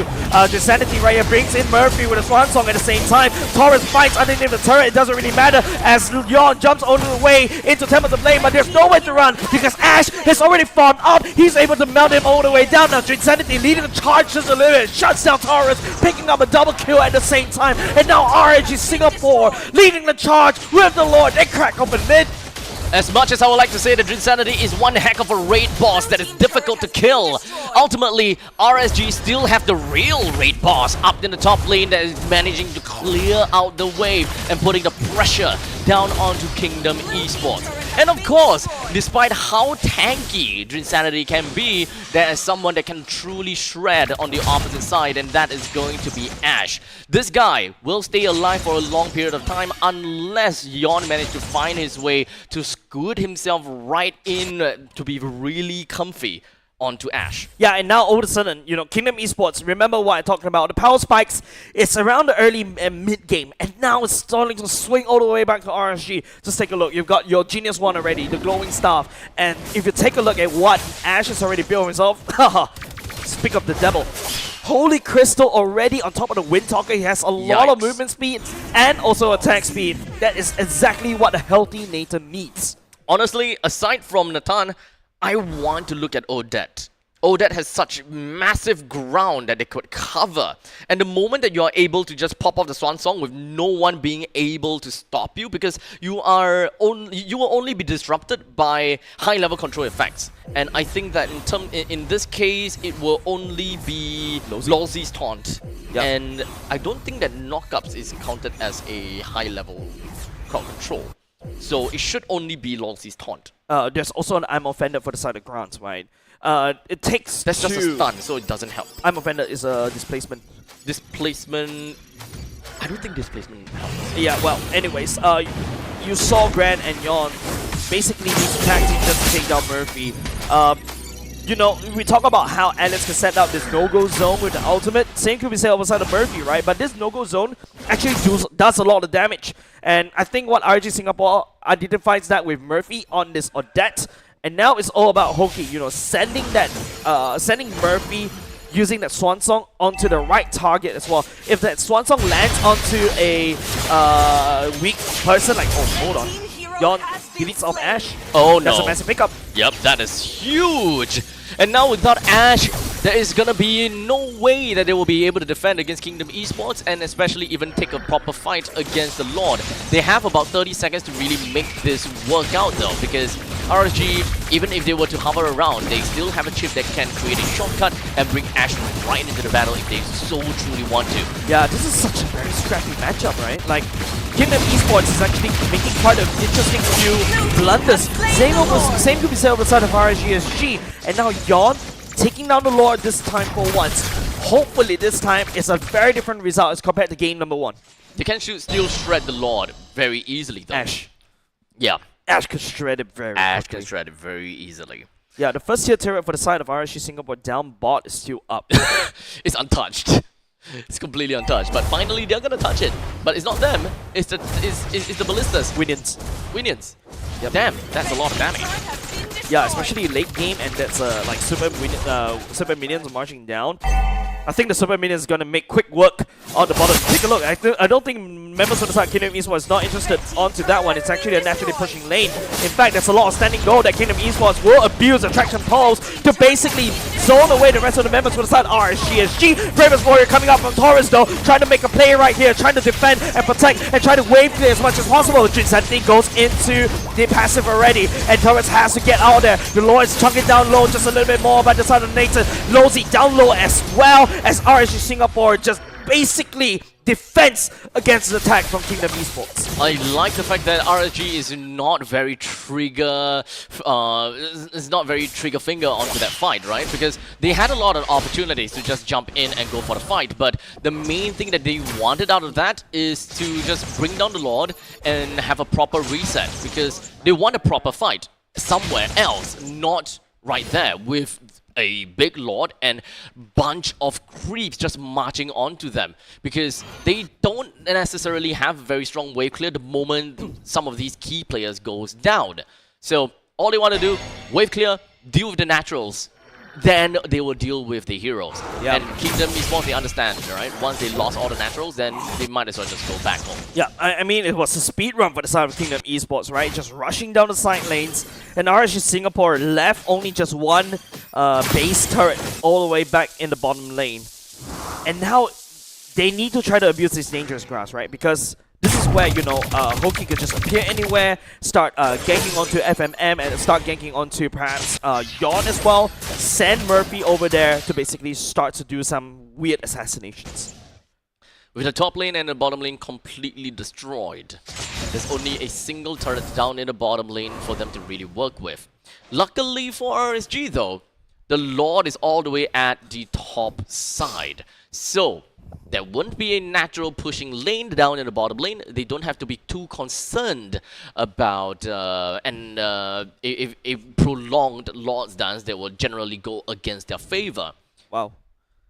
Insanity right here. Brings in Murphy with a swan song at the same time. Taurus fights underneath the turret. It doesn't really matter as Yon jumps all the way into Temple of Flame, but there's nowhere to run because Ash has already farmed up. He's able to melt him all the way down. Now Insanity leading the charge just a little bit. Shuts down Taurus, picking up a double kill at the same time. And now RNG Singapore leading the charge with the Lord. They crack open mid. As much as I would like to say that Drinsanity is one heck of a raid boss that is difficult to kill, ultimately, RSG still have the real raid boss up in the top lane that is managing to clear out the wave and putting the pressure down onto Kingdom Esports. And of course, despite how tanky Drinsanity can be, there is someone that can truly shred on the opposite side, and that is going to be Ash. This guy will stay alive for a long period of time unless Yon manages to find his way to scoot himself right in to be really comfy onto Ash. Yeah, and now all of a sudden, you know, Kingdom Esports, remember what I talked about, the power spikes, it's around the early and mid game, and now it's starting to swing all the way back to RSG. Just take a look, you've got your Genius 1 already, the glowing staff, and if you take a look at what Ash has already built himself, haha, speak of the devil. Holy Crystal already on top of the Wind Talker. He has a lot of movement speed and also attack speed. That is exactly what a healthy Nathan needs. Honestly, aside from Nathan, I want to look at Odette. Odette has such massive ground that they could cover. And the moment that you are able to just pop off the Swan Song with no one being able to stop you, because you will only be disrupted by high-level control effects. And I think that in this case, it will only be Lozi's taunt. Yep. And I don't think that knockups is counted as a high-level crowd control. So it should only be Lozi's taunt. There's also an I'm offended for the side of Grant, right? It takes That's just a stun, so it doesn't help. I'm offended is a displacement. Displacement... I don't think displacement helps. Yeah, well, anyways, you saw Grant and Yon basically need to tag team just to take down Murphy. You know, we talk about how Alex can set up this no-go zone with the ultimate. Same could be said over side of Murphy, right? But this no-go zone actually does a lot of damage. And I think what RG Singapore identifies that with Murphy on this Odette. And now it's all about Hoki, you know, sending Murphy using that Swan Song onto the right target as well. If that Swan Song lands onto a weak person, like, oh, hold on. Yon deletes off Ash. Oh no. That's a massive pickup. Yep, that is huge. And now without Ash, there is gonna be no way that they will be able to defend against Kingdom Esports and especially even take a proper fight against the Lord. They have about 30 seconds to really make this work out though, because RSG, even if they were to hover around, they still have a chip that can create a shortcut and bring Ash right into the battle if they so truly want to. Yeah, this is such a very scrappy matchup, right? Like, Kingdom Esports is actually making quite an interesting few blunders. Same could be said on the side of RSG, and now Yon taking down the Lord this time for once. Hopefully this time it's a very different result as compared to game number 1. They can still shred the Lord very easily though. Ash. Yeah. Ash can shred it very Ash quickly. can shred it very easily. Yeah, the first tier turret for the side of RSG Singapore down bot is still up. It's untouched. It's completely untouched, but finally they're gonna touch it. But it's not them. It's the ballistas. Winions. Yep. Damn, that's a lot of damage. Yeah, especially late game, and that's like super minions marching down. I think the super minions is gonna make quick work on the bottom. Take a look. I don't think members of the side Kingdom Esports not interested onto that one. It's actually a naturally pushing lane. In fact, there's a lot of standing goal that Kingdom Esports will abuse attraction pulse to basically zone away the rest of the members for the side. RSGSG, Bravest Warrior coming up from Taurus though, trying to make a play right here, trying to defend and protect and try to wave clear as much as possible. Drinsanity goes into the passive already, and Taurus has to get out there. The Lord is chunking down low just a little bit more by the side of Nathan. Lozi down low as well as RSG Singapore just basically defense against the attack from Kingdom Esports. I like the fact that RSG is not very trigger, is not very trigger finger onto that fight, right? Because they had a lot of opportunities to just jump in and go for the fight, but the main thing that they wanted out of that is to just bring down the Lord and have a proper reset, because they want a proper fight somewhere else, not right there with a big Lord and bunch of creeps just marching onto them, because they don't necessarily have very strong wave clear the moment some of these key players goes down. So all they want to do, wave clear, deal with the naturals, then they will deal with the heroes. Yeah. And Kingdom Esports, they understand, right? Once they lost all the naturals, then they might as well just go back home. Yeah, I mean, it was a speed run for the side of Kingdom Esports, right? Just rushing down the side lanes. And RSG Singapore left only just one base turret all the way back in the bottom lane. And now they need to try to abuse this dangerous grass, right? Because this is where, you know, Hoki could just appear anywhere, start ganking onto FMM, and start ganking onto perhaps Yawn as well. Send Murphy over there to basically start to do some weird assassinations. With the top lane and the bottom lane completely destroyed, there's only a single turret down in the bottom lane for them to really work with. Luckily for RSG though, the Lord is all the way at the top side. So there wouldn't be a natural pushing lane down in the bottom lane. They don't have to be too concerned about a prolonged Lord's dance that will generally go against their favor. Wow.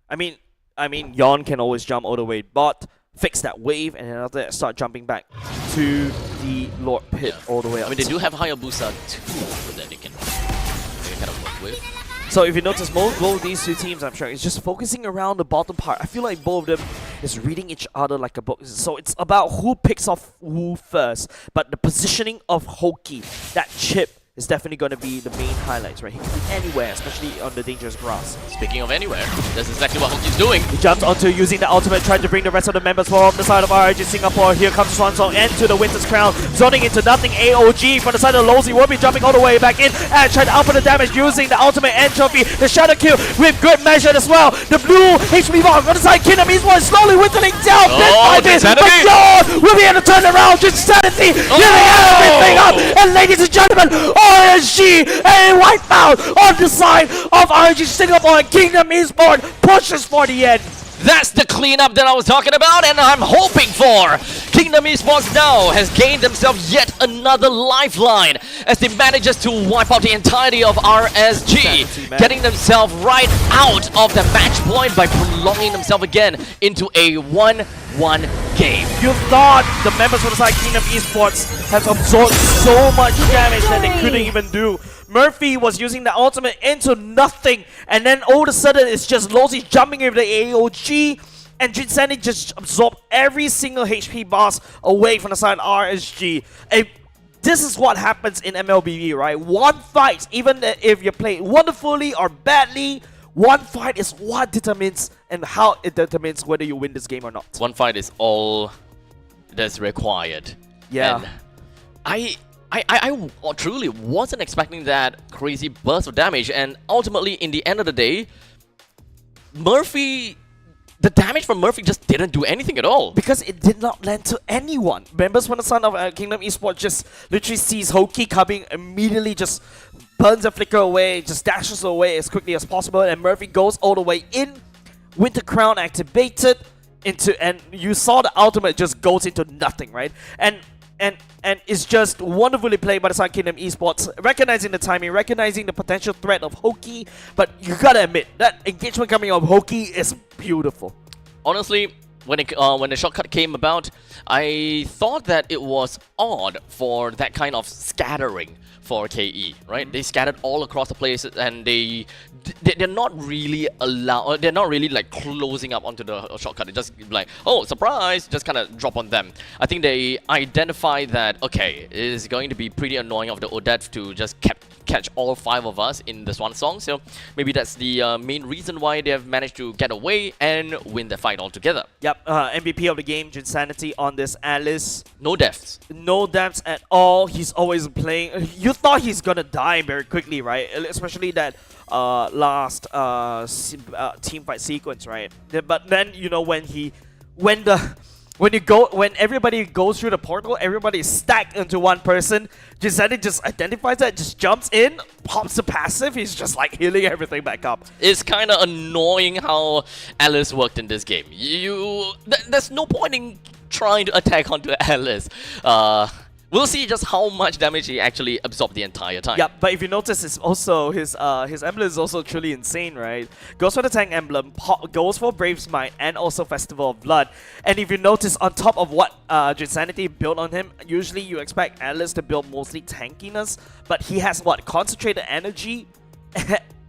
I mean, Yawn can always jump all the way bot, fix that wave, and then after that start jumping back to the Lord pit all the way up. I mean, they do have Hayabusa too that they can kind of work with. So if you notice, both of these two teams, I'm sure, is just focusing around the bottom part. I feel like both of them is reading each other like a book. So it's about who picks off who first. But the positioning of Hoki, that chip, is definitely going to be the main highlights, right? He can be anywhere, especially on the dangerous grass. Speaking of anywhere, that's exactly what Hoki's doing. He jumps onto using the ultimate, trying to bring the rest of the members from the side of RIG Singapore. Here comes Swansong into the Winter's Crown, zoning into nothing. AOG from the side of Lozy will be jumping all the way back in and trying to output the damage using the ultimate and trophy. The shadow kill with good measure as well. The blue HP bomb on the side. Kingdom Esports slowly whittling down bit by bit. But Yawn will be able to turn around. Just sanity, giving everything up. And ladies and gentlemen, RSG a wipeout on the side of RSG Singapore, and Kingdom Esports pushes for the end. That's the cleanup that I was talking about and I'm hoping for. Kingdom Esports now has gained themselves yet another lifeline as they manages to wipe out the entirety of RSG, getting themselves right out of the match point by prolonging themselves again into a 1-1 game. You thought the members from the side Kingdom Esports has absorbed so much damage that they couldn't even do. Murphy was using the ultimate into nothing, and then all of a sudden it's just Lozy jumping with the AOG, and Jinsani just absorbed every single HP boss away from the side of RSG. This is what happens in MLBB, right? One fight, even if you play wonderfully or badly, one fight is what determines and how it determines whether you win this game or not. One fight is all that's required. Yeah. And I truly wasn't expecting that crazy burst of damage, and ultimately, in the end of the day, the damage from Murphy just didn't do anything at all. Because it did not land to anyone. Members from the son of Kingdom Esports just literally sees Hoki coming, immediately just burns a flicker away, just dashes away as quickly as possible, and Murphy goes all the way in, Winter Crown activated, and you saw the ultimate just goes into nothing, right? And it's just wonderfully played by the Sun Kingdom Esports, recognizing the timing, recognizing the potential threat of Hoki, but you gotta admit, that engagement coming out of Hoki is beautiful. Honestly, when the shortcut came about, I thought that it was odd for that kind of scattering for KE, right? They scattered all across the place, and they're not really they're not really like closing up onto the shortcut. They just like, oh, surprise, just kind of drop on them. I think they identified that, okay, it is going to be pretty annoying of the Odette to just catch all 5 of us in this one song. So maybe that's the main reason why they have managed to get away and win the fight altogether. Yep, MVP of the game, Jinsanity on this Alice. No deaths. No deaths at all. He's always playing. You thought he's gonna die very quickly, right? Especially that last team fight sequence, right? But then, you know, when he when everybody goes through the portal, everybody is stacked into one person. Jinsanity just identifies that, just jumps in, pops the passive. He's just like healing everything back up. It's kind of annoying how Alice worked in this game. There's no point in trying to attack onto Alice. We'll see just how much damage he actually absorbed the entire time. Yeah, but if you notice, it's also his emblem is also truly insane, right? Goes for the tank emblem, goes for Brave's Might, and also Festival of Blood. And if you notice, on top of what Jinsanity built on him, usually you expect Alice to build mostly tankiness, but he has what? Concentrated energy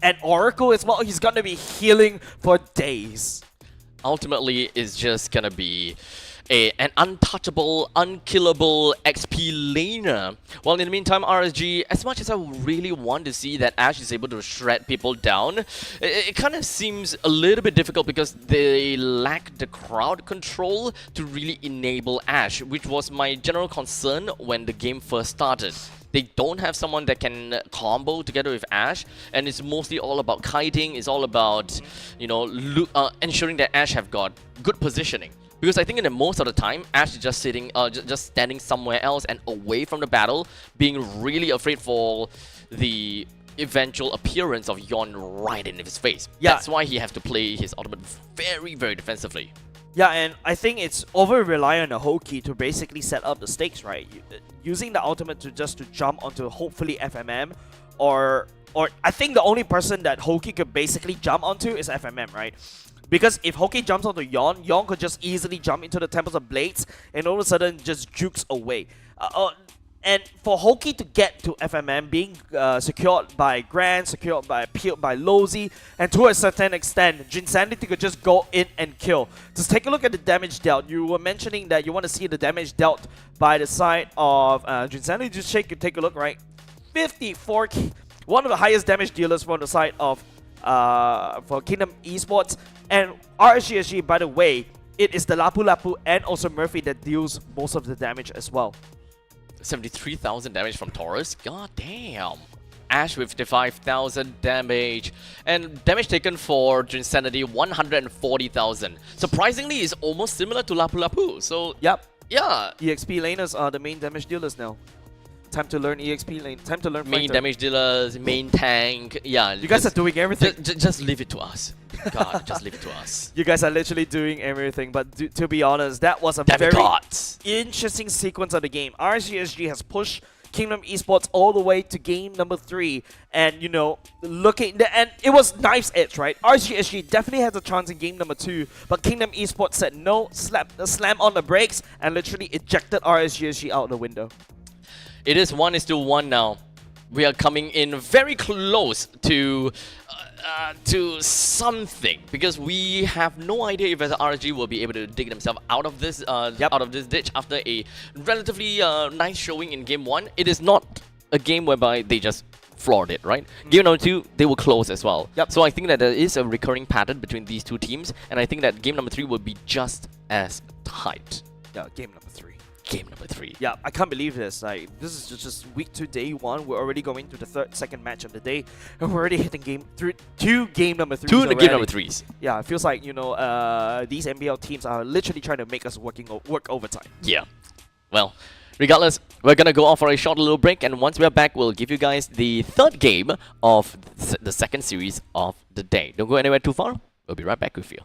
and Oracle as well. He's gonna be healing for days. Ultimately, it's just gonna be an untouchable, unkillable XP laner. While in the meantime, RSG, as much as I really want to see that Ashe is able to shred people down, it kind of seems a little bit difficult because they lack the crowd control to really enable Ashe, which was my general concern when the game first started. They don't have someone that can combo together with Ashe, and it's mostly all about kiting. It's all about, you know, ensuring that Ashe have got good positioning. Because I think in the most of the time, Ashe is just sitting, just standing somewhere else and away from the battle, being really afraid for the eventual appearance of Yon right in his face. Yeah. That's why he has to play his ultimate very, very defensively. Yeah, and I think it's over-reliant on the Hoki to basically set up the stakes, right? Using the ultimate to jump onto hopefully FMM, or I think the only person that Hoki could basically jump onto is FMM, right? Because if Hoki jumps onto Yon, Yon could just easily jump into the Temples of Blades and all of a sudden just jukes away. And for Hoki to get to FMM, being secured by Grand, secured by Lozy, and to a certain extent, Jinsanity could just go in and kill. Just take a look at the damage dealt. You were mentioning that you want to see the damage dealt by the side of Jinsanity. Just take a look, right? 54, one of the highest damage dealers from the side of for Kingdom Esports. And RSGSG, by the way, it is the Lapu Lapu and also Murphy that deals most of the damage as well. 73,000 damage from Taurus? God damn. Ashe with 55,000 damage. And damage taken for Jinsanity, 140,000. Surprisingly, it's almost similar to Lapu Lapu. So, yep. Yeah. EXP laners are the main damage dealers now. Time to learn EXP lane. Time to learn main fighter. Damage dealers, main tank. Yeah. You guys are doing everything. Just leave it to us. God, just leave it to us. You guys are literally doing everything. But to be honest, that was a very interesting sequence of the game. RSGSG has pushed Kingdom Esports all the way to game number 3. And, you know, and it was knife's edge, right? RSGSG definitely has a chance in game number 2. But Kingdom Esports said no, slam on the brakes, and literally ejected RSGSG out the window. It is 1:1 now. We are coming in very close to something, because we have no idea if RSG will be able to dig themselves out of this ditch after a relatively nice showing in game 1. It is not a game whereby they just floored it, right? Game number 2, they will close as well. Yep. So I think that there is a recurring pattern between these two teams, and I think that game number 3 will be just as tight. Yeah, game number 3. Game number 3. Yeah, I can't believe this. Like, this is just week 2, day 1. We're already going to the second match of the day, and we're already hitting game 3, 2 game number 3s. 2 in the game number 3s. Yeah, it feels like, you know, these MPL teams are literally trying to make us work overtime. Yeah. Well, regardless, we're gonna go off for a short little break, and once we're back, we'll give you guys the third game of the second series of the day. Don't go anywhere too far. We'll be right back with you.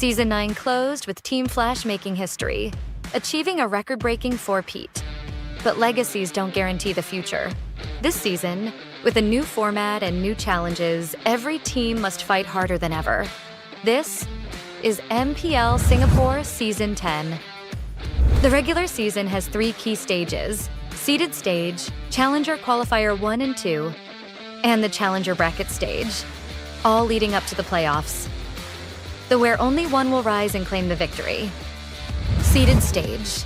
Season 9 closed with Team Flash making history, achieving a record-breaking 4-peat. But legacies don't guarantee the future. This season, with a new format and new challenges, every team must fight harder than ever. This is MPL Singapore Season 10. The regular season has 3 key stages: seeded stage, Challenger Qualifier 1 and 2, and the Challenger Bracket stage, all leading up to the playoffs, where only one will rise and claim the victory. Seeded stage.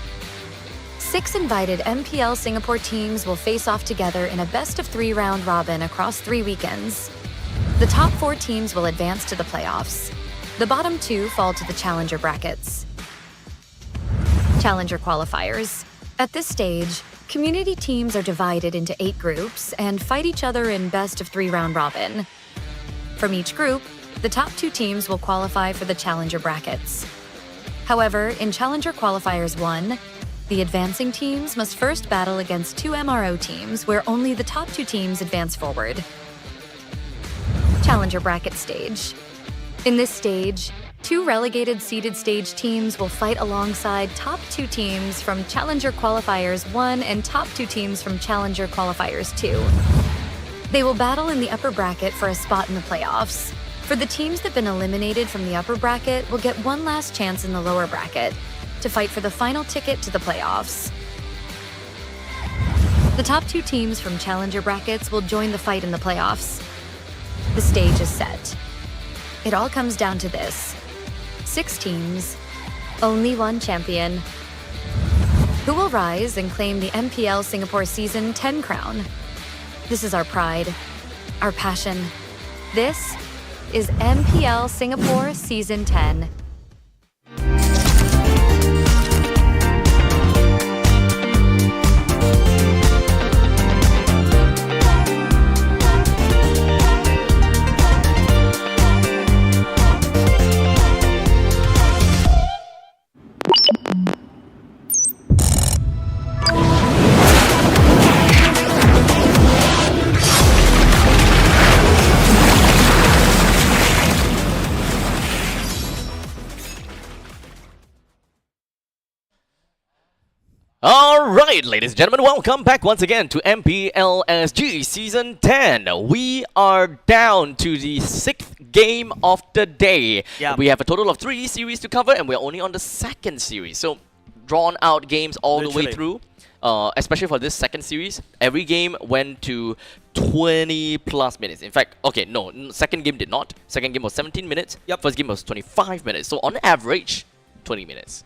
6 invited MPL Singapore teams will face off together in a best-of-3 round robin across 3 weekends. The top 4 teams will advance to the playoffs. The bottom 2 fall to the Challenger brackets. Challenger qualifiers. At this stage, community teams are divided into 8 groups and fight each other in best-of-3 round robin. From each group, the top 2 teams will qualify for the Challenger brackets. However, in Challenger Qualifiers 1, the advancing teams must first battle against 2 MRO teams where only the top 2 teams advance forward. Challenger Bracket stage. In this stage, 2 relegated seeded stage teams will fight alongside top 2 teams from Challenger Qualifiers 1 and top 2 teams from Challenger Qualifiers 2. They will battle in the upper bracket for a spot in the playoffs. For the teams that have been eliminated from the upper bracket will get one last chance in the lower bracket to fight for the final ticket to the playoffs. The top 2 teams from Challenger brackets will join the fight in the playoffs. The stage is set. It all comes down to this: 6 teams, only one champion. Who will rise and claim the MPL Singapore Season 10 crown? This is our pride, our passion. This is MPL Singapore Season 10. Alright, ladies and gentlemen, welcome back once again to MPLSG Season 10. We are down to the 6th game of the day. Yep. We have a total of 3 series to cover and we're only on the 2nd series. So, drawn out games all the way through. Especially for this 2nd series, every game went to 20 plus minutes. In fact, okay, no, 2nd game did not. 2nd game was 17 minutes. Yep. 1st game was 25 minutes. So, on average, 20 minutes.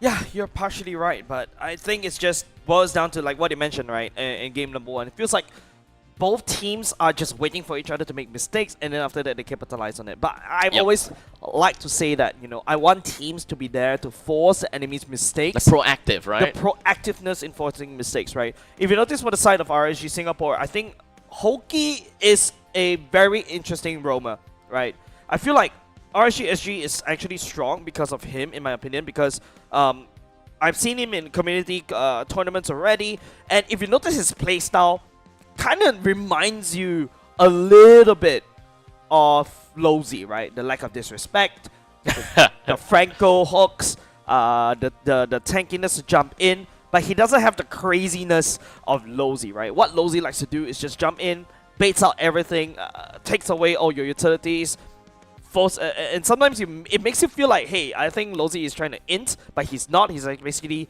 Yeah, you're partially right, but I think it's just boils down to like what you mentioned, right? In game number 1, it feels like both teams are just waiting for each other to make mistakes, and then after that they capitalize on it. But I've always liked to say that, you know, I want teams to be there to force the enemy's mistakes. The proactive, right? The proactiveness in forcing mistakes, right? If you notice for the side of RSG Singapore, I think Hoki is a very interesting roamer, right? I feel like RSG SG is actually strong because of him, in my opinion, because I've seen him in community tournaments already, and if you notice his playstyle, kind of reminds you a little bit of Lozy, right? The lack of disrespect, the Franco hooks, the tankiness to jump in, but he doesn't have the craziness of Lozy, right? What Lozy likes to do is just jump in, baits out everything, takes away all your utilities, and sometimes it makes you feel like, hey, I think Lozy is trying to int, but he's not. He's like basically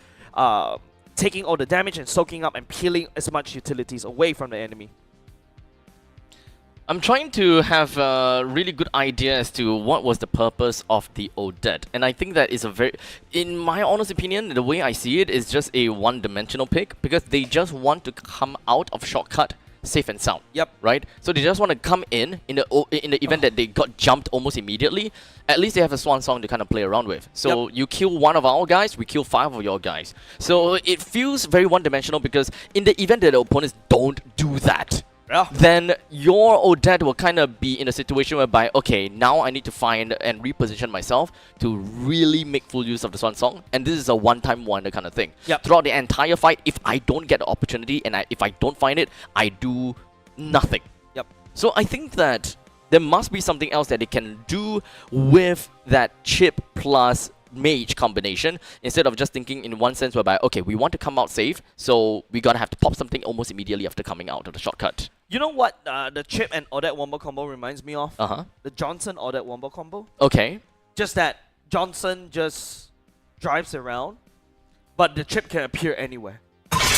taking all the damage and soaking up and peeling as much utilities away from the enemy. I'm trying to have a really good idea as to what was the purpose of the Odette. And I think that is a very, in my honest opinion, the way I see it is just a one-dimensional pick, because they just want to come out of shortcut safe and sound. Yep. Right? So they just want to come in the event that they got jumped almost immediately. At least they have a swan song to kind of play around with. So you kill one of our guys, we kill 5 of your guys. So it feels very one-dimensional, because in the event that the opponents don't do that, then your Odette will kind of be in a situation whereby, okay, now I need to find and reposition myself to really make full use of the Swan Song. And this is a one-time wonder kind of thing. Throughout the entire fight, if I don't get the opportunity and if I don't find it, I do nothing. So I think that there must be something else that they can do with that chip plus mage combination instead of just thinking in one sense whereby, okay, we want to come out safe, so we gotta have to pop something almost immediately after coming out of the shortcut. You know what the chip and Odette wombo combo reminds me of? The Johnson Odette wombo combo. Okay. Just that Johnson just drives around, but the chip can appear anywhere.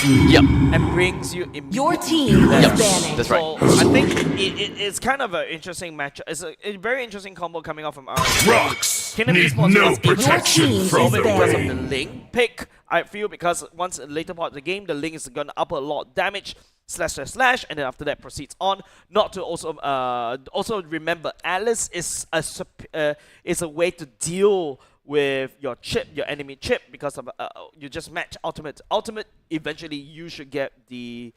Yep. And brings you immediately. Your team is banished. That's right. So I think it's kind of an interesting match. It's a very interesting combo coming off from RNG. Rocks Kingdom need Esports no was able to protection team from is the because of rain. the Ling pick. I feel because once in the later part of the game, the Ling is going to up a lot of damage. Slash, and then after that proceeds on. Not to also remember, Alice is a way to deal with your chip, your enemy chip, because of you just match ultimate. Ultimate, eventually you should get the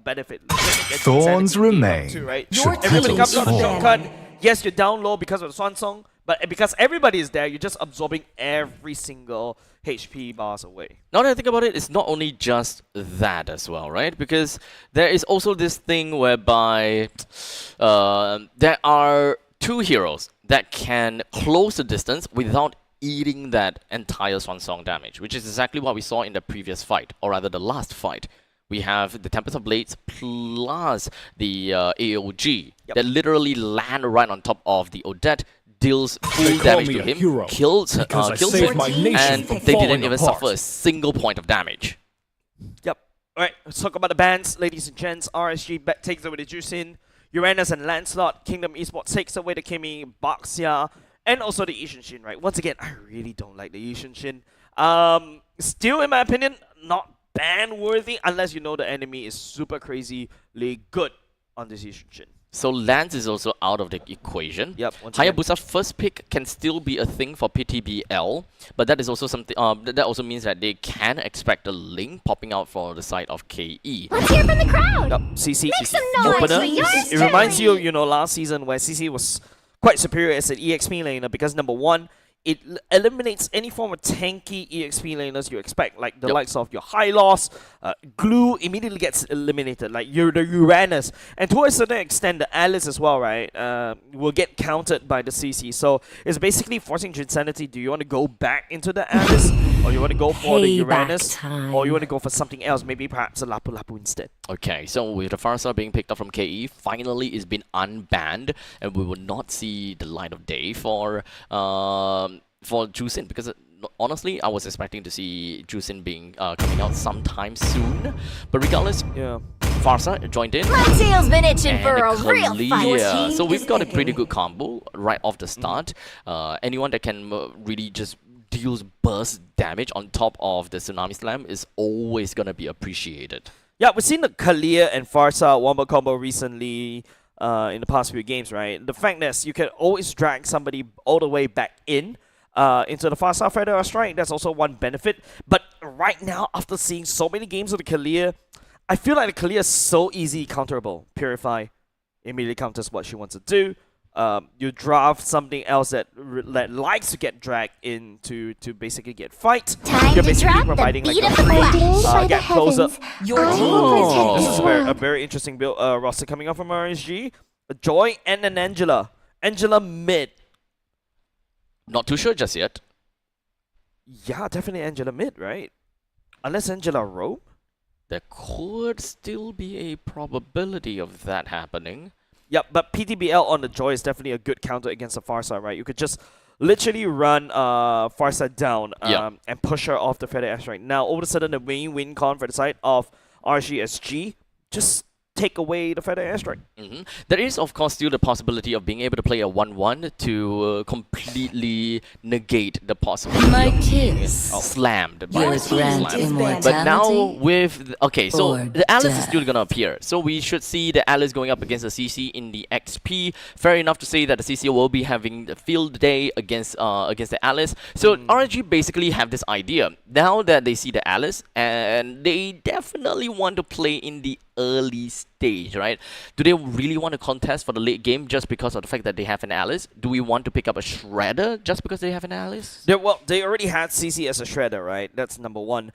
benefit. Thorns remain. Too, right? Your Everybody team comes out of is shortcut. banned. Yes, you're down low because of the Swan Song, but because everybody is there, you're just absorbing every single HP bars away. Now that I think about it, it's not only just that as well, right? Because there is also this thing whereby there are two heroes that can close the distance without eating that entire Swan Song damage, which is exactly what we saw in the previous fight, or rather the last fight. We have the Tempest of Blades plus the AOG that literally land right on top of the Odette, deals full damage to him, kills him, and they didn't even suffer a single point of damage. Yep. Alright, let's talk about the bans, ladies and gents. RSG takes away the Juicin, Uranus and Lancelot. Kingdom Esports takes away the Kimi, Baxia, and also the Ishinshin, right? Once again, I really don't like the Ishinshin. Still, in my opinion, not ban-worthy unless you know the enemy is super crazily good on this Ishinshin. So Lance is also out of the equation. Yep. Hayabusa first pick can still be a thing for PTBL, but that is also something. That also means that they can expect a Link popping out for the side of KE. Let's hear from the crowd. Yep. CC Make some noise opener. for yours It reminds truly. you, last season where CC was quite superior as an EXP laner because number one, it eliminates any form of tanky EXP laners you expect, like the likes of your High Loss, Glue immediately gets eliminated, like the Uranus, and to a certain extent the Alice as well, right, will get countered by the CC. So it's basically forcing Insanity. Do you want to go back into the Alice, or you want to go for the Uranus, or you want to go for something else, maybe perhaps a Lapu Lapu instead? Okay, so with the Farsa being picked up from KE, finally it's been unbanned, and we will not see the light of day for Juicin, because honestly, I was expecting to see Juicin being coming out sometime soon. But regardless, Farsa joined in. Lancio's been itching for a clear. real fight. So we've got a pretty good combo right off the start. Anyone that can really just deals burst damage on top of the Tsunami Slam is always gonna be appreciated. Yeah, we've seen the Kalia and Farsa wombo combo recently in the past few games, right? The fact that you can always drag somebody all the way back in into the Farsa Federal Strike, that's also one benefit. But right now, after seeing so many games of the Kalia, I feel like the Kalia is so easy counterable. Purify immediately counters what she wants to do. You draft something else that likes to get dragged in to basically get fight. Time You're to basically drop providing the like beat a of the free flash. get closer. Your team This is a very interesting build roster coming up from RSG. A Joy and an Angela. Angela mid. Not too sure just yet. Yeah, definitely Angela mid, right? Unless Angela roam. There could still be a probability of that happening. Yep, but PTBL on the Joy is definitely a good counter against the Farsa, right? You could just literally run Farsa down and push her off the Feather Ash right now. All of a sudden, the win con for the side of RGSG just take away the Feather Airstrike. There is, of course, still the possibility of being able to play a 1-1 to completely negate the possibility of being slammed by the slam. But now with... Okay, so the Alice is still going to appear. So we should see the Alice going up against the CC in the XP. Fair enough to say that the CC will be having the field day against the Alice. So RNG basically have this idea. Now that they see the Alice, and they definitely want to play in the early stage. stage, right? Do they really want to contest for the late game just because of the fact that they have an Alice? Do we want to pick up a Shredder just because they have an Alice? Well, they already had CC as a Shredder, right? That's number one.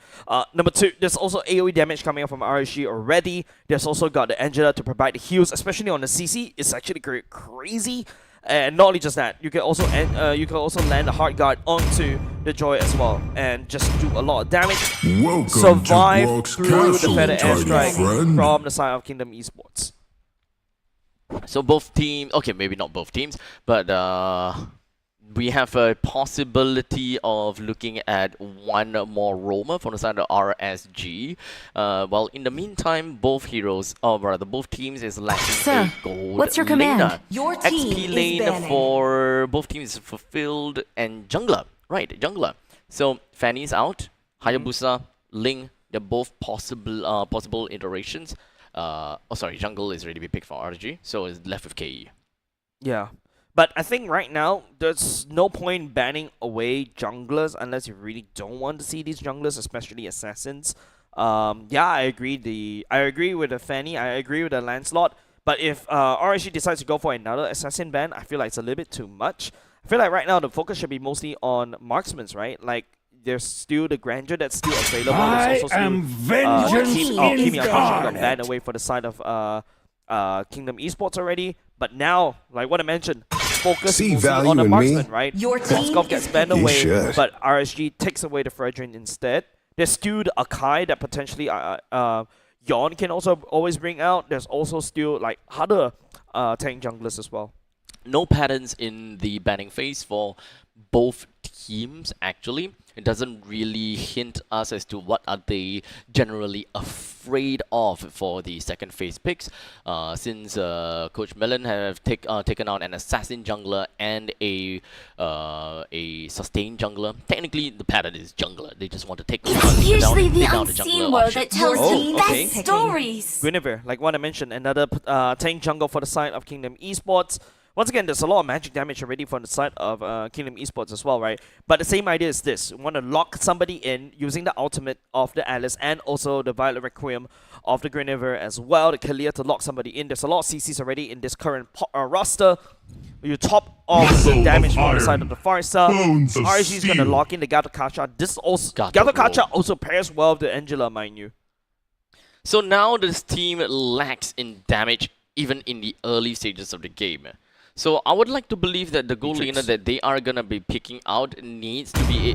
Number two, there's also AoE damage coming up from RSG already. There's also got the Angela to provide the heals, especially on the CC. It's actually crazy. And not only just that, you can also land a hard guard onto the Joy as well, and just do a lot of damage. Welcome survive to Brock's through the Castle, Feather Airstrike friend. from the side of Kingdom Esports. So both teams, okay, maybe not both teams, but we have a possibility of looking at one more roamer from the side of RSG. Well, in the meantime, both heroes, or rather both teams is lacking Sir, a gold what's your command? laner. Your team XP is lane banning. for both teams is fulfilled, and jungler, right, jungler. So Fanny's out, Hayabusa, Ling, they're both possible iterations. Oh, sorry, jungle is already been picked for RSG, so it's left with KE. Yeah. But I think right now, there's no point banning away junglers unless you really don't want to see these junglers, especially assassins. Yeah, I agree with the Fanny, I agree with the Lancelot. But if RSG decides to go for another assassin ban, I feel like it's a little bit too much. I feel like right now the focus should be mostly on marksmans, right? Like, there's still the Grandeur that's still available. There's also am still, vengeance Kimi unfortunately got incarnate. banned away for the side of Kingdom Esports already. But now, like what I mentioned, focus See mostly value on the in marksman, me? right? Your team Moskov gets is banned He away, should. but RSG takes away the Fredrin instead. There's still the Akai that potentially Yon can also always bring out. There's also still like other tank junglers as well. No patterns in the banning phase for both teams, actually. It doesn't really hint us as to what are they generally afraid of for the second phase picks, since Coach Mellon have taken out an assassin jungler and a sustained jungler. Technically, the pattern is jungler. They just want to take It's usually the take out unseen jungler world option. that tells Oh, the okay. best stories. Guinevere, like what I mentioned, another tank jungle for the side of Kingdom Esports. Once again, there's a lot of magic damage already from the side of Kingdom Esports as well, right? But the same idea is this. You want to lock somebody in using the ultimate of the Alice and also the Violet Requiem of the Guinevere as well. The Kalia to lock somebody in. There's a lot of CCs already in this current roster. You top off the damage from the side of the Farsa. Bones of RSG is going to steel. lock in the Gatakacha. This also Gato Gatakacha roll. also pairs well with the Angela, mind you. So now this team lacks in damage even in the early stages of the game. So I would like to believe that the gold laner that they are gonna be picking out needs to be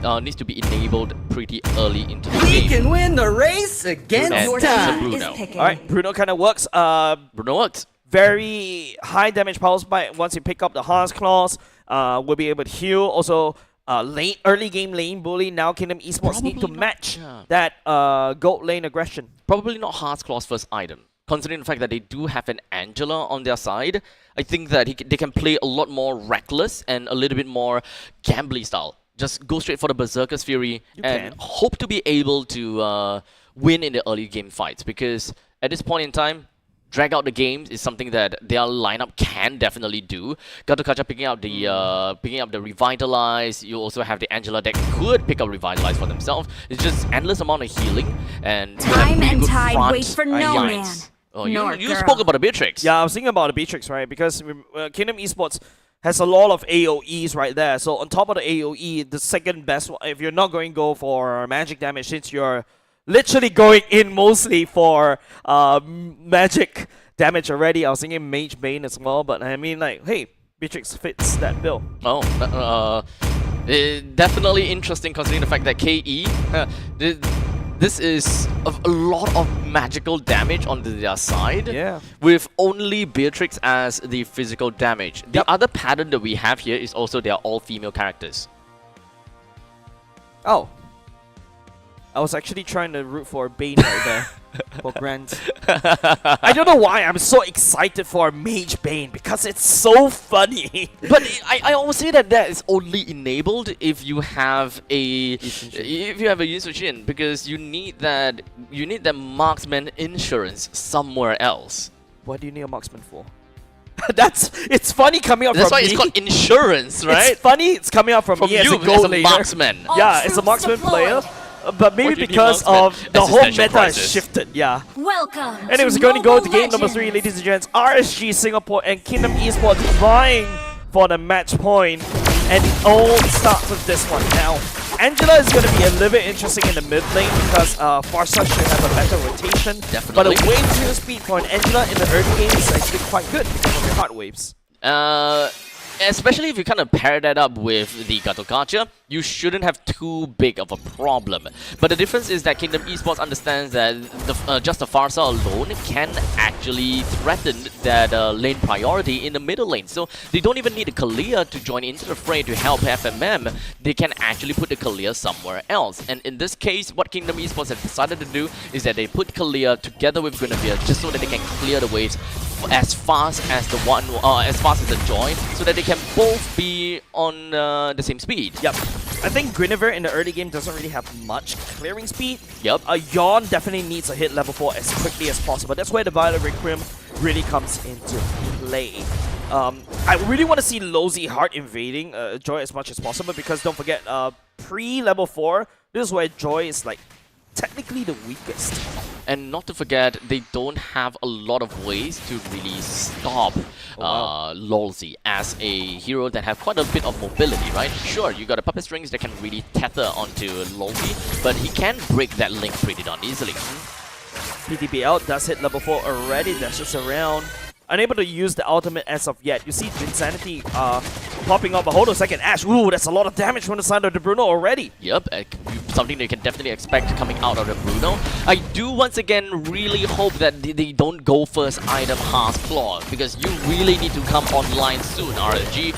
enabled pretty early into the We game. can win the race against And Your time. team is Bruno. picking. Alright, Bruno kind of works. Bruno works. Very high damage power spike. Once you pick up the Heart's Claws, we'll be able to heal. Also, early game lane bully. Now Kingdom Esports need to Probably not, match yeah. that gold lane aggression. Probably not Heart's Claw's first item. Considering the fact that they do have an Angela on their side, I think that they can play a lot more reckless and a little bit more gambly style. Just go straight for the Berserker's Fury and hope to be able to win in the early game fights. Because at this point in time, drag out the games is something that their lineup can definitely do. Gatakacha picking up the Revitalize. You also have the Angela that could pick up Revitalize for themselves. It's just endless amount of healing and you have Time really and good tide front waits for no lines. man. Oh, Nor you girl. spoke about the Beatrix. Yeah, I was thinking about the Beatrix, right? Because Kingdom Esports has a lot of AoEs right there. So on top of the AoE, the second best one, if you're not going to go for magic damage, since you're literally going in mostly for magic damage already, I was thinking Mage Bane as well. But I mean, like, hey, Beatrix fits that bill. Oh, definitely interesting considering the fact that KE, this is a lot of magical damage on their side. Yeah. With only Beatrix as the physical damage. The other pattern that we have here is also they are all female characters. Oh. I was actually trying to root for Bane right there. For Grant. I don't know why I'm so excited for Mage Bane, because it's so funny. But I always say that is only enabled if you have a Yusujin, because you need that marksman insurance somewhere else. What do you need a marksman for? It's funny coming up That's from why me. it's called insurance, right? It's funny, it's coming up from me as you a gold laner. marksman. Yeah, it's a marksman player. but maybe What do you need because marksman? of the whole Existential meta crisis. has shifted, yeah. Welcome. And it was going to go to game number 3, ladies and gents. RSG Singapore and Kingdom Esports vying for the match point. And it all starts with this one. Now, Angela is going to be a little bit interesting in the mid lane because Farsa should have a better rotation. Definitely. But a wave 2 speed for an Angela in the early game is actually quite good because of the hard waves. Especially if you kind of pair that up with the Gatogacha, you shouldn't have too big of a problem. But the difference is that Kingdom Esports understands that just the Farsa alone can actually threaten that lane priority in the middle lane. So they don't even need a Kalia to join into the fray to help FMM. They can actually put the Kalia somewhere else. And in this case, what Kingdom Esports have decided to do is that they put Kalia together with Guinevere just so that they can clear the waves as fast as the Joy, so that they can both be on the same speed. Yep. I think Guinevere in the early game doesn't really have much clearing speed. Yep. Yawn definitely needs to hit level 4 as quickly as possible. That's where the Violet Requiem really comes into play. I really want to see Lozy hard invading Joy as much as possible because don't forget, pre-level 4, this is where Joy is like technically the weakest. And not to forget, they don't have a lot of ways to really stop Lolzy as a hero that have quite a bit of mobility, right? Sure, you got a puppet strings that can really tether onto Lolzy, but he can break that link pretty darn easily. PTBL does hit level 4 already, that's just around. Unable to use the ultimate as of yet. You see Insanity popping up, but hold on a second, Ash, ooh, that's a lot of damage from the side of the Bruno already. Yep, something they can definitely expect coming out of the Bruno. I do once again really hope that they don't go first item Haas Claw, because you really need to come online soon, RSG.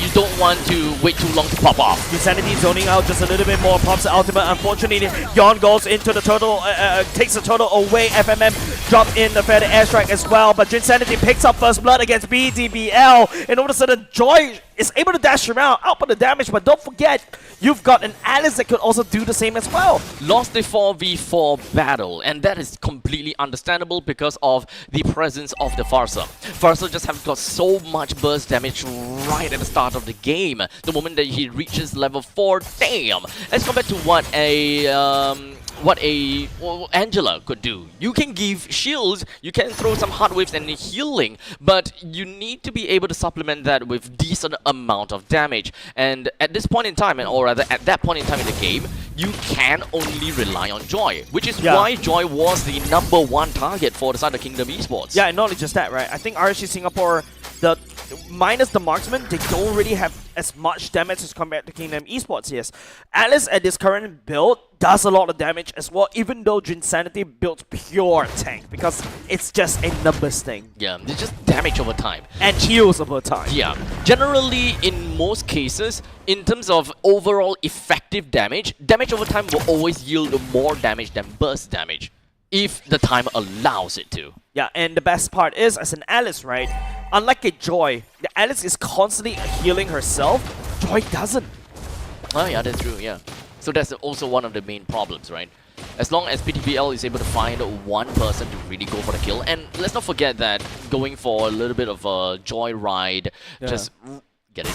You don't want to wait too long to pop off. Insanity zoning out just a little bit more, pops the ultimate. Unfortunately, Yawn goes into the turtle, takes the turtle away. FMM drop in the feather airstrike as well, but Insanity picks up first blood against BDBL, and all of a sudden Joy is able to dash around, output the damage, but don't forget, you've got an Alice that could also do the same as well. Lost the 4v4 battle, and that is completely understandable because of the presence of the Farsa. Farsa just have got so much burst damage right at the start of the game. The moment that he reaches level 4, damn! As compared to what Angela could do. You can give shields, you can throw some hard waves and healing, but you need to be able to supplement that with decent amount of damage. And at this point in time, or rather at that point in time in the game, you can only rely on Joy, which is why Joy was the #1 target for the side of Kingdom Esports. Yeah, and not only just that, right? I think RSG Singapore, minus the marksman, they don't really have as much damage as compared to Kingdom Esports. Yes, Alice at this current build does a lot of damage as well, even though Insanity builds pure tank, because it's just a numbers thing. Yeah, it's just damage over time. And heals over time. Yeah, generally in most cases, in terms of overall effective damage, damage over time will always yield more damage than burst damage, if the time allows it to. Yeah, and the best part is, as an Alice, right, unlike a Joy, the Alice is constantly healing herself, Joy doesn't. Oh yeah, that's true, yeah. So that's also one of the main problems, right? As long as PTBL is able to find one person to really go for the kill, and let's not forget that going for a little bit of a Joy ride, just get it.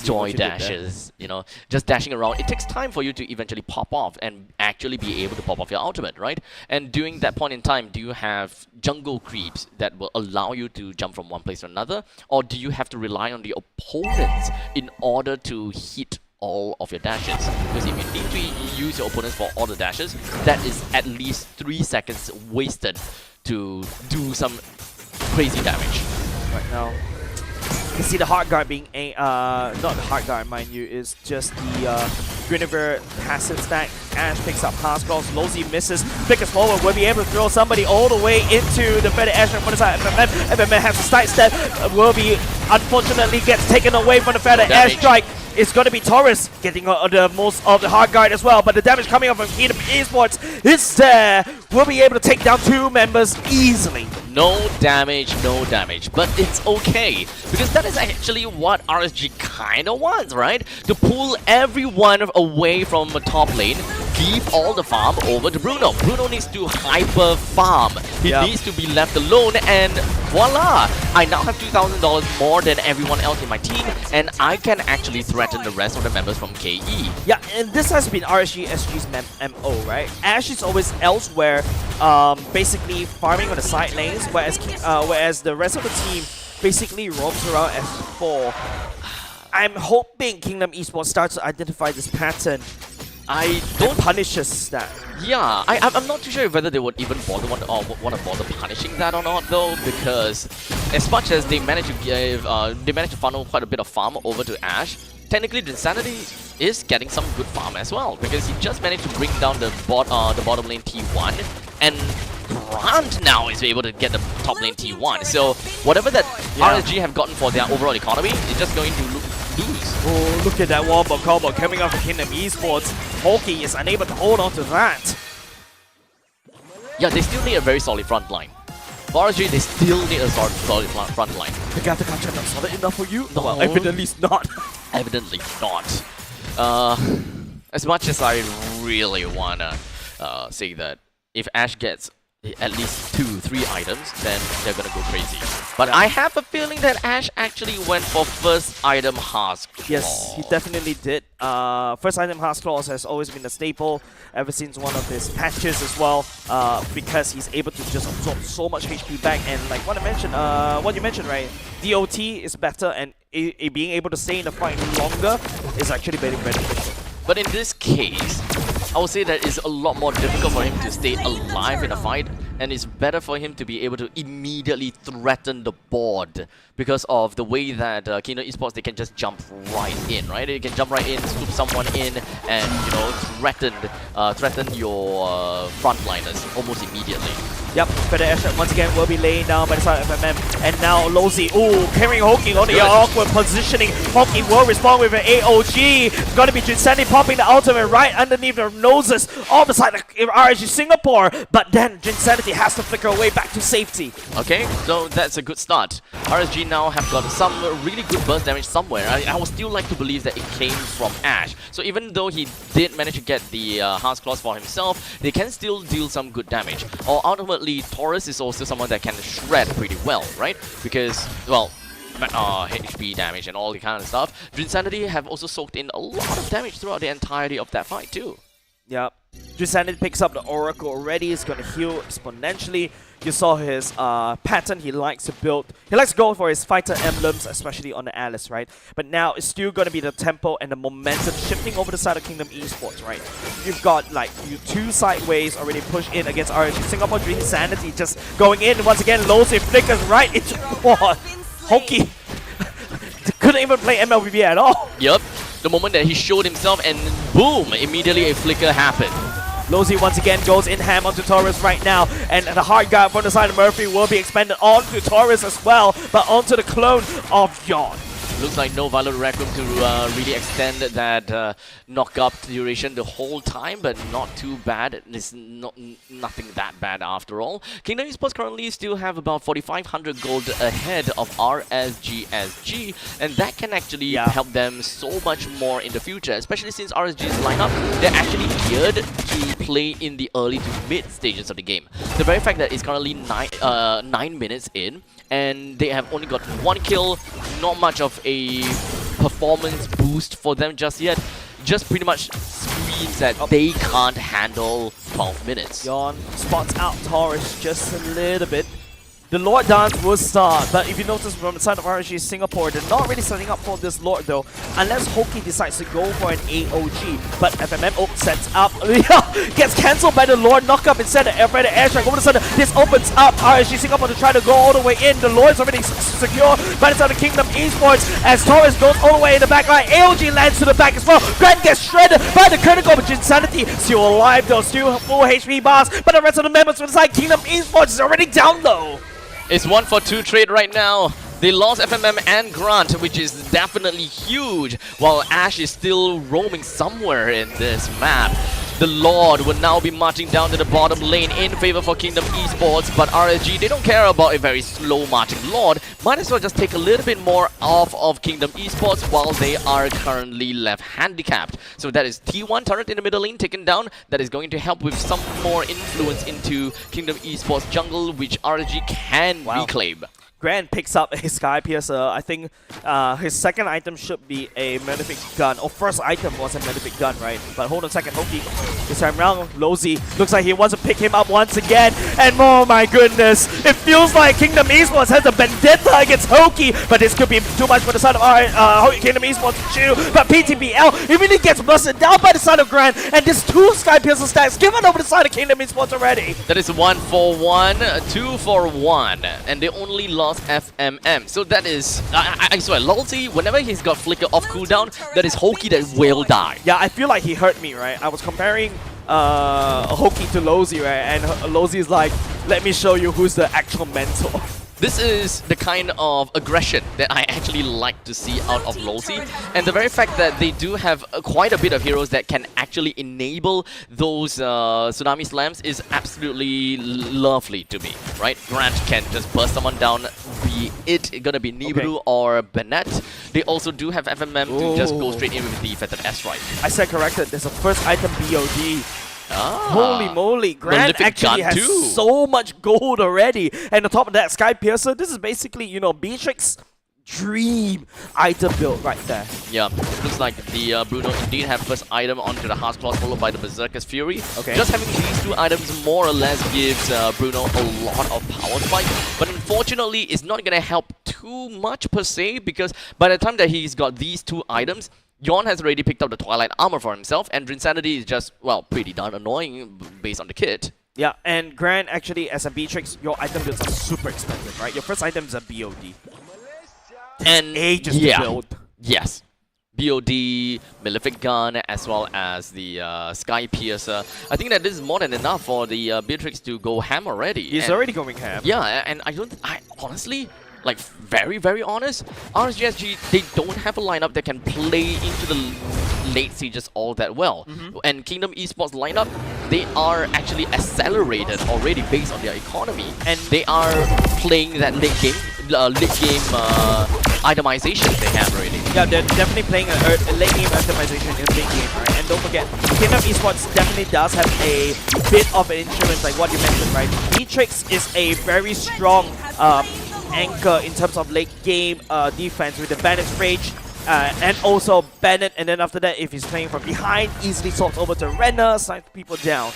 Joy dashes, you know, just dashing around. It takes time for you to eventually pop off and actually be able to pop off your ultimate, right? And during that point in time, do you have jungle creeps that will allow you to jump from one place to another? Or do you have to rely on the opponents in order to hit all of your dashes? Because if you need to use your opponents for all the dashes, that is at least 3 seconds wasted to do some crazy damage. Right now, you can see the hard guard being not the hard guard, mind you, is just the Guinevere passive stack. Ash picks up Haskell's, Lozy misses, Pickers forward, will be able to throw somebody all the way into the better Ash for the side. FMM has a side step, will be unfortunately gets taken away from the feather air strike. It's going to be Taurus getting the most of the hard guard as well, but the damage coming up from Kingdom Esports is there. We'll be able to take down 2 members easily. No damage, but it's okay, because that is actually what RSG kind of wants, right? To pull everyone away from the top lane, give all the farm over to Bruno. Bruno needs to hyper farm. He needs to be left alone, and voila! I now have $2,000 more than everyone else in my team, and I can actually threaten the rest of the members from KE. Yeah, and this has been RSG SG's MO, right? Ash is always elsewhere, basically farming on the side lanes, whereas the rest of the team basically roams around as 4. I'm hoping Kingdom Esports starts to identify this pattern. I don't punishes that. Yeah, I'm not too sure whether they would even want to bother punishing that or not, though, because as much as they managed to funnel quite a bit of farm over to Ash, technically Insanity is getting some good farm as well, because he just managed to bring down the bottom lane T1, and Grant now is able to get the top lane T1. So whatever that RSG have gotten for their overall economy is just going to lose. Oh, look at that wombo combo coming out from Kingdom Esports. Hoki is unable to hold on to that. Yeah, they still need a very solid front line. For RSG, they still need a solid front line. The Gather Culture not solid enough for you? No. Well, evidently not. Evidently not. As much as I really wanna say that if Ash gets at least 2-3 items, then they're gonna go crazy. But I have a feeling that Ash actually went for first item Heart's Claw. Yes, he definitely did. First item Heart's Claws has always been a staple ever since one of his patches as well, because he's able to just absorb so much HP back, and like what you mentioned, right? DOT is better, and being able to stay in the fight longer is actually very beneficial. But in this case, I would say that it's a lot more difficult for him to stay alive in a fight, and it's better for him to be able to immediately threaten the board because of the way that Kingdom Esports, they can just jump right in, right? They can jump right in, swoop someone in, and threaten your frontliners almost immediately. Yep, Feather Ash once again will be laying down by the side of FMM, and now Lozi, carrying Hoki on the awkward positioning. Hoki will respond with an AOG. It's gonna be Jinsanity popping the ultimate right underneath their noses of the side of RSG Singapore, but then Jinsanity has to flicker away back to safety. Okay, so that's a good start. RSG now have got some really good burst damage somewhere. I would still like to believe that it came from Ash. So even though he did manage to get the Heart's Claws for himself, they can still deal some good damage. Or ultimately, Taurus is also someone that can shred pretty well, right? Because, well, HP damage and all the kind of stuff. Jinsanity have also soaked in a lot of damage throughout the entirety of that fight too. Yep. Jinsanity picks up the Oracle already. He's going to heal exponentially. You saw his pattern. He likes to build. He likes to go for his fighter emblems, especially on the Alice, right? But now it's still going to be the tempo and the momentum shifting over the side of Kingdom Esports, right? You've got like two sideways already pushed in against RSG Singapore. Jinsanity just going in once again. Lozi flickers right into Hoki. Couldn't even play MLBB at all. Yep. The moment that he showed himself, and boom, immediately a flicker happened. Lozi once again goes in ham onto Taurus right now, and the hard guard from the side of Murphy will be expanded onto Taurus as well, but onto the clone of Yon. Looks like no Violet Raccoon to really extend that knock-up duration the whole time, but not too bad. It's nothing that bad after all. Kingdom Esports currently still have about 4,500 gold ahead of RSGSG, and that can actually help them so much more in the future, especially since RSG's lineup, they're actually geared to play in the early to mid stages of the game. The very fact that it's currently 9 minutes in, and they have only got 1 kill, not much of a performance boost for them just yet. Just pretty much screams that they can't handle 12 minutes. Yon spots out Taurus just a little bit. The Lord Dance will start, but if you notice from the side of RSG Singapore, they're not really setting up for this Lord though, unless Hoki decides to go for an AOG. But FMM sets up, gets cancelled by the Lord knockup instead of Feather Airstrike. All of a sudden, this opens up RSG Singapore to try to go all the way in. The Lord's already secure by the side of Kingdom Esports as Taurus goes all the way in the back line. AOG lands to the back as well. Grant gets shredded by the critical, but Jinsanity still alive though, still full HP bars, but the rest of the members from the side, Kingdom Esports is already down low. It's 1-for-2 trade right now. They lost FMM and Grant, which is definitely huge, while Ash is still roaming somewhere in this map. The Lord will now be marching down to the bottom lane in favor for Kingdom Esports, but RSG, they don't care about a very slow marching Lord. Might as well just take a little bit more off of Kingdom Esports while they are currently left handicapped. So that is T1 turret in the middle lane taken down. That is going to help with some more influence into Kingdom Esports jungle, which RSG can reclaim. Grant picks up a Sky Piercer. I think his second item should be a Magnific Gun. Or first item was a Magnific Gun, right? But hold on a second, Hoki. This time around, Lozy looks like he wants to pick him up once again. And oh my goodness, it feels like Kingdom Esports has a vendetta against Hoki. But this could be too much for the side of Kingdom Esports to chew. But PTBL, he really gets busted down by the side of Grant. And this 2 Sky Piercer stacks given over the side of Kingdom Esports already. That is 1 for 1, 2 for 1. And they only lost FMM. So that is, I swear, Lolzy, whenever he's got Flicker off cooldown, that is Hoki that will die. Yeah, I feel like he hurt me, right? I was comparing Hoki to Lolzy, right? And Lolzy is like, let me show you who's the actual mentor. This is the kind of aggression that I actually like to see out of Lolzy, and the very fact that they do have quite a bit of heroes that can actually enable those Tsunami Slams is absolutely lovely to me, right? Grant can just burst someone down, be it gonna be Nibiru or Bennett. They also do have FMM to just go straight in with the Feathered S-Right. I said corrected, there's a first item BOD. Holy moly, Grant actually has so much gold already. And on top of that, Sky Piercer, this is basically, you know, Beatrix's dream item build right there. Yeah, looks like the Bruno indeed have first item onto the Heart's Claws, followed by the Berserker's Fury. Okay. Just having these 2 items more or less gives Bruno a lot of power spike, but unfortunately it's not going to help too much per se, because by the time that he's got these 2 items, Yon has already picked up the Twilight Armor for himself, and Drinsanity is just, well, pretty darn annoying based on the kit. Yeah, and Grant actually, as a Beatrix, your item builds are super expensive, right? Your first item is a BOD. And ages to build. Yes. BOD, Malefic Gun, as well as the Sky Piercer. I think that this is more than enough for the Beatrix to go ham already. He's already going ham. Yeah, and I honestly, like, very, very honest, RSGSG, they don't have a lineup that can play into the late stages all that well. And Kingdom Esports lineup, they are actually accelerated already based on their economy, and they are playing that late game itemization they have already. Yeah, they're definitely playing a late game itemization in late game, right? And don't forget, Kingdom Esports definitely does have a bit of an insurance, like what you mentioned, right? Beatrix is a very strong anchor in terms of late game defense with the Bennett's Rage and also Bennett, and then after that, if he's playing from behind, easily swaps over to Renner, snipe people down.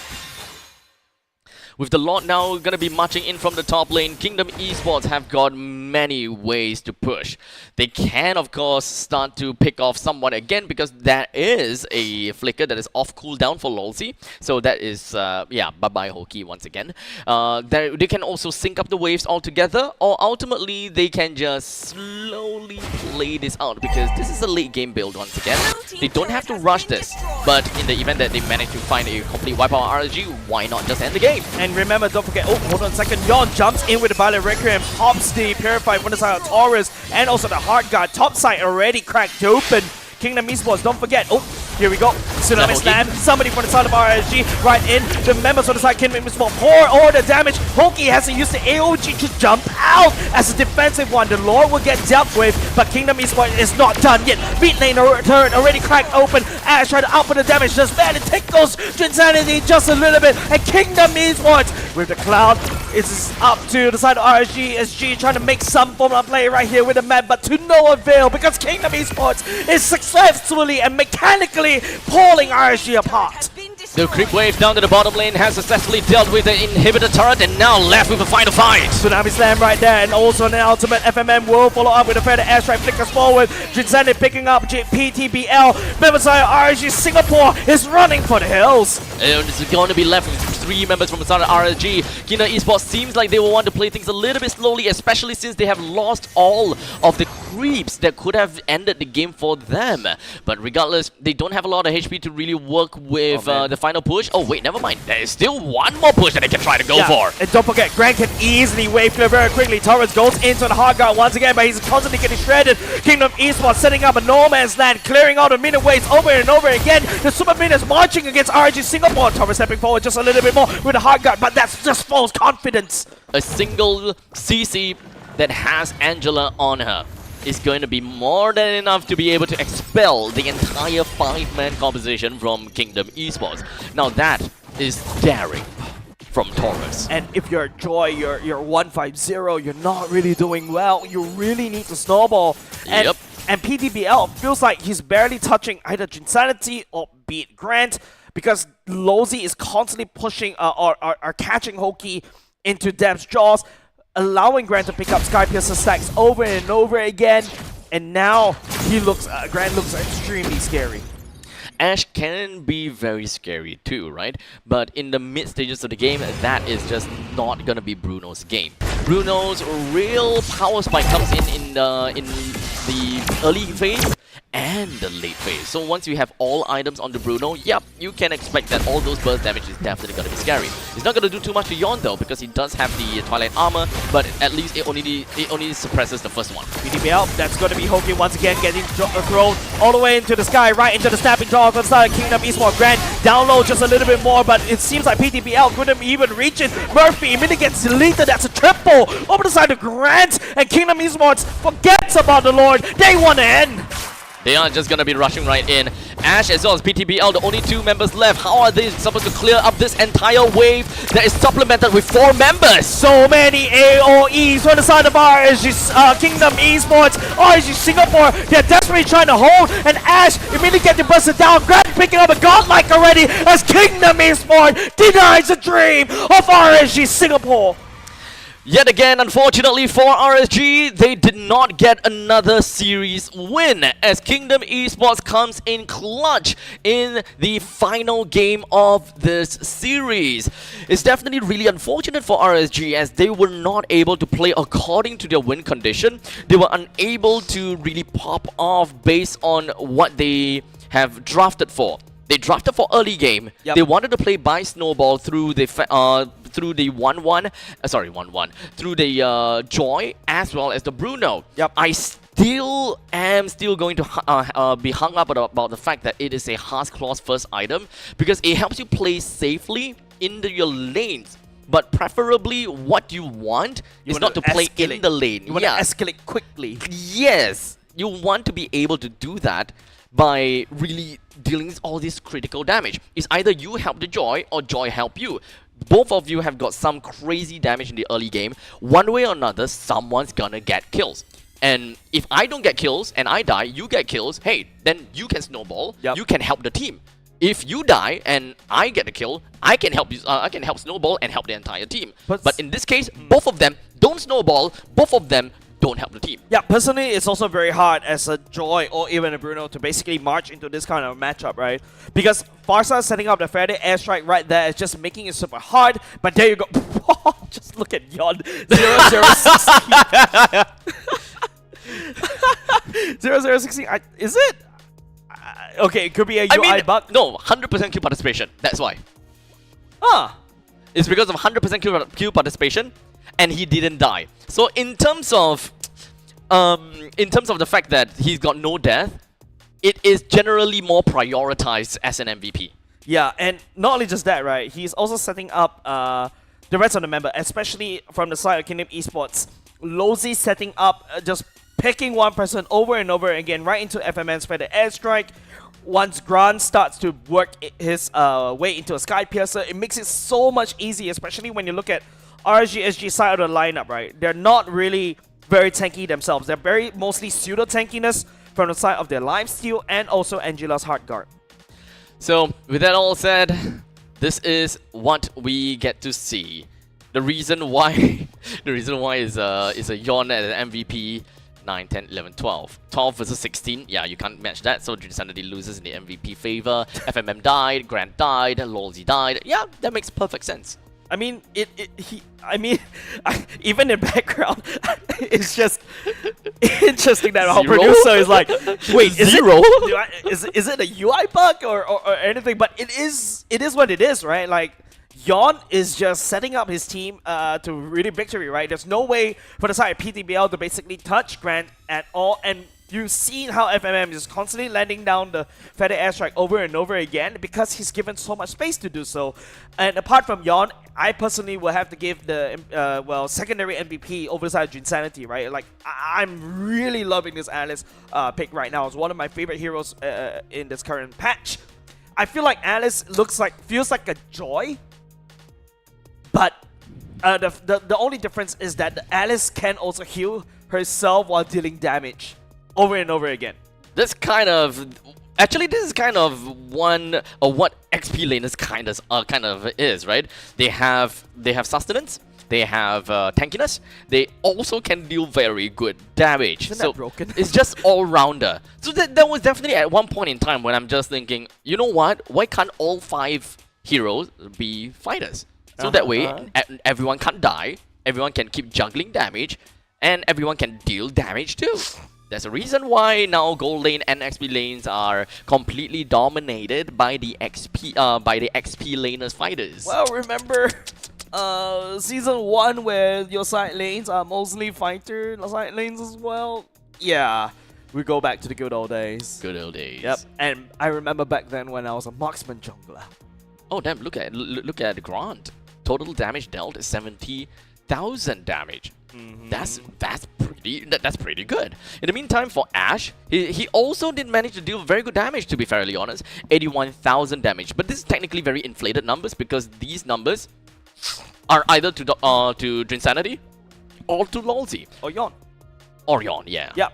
With the Lord now going to be marching in from the top lane, Kingdom Esports have got many ways to push. They can, of course, start to pick off someone again, because that is a flicker that is off cooldown for Lolzy. So that is, yeah, bye-bye Hoki once again. They can also sync up the waves altogether, or ultimately they can just slowly play this out, because this is a late game build once again. They don't have to rush this, but in the event that they manage to find a complete wipeout RSG, why not just end the game? And remember, don't forget, oh, hold on a second, Yon jumps in with the Violet Requiem, pops the Purified from the side of Taurus, and also the Heart Guard, top side already cracked open. Kingdom Esports, don't forget, oh, here we go, Tsunami Slam, somebody from the side of RSG, right in, the members on the side, Kingdom Esports, pour all the damage, Hoki has to use the AOG to jump out as a defensive one, the Lord will get dealt with, but Kingdom Esports is not done yet, Beat Lane turret already cracked open, Ash trying to output the damage, just barely tickles Drinsanity just a little bit, and Kingdom Esports, with the Cloud, it's up to the side of RSG, SG trying to make some form of play right here with the map, but to no avail, because Kingdom Esports is successfully and mechanically pulling RSG apart. The creep wave down to the bottom lane has successfully dealt with the inhibitor turret, and now left with a final fight. Tsunami Slam right there, and also an ultimate FMM will follow up with a Feather Airstrike, flickers forward. Drinsanity picking up PTBL. Messiah RSG Singapore is running for the hills. And it's going to be left with 3 members from the side of RSG. Kina Esports seems like they will want to play things a little bit slowly, especially since they have lost all of the creeps that could have ended the game for them. But regardless, they don't have a lot of HP to really work with the final push. Oh wait, never mind. There is still one more push that they can try to go for. And don't forget, Grant can easily wave clear very quickly. Torres goes into the hard guard once again, but he's constantly getting shredded. Kingdom Esports setting up a no man's land, clearing all the minute waves over and over again. The Super Minions marching against RG Singapore. Torres stepping forward just a little bit more with a hard guard, but that's just false confidence. A single CC that has Angela on her is going to be more than enough to be able to expel the entire 5-man composition from Kingdom Esports. Now that is daring from Torres. And if you're Joy, you're 150, you're not really doing well. You really need to snowball. And, and PTBL feels like he's barely touching either Jinsanity or Beat Grant, because Lozy is constantly pushing or catching Hoki into Deb's jaws, allowing Grant to pick up Skypiercer stacks over and over again. And now he looks, Grant looks extremely scary. Ash can be very scary too, right? But in the mid stages of the game, that is just not gonna be Bruno's game. Bruno's real power spike comes in the early phase and the late phase. So once you have all items on the Bruno, yep, you can expect that all those burst damage is definitely gonna be scary. It's not gonna do too much to Yon though, because he does have the Twilight armor, but at least it only suppresses the first one. PTBL, that's gonna be Hoki once again getting thrown all the way into the sky, right into the snapping jaw of the side of Kingdom Esports. Grant down low just a little bit more, but it seems like PTBL couldn't even reach it. Murphy immediately gets deleted. That's a triple over the side of Grant, and Kingdom Esports forgets about the Lord. They want to end. They are just gonna be rushing right in. Ash as well as PTBL, the only 2 members left. How are they supposed to clear up this entire wave that is supplemented with 4 members? So many AoEs on the side of RSG Kingdom Esports, RSG Singapore. They're desperately trying to hold, and Ash immediately getting busted down. Grant picking up a godlike already as Kingdom Esports denies the dream of RSG Singapore. Yet again, unfortunately for RSG, they did not get another series win as Kingdom Esports comes in clutch in the final game of this series. It's definitely really unfortunate for RSG as they were not able to play according to their win condition. They were unable to really pop off based on what they have drafted for. They drafted for early game. Yep. They wanted to play by Snowball through the through the 1-1, through the Joy as well as the Bruno. Yep. I still am going to be hung up about the fact that it is a Heart's Claws first item, because it helps you play safely into your lanes. But preferably, what you want is not to play in the lane. You want to escalate quickly. Yes, you want to be able to do that by really dealing all this critical damage. It's either you help the Joy or Joy help you. Both of you have got some crazy damage in the early game. One way or another, someone's gonna get kills. And if I don't get kills and I die, you get kills, hey, then you can snowball, you can help the team. If you die and I get a kill, I can help you. I can help snowball and help the entire team. But in this case, both of them don't snowball. Both of them don't help the team. Yeah, personally, it's also very hard as a Joy or even a Bruno to basically march into this kind of matchup, right? Because Farsa setting up the Faraday airstrike right there is just making it super hard. But there you go. Just look at Yon. 0016. Is it? Okay, it could be a UI bug. No, 100% queue participation. That's why. It's because of 100% queue participation, and he didn't die. So in terms of the fact that he's got no death, it is generally more prioritized as an MVP. Yeah, and not only just that, right? He's also setting up the rest of the member, especially from the side of Kingdom Esports. Lozy setting up, just picking one person over and over again right into FMN's for the airstrike. Once Grant starts to work his way into a Skypiercer, it makes it so much easier, especially when you look at RGSG side of the lineup, right? They're not really very tanky themselves. They're very mostly pseudo-tankiness from the side of their lifesteal and also Angela's Heart Guard. So, with that all said, this is what we get to see. The reason why is a Yon as an MVP. 9, 10, 11, 12. 12 versus 16. Yeah, you can't match that. So Insanity loses in the MVP favor. FMM died, Grant died, Lolzy died. Yeah, that makes perfect sense. I mean, even in background, it's just interesting that our producer is like, wait, is it a UI bug or anything? But it is what it is, right? Like, Yon is just setting up his team to really victory, right? There's no way for the side of PTBL to basically touch Grant at all, and you've seen how FMM is constantly landing down the feather airstrike over and over again because he's given so much space to do so. And apart from Yon, I personally will have to give the secondary MVP over the side of Insanity, right? Like, I'm really loving this Alice pick right now. It's one of my favorite heroes in this current patch. I feel like Alice feels like a joy, but the only difference is that the Alice can also heal herself while dealing damage over and over again. This is kind of one of what XP laners kind of is, right? They have sustenance, they have tankiness, they also can deal very good damage. Isn't that broken? It's just all rounder. So that was definitely at one point in time when I'm just thinking, you know what? Why can't all 5 heroes be fighters? So that way everyone can't die, everyone can keep juggling damage, and everyone can deal damage too. There's a reason why now gold lane and XP lanes are completely dominated by the XP laners fighters. Well, remember season 1 where your side lanes are mostly fighter side lanes as well? Yeah, we go back to the good old days. Good old days. Yep, and I remember back then when I was a marksman jungler. Oh damn! Look at Grant. Total damage dealt is 70,000 damage. That's pretty good. In the meantime, for Ashe, he also did manage to deal very good damage, to be fairly honest. 81,000 damage. But this is technically very inflated numbers because these numbers are either to Insanity or to Lolzy. Or Yon. Or Yon, yeah. Yeah,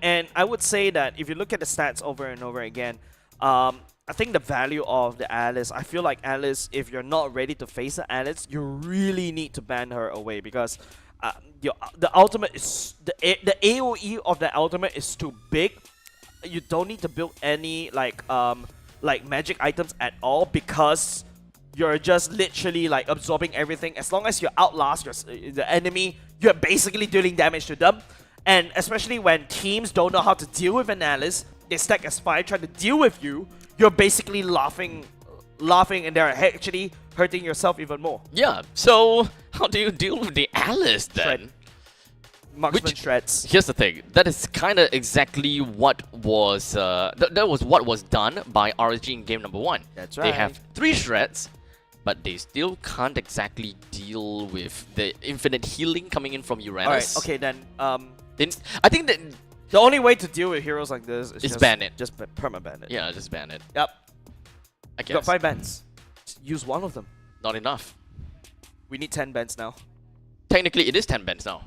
and I would say that if you look at the stats over and over again, I think the value of the Alice, I feel like Alice, if you're not ready to face the Alice, you really need to ban her away because the ultimate is the AoE of the ultimate is too big. You don't need to build any like magic items at all because you're just literally like absorbing everything. As long as you outlast the enemy, you're basically dealing damage to them. And especially when teams don't know how to deal with an Alice, they stack S5 trying to deal with you. You're basically laughing and they're actually hurting yourself even more. Yeah, so how do you deal with the Alice then? Marksman strats. Here's the thing, that is kind of exactly what was that was what was done by RSG in game number 1. That's right. They have 3 shreds, but they still can't exactly deal with the infinite healing coming in from Uranus. Alright, okay then, I think that the only way to deal with heroes like this is just ban it. Just perma-ban it. Yeah, just ban it. Yep. I guess. You got 5 bans. Just use one of them. Not enough. We need 10 bans now. Technically, it is 10 bans now.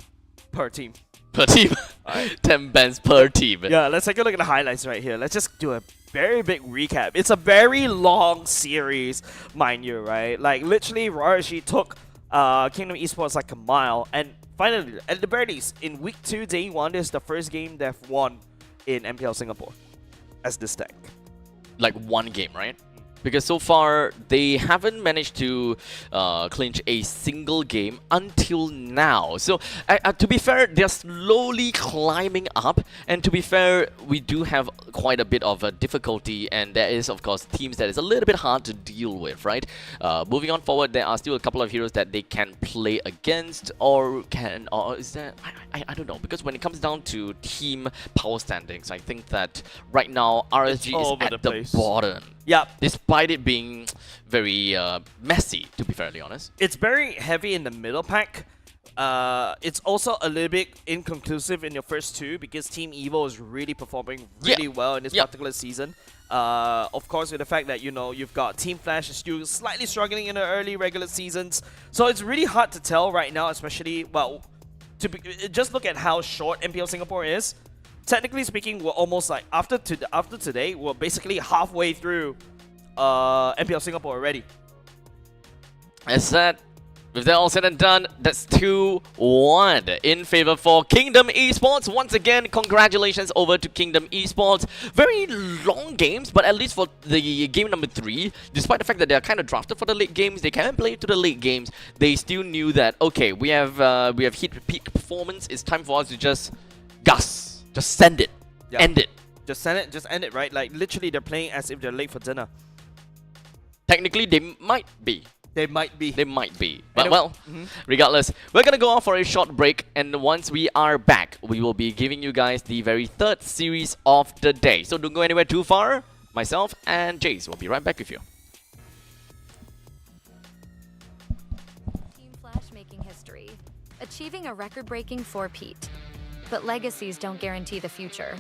Per team. Per team. 10 bans per team. Yeah, let's take a look at the highlights right here. Let's just do a very big recap. It's a very long series, mind you, right? Like, literally, RSG took Kingdom Esports like a mile, and finally, at the very least, in week 2, day 1, this is the first game they've won in MPL Singapore as this deck. Like one game, right? Because so far, they haven't managed to clinch a single game until now. So, to be fair, they're slowly climbing up. And to be fair, we do have quite a bit of a difficulty. And there is, of course, teams that is a little bit hard to deal with, right? Moving on forward, there are still a couple of heroes that they can play against. Or is that... I don't know. Because when it comes down to team power standings, I think that right now, RSG is at the bottom. Yeah. Despite it being very messy, to be fairly honest. It's very heavy in the middle pack. It's also a little bit inconclusive in your first 2 because Team Evo is really performing really well in this particular season. Of course, with the fact that, you know, you've got Team Flash is still slightly struggling in the early regular seasons. So it's really hard to tell right now, especially, well, just look at how short MPL Singapore is. Technically speaking, we're almost like, after today, we're basically halfway through MPL Singapore already. Is that With that all said and done, that's 2-1 in favor for Kingdom Esports. Once again, congratulations over to Kingdom Esports. Very long games, but at least for the game number 3, despite the fact that they're kind of drafted for the late games, they can play to the late games, they still knew that, okay, we have hit peak performance, it's time for us to just send it, end it. Just end it, right? Like, literally, they're playing as if they're late for dinner. Technically, they might be. They might be. But well, regardless, we're going to go off for a short break. And once we are back, we will be giving you guys the very third series of the day. So don't go anywhere too far. Myself and Jace will be right back with you. Team Flash making history, achieving a record-breaking 4-peat. But legacies don't guarantee the future.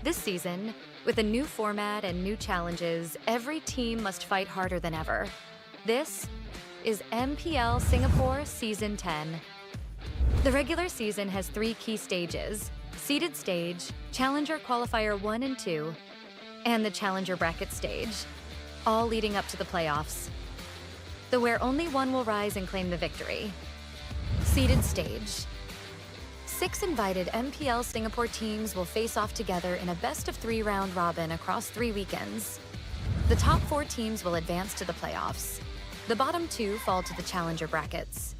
This season, with a new format and new challenges, every team must fight harder than ever. This is MPL Singapore Season 10. The regular season has 3 key stages: seeded stage, Challenger Qualifier 1 and 2, and the Challenger Bracket stage, all leading up to the playoffs, where only one will rise and claim the victory. Seeded stage. 6 invited MPL Singapore teams will face off together in a best-of-3 round robin across 3 weekends. The top 4 teams will advance to the playoffs. The bottom 2 fall to the Challenger brackets.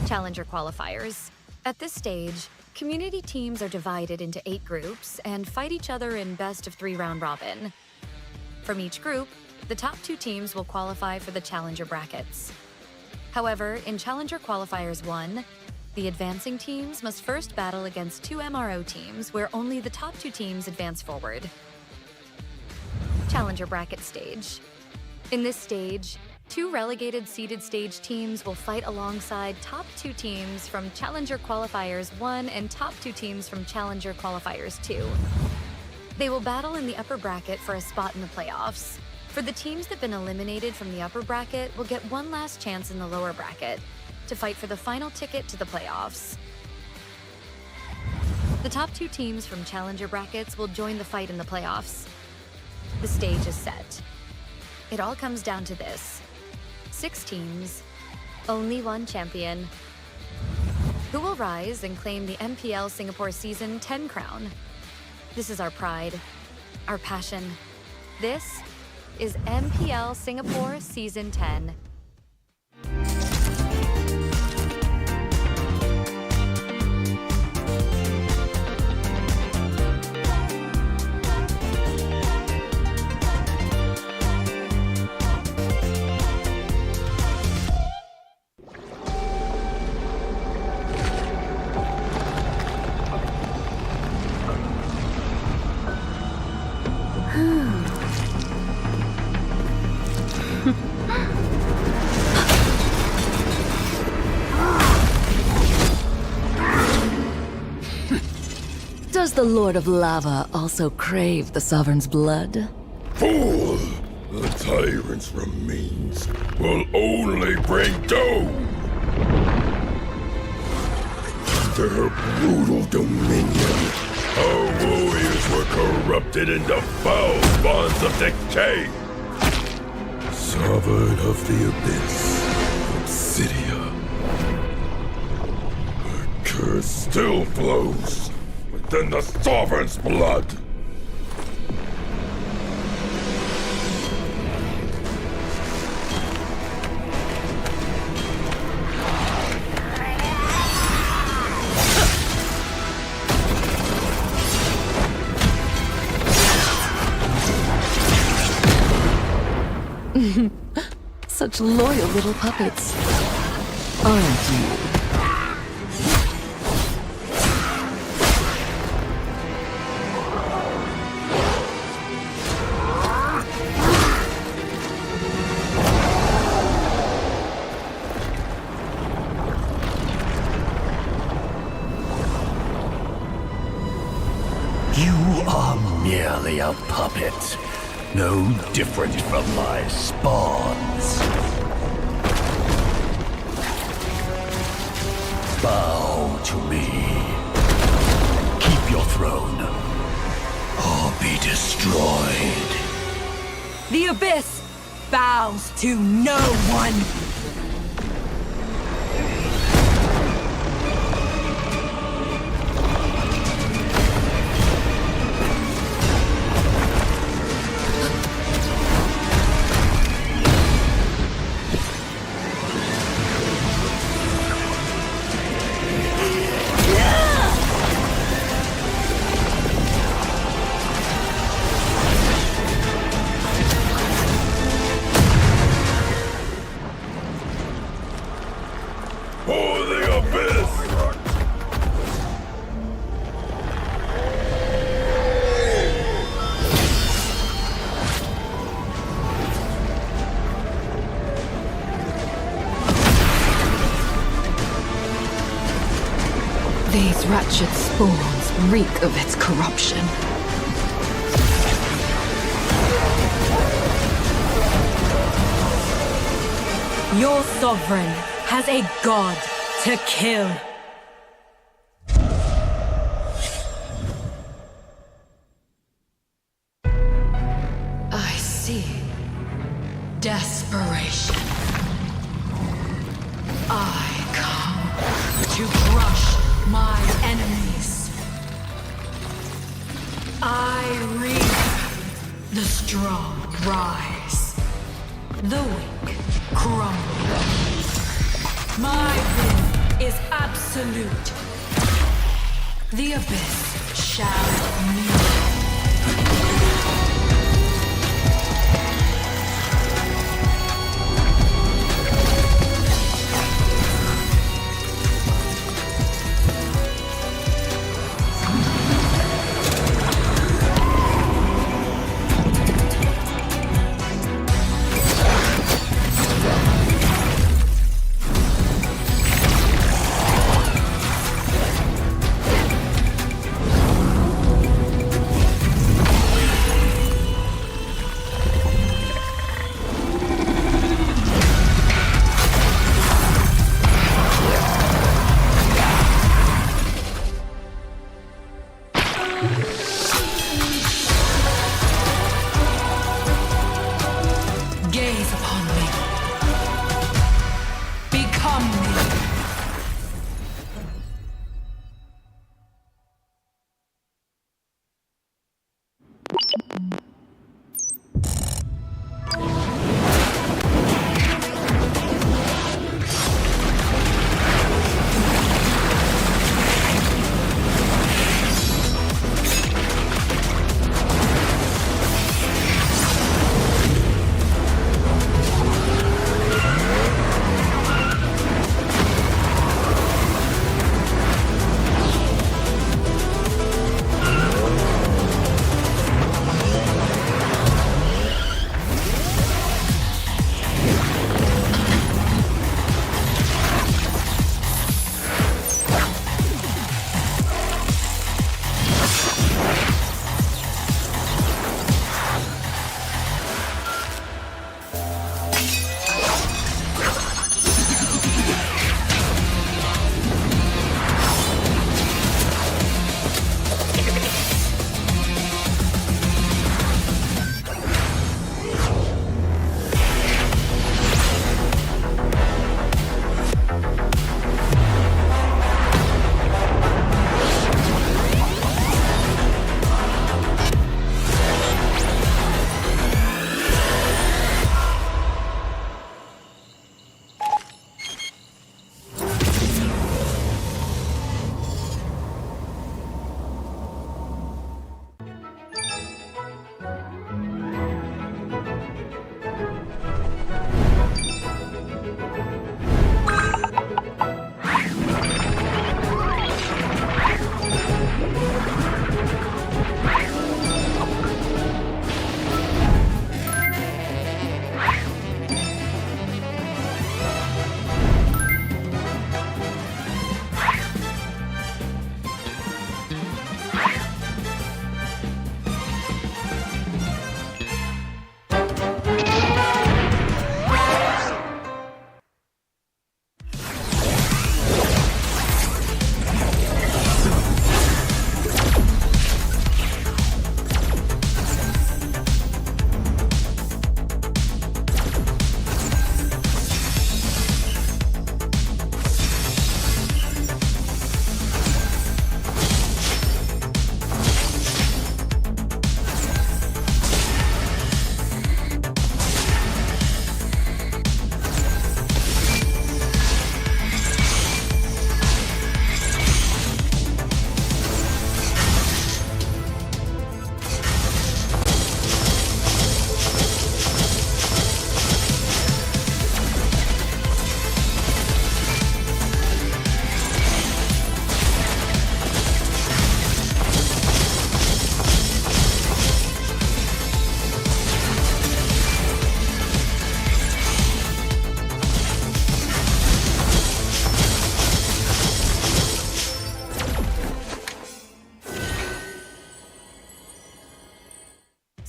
Challenger qualifiers. At this stage, community teams are divided into 8 groups and fight each other in best-of-3 round robin. From each group, the top 2 teams will qualify for the Challenger brackets. However, in Challenger Qualifiers 1, the advancing teams must first battle against 2 MRO teams where only the top 2 teams advance forward. Challenger bracket stage. In this stage, 2 relegated seeded stage teams will fight alongside top 2 teams from Challenger Qualifiers 1 and top 2 teams from Challenger Qualifiers 2. They will battle in the upper bracket for a spot in the playoffs. For the teams that have been eliminated from the upper bracket will get one last chance in the lower bracket to fight for the final ticket to the playoffs. The top 2 teams from Challenger brackets will join the fight in the playoffs. The stage is set. It all comes down to this: 6 teams, only one champion. Who will rise and claim the MPL Singapore Season 10 crown? This is our pride, our passion. This is MPL Singapore Season 10. Does the Lord of Lava also crave the Sovereign's blood? Fool! The tyrant's remains will only bring doom! Under her brutal dominion, our warriors were corrupted into foul bonds of decay! Sovereign of the Abyss, Obsidia. Her curse still flows within the Sovereign's blood! Such loyal little puppets, aren't you? You are merely a puppet, no different from my spawns. Bow to me. Keep your throne, or be destroyed. The Abyss bows to no one. These wretched spawns reek of its corruption. Your sovereign has a god to kill. I see. Desperation. I come to crush my enemies. I reap. The strong rise. The weak crumble. My will is absolute. The abyss shall meet. Gaze upon me. Become me.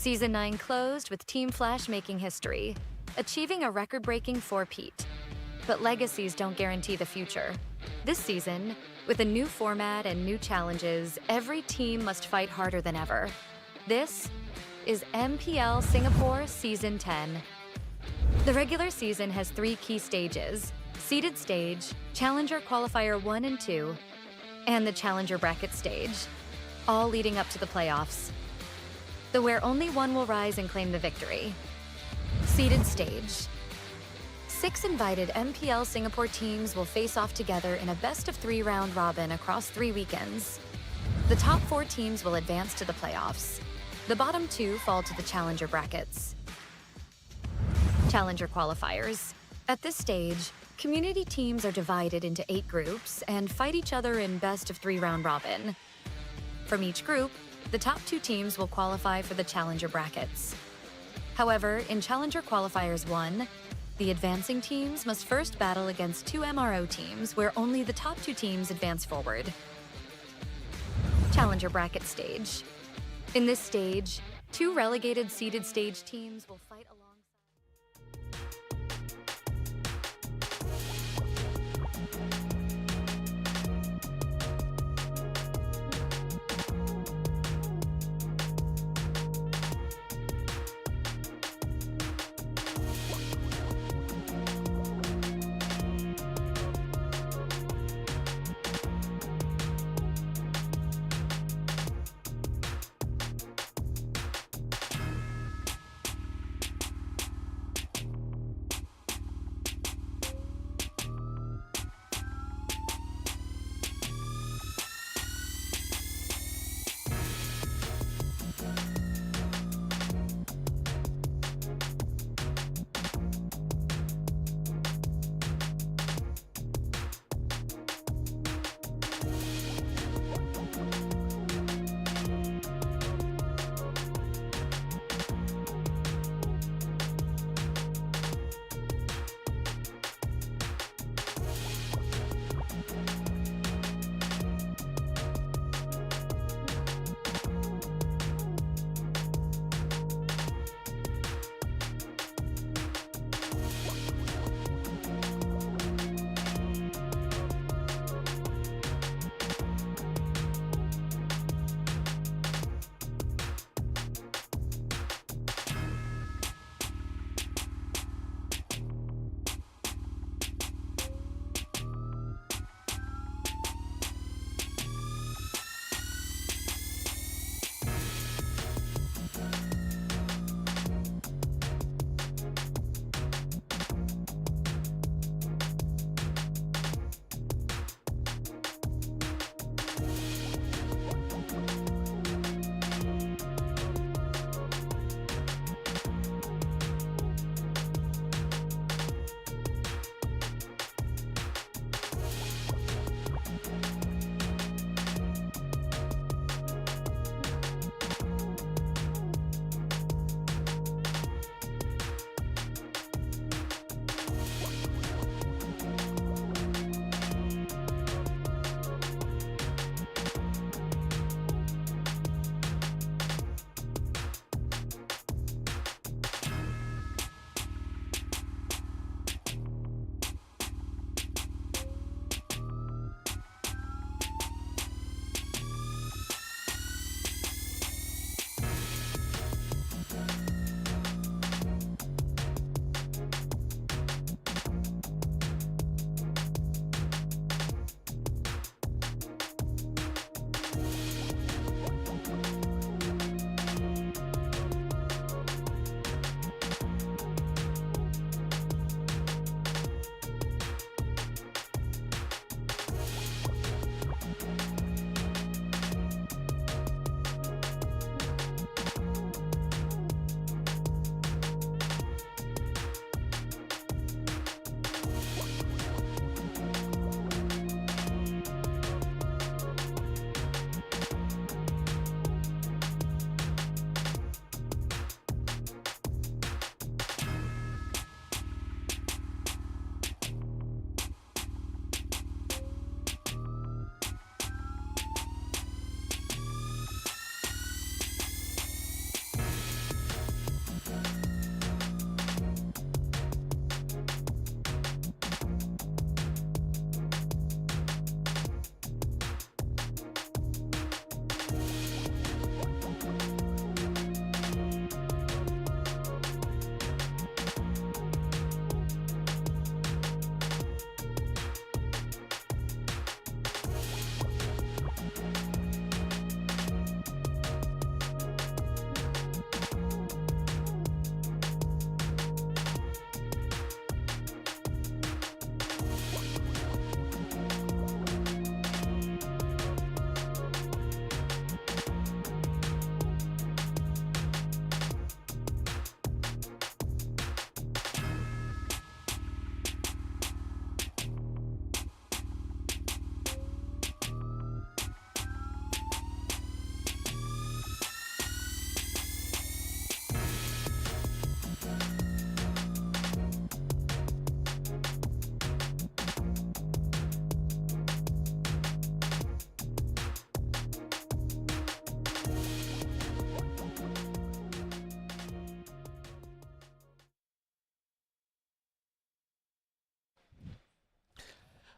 Season 9 closed with Team Flash making history, achieving a record-breaking 4-peat. But legacies don't guarantee the future. This season, with a new format and new challenges, every team must fight harder than ever. This is MPL Singapore Season 10. The regular season has 3 key stages: seeded stage, Challenger Qualifier 1 and 2, and the Challenger Bracket stage, all leading up to the playoffs. Where only one will rise and claim the victory. Seeded stage. 6 invited MPL Singapore teams will face off together in a best-of-3 round robin across 3 weekends. The top 4 teams will advance to the playoffs. The bottom 2 fall to the Challenger brackets. Challenger qualifiers. At this stage, community teams are divided into 8 groups and fight each other in best-of-3 round robin. From each group, the top 2 teams will qualify for the Challenger brackets. However, in Challenger Qualifiers 1, the advancing teams must first battle against 2 MRO teams where only the top 2 teams advance forward. Challenger Bracket stage. In this stage, 2 relegated seeded stage teams will fight alongside.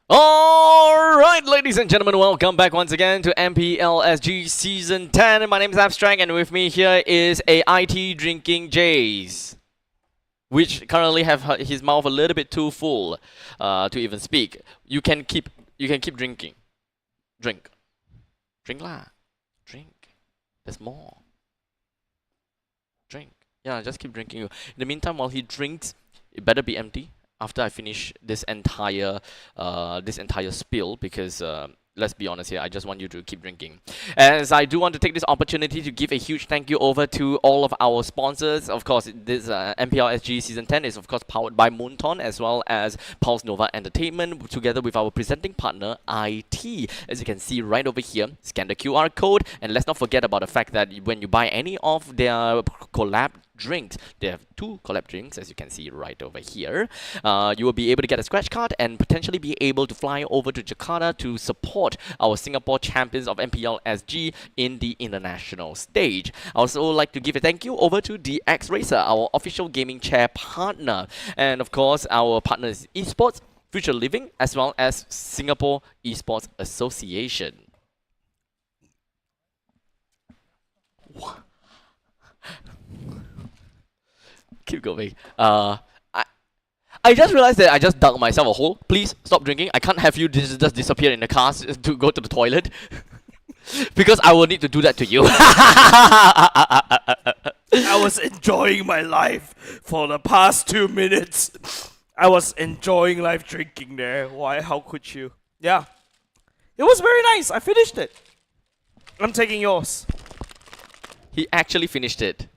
Alright, ladies and gentlemen, welcome back once again to MPL SG Season 10. My name is Abstract, and with me here is a IT drinking Jace, which currently have his mouth a little bit too full to even speak. You can keep drinking. Drink lah. Drink. There's more. Drink. Yeah, just keep drinking. In the meantime, while he drinks, it better be empty after I finish this entire spill, because let's be honest here, I just want you to keep drinking. As I do want to take this opportunity to give a huge thank you over to all of our sponsors. Of course, this MPL SG Season 10 is of course powered by Moonton as well as Pulse Nova Entertainment, together with our presenting partner IT. As you can see right over here, scan the QR code, and let's not forget about the fact that when you buy any of their collab drinks, they have 2 collab drinks, as you can see right over here. You will be able to get a scratch card and potentially be able to fly over to Jakarta to support our Singapore champions of MPL SG in the international stage. I also like to give a thank you over to DX Racer, our official gaming chair partner, and of course our partners Esports, Future Living, as well as Singapore Esports Association. Keep going. I just realized that I just dug myself a hole. Please stop drinking. I can't have you just disappear in the car to go to the toilet. Because I will need to do that to you. I was enjoying my life for the past 2 minutes. I was enjoying life drinking there. Why? How could you? Yeah. It was very nice. I finished it. I'm taking yours. He actually finished it.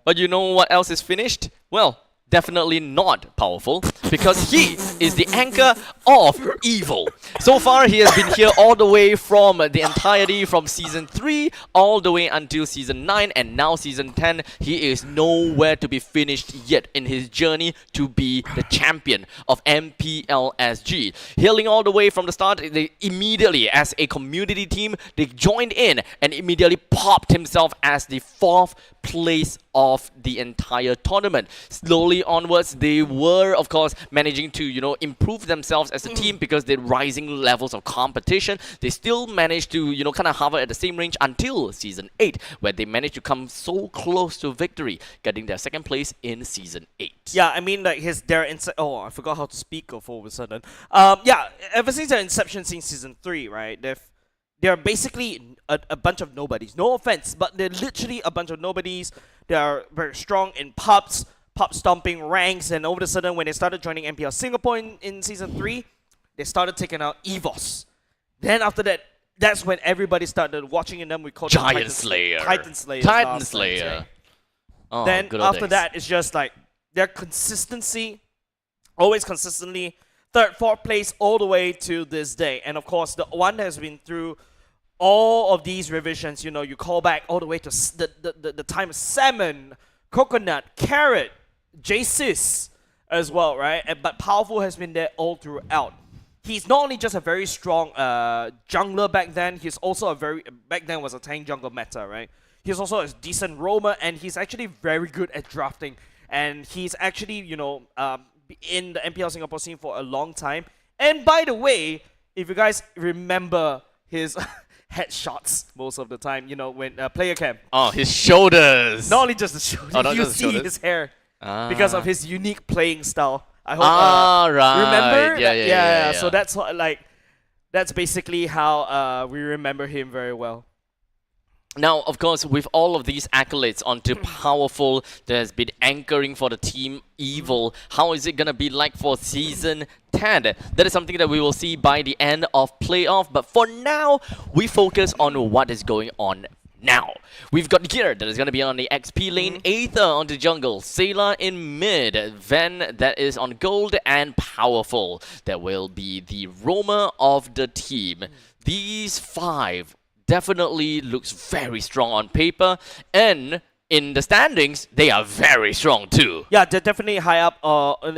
But you know what else is finished? Well, definitely not powerful, because he is the anchor of evil. So far, he has been here all the way from the entirety from Season 3 all the way until Season 9, and now Season 10. He is nowhere to be finished yet in his journey to be the champion of MPL SG. Hailing all the way from the start, they immediately, as a community team, they joined in and immediately popped himself as the 4th place of the entire tournament. Slowly onwards, they were of course managing to, you know, improve themselves as a team, because they're rising levels of competition. They still managed to, you know, kind of hover at the same range until Season 8, where they managed to come so close to victory, getting their 2nd place in Season 8. Yeah, I mean, like oh, I forgot how to speak all of a sudden. Yeah, ever since their inception since Season 3, right, they're basically a bunch of nobodies. No offense, but they're literally a bunch of nobodies. They are very strong in pop stomping ranks, and all of a sudden when they started joining MPL Singapore in Season 3, they started taking out EVOS. Then after that, that's when everybody started watching them. We called them Giant Slayer. Titan Slayer. Titan Slayer. Oh, then after that, it's just like their consistency, always consistently 3rd, 4th place all the way to this day. And of course, the one that has been through all of these revisions, you know, you call back all the way to the time of Salmon, Coconut, Carrot, Jasis as well, right? But Powerful has been there all throughout. He's not only just a very strong jungler back then, he's also back then was a tank jungle meta, right? He's also a decent roamer, and he's actually very good at drafting. And he's actually, you know, in the MPL Singapore scene for a long time. And by the way, if you guys remember his headshots most of the time, you know, when player cam. Oh, his shoulders. Not only just the shoulders, you see his hair because of his unique playing style. I hope. Right. Remember? Yeah. So that's that's basically how we remember him very well. Now, of course, with all of these accolades onto Powerful, that has been anchoring for the team Evil, how is it going to be like for Season 10? That is something that we will see by the end of playoff. But for now, we focus on what is going on now. We've got Gear that is going to be on the XP lane, Aether on the jungle, Sayla in mid, Ven that is on gold, and Powerful that will be the roamer of the team. These 5 definitely looks very strong on paper, and in the standings, they are very strong too. Yeah, they're definitely high up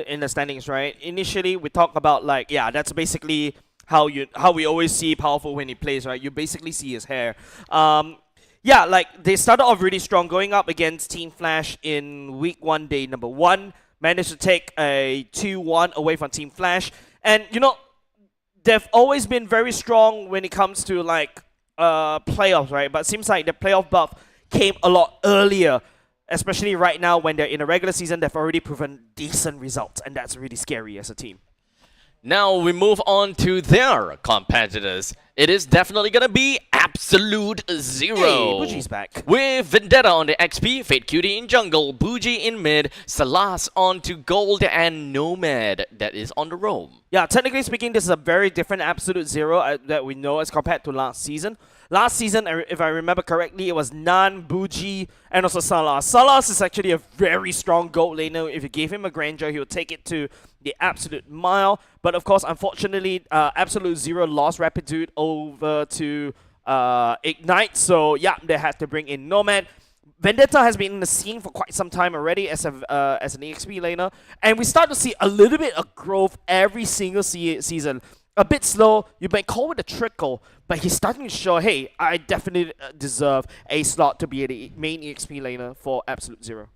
in the standings, right? Initially, we talk about like, yeah, that's basically how we always see Powerful when he plays, right? You basically see his hair. Yeah, like they started off really strong, going up against Team Flash in week 1, day number 1. Managed to take a 2-1 away from Team Flash, and you know, they've always been very strong when it comes to like playoffs, right? But it seems like the playoff buff came a lot earlier, especially right now when they're in the regular season. They've already proven decent results, and that's really scary as a team. Now we move on to their competitors. It is definitely gonna be Absolute Zero. Hey, Buji's back. With Vendetta on the XP, Fate Cutie in jungle, Buji in mid, Salas on to gold, and Nomad that is on the roam. Yeah, technically speaking, this is a very different Absolute Zero that we know as compared to last season. Last season, if I remember correctly, it was Nan, Buji, and also Salas. Salas is actually a very strong gold laner. If you gave him a Grandeur, he would take it to the absolute mile. But of course, unfortunately, Absolute Zero lost Rapitude over to Ignite. So yeah, they had to bring in Nomad. Vendetta has been in the scene for quite some time already as an EXP laner. And we start to see a little bit of growth every single season. A bit slow, you might call it a trickle, but he's starting to show, hey, I definitely deserve a slot to be the main EXP laner for Absolute Zero.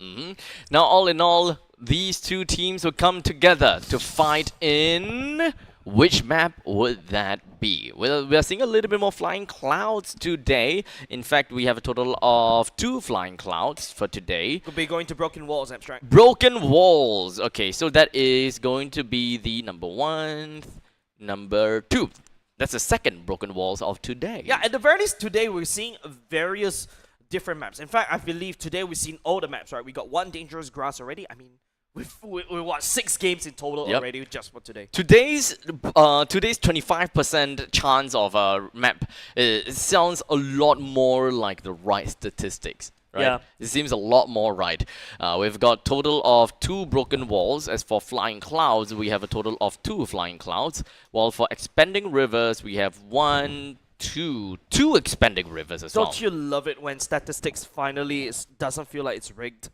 Now, all in all, these two teams will come together to fight in... Which map would that be? Well, we are seeing a little bit more flying clouds today. In fact, we have a total of 2 flying clouds for today. Could be going to Broken Walls, Abstract. Broken Walls. Okay, so that is going to be the number 1, number 2. That's the second Broken Walls of today. Yeah, at the very least today we're seeing various different maps. In fact, I believe today we've seen all the maps, right? We got 1 Dangerous Grass already. I mean, we watched 6 games in total already just for today. Today's 25% chance of a map it sounds a lot more like the right statistics. Right? Yeah. It seems a lot more right. We've got total of 2 Broken Walls. As for Flying Clouds, we have a total of 2 Flying Clouds. While for Expanding Rivers, we have 2 Expanding Rivers as well. Don't you love it when statistics finally doesn't feel like it's rigged?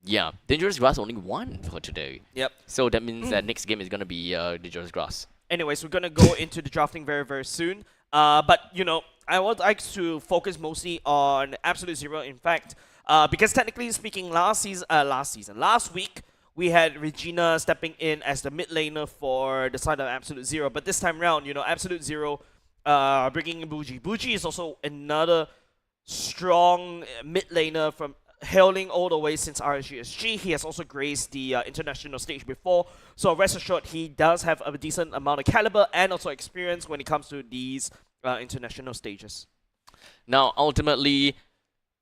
Yeah, Dangerous Grass only 1 for today. Yep. So that means that next game is going to be Dangerous Grass. Anyways, we're going to go into the drafting very, very soon. But, you know, I would like to focus mostly on Absolute Zero, in fact, because technically speaking, last week, we had Regina stepping in as the mid laner for the side of Absolute Zero. But this time around, you know, Absolute Zero bringing in Buji. Buji is also another strong mid laner from hailing all the way since RSGSG. He has also graced the international stage before, so rest assured he does have a decent amount of caliber and also experience when it comes to these international stages. Now, ultimately,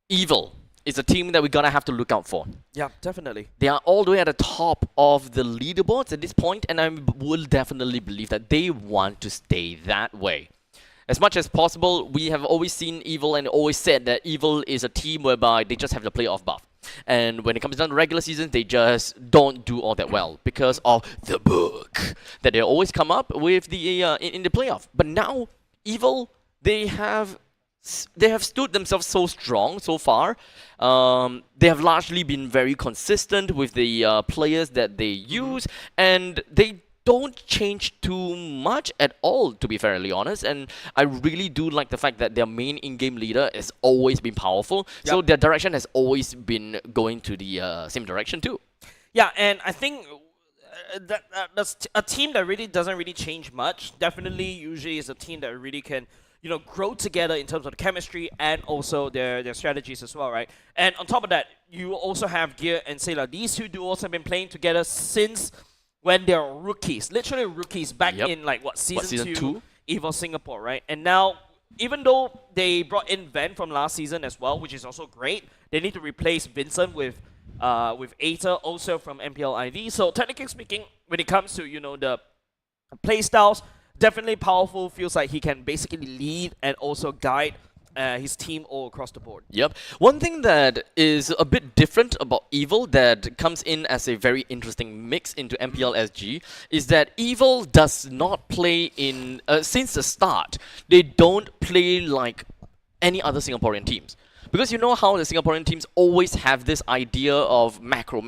Evil is a team that we're gonna have to look out for. Yeah, definitely. They are all the way at the top of the leaderboards at this point, and I will definitely believe that they want to stay that way. As much as possible, we have always seen Evil and always said that Evil is a team whereby they just have the playoff buff. And when it comes down to regular season, they just don't do all that well because of the book that they always come up with the in the playoff. But now, Evil, they have stood themselves so strong so far. They have largely been very consistent with the players that they use, and they don't change too much at all, to be fairly honest. And I really do like the fact that their main in-game leader has always been powerful. Yep. So their direction has always been going to the same direction too. Yeah, and I think that's a team that really doesn't really change much. Definitely, usually is a team that really can, you know, grow together in terms of the chemistry and also their strategies as well, right? And on top of that, you also have Gear and Sailor. These two duos have been playing together since when they're rookies, literally rookies, back in like season 2, Evo Singapore, right? And now, even though they brought in Van from last season as well, which is also great, they need to replace Vincent with Aether, also from MPL IV. So technically speaking, when it comes to, you know, the playstyles, definitely powerful. Feels like he can basically lead and also guide his team all across the board. Yep. One thing that is a bit different about Evil that comes in as a very interesting mix into MPL SG is that Evil does not play in, since the start, they don't play like any other Singaporean teams. Because you know how the Singaporean teams always have this idea of macro,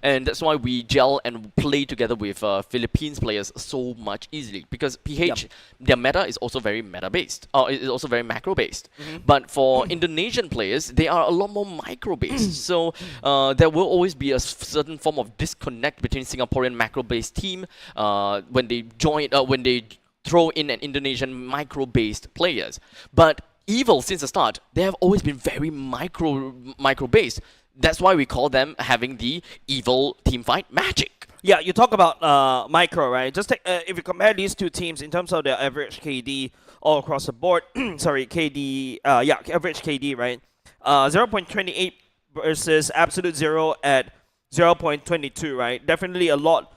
and that's why we gel and play together with Philippines players so much easily. Because PH, their meta is also very meta-based, it's also very macro-based. But for Indonesian players, they are a lot more micro-based. So there will always be a certain form of disconnect between Singaporean macro-based team when they join, when they throw in an Indonesian micro-based players. But Evil, since the start, they have always been very micro-based. That's why we call them having the Evil teamfight magic. Yeah, you talk about micro, right? Just take, if you compare these two teams in terms of their average KD all across the board, sorry, KD, average KD, right? 0.28 versus Absolute Zero at 0.22, right? Definitely a lot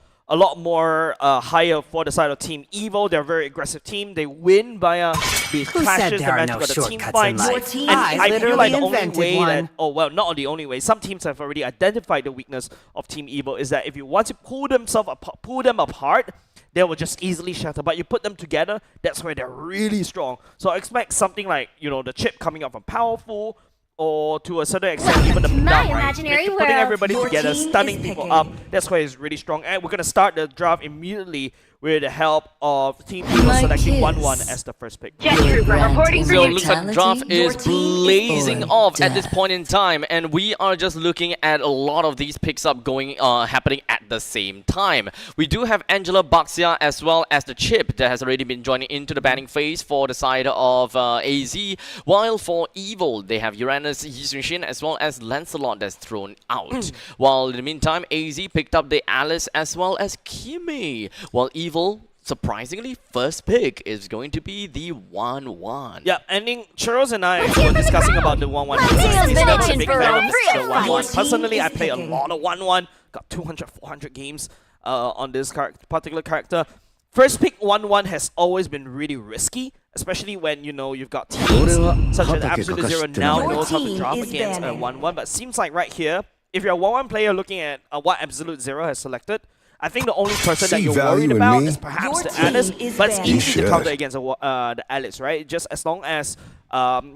more higher for the side of Team Evil. They're a very aggressive team. They win via these clashes, the magic of the team fights. Your team And I feel like the only invented way one. that, oh well, not the only way, some teams have already identified the weakness of Team Evil is that if you want to pull them apart, they will just easily shatter. But you put them together, that's where they're really strong. So expect something like, you know, the chip coming up from Powerful, or to a certain extent, even the down, right? Putting everybody together, stunning people up. That's why it's really strong. And we're gonna start the draft immediately with the help of Team Evil selecting 1-1 as the first pick. Jet Trooper reporting for So duty. looks like draft is blazing off at this point in time, and we are just looking at a lot of these picks up going happening at the same time. We do have Angela Baxia as well as the Chip that has already been joining into the banning phase for the side of AZ, while for Evil they have Uranus, Yixunshin as well as Lancelot that's thrown out. While in the meantime AZ picked up the Alice as well as Kimmy, while Evil, surprisingly, first pick is going to be the 1-1. Yeah, and Churros and I were discussing about the 1-1. He's never a big fan of the 1-1. Personally, I play a lot of 1-1. Got 200, 400 games on this particular character. First pick 1-1 has always been really risky, especially when, you know, you've got teams such as Absolute Zero now knows how to draft against a 1-1. But seems like right here, if you're a 1-1 player looking at what Absolute Zero has selected, I think the only person that you're worried about is perhaps the Alice, but it's easy to counter against the Alice, right? Just as long as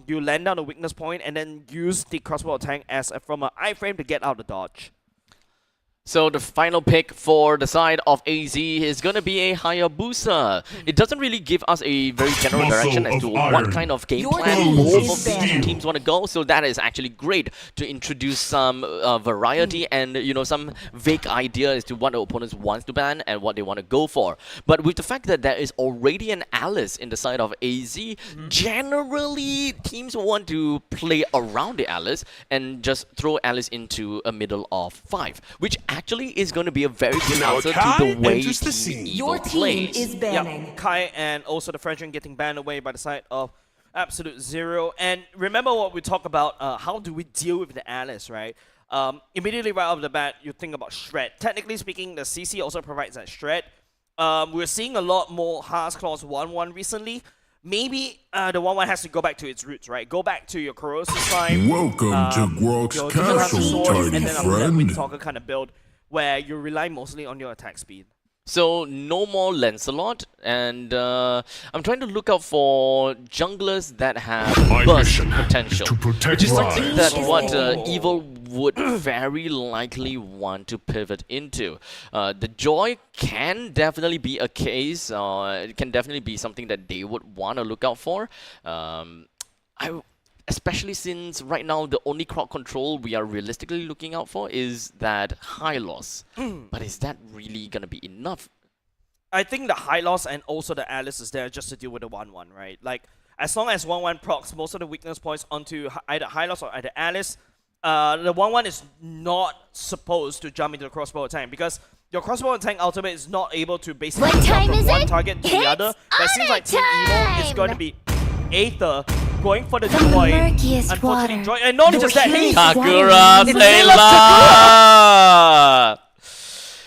you land down the weakness point and then use the crossbow tank as from an iframe to get out the dodge. So the final pick for the side of AZ is going to be a Hayabusa. It doesn't really give us a very general direction as to what kind of game plan both of these two teams want to go. So that is actually great to introduce some variety and, you know, some vague idea as to what the opponents want to ban and what they want to go for. But with the fact that there is already an Alice in the side of AZ, generally teams want to play around the Alice and just throw Alice into a middle of 5, which actually is going to be a very good answer to the way Team Evil plays. Is banning. Yeah, Kai and also the Frenchman getting banned away by the side of Absolute Zero. And remember what we talked about, how do we deal with the Alice, right? Immediately right off the bat, you think about Shred. Technically speaking, the CC also provides that Shred. We're seeing a lot more Hearts Claws 1-1 recently. Maybe the 1-1 has to go back to its roots, right? Go back to your corrosive side. Welcome to Grog's Castle, tiny and then after that, friend. Windtalker kind of build where you rely mostly on your attack speed. So no more Lancelot, and I'm trying to look out for junglers that have burst potential, which is something that what Evil would very likely want to pivot into. The Joy can definitely be a case, it can definitely be something that they would want to look out for. Especially since right now the only crowd control we are realistically looking out for is that high loss. But is that really going to be enough? I think the high loss and also the Alice is there just to deal with the 1-1, right? Like, as long as 1-1 procs most of the weakness points onto either high loss or either Alice, the 1-1 is not supposed to jump into the crossbow tank because your crossbow tank ultimate is not able to basically jump from one target to the other. But it seems like Team Evil is going to be Aether going for the Joy. Unfortunately, Joy. And not just that, hey! Kagura, Sayla!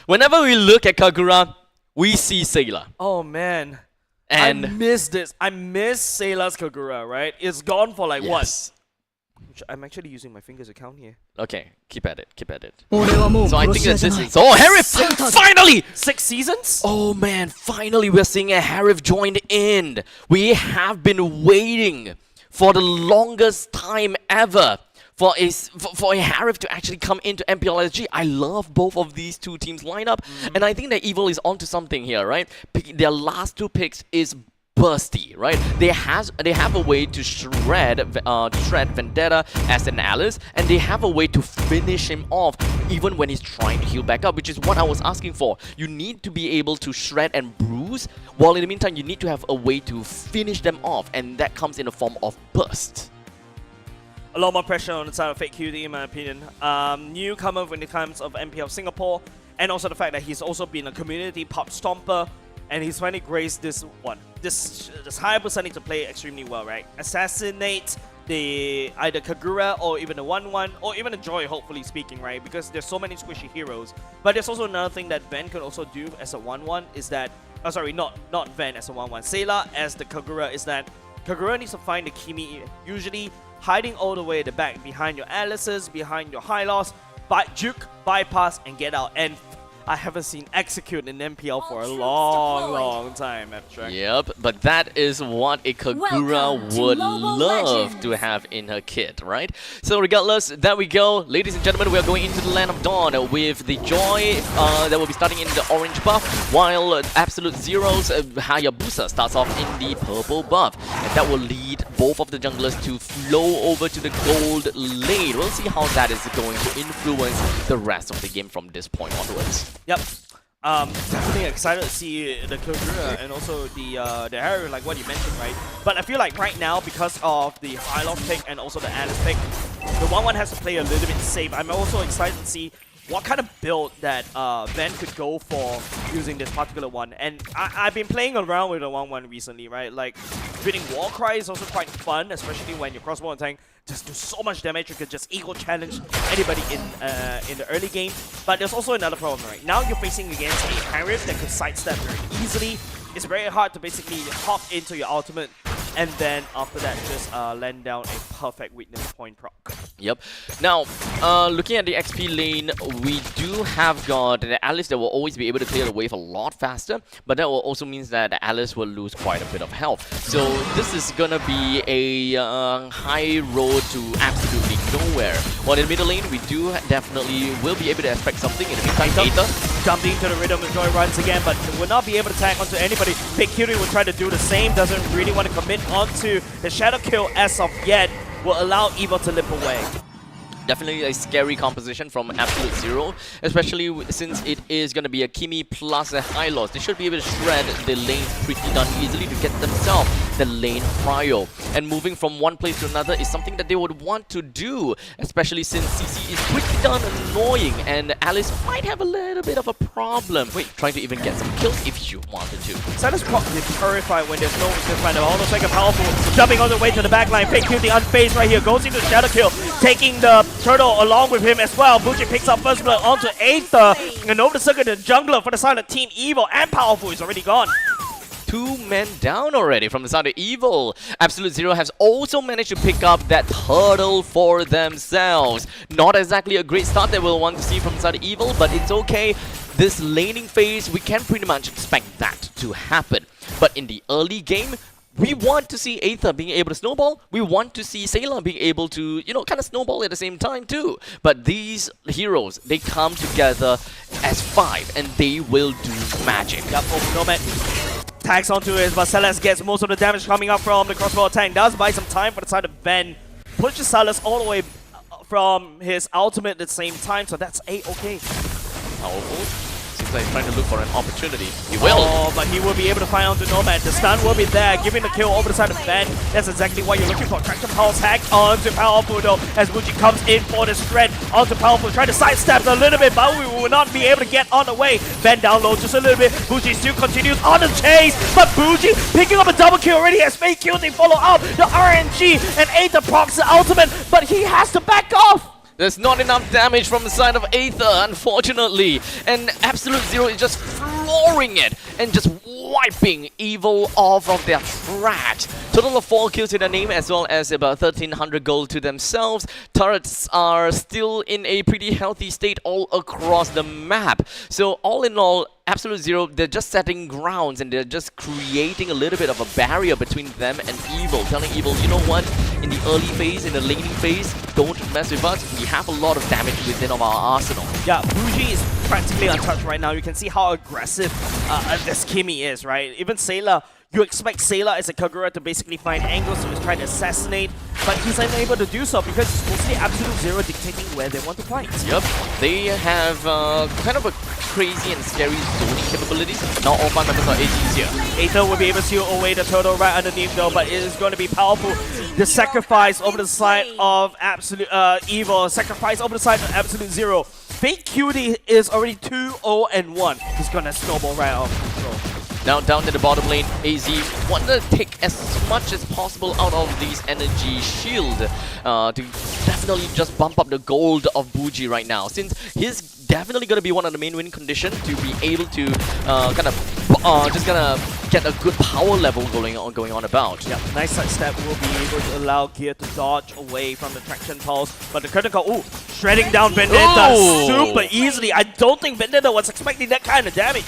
Whenever we look at Kagura, we see Sayla. Oh man. And I miss this. I miss Sayla's Kagura, right? It's gone for like what? I'm actually using my fingers account here. Okay, keep at it, keep at it. So I think that this is... Oh, Harif! Finally! 6 seasons? Oh man, finally we're seeing a Harif joined in. We have been waiting for the longest time ever for a Harif to actually come into MPLSG. I love both of these two teams lineup, and I think that Evil is onto something here, right? Their last 2 picks is bursty, right? They have a way to shred Vendetta as an Alice, and they have a way to finish him off even when he's trying to heal back up, which is what I was asking for. You need to be able to shred and bruise, while in the meantime, you need to have a way to finish them off, and that comes in the form of burst. A lot more pressure on the side of Fake Cutie, in my opinion. Newcomer when it comes of MPL Singapore, and also the fact that he's also been a community pop stomper, and he's finally graced this higher percentage to play extremely well, right? Assassinate the either Kagura or even the 1-1 or even the Joy, hopefully speaking, right? Because there's so many squishy heroes. But there's also another thing that Ven could also do as a 1-1 is that, oh sorry, not Ven as a 1-1. Sayla as the Kagura is that Kagura needs to find the Kimi, usually hiding all the way at the back behind your Alices, behind your Hylos, juke, bypass, and get out. And I haven't seen execute in MPL for a long time, Abstract. Yep, but that is what a Kagura would love to have in her kit, right? So regardless, there we go. Ladies and gentlemen, we are going into the Land of Dawn with the Joy that will be starting in the orange buff, while Absolute Zero's Hayabusa starts off in the purple buff. And that will lead both of the junglers to flow over to the gold lane. We'll see how that is going to influence the rest of the game from this point onwards. Yep. Definitely excited to see the Kagura and also the Harry, like what you mentioned, right? But I feel like right now, because of the Hylos pick and also the Alice pick, the 1-1 has to play a little bit safe. I'm also excited to see what kind of build that Ven could go for using this particular one. And I've been playing around with the 1-1 recently, right? Like, winning Warcry is also quite fun, especially when your crossbow and tank just do so much damage. You could just equal challenge anybody in the early game. But there's also another problem, right? Now you're facing against a Harif that could sidestep very easily. It's very hard to basically hop into your ultimate and then after that just land down a perfect weakness point proc. Yep. Now, looking at the XP lane, we do have got the Alice that will always be able to clear the wave a lot faster, but that will also means that the Alice will lose quite a bit of health. So this is gonna be a high road to absolutely nowhere. While in the middle lane, we do definitely will be able to expect something. In the meantime, Aether jumped into the rhythm of Joy runs again, but will not be able to tag onto anybody. Big Cutie will try to do the same, doesn't really want to commit onto the Shadow Kill as of yet, will allow Evo to limp away. Definitely a scary composition from Absolute Zero, especially since it is going to be a Kimi plus a Hylos. They should be able to shred the lanes pretty darn easily to get themselves the lane prio. And moving from one place to another is something that they would want to do, especially since CC is pretty darn annoying and Alice might have a little bit of a problem trying to even get some kills if she wanted to. Silas probably terrified when there's no find almost like a powerful jumping all the way to the back line. Fake Cutie unfazed right here, goes into Shadow Kill, taking the Turtle along with him as well. Bucci picks up first blood onto Aether, and over the circuit, the jungler for the side of Team Evil and Powerful is already gone. 2 men down already from the side of Evil. Absolute Zero has also managed to pick up that turtle for themselves. Not exactly a great start that we'll want to see from the side of Evil, but it's okay. This laning phase, we can pretty much expect that to happen. But in the early game, we want to see Aether being able to snowball. We want to see Sayla being able to, you know, kind of snowball at the same time too. But these heroes, they come together as 5 and they will do magic. Yep, Nomad tags onto it, but Silas gets most of the damage coming up from the crossbow attack. Does buy some time for the side of Ven. Pushes Silas all the way from his ultimate at the same time, so that's A-okay. Powerful. Seems like he's trying to look for an opportunity. He will! Oh, but he will be able to find onto Nomad. The stun will be there, giving the kill over the side of Ven. That's exactly what you're looking for. Traction Pulse hack onto Powerful though, as Bucci comes in for the shred onto Powerful. Trying to sidestep a little bit, but we will not be able to get on the way. Ven down low just a little bit. Bucci still continues on the chase, but Bucci picking up a double kill already as Fake Cutie follow up the RNG and Aether procs the ultimate, but he has to back off. There's not enough damage from the side of Aether, unfortunately. And Absolute Zero is just flooring it and just wiping Evil off of their track. Total of 4 kills to their name, as well as about 1,300 gold to themselves. Turrets are still in a pretty healthy state all across the map. So all in all, Absolute Zero, they're just setting grounds and they're just creating a little bit of a barrier between them and Evil. Telling Evil, you know what, in the early phase, in the laning phase, don't mess with us. We have a lot of damage within of our arsenal. Yeah, Bucci is practically untouched right now. You can see how aggressive this Kimi is, right? Even Sayla You expect Sailor as a Kagura to basically find angles to try to assassinate, but he's unable to do so because it's mostly Absolute Zero dictating where they want to fight. Yep, they have kind of a crazy and scary zoning capabilities. Not all 5 members are AGs here. Aether will be able to seal away the turtle right underneath though, but it is going to be powerful. The sacrifice over the side of Absolute Evil, sacrifice over the side of Absolute Zero. Fake Cutie is already 2-0-1. He's going to snowball right off control. Now down to the bottom lane, AZ want to take as much as possible out of these energy shield to definitely just bump up the gold of Bougie right now, since he's definitely going to be one of the main win conditions to be able to just gonna get a good power level going on about. Yeah, nice side step will be able to allow Gear to dodge away from the traction pulse, but the critical, shredding down Vendetta super easily. I don't think Vendetta was expecting that kind of damage.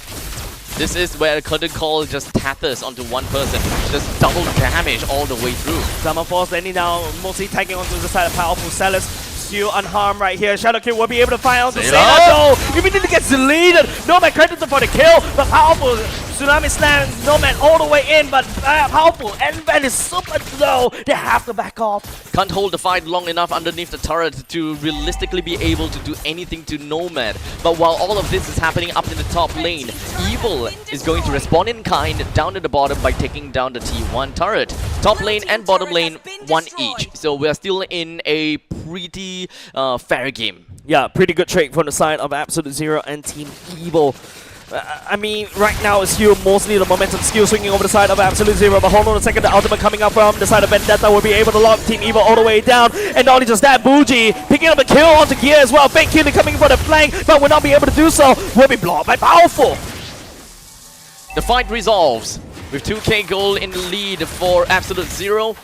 This is where Curtain Call just tethers onto one person, just double damage all the way through. Summer Force landing now, mostly tagging onto the side of powerful Celis. Still unharmed right here. Shadow Kill will be able to find out the Sailor. No! Immediately gets deleted. Nomad credited for the kill, but powerful Tsunami Slam. Nomad all the way in, but powerful. Envan is super low. They have to back off. Can't hold the fight long enough underneath the turret to realistically be able to do anything to Nomad. But while all of this is happening up in the top lane, Evil is going to respond in kind down at the bottom by taking down the T1 turret. Top lane and bottom lane, one each. So we're still in a pretty fair game. Yeah, pretty good trade from the side of Absolute Zero and Team Evil. I mean, right now it's still mostly the momentum skill swinging over the side of Absolute Zero, but hold on a second, the ultimate coming up from the side of Vendetta will be able to lock Team Evil all the way down. And not only just that, Bougie picking up a kill onto Gear as well. Fake Killing coming for the flank, but will not be able to do so. Will be blocked by Powerful. The fight resolves with 2k gold in the lead for Absolute Zero.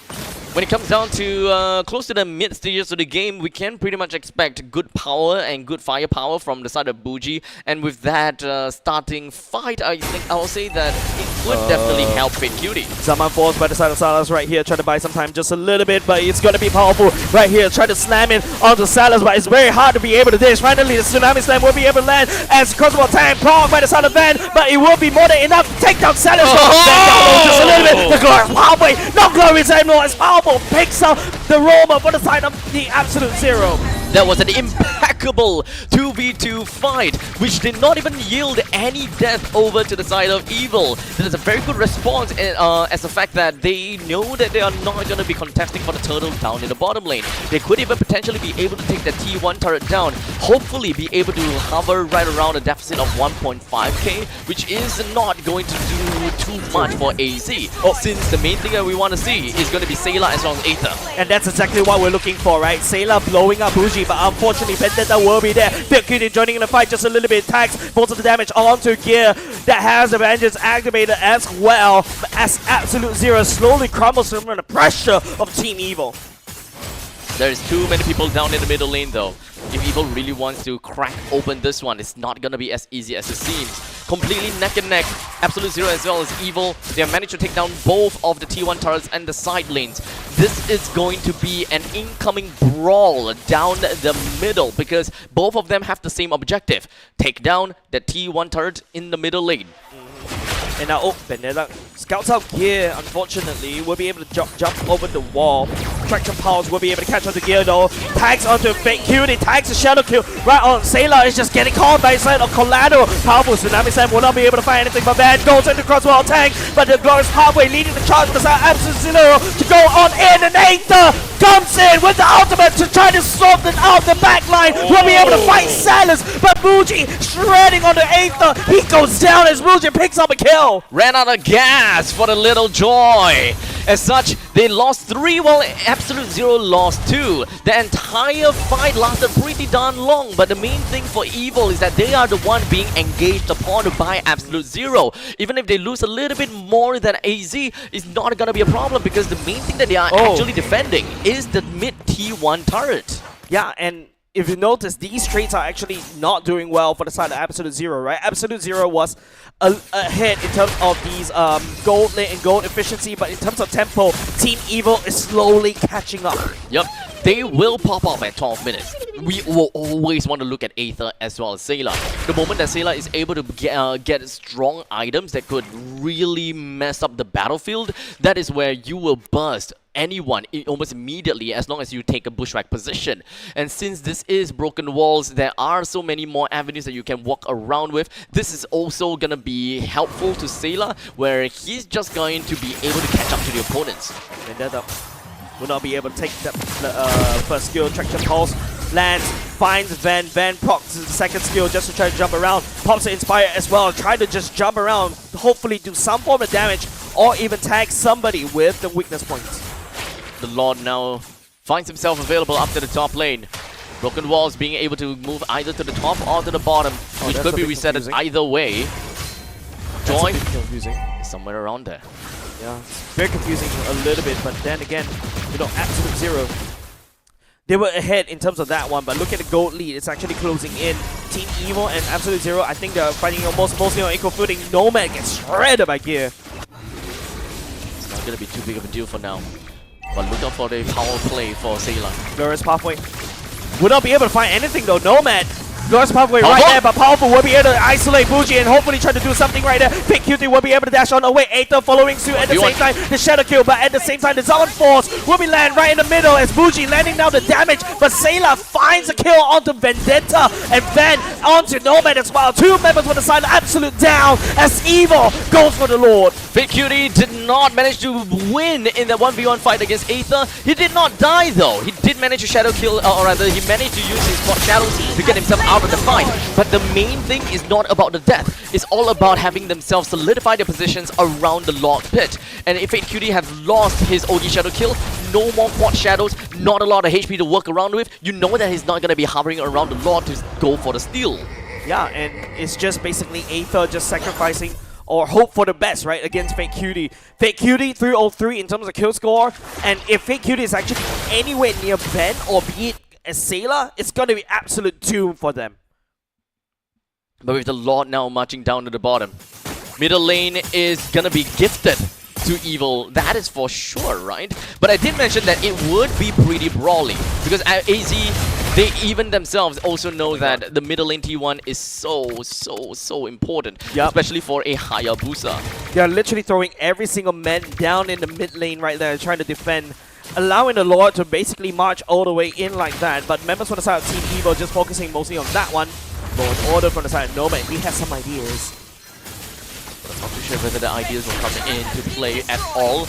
When it comes down to close to the mid stages of the game, we can pretty much expect good power and good firepower from the side of Bougie. And with that starting fight, I think I will say that it would definitely help Fate Cutie. Zaman Force by the side of Salas right here, try to buy some time just a little bit, but it's going to be powerful right here. Try to slam it onto Salas, but it's very hard to be able to dish. Finally, the Tsunami Slam will be able to land as crossbow tank proc by the side of Van, but it will be more than enough to take down Salas. Just a little bit. The Glorious Pathway, no Glorious anymore. It's powerful. Picks up the Roma for the side of the Absolute Zero. That was an impeccable 2v2 fight, which did not even yield any death over to the side of Evil. That is a very good response as the fact that they know that they are not going to be contesting for the turtle down in the bottom lane. They could even potentially be able to take the T1 turret down, hopefully be able to hover right around a deficit of 1.5k, which is not going to do too much for AZ, since the main thing that we want to see is going to be Sailor as well as Aether. And that's exactly what we're looking for, right? Sailor blowing up Bougie, but unfortunately Vendetta will be there. Bilkini joining in the fight just a little bit, tags most of the damage onto Gear that has the Vengeance activated as well, but as Absolute Zero slowly crumbles under the pressure of Team Evil. There's too many people down in the middle lane though. If Evil really wants to crack open this one, it's not gonna be as easy as it seems. Completely neck and neck, Absolute Zero as well as Evil. They have managed to take down both of the T1 turrets and the side lanes. This is going to be an incoming brawl down the middle because both of them have the same objective. Take down the T1 turret in the middle lane. And now, Vendetta scouts out Gear, unfortunately, will be able to jump over the wall. Traction Pulse will be able to catch onto Gear though. Tags onto Fake Cutie, tags the Shadow Kill right on. Sailor is just getting caught by side of Collateral. Powerful Tsunami Slam will not be able to find anything but Van goes into crossbow tank, but the Glorious Pathway leading the charge with the side Absolute Zero to go on in, and Aether comes in with the ultimate to try to soften out the backline. Will be able to fight Salas, but Bougie shredding onto Aether. He goes down as Bougie picks up a kill. Ran out of gas for the Little Joy. As such, they lost 3 while Absolute Zero lost 2. The entire fight lasted pretty darn long, but the main thing for Evil is that they are the one being engaged upon by Absolute Zero. Even if they lose a little bit more than AZ, it's not gonna be a problem because the main thing that they are actually defending is the mid T1 turret. Yeah, and if you notice, these traits are actually not doing well for the side of Absolute Zero, right? Absolute Zero was ahead in terms of these gold lane and gold efficiency, but in terms of tempo, Team Evil is slowly catching up. Yep, they will pop up at 12 minutes. We will always want to look at Aether as well as Sayla. The moment that Sayla is able to get strong items that could really mess up the battlefield, that is where you will burst anyone almost immediately as long as you take a bushwhack position. And since this is broken walls, there are so many more avenues that you can walk around with. This is also gonna be helpful to Sayla, where he's just going to be able to catch up to the opponents. Vendetta will not be able to take the first skill. Traction Pulse lands, finds Van. Van procs the second skill just to try to jump around. Pops the Inspire as well, try to just jump around, hopefully do some form of damage or even tag somebody with the weakness points. The Lord now finds himself available up to the top lane. Broken walls being able to move either to the top or to the bottom, which could be reset either way. Joy is somewhere around there. Yeah, it's very confusing a little bit, but then again, you know, Absolute Zero, they were ahead in terms of that one, but look at the gold lead, it's actually closing in. Team Evil and Absolute Zero, I think they're fighting mostly on equal footing. Nomad gets shredded by Gear. It's not going to be too big of a deal for now. But look out for the power play for Sayla. Glorious Pathway would not be able to find anything though. Nomad, Glorious Pathway right there, but Powerful will be able to isolate Bougie and hopefully try to do something right there. Big Cutie will be able to dash on away. Aether following suit at the same time. The Shadow Kill, but at the same time, the Summon Force will be land right in the middle as Bougie landing down the damage. But Sayla finds a kill onto Vendetta and then onto Nomad as well. Two members on the side, Absolute down as Evil goes for the Lord. Big Cutie did not manage to win in the 1v1 fight against Aether. He did not die though. He did manage to Shadow Kill, or rather, he managed to use his spot shadows to get himself out of the fight. But the main thing is not about the death. It's all about having themselves solidify their positions around the Lord Pit. And if Fate Cutie has lost his OD Shadow Kill, no more quad shadows, not a lot of HP to work around with, you know that he's not going to be hovering around the Lord to go for the steal. Yeah, and it's just basically Aether just sacrificing or hope for the best, right, against Fake Cutie. Fake Cutie 303 in terms of kill score, and if Fake Cutie is actually anywhere near Ben or be it as Sayla, it's going to be absolute doom for them. But with the Lord now marching down to the bottom, middle lane is gonna be gifted to Evil, that is for sure, right? But I did mention that it would be pretty brawly, because AZ, they even themselves also know that the middle lane T1 is so important, especially for a Hayabusa. They're literally throwing every single man down in the mid lane right there, trying to defend, allowing the Lord to basically march all the way in like that. But members from the side of Team Evil just focusing mostly on that one. But in order from the side of Nomad, he has some ideas. But I'm not too sure whether the ideas will come into play at all.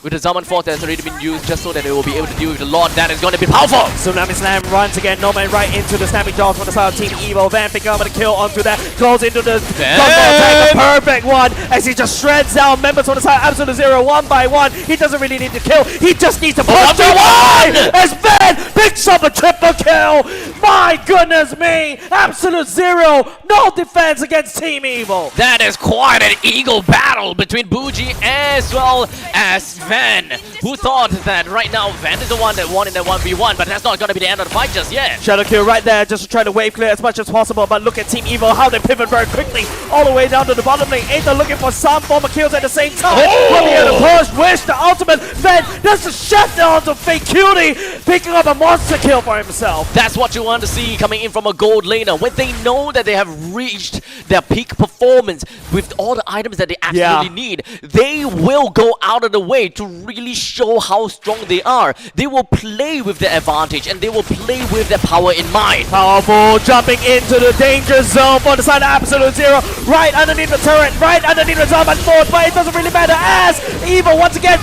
With the Summon Force that's already been used just so that they will be able to deal with the Lord, that is going to be powerful! Tsunami Slam runs again, Nomad right into the Snapping Jaws from the side of Team Evil. Van picking up the kill onto that, goes into the attack, the perfect one, as he just shreds down members on the side of Absolute Zero one by one. He doesn't really need to kill, he just needs to push the one! As Van picks up a triple kill! My goodness me! Absolute Zero, no defense against Team Evil! That is quite an eagle battle between Bougie as well as Van. Who thought that right now Van is the one that won in that 1v1, but that's not going to be the end of the fight just yet. Shadow Kill right there, just to try to wave clear as much as possible, but look at Team Evil, how they pivot very quickly, all the way down to the bottom lane. Aether looking for some form of kills at the same time. Will be able to push, wish the ultimate, Van does the shutdown to Fake Cutie, picking up a monster kill for himself. That's what you want to see coming in from a gold laner, when they know that they have reached their peak performance with all the items that they absolutely need. They will go out of the way to really show how strong they are. They will play with their advantage and they will play with their power in mind. Powerful, jumping into the danger zone for the side of Absolute Zero, right underneath the turret, right underneath the Summon Force, but it doesn't really matter as Evil once again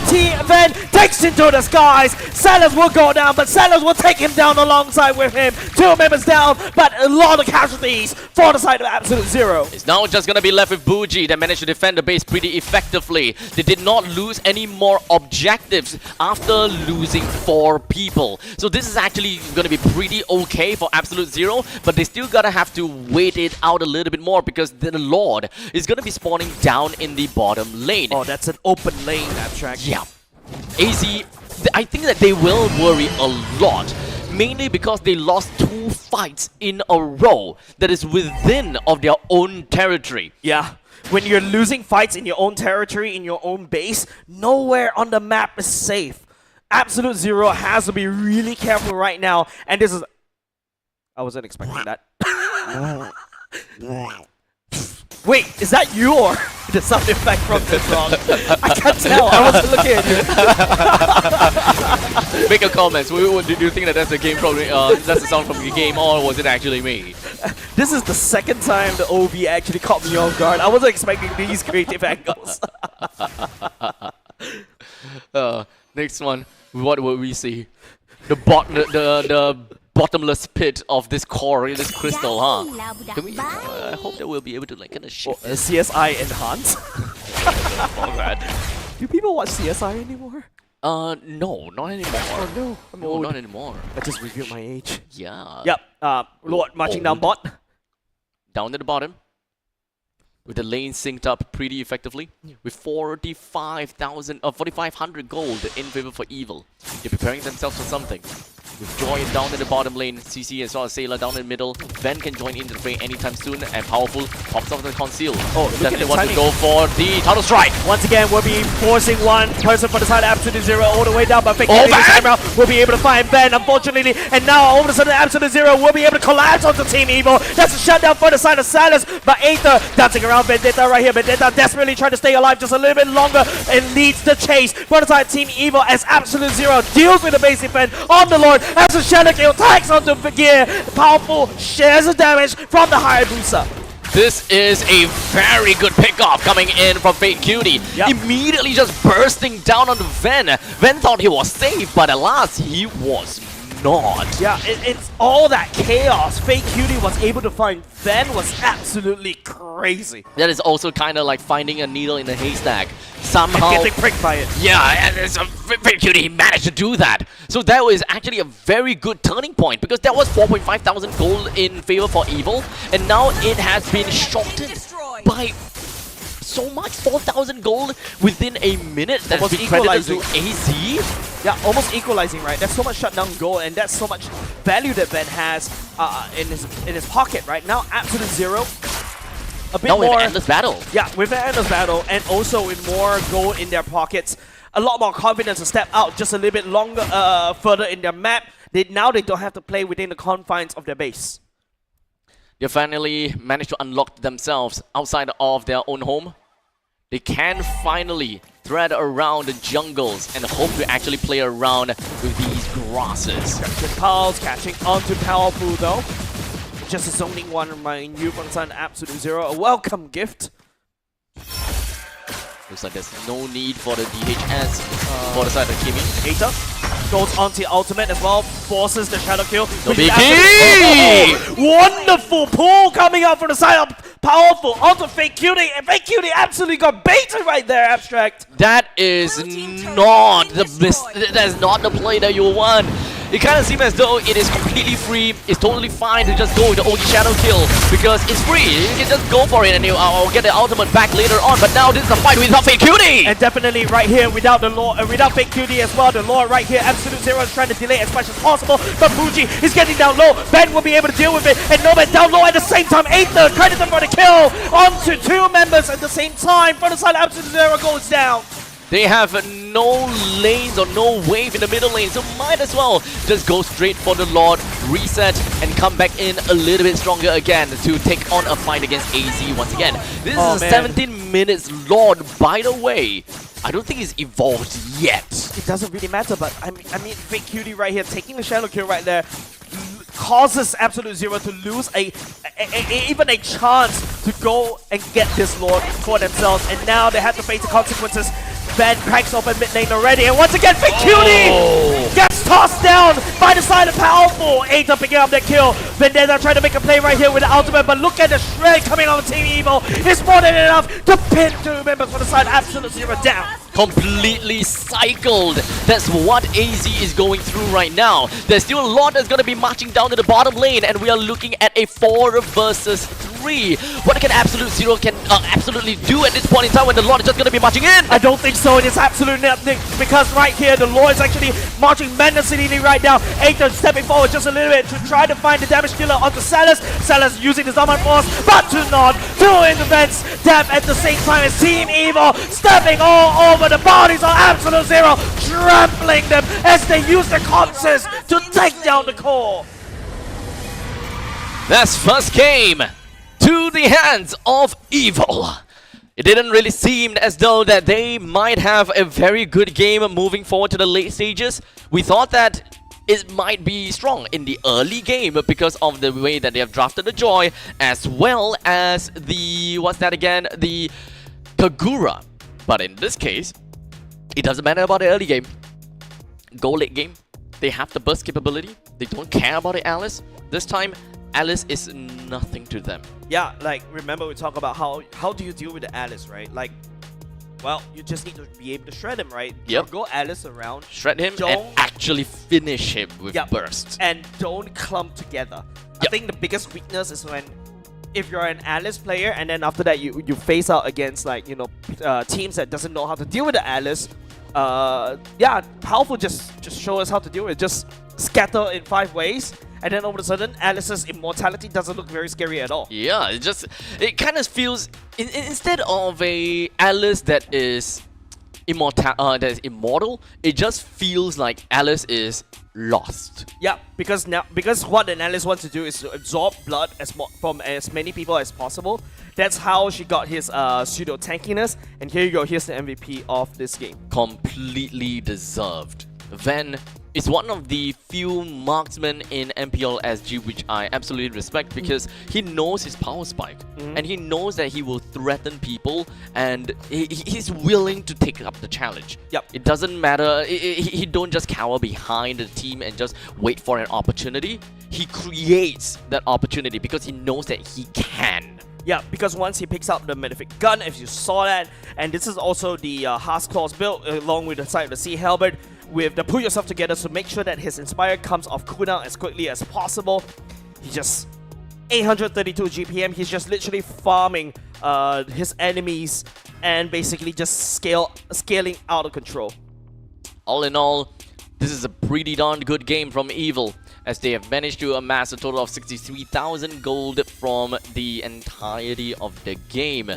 Van takes into the skies. Salas will go down, but Salas will take him down alongside with him. Two members down, but a lot of casualties for the side of Absolute Zero. It's now just gonna be left with Bougie that managed to defend the base pretty effectively. They did not lose any more objectives after losing 4 people. So this is actually gonna be pretty okay for Absolute Zero, but they still gotta have to wait it out a little bit more because the Lord is gonna be spawning down in the bottom lane. Oh, that's an open lane, Abstract. Yeah. AZ, I think that they will worry a lot. mainly because they lost 2 fights in a row that is within of their own territory. Yeah. When you're losing fights in your own territory, in your own base, nowhere on the map is safe. Absolute Zero has to be really careful right now, and this is... I wasn't expecting that. Wait, is that you or the sound effect from the song? I can't tell. I wasn't looking at you. Make a comment. Do you think that that's the game from that's the sound from the game, or was it actually me? This is the second time the OB actually caught me off guard. I wasn't expecting these creative angles. Next one. What will we see? The bottomless pit of this core, this crystal, huh? Can we? I hope that we'll be able to like kind of shift. CSI enhance. Alright. Do people watch CSI anymore? No, not anymore. Oh no, no, not anymore. I just revealed my age. Yeah. Yep. Lord marching down bot. Down at the bottom. With the lane synced up pretty effectively. With 4,500 gold in favor for Evil. They're preparing themselves for something. With Joy down in the bottom lane, CC as well as Sailor down in the middle. Ven can join into the fray anytime soon, and Powerful pops off the Conceal. Oh, definitely want to go for the Tunnel Strike. Once again, we'll be forcing one person for the side of Absolute Zero all the way down, but Fake this time around will be able to find Ben, unfortunately, and now all of a sudden Absolute Zero will be able to collapse onto Team Evil. That's a shutdown for the side of Silence, but Aether dancing around Vendetta right here. Vendetta desperately trying to stay alive just a little bit longer and leads the chase for the side of Team Evil as Absolute Zero deals with the base defense on the Lord as a Shadow Kill tags onto Gear. Powerful shares the damage from the Hayabusa. This is a very good pickoff coming in from Fake Cutie. Yep. Immediately just bursting down on Ven. Ven thought he was safe, but alas, he was not. Yeah, it's all that chaos Fake Cutie was able to find Ven was absolutely crazy. That is also kind of like finding a needle in a haystack. Somehow and getting pricked by it. Yeah, and it's a Fake Cutie, he managed to do that. So that was actually a very good turning point because that was 4,500 gold in favor for Evil, and now it has been shortened by so much, 4,000 gold within a minute. That's been credited to AZ. Yeah, almost equalizing, right? There's so much shutdown gold, and that's so much value that Ben has in his pocket right now. Absolute Zero. A bit now more with Endless Battle. Yeah, with an Endless Battle, and also with more gold in their pockets. A lot more confidence to step out just a little bit longer, further in their map. Now they don't have to play within the confines of their base. They finally managed to unlock themselves outside of their own home. They can finally thread around the jungles and hope to actually play around with these grasses. Captain Pulse catching onto Powerful though. Just a zoning one, remind you from Sun Absolute Zero. A welcome gift. Looks like there's no need for the DHS for the side of Kimi. Aether goes onto the ultimate as well, forces the shadow kill. Wonderful pull coming out from the side of Powerful onto Fake Cutie, and Fake Cutie absolutely got baited right there, Abstract. That is not the play that you want. It kind of seems as though it is completely free. It's totally fine to just go with the OG Shadow Kill because it's free. You can just go for it and I'll get the ultimate back later on. But now this is a fight without Fake Cutie! And definitely right here without the Lord, without Fake Cutie as well. The Lord right here, Absolute Zero is trying to delay as much as possible. But Fuji is getting down low. Ben will be able to deal with it. And Nomad down low at the same time. Aether credited for the kill onto 2 members at the same time. For the side, Absolute Zero goes down. They have no lanes or no wave in the middle lane, so might as well just go straight for the Lord, reset, and come back in a little bit stronger again to take on a fight against AZ once again. This is a 17 minutes Lord, by the way. I don't think he's evolved yet. It doesn't really matter, but I mean Fake Cutie right here, taking the Shadow Kill right there, causes Absolute Zero to lose even a chance to go and get this Lord for themselves, and now they have to face the consequences. Ben cracks open mid lane already, and once again, Fake Cutie gets tossed down by the side of Powerful. Aether picking up that kill. Vendetta trying to make a play right here with the ultimate, but look at the shred coming on Team Evil. It's more than enough to pin 2 members for the side. Absolute Zero down. Completely cycled. That's what AZ is going through right now. There's still a lot that's going to be marching down to the bottom lane, and we are looking at a 4 versus 3 3. What can Absolute Zero can absolutely do at this point in time when the Lord is just going to be marching in? I don't think so. It is absolutely nothing because right here the Lord is actually marching menacingly right now. Aether stepping forward just a little bit to try to find the damage dealer onto Salas. Salas using the Zaman Force, but to not do intervents. Dab at the same time as Team Evil stepping all over the bodies of Absolute Zero, trampling them as they use the corpses to take down the core. That's first game to the hands of Evil. It didn't really seem as though that they might have a very good game moving forward to the late stages. We thought that it might be strong in the early game because of the way that they have drafted the Joy, as well as the, what's that again? The Kagura. But in this case, it doesn't matter about the early game. Go late game, they have the burst capability. They don't care about the Alice. This time, Alice is nothing to them. Yeah, like remember we talk about how do you deal with the Alice, right? Like, well, you just need to be able to shred him, right? Yep. Go Alice around. Shred him and actually finish him with bursts. And don't clump together. I think the biggest weakness is when if you're an Alice player and then after that you face out against like, you know, teams that doesn't know how to deal with the Alice. Yeah, Powerful just show us how to deal with it. Just scatter in 5 ways. And then all of a sudden, Alice's immortality doesn't look very scary at all. Yeah, it kind of feels instead of a Alice that is immortal, it just feels like Alice is lost. Yeah, because what an Alice wants to do is to absorb blood from as many people as possible. That's how she got his pseudo tankiness. And here you go. Here's the MVP of this game. Completely deserved. Van is one of the few marksmen in MPL SG which I absolutely respect because he knows his power spike and he knows that he will threaten people and he's willing to take up the challenge. Yep. It doesn't matter, he don't just cower behind the team and just wait for an opportunity. He creates that opportunity because he knows that he can. Yeah, because once he picks up the Malefic Gun, if you saw that, and this is also the Haas Claws build along with the side of the Sea Halberd, with the Put Yourself Together to make sure that his Inspire comes off cooldown as quickly as possible. He just 832 GPM, he's just literally farming his enemies and basically just scaling out of control. All in all, this is a pretty darn good game from Evil, as they have managed to amass a total of 63,000 gold from the entirety of the game.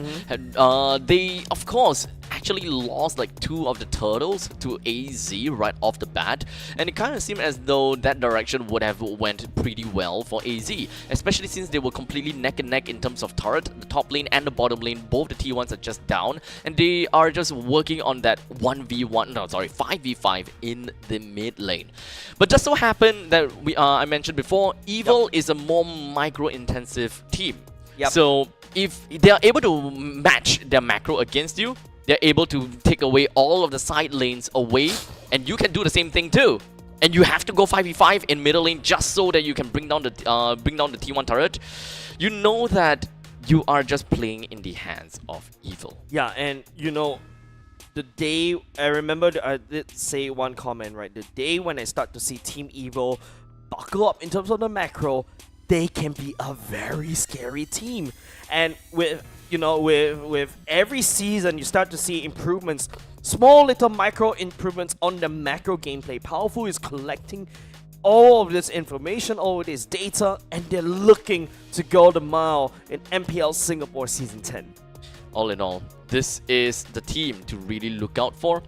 They, of course, actually lost like 2 of the turtles to AZ right off the bat, and it kind of seemed as though that direction would have went pretty well for AZ, especially since they were completely neck and neck in terms of turret. The top lane and the bottom lane, both the T1s are just down, and they are just working on that 5v5 in the mid lane. But just so happened that I mentioned before, Evil is a more micro-intensive team. So if they are able to match their macro against you, they're able to take away all of the side lanes away, and you can do the same thing too. And you have to go 5v5 in middle lane just so that you can bring down the T1 turret. You know that you are just playing in the hands of Evil. Yeah, and you know, the day I remember, I did say one comment, right? The day when I start to see Team Evil buckle up in terms of the macro, they can be a very scary team. And with every season, you start to see improvements, small little micro improvements on the macro gameplay. Powerful is collecting all of this information, all of this data, and they're looking to go the mile in MPL Singapore Season 10. All in all, this is the team to really look out for.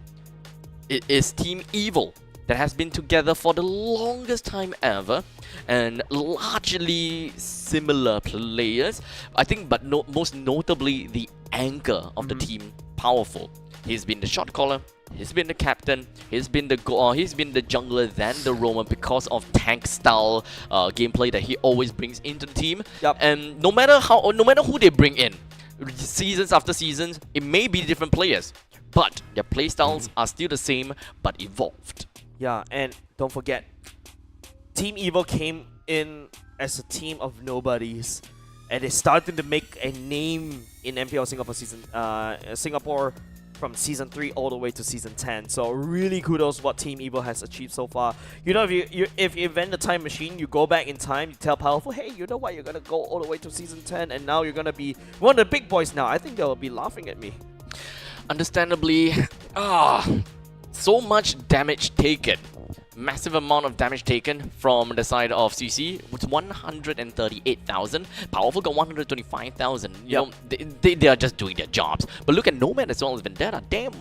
It is Team Evil that has been together for the longest time ever, and largely similar players, I think, but most notably the anchor of the team, Powerful. He's been the shot caller, he's been the captain, he's been the jungler, then the roamer because of tank style gameplay that he always brings into the team. And no matter who they bring in, seasons after seasons, it may be different players, but their playstyles are still the same but evolved. Yeah, and don't forget, Team Evil came in as a team of nobodies, and they started to make a name in MPL Singapore from Season 3 all the way to Season 10. So really kudos what Team Evo has achieved so far. You know, if you invent the time machine, you go back in time, you tell Powerful, hey, you know what, you're gonna go all the way to Season 10 and now you're gonna be one of the big boys now. I think they'll be laughing at me. Understandably, so much damage taken. Massive amount of damage taken from the side of CC with 138,000. Powerful got 125,000. You know, they are just doing their jobs. But look at Nomad as well as Vendetta. Damn,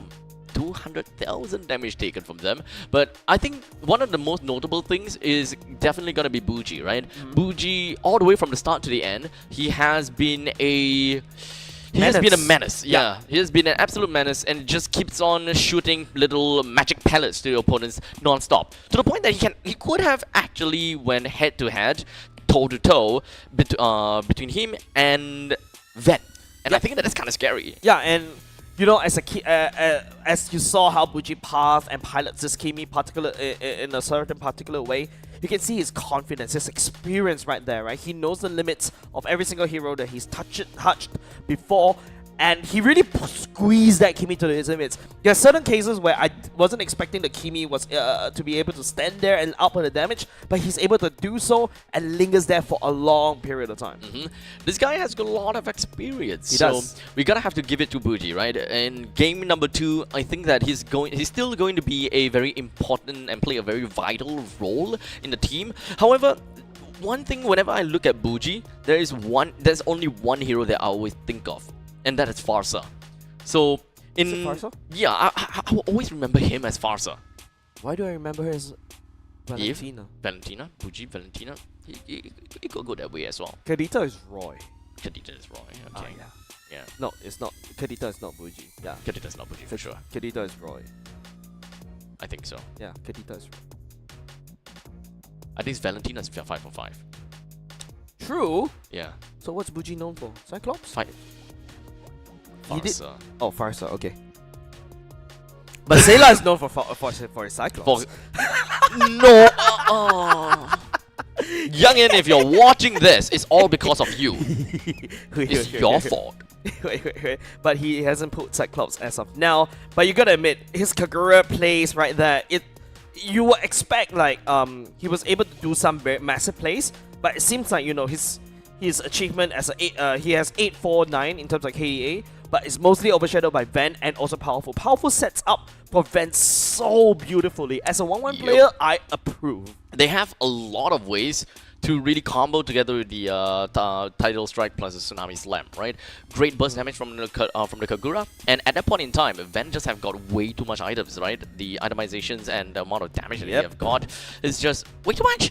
200,000 damage taken from them. But I think one of the most notable things is definitely gonna be Bougie, right? Bougie, all the way from the start to the end, he has been a menace. Yeah, he has been an absolute menace and just keeps on shooting little magic pellets to the opponents non-stop. To the point that he could have actually went head-to-head, toe-to-toe between him and Ven. And I think that is kind of scary. Yeah, and you know, as you saw how Bougie path and pilots this Kimi in a certain particular way, you can see his confidence, his experience right there, right? He knows the limits of every single hero that he's touched before, and he really squeezed that Kimi to his limits. There are certain cases where I wasn't expecting the Kimi was to be able to stand there and output the damage, but he's able to do so and lingers there for a long period of time. This guy has got a lot of experience, He so does. we gotta have to give it to Bougie, right? In game number 2, I think that he's still going to be a very important and play a very vital role in the team. However, one thing whenever I look at Bougie, there's only one hero that I always think of, and that is Farsa. So Is it Farsa? Yeah, I will always remember him as Farsa. Why do I remember her as Valentina? Valentina, Bougie, Valentina. It could go that way as well. Kadita is Roy. Kadita is Roy. Okay. Yeah. No, it's not. Kadita is not Bougie. Yeah. Kadita is not Bougie for sure. Kadita is Roy. I think so. Yeah, Kadita is Roy. I think Valentina's 5 for 5. True. Yeah. So what's Bougie known for? Cyclops? He did- Farsa. Oh, Farsa. Okay. But Sayla is known for his Cyclops. No. Youngin, if you're watching this, it's all because of you. It's your fault. Wait. But he hasn't put Cyclops as of now. But you gotta admit, his Kagura plays right there. You would expect like he was able to do some very massive plays, but it seems like, you know, his achievement as he has 849 in terms of KEA, but it's mostly overshadowed by Ven and also Powerful. Powerful sets up for Ven so beautifully. As a 1-1 player, I approve. They have a lot of ways to really combo together with the Tidal Strike plus the Tsunami Slam, right? Great burst damage from the Kagura, and at that point in time, Ven just have got way too much items, right? The itemizations and the amount of damage that they have got is just way too much.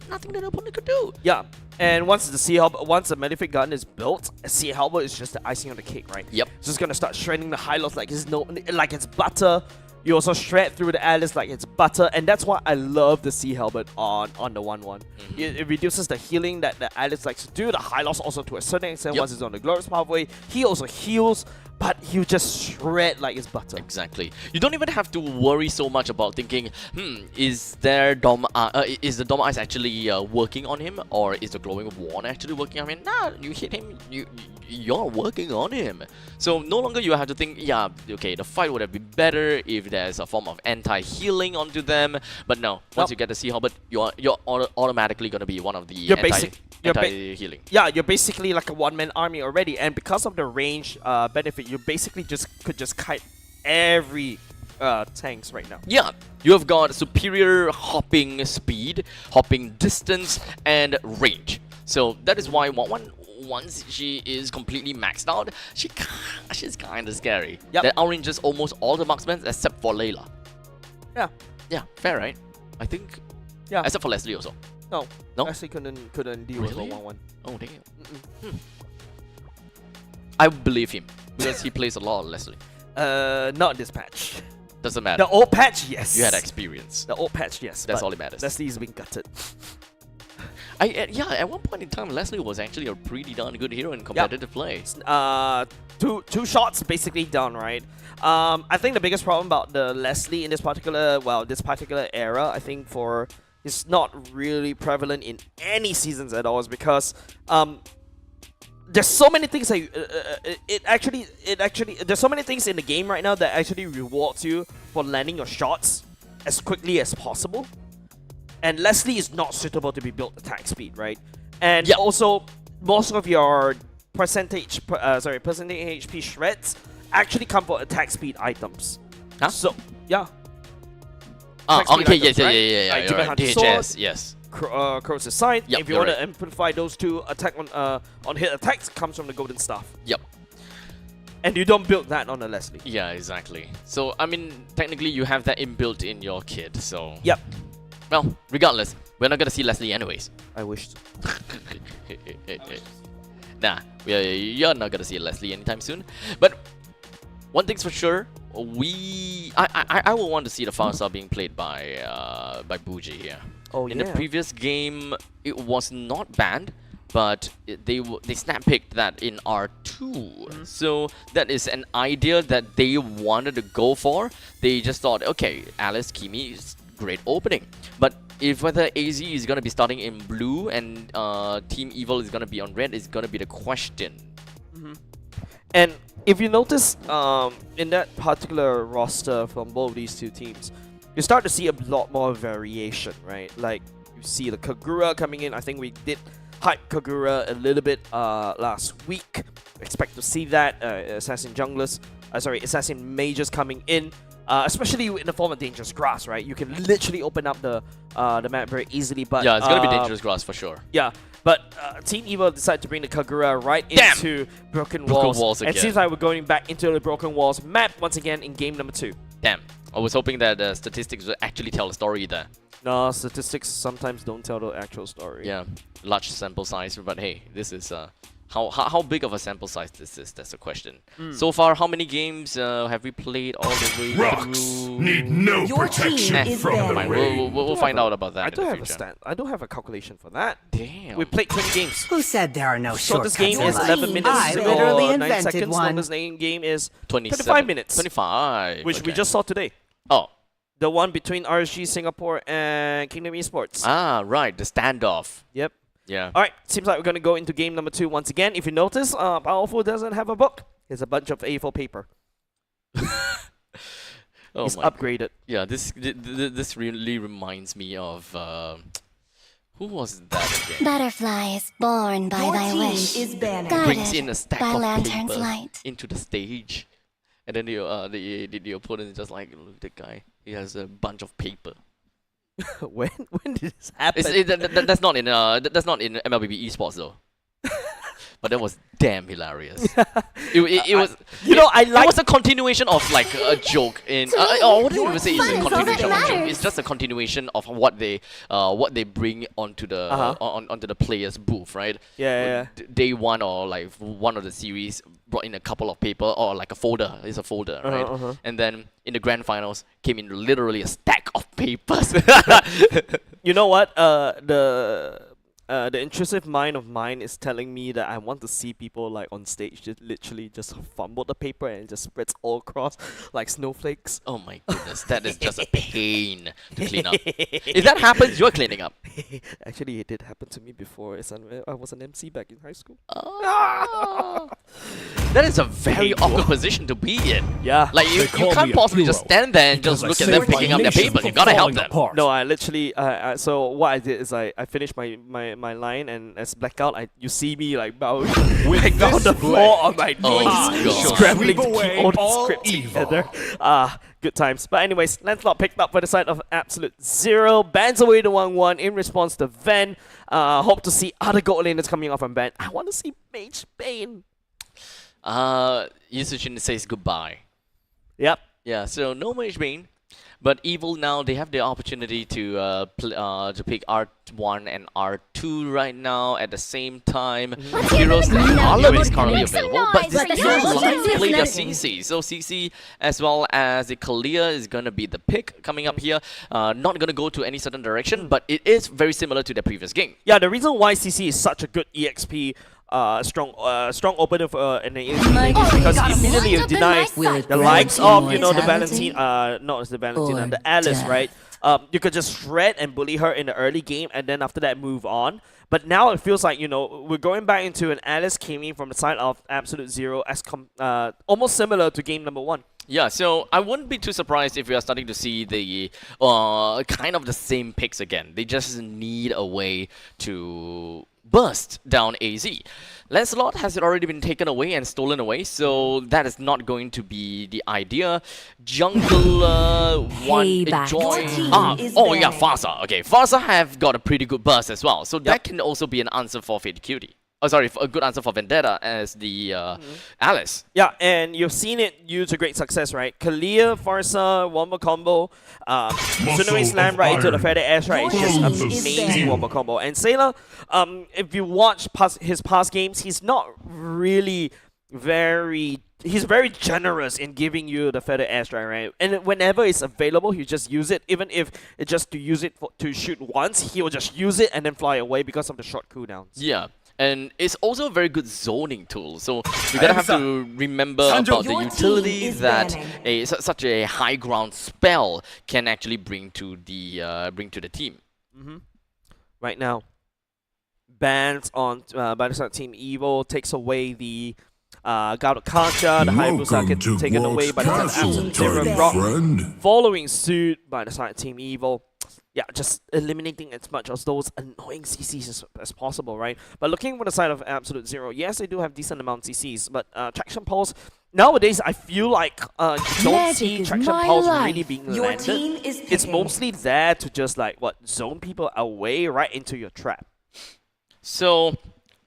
Nothing that the opponent could do. Yeah, and once the Malefic gun is built, Sea Halberd is just the icing on the cake, right? Yep. It's just gonna start shredding the Hylos like it's butter. You also shred through the Alice like it's butter, and that's why I love the Sea Halberd on the 1-1. It reduces the healing that the Alice likes to do. The Hylos also to a certain extent once it's on the Glorious Pathway. He also heals, but he'll just shred like it's butter. Exactly. You don't even have to worry so much about thinking, is the Dom Eyes actually working on him, or is the Glowing Wand actually working on him? Nah, you hit him, you're working on him. So no longer you have to think, yeah, okay, the fight would have been better if there's a form of anti-healing onto them. But no, once you get the Sea Halberd, you're automatically gonna be one of the anti-healing. Yeah, you're basically like a one-man army already, and because of the range benefit, you basically could just kite every tanks right now. Yeah, you have got superior hopping speed, hopping distance, and range. So that is why once she is completely maxed out, she's kind of scary. Yep. That outranges almost all the marksmen except for Layla. Yeah. Yeah, fair, right? I think. Yeah. Except for Leslie also. No. No? Leslie couldn't deal with a 1-1. Oh damn. I believe him because he plays a lot of Leslie. Not this patch. Doesn't matter. The old patch, yes. You had experience. The old patch, yes. That's all that matters. Leslie's been gutted. Yeah, at one point in time, Leslie was actually a pretty darn good hero in competitive play. Two shots basically done, right? I think the biggest problem about the Leslie in this particular era, I think it's not really prevalent in any seasons at all, is because there's so many things that it actually there's so many things in the game right now that actually rewards you for landing your shots as quickly as possible. And Leslie is not suitable to be built attack speed, right? And also most of your percentage HP shreds actually come for attack speed items. Huh? So yeah. Okay, items, yeah, right? yeah. Like You're right. DHS, DHS, yes. Crows' side. Yep, If you you're want to right. amplify those two, attack on hit attacks comes from the golden staff. Yep. And you don't build that on a Leslie. Yeah, exactly. So, I mean, technically you have that inbuilt in your kit, so... Yep. Well, regardless, we're not gonna see Leslie anyways. I wish to. Nah, you're not gonna see Leslie anytime soon. But one thing's for sure, I will want to see the Firestar being played by Bougie here. Oh, In the previous game, it was not banned, but they snap picked that in R2. So that is an idea that they wanted to go for. They just thought, okay, Alice Kimi is great opening, but if whether AZ is gonna be starting in blue and Team Evil is gonna be on red is gonna be the question. And if you notice, in that particular roster from both these two teams, you start to see a lot more variation, right? Like you see the Kagura coming in. I think we did hype Kagura a little bit last week. Expect to see that Assassin Mages coming in. Especially in the form of Dangerous Grass, right? You can literally open up the map very easily. But yeah, it's gonna be Dangerous Grass for sure. Yeah, but Team Evil decided to bring the Kagura right into Broken Walls. Again. It seems like we're going back into the Broken Walls map once again in game number 2. Damn, I was hoping that the statistics would actually tell the story there. No, statistics sometimes don't tell the actual story. Yeah, large sample size, but hey, this is how big of a sample size this is? That's the question. So far, how many games have we played all the way Rocks through? need no Your protection team is from the banned. rain. We'll find out about that I in don't the have a future. I don't have a calculation for that. Damn. We played 20 games. Who said there are no So this shortcuts game in is life? 11 minutes I or literally 9 invented seconds. one. Longest game is 27. 25 minutes. 25. Which we okay. just saw today. Oh. The one between RSG Singapore and Kingdom Esports. Ah, right. The standoff. Yep. Yeah. Alright, seems like we're going to go into game number 2 once again. If you notice, Powerful doesn't have a book. It's a bunch of A4 paper. Oh It's my upgraded. Yeah, this really reminds me of who was that again? Butterflies born by Your thy team wish, is banned. Brings in a stack by of lantern's paper light. into the stage, and then the opponent is just like, look, that guy, he has a bunch of paper. when did this happen? That's not in MLBB Esports though. But that was damn hilarious. It was. You know, I It like. was a continuation of like a joke in. I wouldn't even say it's a fun is all continuation that of a joke. matters. It's just a continuation of what they bring onto the onto the players' booth, right? Yeah. Day one or like one of the series brought in a couple of paper or like a folder. It's a folder, right? And then in the grand finals came in literally a stack of papers. You know what? The intrusive mind of mine is telling me that I want to see people like on stage just literally just fumble the paper and it just spreads all across like snowflakes. Oh my goodness, that is just a pain to clean up. If that happens, you're cleaning up. Actually, it did happen to me before. I was an MC back in high school. Oh. That is a very awkward position to be in. Yeah. Like you call can't me a possibly just hero stand there and just because I look at them saved my picking up their nation papers. You from gotta help falling them. apart. No, I literally. So what I did is I finished my line, and as blackout, you see me like bowing like down the floor on my knees, Oh, God. scrambling to Sweep away keep all the all scripts evil. together. Good times. But anyways, Lancelot picked up for the side of Absolute Zero, bans away the 1-1 in response to Ven. Hope to see other gold laners coming off from ban. I want to see Mage Bane. Yusujin says goodbye. Yep. Yeah, so no Mage Bane. But Evil now, they have the opportunity to pick R1 and R2 right now at the same time. Heroes and Harlem is currently available, but they still like to play their CC. So CC as well as the Kalia is going to be the pick coming up here. Not going to go to any certain direction, but it is very similar to the previous game. Yeah, the reason why CC is such a good EXP strong opener for an EXP is because immediately you deny the likes of the Valentine, not the Valentina, the Alice, right? you could just shred and bully her in the early game, and then after that move on. But now it feels like, you know, we're going back into an Alice came in from the side of Absolute Zero as almost similar to game number 1. Yeah, so I wouldn't be too surprised if we are starting to see the kind of the same picks again. They just need a way to burst down AZ. Lancelot has already been taken away and stolen away, so that is not going to be the idea. Jungle Your team is oh yeah, banned. Farsa. Okay, Farsa have got a pretty good burst as well, so that can also be an answer for Fate Cutie. Oh, sorry, a good answer for Vendetta as the Alice. Yeah, and you've seen it use to great success, right? Kalia, Farsa, wombo combo, Tsunami Slam right into the Feather Ash, right? It's just an amazing wombo combo. And Sailor, if you watch his past games, he's not really he's very generous in giving you the Feather Ash, right? And whenever it's available, he just use it. Even if it's just to use it to shoot once, he will just use it and then fly away because of the short cooldowns. Yeah. And it's also a very good zoning tool, so you're gonna have to remember about the utility that such a high ground spell can actually bring to the team. Right now, bans on by the side Team Evil takes away the Gauda Kancha, the Hayabusa gets taken away by the side Absolute Zero Rock, following suit by the side Team Evil. Yeah, just eliminating as much of those annoying CCs as possible, right? But looking from the side of Absolute Zero, yes, they do have decent amount of CCs, but Traction Pulse, nowadays I feel like you don't see Traction Pulse really being landed. It's mostly there to just like, zone people away right into your trap. So,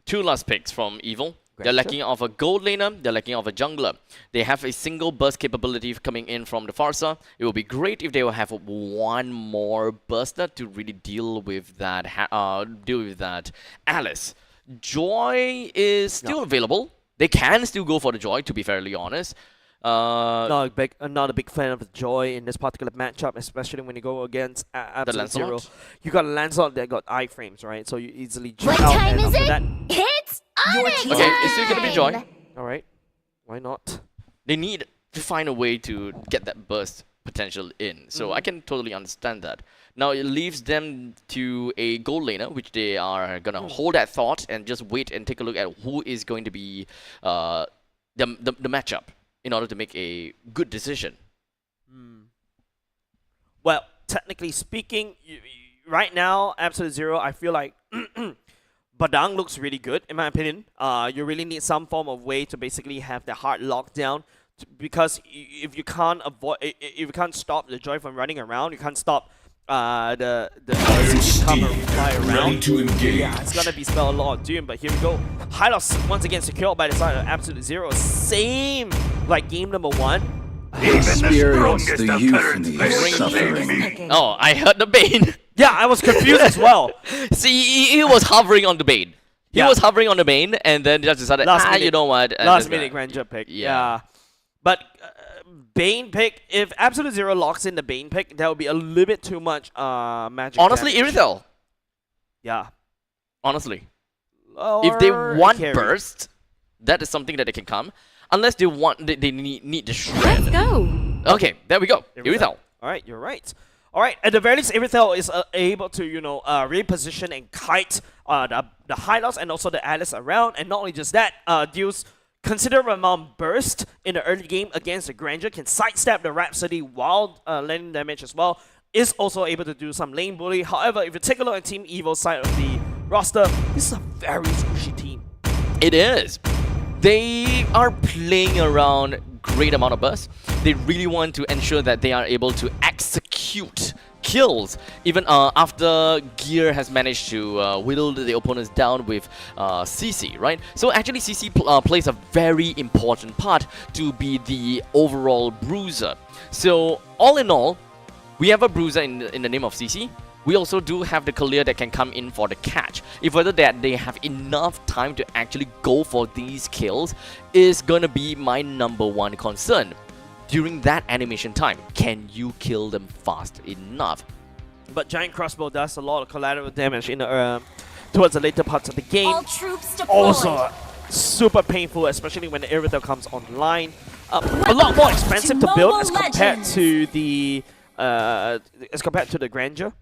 2 last picks from Evil. They're lacking of a gold laner, they're lacking of a jungler. They have a single burst capability coming in from the Farsa. It will be great if they will have one more burster to really deal with that Alice. Joy is still available. They can still go for the Joy, to be fairly honest. Not a big fan of the Joy in this particular matchup, especially when you go against Absolute Zero. You got a Lancelot that got iframes, right? So you easily jump out. What time is it? That, It's okay, it's still gonna be Joy. Alright, why not? They need to find a way to get that burst potential in. So I can totally understand that. Now it leaves them to a gold laner, which they are gonna hold that thought and just wait and take a look at who is going to be the matchup in order to make a good decision. Well, technically speaking, right now, Absolute Zero, I feel like Badang looks really good, in my opinion. You really need some form of way to basically have the hard lockdown, because if you can't stop the Joy from running around, you can't stop the cover fly around. To engage. Yeah, it's gonna be spell a lot of doom, but here we go. Hylos once again secured by the side of Absolute Zero. Same like game number 1. Experience the euphony of suffering. Oh, I heard the Bane. Yeah, I was confused as well. See, he was hovering on the Bane. He was hovering on the Bane, and then just decided, you know what? Last minute Grandeur pick. Yeah. But Bane pick, if Absolute Zero locks in the Bane pick, that would be a little bit too much magic. Honestly, damage. Irithel. Yeah. Honestly. Or if they want carry. burst, that is something that they can come. Unless they want, they need the shred. Let's go. Okay, there we go. Irithel. Alright, you're right. Alright, at the very least, Irithel is able to, reposition and kite the Hylos and also the Alice around. And not only just that, deals considerable amount burst in the early game against the Grandeur, can sidestep the Rhapsody while landing damage as well. Is also able to do some lane bully. However, if you take a look at Team Evil's side of the roster, this is a very squishy team. It is. They are playing around great amount of burst. They really want to ensure that they are able to execute kills even after Gear has managed to whittle the opponents down with CC, right? So actually CC plays a very important part to be the overall bruiser. So all in all, we have a bruiser in the name of CC. We also do have the Kalia that can come in for the catch. If whether that they have enough time to actually go for these kills is gonna be my #1 concern. During that animation time, can you kill them fast enough? But Giant Crossbow does a lot of collateral damage in the, towards the later parts of the game. All troops deployed. Also, super painful, especially when the Irithel comes online. A lot more expensive to build as compared to the as compared to the Grandeur.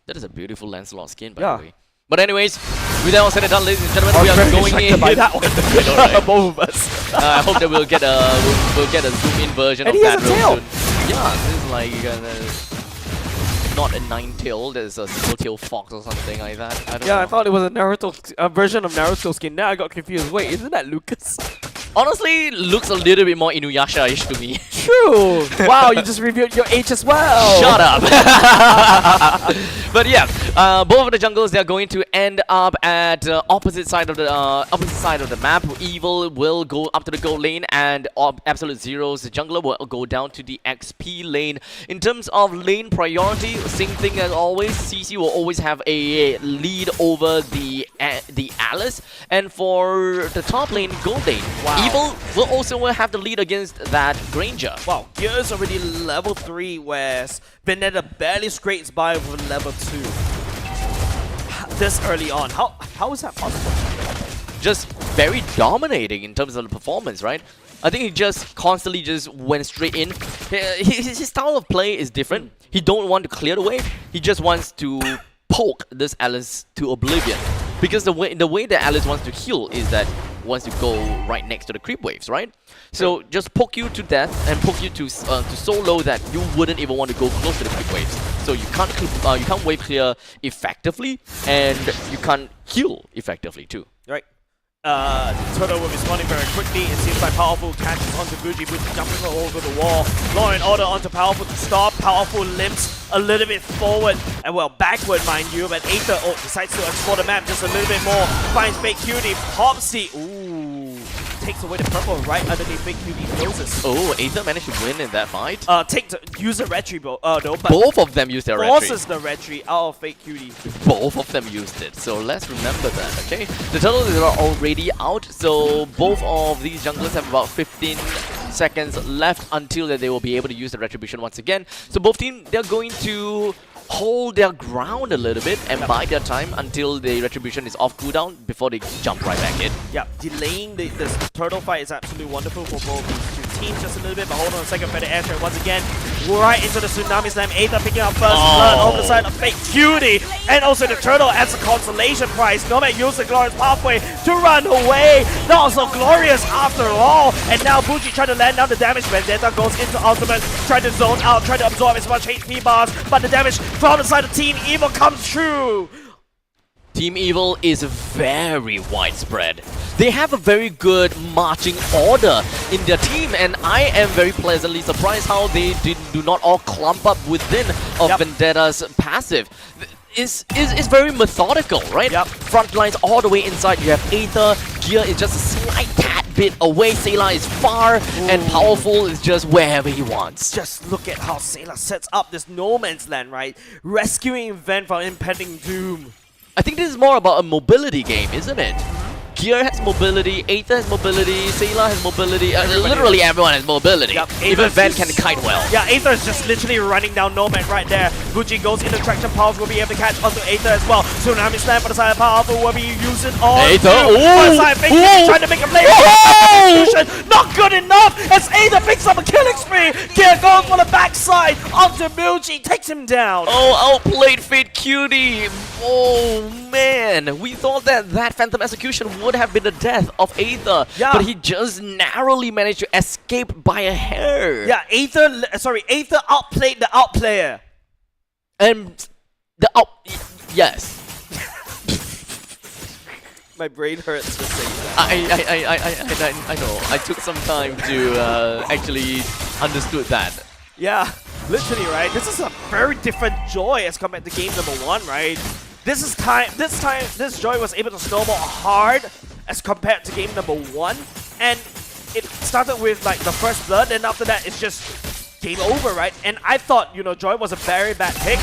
That is a beautiful Lancelot skin, by the way. But anyways, with that all said and done, ladies and gentlemen, we are going in. By that one. I know, right? Both of us. I hope that we'll get a zoom-in version And of he has that a tail. real soon. Yeah, this is like not a 9-tail. There's a single-tail fox or something like that. I don't know. I thought it was a Naruto version of Naruto skin. Now I got confused. Wait, isn't that Lucas? Honestly, looks a little bit more Inuyasha-ish to me. True. Wow, you just revealed your age as well. Shut up. But yeah, both of the jungles, they're going to end up at opposite side of the map. Evil will go up to the gold lane, and Absolute Zero's jungler will go down to the XP lane. In terms of lane priority, same thing as always. CC will always have a lead over the Alice, and for the top lane, gold lane, Evil will also have the lead against that Granger. Wow, Gear's already level 3, whereas Vendetta barely scrapes by with level 2. This early on, how is that possible? Just very dominating in terms of the performance, right? I think he just constantly just went straight in. His style of play is different. He don't want to clear the wave. He just wants to poke this Alice to oblivion. Because the way that Alice wants to heal is that wants to go right next to the creep waves, right? So just poke you to death and poke you to so low that you wouldn't even want to go close to the creep waves. So you can't wave clear effectively, and you can't heal effectively too. Right. Turtle will be responding very quickly. It seems like Powerful catches onto Buji, Buji jumping all over the wall. Law and Order onto Powerful to stop. Powerful limps a little bit forward, and well, backward, mind you, but Aether decides to explore the map just a little bit more. Finds Fake Cutie, pops the... Ooh, takes away the purple right underneath Fake Cutie's noses. Oh, Aether managed to win in that fight? Use the retry, no, but... Both of them used their retry. Forces the retry out of Fake Cutie. Both of them used it, so let's remember that, okay? The turtles are already out, so both of these junglers have about 15 seconds left until they will be able to use the retribution once again. So both teams, they're going to hold their ground a little bit and bide their time until the retribution is off cooldown before they jump right back in. Yeah, delaying this turtle fight is absolutely wonderful for both these two teams just a little bit, but hold on a second for the air trade once again. Right into the Tsunami Slam. Aether picking up first blood over the side of Fake Cutie, and also the turtle as a consolation prize. Nomad used the glorious pathway to run away. Not so glorious after all. And now Buji trying to land down the damage. Vendetta goes into ultimate, trying to zone out, trying to absorb as much HP bars, but the damage from the side of Team Evil comes true. Team Evil is very widespread. They have a very good marching order in their team, and I am very pleasantly surprised how they do not all clump up within of Vendetta's passive. Is very methodical, right? Yep. Front lines all the way inside. You have Aether, Gear is just a slight tad bit away. Sayla is far, and Powerful is just wherever he wants. Just look at how Sayla sets up this no man's land, right? Rescuing Ven from impending doom. I think this is more about a mobility game, isn't it? Gear has mobility, Aether has mobility, Sayla has mobility, literally everyone has mobility. Yep, even Ven can kite well. Yeah, Aether is just literally running down Nomad right there. Buji goes into traction, Powers will be able to catch onto Aether as well. Tsunami Slam for the side of Powerful will be using all Aether, trying to make a play. Not good enough as Aether picks up a killing spree. Gear goes for the backside onto Buji, takes him down. Oh, outplayed Fate Cutie. Oh man, we thought that Phantom Execution would have been the death of Aether, but he just narrowly managed to escape by a hair. Yeah, Aether outplayed the outplayer. And yes. My brain hurts to say that. I know. I took some time to actually understood that. Yeah, literally, right? This is a very different joy as compared to game number 1, right? This joy was able to snowball hard as compared to game number 1, and it started with like the first blood, and after that it's just game over, right? And I thought, Joy was a very bad pick,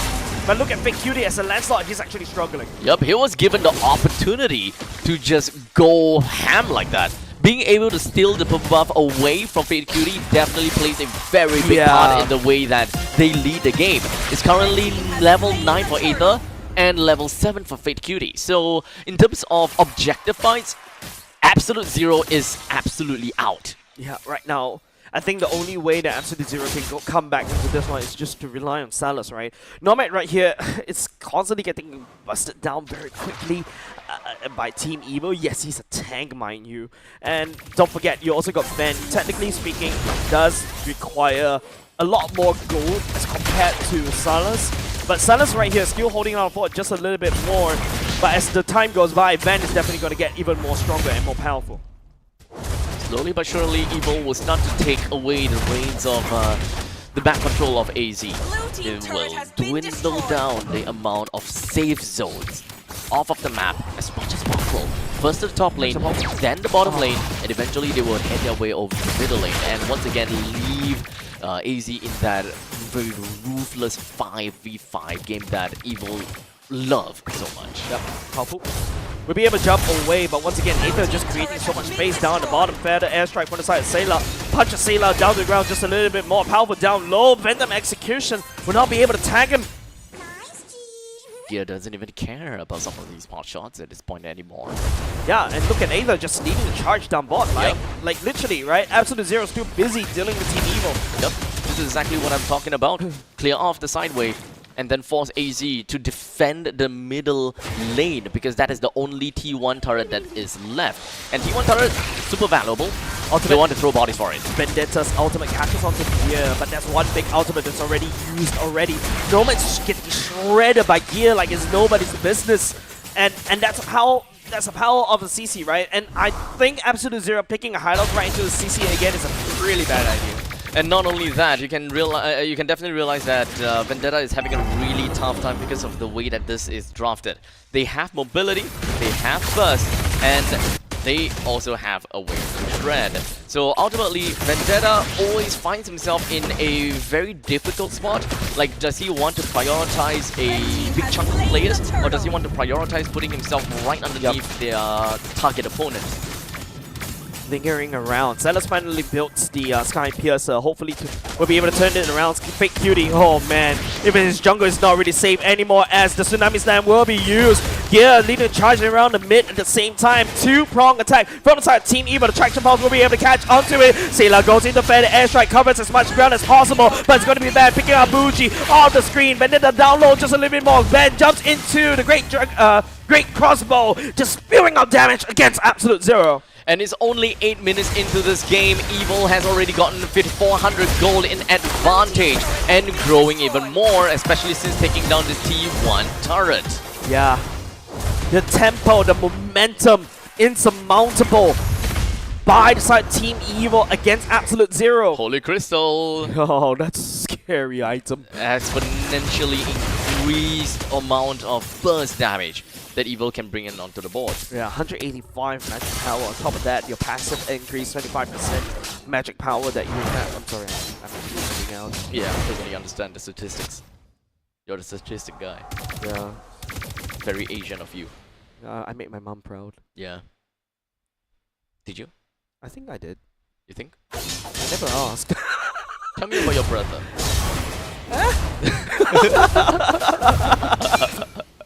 but look at Fake Cutie as a Lancelot, he's actually struggling. Yep, he was given the opportunity to just go ham like that. Being able to steal the buff away from Fate Cutie definitely plays a very big part in the way that they lead the game. It's currently level 9 for Aether and level 7 for Fate Cutie. So in terms of objective fights, Absolute Zero is absolutely out. Yeah, right now. I think the only way that Absolute Zero can come back into this one is just to rely on Salas, right? Nomad right here is constantly getting busted down very quickly by Team Evil. Yes, he's a tank, mind you. And don't forget, you also got Ben. Technically speaking, does require a lot more gold as compared to Salas. But Salas right here still holding on for just a little bit more. But as the time goes by, Ben is definitely going to get even more stronger and more powerful. Slowly but surely, Evil will start to take away the reins of the back control of AZ. It will dwindle down the amount of safe zones off of the map as much as possible. First to the top lane, then the bottom lane, and eventually they will head their way over to the middle lane and once again leave AZ in that very ruthless 5v5 game that Evil love so much. Yep, powerful. We'll be able to jump away, but once again, Aether just creating so much space down the bottom. Fair the airstrike from the side of Sailor. Punches Sailor down to the ground just a little bit more powerful down low. Venom execution will not be able to tag him. Gear doesn't even care about some of these pot shots at this point anymore. Yeah, and look at Aether just needing to charge down bot, like literally, right? Absolute Zero still busy dealing with Team Evil. Yep, this is exactly what I'm talking about. Clear off the side wave and then force AZ to defend the middle lane because that is the only T1 turret that is left. And T1 turret, super valuable. They want to throw bodies for it. Vendetta's ultimate catches onto Gear, but that's one big ultimate that's already used already. Nomad's getting shredded by Gear like it's nobody's business. And that's the power of the CC, right? And I think Absolute Zero picking a hideout right into the CC again is a really bad idea. And not only that, you can definitely realize that Vendetta is having a really tough time because of the way that this is drafted. They have mobility, they have burst, and they also have a way to shred. So ultimately, Vendetta always finds himself in a very difficult spot. Like, does he want to prioritize a big chunk of players, or does he want to prioritize putting himself right underneath their target opponent? Lingering around. Salas finally built the Sky Piercer. Hopefully we'll be able to turn it around. Fake Cutie. Oh man. Even his jungle is not really safe anymore as the Tsunami Slam will be used. Yeah, leading charging around the mid at the same time. Two-prong attack from the side. Team Evil, the Traction Pulse will be able to catch onto it. Sailor goes into fair. The airstrike covers as much ground as possible, but it's going to be bad. Picking up Bougie off the screen. Vendetta down low just a little bit more. Ben jumps into the great crossbow, just spewing out damage against Absolute Zero. And it's only 8 minutes into this game. Evil has already gotten 400 gold in advantage and growing even more, especially since taking down this T1 turret. Yeah. The tempo, the momentum, insurmountable by the side Team Evil against Absolute Zero. Holy Crystal. Oh, that's a scary item. Exponentially increased amount of burst damage that Evil can bring in onto the board. Yeah, 185 magic power. On top of that, your passive increase 25% magic power that you have. I'm sorry, I'm something else. Yeah, I don't really understand the statistics. You're the statistic guy. Yeah. Very Asian of you. I made my mom proud. Yeah. Did you? I think I did. You think? I never asked. Tell me about your brother.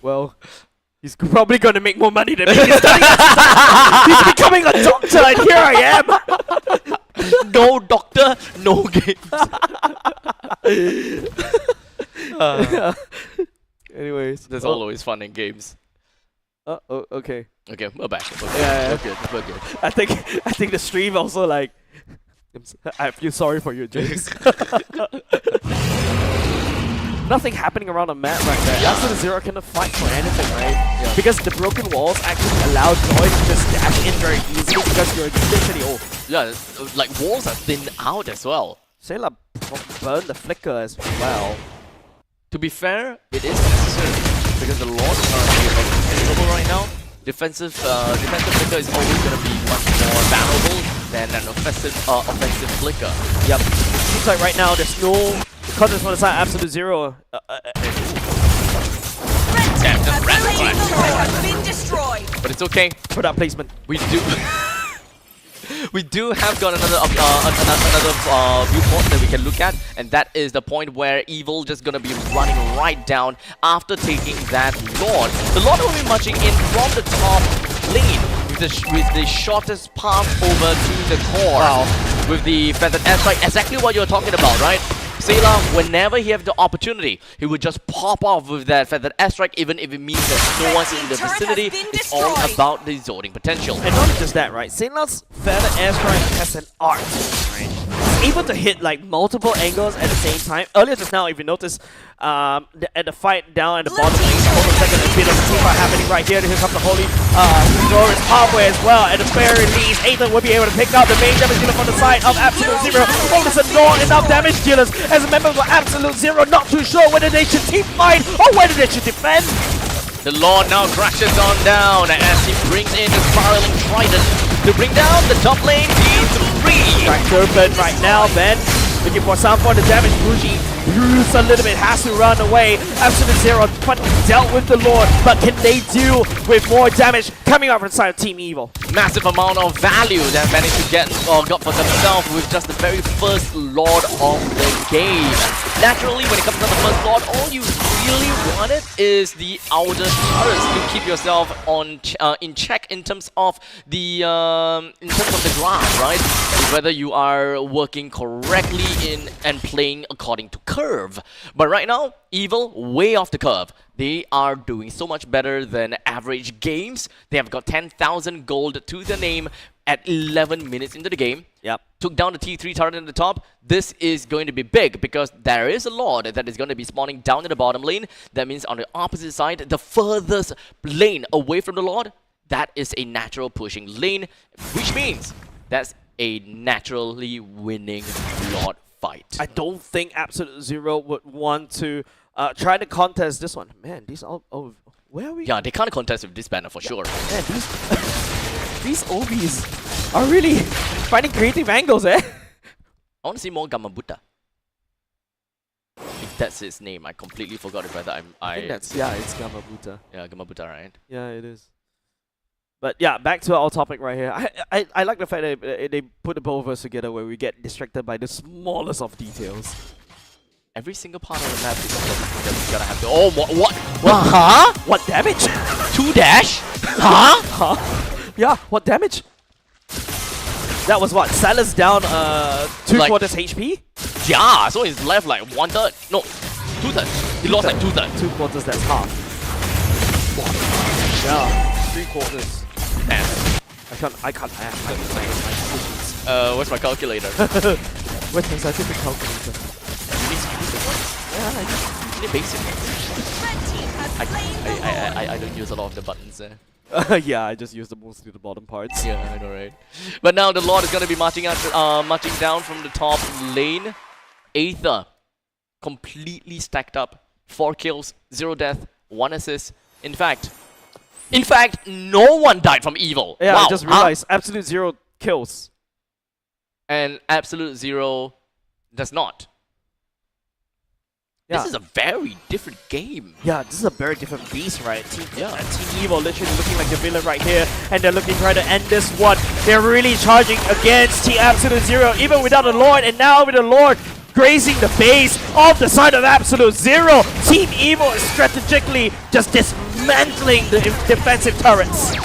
Well, he's probably gonna make more money than me. He's becoming a doctor, and here I am. No doctor, no games. Anyways, there's always fun in games. Oh, okay. Okay, we're back. Yeah. We're good. I think the stream also like. I feel sorry for you, James. Nothing happening around the map right there. Absolute Zero cannot fight for anything, right? Yeah. Because the broken walls actually allow Joy to just dash in very easily because you're literally Yeah, like walls are thinned out as well. Sailor burn the flicker as well. To be fair, it is necessary because the Lord are available right now. Defensive flicker is always going to be much more valuable than an offensive flicker. Yep. Seems like right now there's no contest on the side. Absolute Zero. But it's okay. Product placement. We do have got another viewport that we can look at, and that is the point where Evil just gonna be running right down after taking that Lord. The Lord will be marching in from the top lane with the shortest path over to the core. With the feathered airstrike, exactly what you're talking about, right? Sailor, whenever he has the opportunity, he would just pop off with that feathered airstrike, even if it means that no one's in the vicinity. It's all about the zoning potential. And not just that, right? Sailor's feathered airstrike has an art, right? He's able to hit like multiple angles at the same time. Earlier just now, if you notice, at the fight down at the bottom lane, hold a second, a bit of a team fight happening right here. Here comes the Holy Doris halfway as well. At the very least, Ethan will be able to pick up the main damage dealer from the side of Absolute Zero. Almost not enough damage dealers. As a member of Absolute Zero, not too sure whether they should team fight or whether they should defend. The Lord now crashes on down as he brings in the spiraling trident to bring down the top lane T3. Right, Serpent right now, Ben. Looking for some for the damage. Bougie bruised a little bit, has to run away. Absolute Zero dealt with the Lord, but can they deal with more damage coming up from the side of Team Evil? Massive amount of value that managed to get or got for themselves with just the very first Lord of the game. Naturally, when it comes to the first Lord, all you really wanted is the outer turrets to keep yourself on in check in terms of the ground, right? Whether you are working correctly in and playing according to curve. But right now, Evil way off the curve. They are doing so much better than average games. They have got 10,000 gold to their name at 11 minutes into the game. Yep. Took down the T3 turret in the top. This is going to be big because there is a Lord that is going to be spawning down in the bottom lane. That means on the opposite side, the furthest lane away from the Lord, that is a natural pushing lane, which means that's a naturally winning Lord fight. I don't think Absolute Zero would want to try to contest this one. Man, these all... Oh, where are we? Yeah, they can't contest with this banner for sure. Man, these OBs are really finding creative angles, eh? I want to see more Gamabuta. If that's his name, I completely forgot it, brother. I think that's... Yeah, it's Gamabuta. Yeah, Gamabuta, right? Yeah, it is. But yeah, back to our topic right here. I like the fact that they put the both of us together where we get distracted by the smallest of details. Every single part of the map is gonna have to... Oh, what? Huh? What damage? 2 dash? Huh? Huh? Yeah, what damage? That was what? Silas down 2/4 HP? Yeah, so he's left like 1/3. No, 2/3. He lost like 2/3. 2/4, that's half. Yeah, 3/4. I can't add my decisions. Where's my calculator? Where's my scientific calculator? Yeah, I need basic ones. I don't use a lot of the buttons there. Yeah, I just use the mostly the bottom parts. Yeah, I know, right? But now the Lord is gonna be marching out, marching down from the top lane. Aether, completely stacked up. 4 kills, 0 death, 1 assist. In fact, no one died from Evil. Yeah, wow. I just realized Absolute Zero kills. And Absolute Zero does not. Yeah. This is a very different game. Yeah, this is a very different beast, right? Team Evil literally looking like the villain right here, and they're looking to try to end this one. They're really charging against Team Absolute Zero, even without a Lord, and now with a Lord grazing the base of the side of Absolute Zero. Team Evil is strategically just dismantling the defensive turrets.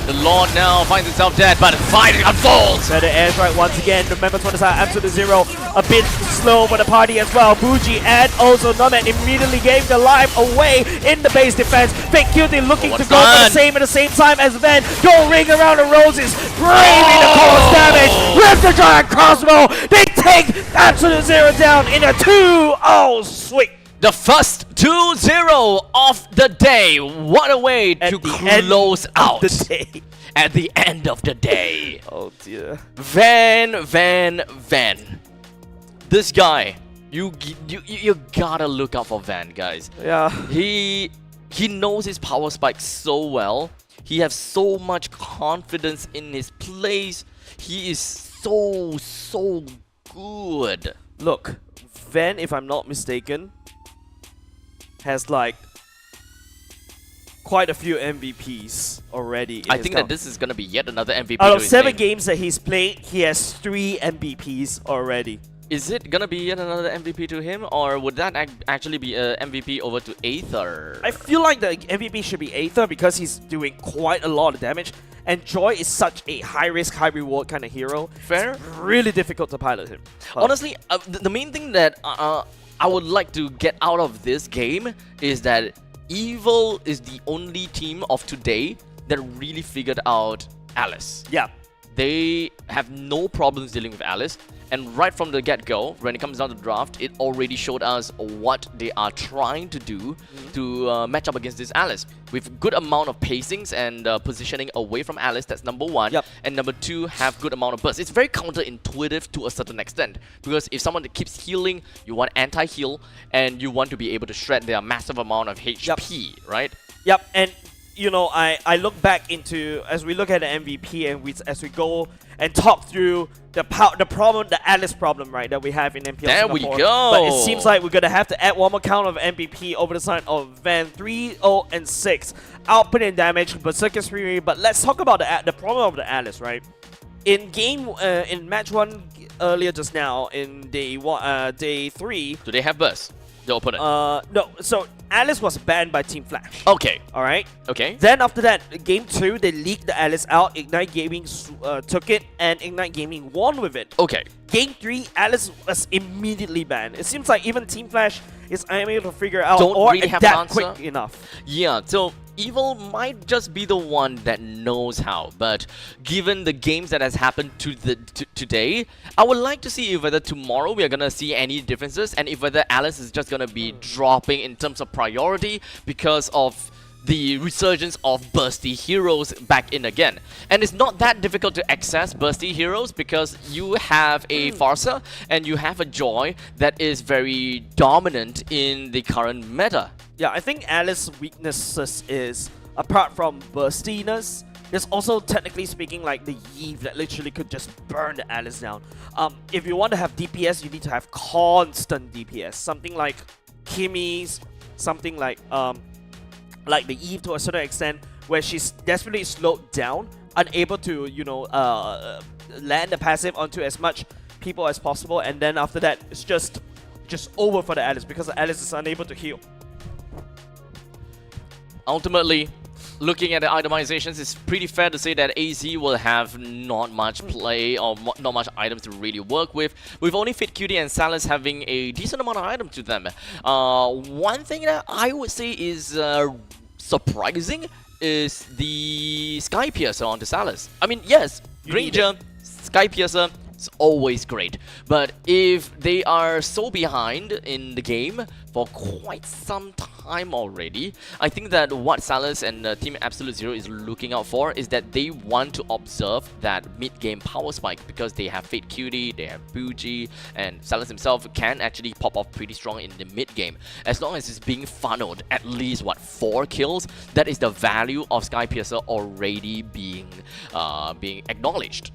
The Lord now finds himself dead, but the fight unfolds! Better airstrike once again. Remember, 20 side Absolute Zero a bit slow for the party as well. Bougie and also Nomad immediately gave the life away in the base defense. Fake Cutie looking to go for the same at the same time as Ven. Don't ring around the roses. Braving the cause damage with the giant crossbow. They take Absolute Zero down in a 2-0 sweep. The first 2-0 of the day. What a way to close out at the end of the day. Oh dear. Van. This guy, you gotta look out for Van, guys. Yeah. He knows his power spike so well. He has so much confidence in his plays. He is so good. Look, Van, if I'm not mistaken, has like quite a few MVPs already. I think that this is gonna be yet another MVP. Out of 7 games that he's played, he has 3 MVPs already. Is it gonna be yet another MVP to him, or would that actually be a MVP over to Aether? I feel like the MVP should be Aether because he's doing quite a lot of damage. And Joy is such a high risk, high reward kind of hero. Fair. It's really difficult to pilot him. Honestly, the main thing that I would like to get out of this game is that Evil is the only team of today that really figured out Alice. Yeah. They have no problems dealing with Alice. And right from the get-go, when it comes down to draft, it already showed us what they are trying to do to match up against this Alice. With good amount of pacings and positioning away from Alice, that's number one. Yep. And number two, have good amount of burst. It's very counterintuitive to a certain extent. Because if someone that keeps healing, you want anti-heal, and you want to be able to shred their massive amount of HP, right? Yep, and you know, I look back into, as we look at the MVP and as we go and talk through the problem, the Alice problem, right, that we have in MPL There Singapore. we go. But it seems like we're going to have to add one more count of MVP over the side of Van 3, 0, and 6. Output and damage, Berserker Spree, but let's talk about the problem of the Alice, right? In match 1 earlier just now, in day 3... Do they have burst? The opponent? No, so Alice was banned by Team Flash. Okay. Alright? Okay. Then after that, game 2, they leaked the Alice out. Ignite Gaming took it, and Ignite Gaming won with it. Okay. Game 3, Alice was immediately banned. It seems like even Team Flash is unable to figure out Don't or really have an adapt answer. quick enough. Yeah, so Evil might just be the one that knows how, but given the games that has happened today, I would like to see if whether tomorrow we are gonna see any differences, and if whether Alice is just gonna be dropping in terms of priority because of the resurgence of bursty heroes back in again. And it's not that difficult to access bursty heroes because you have a Farsa and you have a Joy that is very dominant in the current meta. Yeah, I think Alice's weaknesses is, apart from burstiness, there's also, technically speaking, like the Eve that literally could just burn the Alice down. If you want to have DPS, you need to have constant DPS. Something like Kimmy's, something like the Eve to a certain extent, where she's desperately slowed down, unable to, you know, land the passive onto as much people as possible, and then after that, it's just over for the Alice because the Alice is unable to heal. Ultimately, looking at the itemizations, it's pretty fair to say that AZ will have not much play or not much items to really work with only Fit Cutie and Salas having a decent amount of items to them. One thing that I would say is surprising is the Sky Piercer onto Salas. I mean, yes, Granger, Sky Piercer, it's always great. But if they are so behind in the game for quite some time already, I think that what Salas and Team Absolute Zero is looking out for is that they want to observe that mid-game power spike because they have Fate Cutie, they have Bougie, and Salas himself can actually pop off pretty strong in the mid-game. As long as it's being funneled at least, what, 4 kills, that is the value of Sky Piercer already being acknowledged.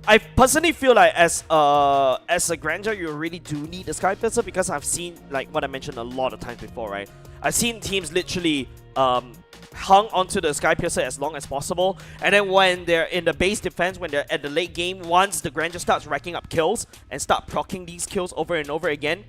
I personally feel like as a Granger, you really do need the Sky Piercer because I've seen, like what I mentioned a lot of times before, right? I've seen teams literally hung onto the Sky Piercer as long as possible, and then when they're in the base defense, when they're at the late game, once the Granger starts racking up kills and start proccing these kills over and over again,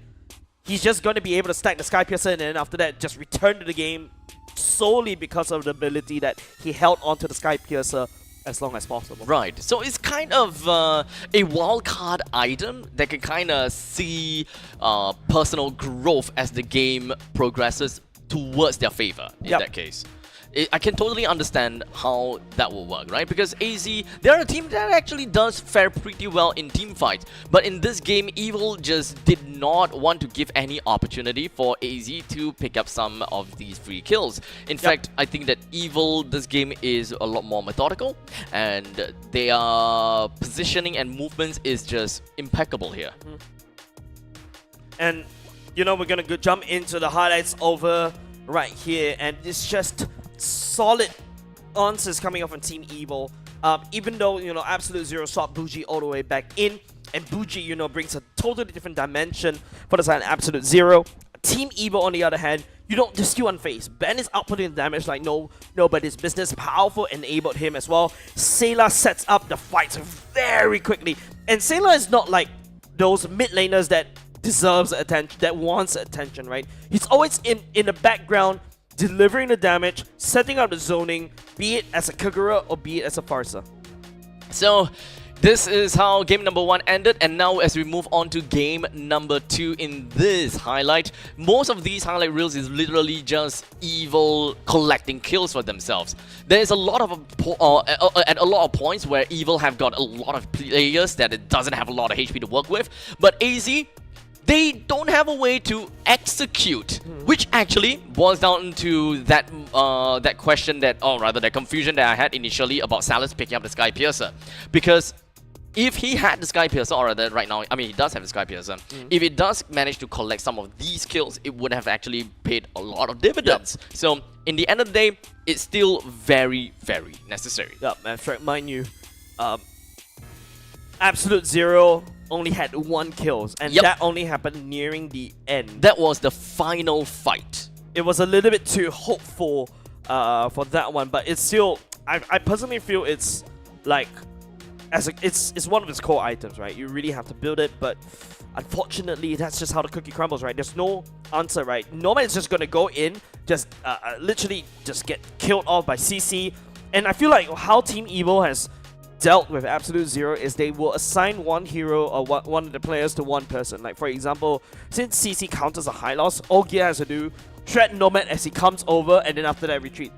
he's just going to be able to stack the Sky Piercer and then after that just return to the game solely because of the ability that he held onto the Sky Piercer as long as possible. Right, so it's kind of a wildcard item that can kind of see personal growth as the game progresses towards their favor in that case. I can totally understand how that will work, right? Because AZ, they're a team that actually does fare pretty well in team fights. But in this game, Evil just did not want to give any opportunity for AZ to pick up some of these free kills. In fact, I think that Evil, this game is a lot more methodical. And their positioning and movements is just impeccable here. And, you know, we're going to jump into the highlights over right here. And it's just solid answers coming up from Team Evil. Even though, you know, Absolute Zero swapped Bougie all the way back in, and Bougie, you know, brings a totally different dimension for the side of Absolute Zero. Team Evil, on the other hand, you don't just still unfazed. Ben is outputting damage like nobody's business. Powerful enabled him as well. Sayla sets up the fights very quickly. And Sayla is not like those mid laners that deserves attention, that wants attention, right? He's always in the background, delivering the damage, setting up the zoning, be it as a Kagura or be it as a Farsa. So this is how game number 1 ended, and now as we move on to game number 2 in this highlight, most of these highlight reels is literally just Evil collecting kills for themselves. There is a lot of at a lot of points where Evil have got a lot of players that it doesn't have a lot of HP to work with, but AZ, they don't have a way to execute, which actually boils down to that that question that, or rather that confusion that I had initially about Salus picking up the Sky Piercer, because if he had the Sky Piercer, or rather right now, I mean he does have the Sky Piercer, if it does manage to collect some of these kills, it would have actually paid a lot of dividends. So in the end of the day, it's still very, very necessary. Yeah, that's right. Mind you, Absolute Zero only had 1 kills, and that only happened nearing the end. That was the final fight. It was a little bit too hopeful for that one, but it's still, I personally feel it's like, it's one of its core items, right? You really have to build it, but unfortunately, that's just how the cookie crumbles, right? There's no answer, right? Nomad's just gonna go in, just literally just get killed off by CC, and I feel like how Team Evil has dealt with Absolute Zero is they will assign one hero or one of the players to one person. Like for example, since CC counters a high loss, all Gear has to do, shred Nomad as he comes over, and then after that retreat.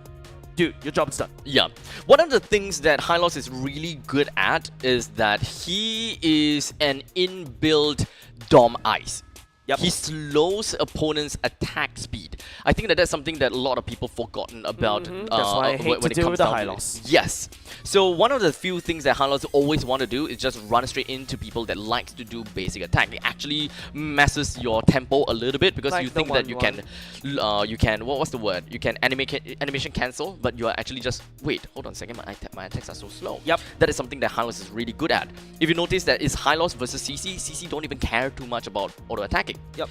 Dude, your job's done. Yeah. One of the things that Hylos is really good at is that he is an inbuilt Dom Ice. Yep. He slows opponents' attack speed. I think that that's something that a lot of people forgotten about. That's why I hate to deal with the Hylos. Yes. So one of the few things that Hylos always want to do is just run straight into people that likes to do basic attack. It actually messes your tempo a little bit because like you think that you can, what's the word? You can animation cancel, but you are actually just, wait, hold on a second, my attacks are so slow. Yep. That is something that Hylos is really good at. If you notice that it's Hylos versus CC, CC don't even care too much about auto attacking. Yep.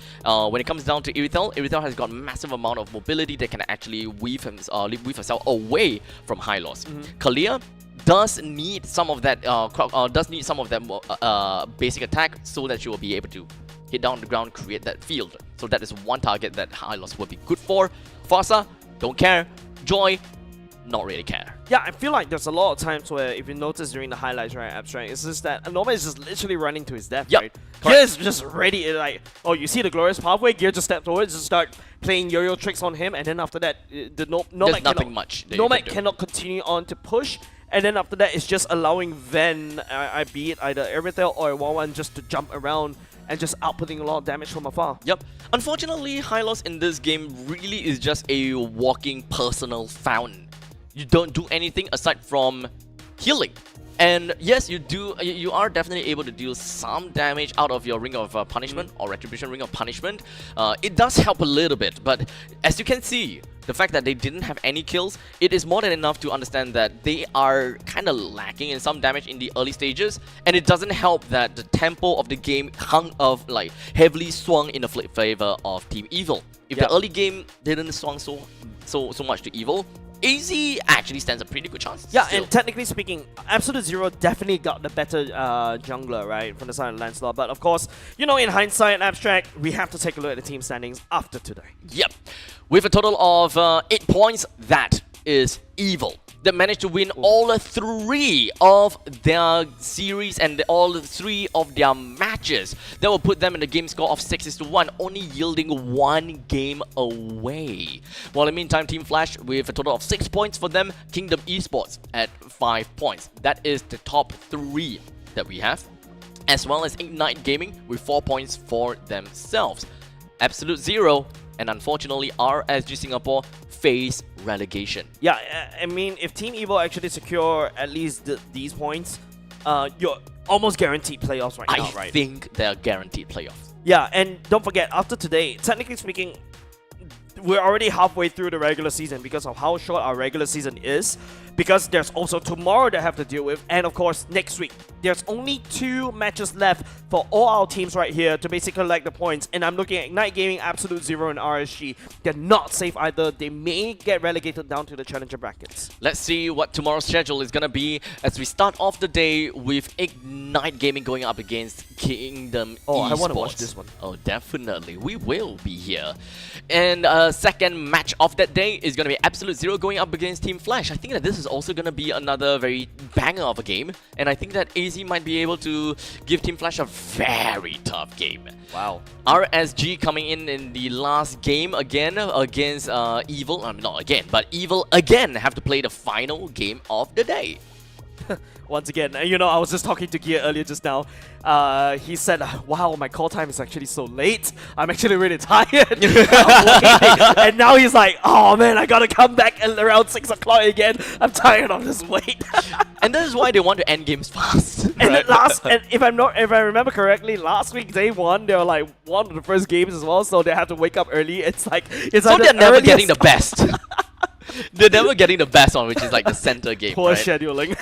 When it comes down to Irithel, Irithel has got massive amount of mobility that can actually weave herself away from Hylos. Kalia does need some of that basic attack so that she will be able to hit down the ground, create that field. So that is one target that Hylos will be good for. Farsa, don't care. Joy, not really care. Yeah, I feel like there's a lot of times where, if you notice during the highlights, right, Abstract, it's just that Anoma is just literally running to his death, right? Gear is just ready, like, oh, you see the glorious pathway, Gear just step towards, just start playing yo-yo tricks on him, and then after that, Nomad cannot continue on to push, and then after that, it's just allowing Ven, be it either Irithel or 1-1, just to jump around and just outputting a lot of damage from afar. Yep. Unfortunately, Hylos in this game really is just a walking personal fountain. You don't do anything aside from healing. And yes, you are definitely able to deal some damage out of your Ring of Punishment or Retribution Ring of Punishment. It does help a little bit, but as you can see, the fact that they didn't have any kills, it is more than enough to understand that they are kind of lacking in some damage in the early stages, and it doesn't help that the tempo of the game heavily swung in the favor of Team Evil. If the early game didn't swung so much to Evil, AZ actually stands a pretty good chance. Yeah, still. and technically speaking, Absolute Zero definitely got the better jungler, right, from the side of Lancelot. But of course, you know, in hindsight, Abstract, we have to take a look at the team standings after today. Yep. With a total of 8 points, that is Evil. They managed to win all 3 of their series and all 3 of their matches. That will put them in a game score of 6-1, only yielding 1 game away. While in the meantime, Team Flash with a total of 6 points for them, Kingdom Esports at 5 points. That is the top 3 that we have, as well as Ignite Gaming with 4 points for themselves. Absolute Zero and unfortunately RSG Singapore face relegation. Yeah, I mean, if Team Evil actually secure at least these points, you're almost guaranteed playoffs right now, right? I think they're guaranteed playoffs. Yeah, and don't forget, after today, technically speaking, we're already halfway through the regular season because of how short our regular season is. Because there's also tomorrow that I have to deal with, and of course next week. There's only 2 matches left for all our teams right here to basically collect the points, and I'm looking at Ignite Gaming, Absolute Zero, and RSG. They're not safe either. They may get relegated down to the challenger brackets. Let's see what tomorrow's schedule is gonna be as we start off the day with Ignite Gaming going up against Kingdom Esports. I want to watch this one. Oh, definitely. We will be here. And second match of that day is going to be Absolute Zero going up against Team Flash. I think that this is also going to be another very banger of a game, and I think that AZ might be able to give Team Flash a very tough game. Wow. RSG coming in the last game again against Evil. Not again, but Evil again have to play the final game of the day. Once again, you know, I was just talking to Gear earlier just now. He said, wow, my call time is actually so late. I'm actually really tired. And now he's like, oh man, I gotta come back at around 6 o'clock again. I'm tired of this wait. And that is why they want to end games fast. And then and if I remember correctly, last week day one, they were like one of the first games as well, so they had to wake up early. It's like so they're never getting the best. They're never getting the best one, which is like the center game. Poor right? scheduling.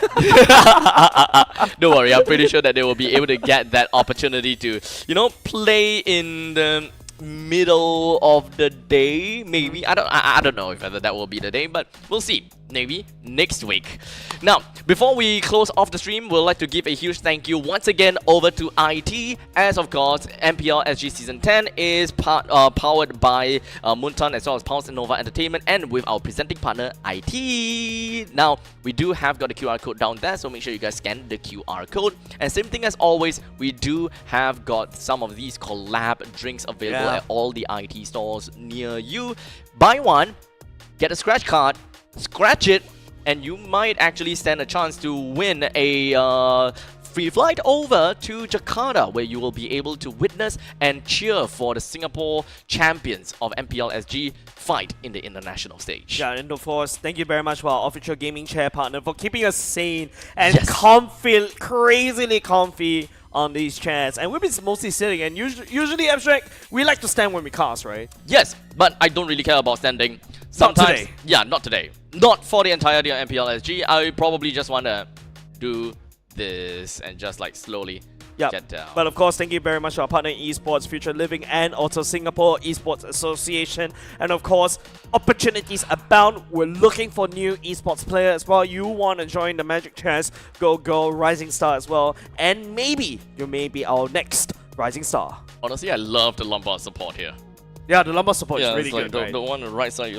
Don't worry, I'm pretty sure that they will be able to get that opportunity to, you know, play in the middle of the day. Maybe I don't know if that will be the day, but we'll see. Maybe next week. Now, before we close off the stream, we'd like to give a huge thank you once again over to IT, as of course MPL SG Season 10 is powered by Moonton as well as Pulse Nova Entertainment, and with our presenting partner IT. Now, we do have got the QR code down there, so make sure you guys scan the QR code. And same thing as always, we do have got some of these collab drinks available at all the IT stores near you. Buy one, get a scratch card, scratch it, and you might actually stand a chance to win a free flight over to Jakarta, where you will be able to witness and cheer for the Singapore champions of MPL SG fight in the international stage. Yeah, and of course, thank you very much to our official gaming chair partner for keeping us sane and comfy, crazily comfy on these chairs. And we've been mostly sitting, and usually Abstract, we like to stand when we cast, right? Yes, but I don't really care about standing. Sometimes, not today. Yeah, not today. Not for the entirety of MPL SG. I probably just want to do this and just like slowly get down. But of course, thank you very much to our partner Esports, Future Living, and also Singapore Esports Association. And of course, opportunities abound. We're looking for new esports players as well. You want to join the Magic Chairs, go Rising Star as well. And maybe you may be our next Rising Star. Honestly, I love the lumbar support here. Yeah, the lumbar support is really it's like good, the one on the right side,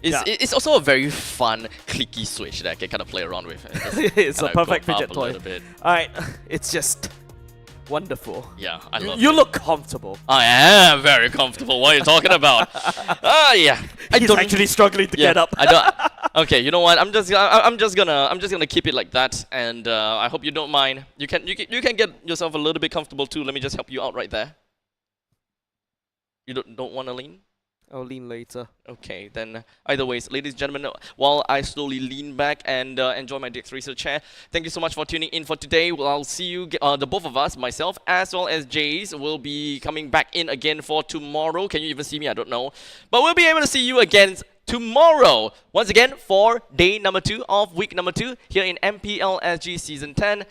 it's also a very fun, clicky switch that I can kind of play around with. It's a perfect fidget toy. Alright, it's just wonderful. Yeah, I love it. You look comfortable. I am very comfortable. What are you talking about? Yeah. He's actually struggling to get up. I don't. Okay, you know what? I'm just gonna keep it like that, and I hope you don't mind. You can get yourself a little bit comfortable too. Let me just help you out right there. You don't want to lean? I'll lean later. Okay, then either ways, ladies and gentlemen, while I slowly lean back and enjoy my Dix Racer chair, thank you so much for tuning in for today. Well, I'll see you, the both of us, myself as well as Jace, will be coming back in again for tomorrow. Can you even see me? I don't know. But we'll be able to see you again tomorrow. Once again, for day number 2 of week number 2 here in MPL SG Season 10.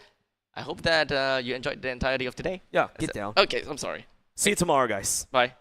I hope that you enjoyed the entirety of today. Yeah, get down. Okay, I'm sorry. See you tomorrow, guys. Bye.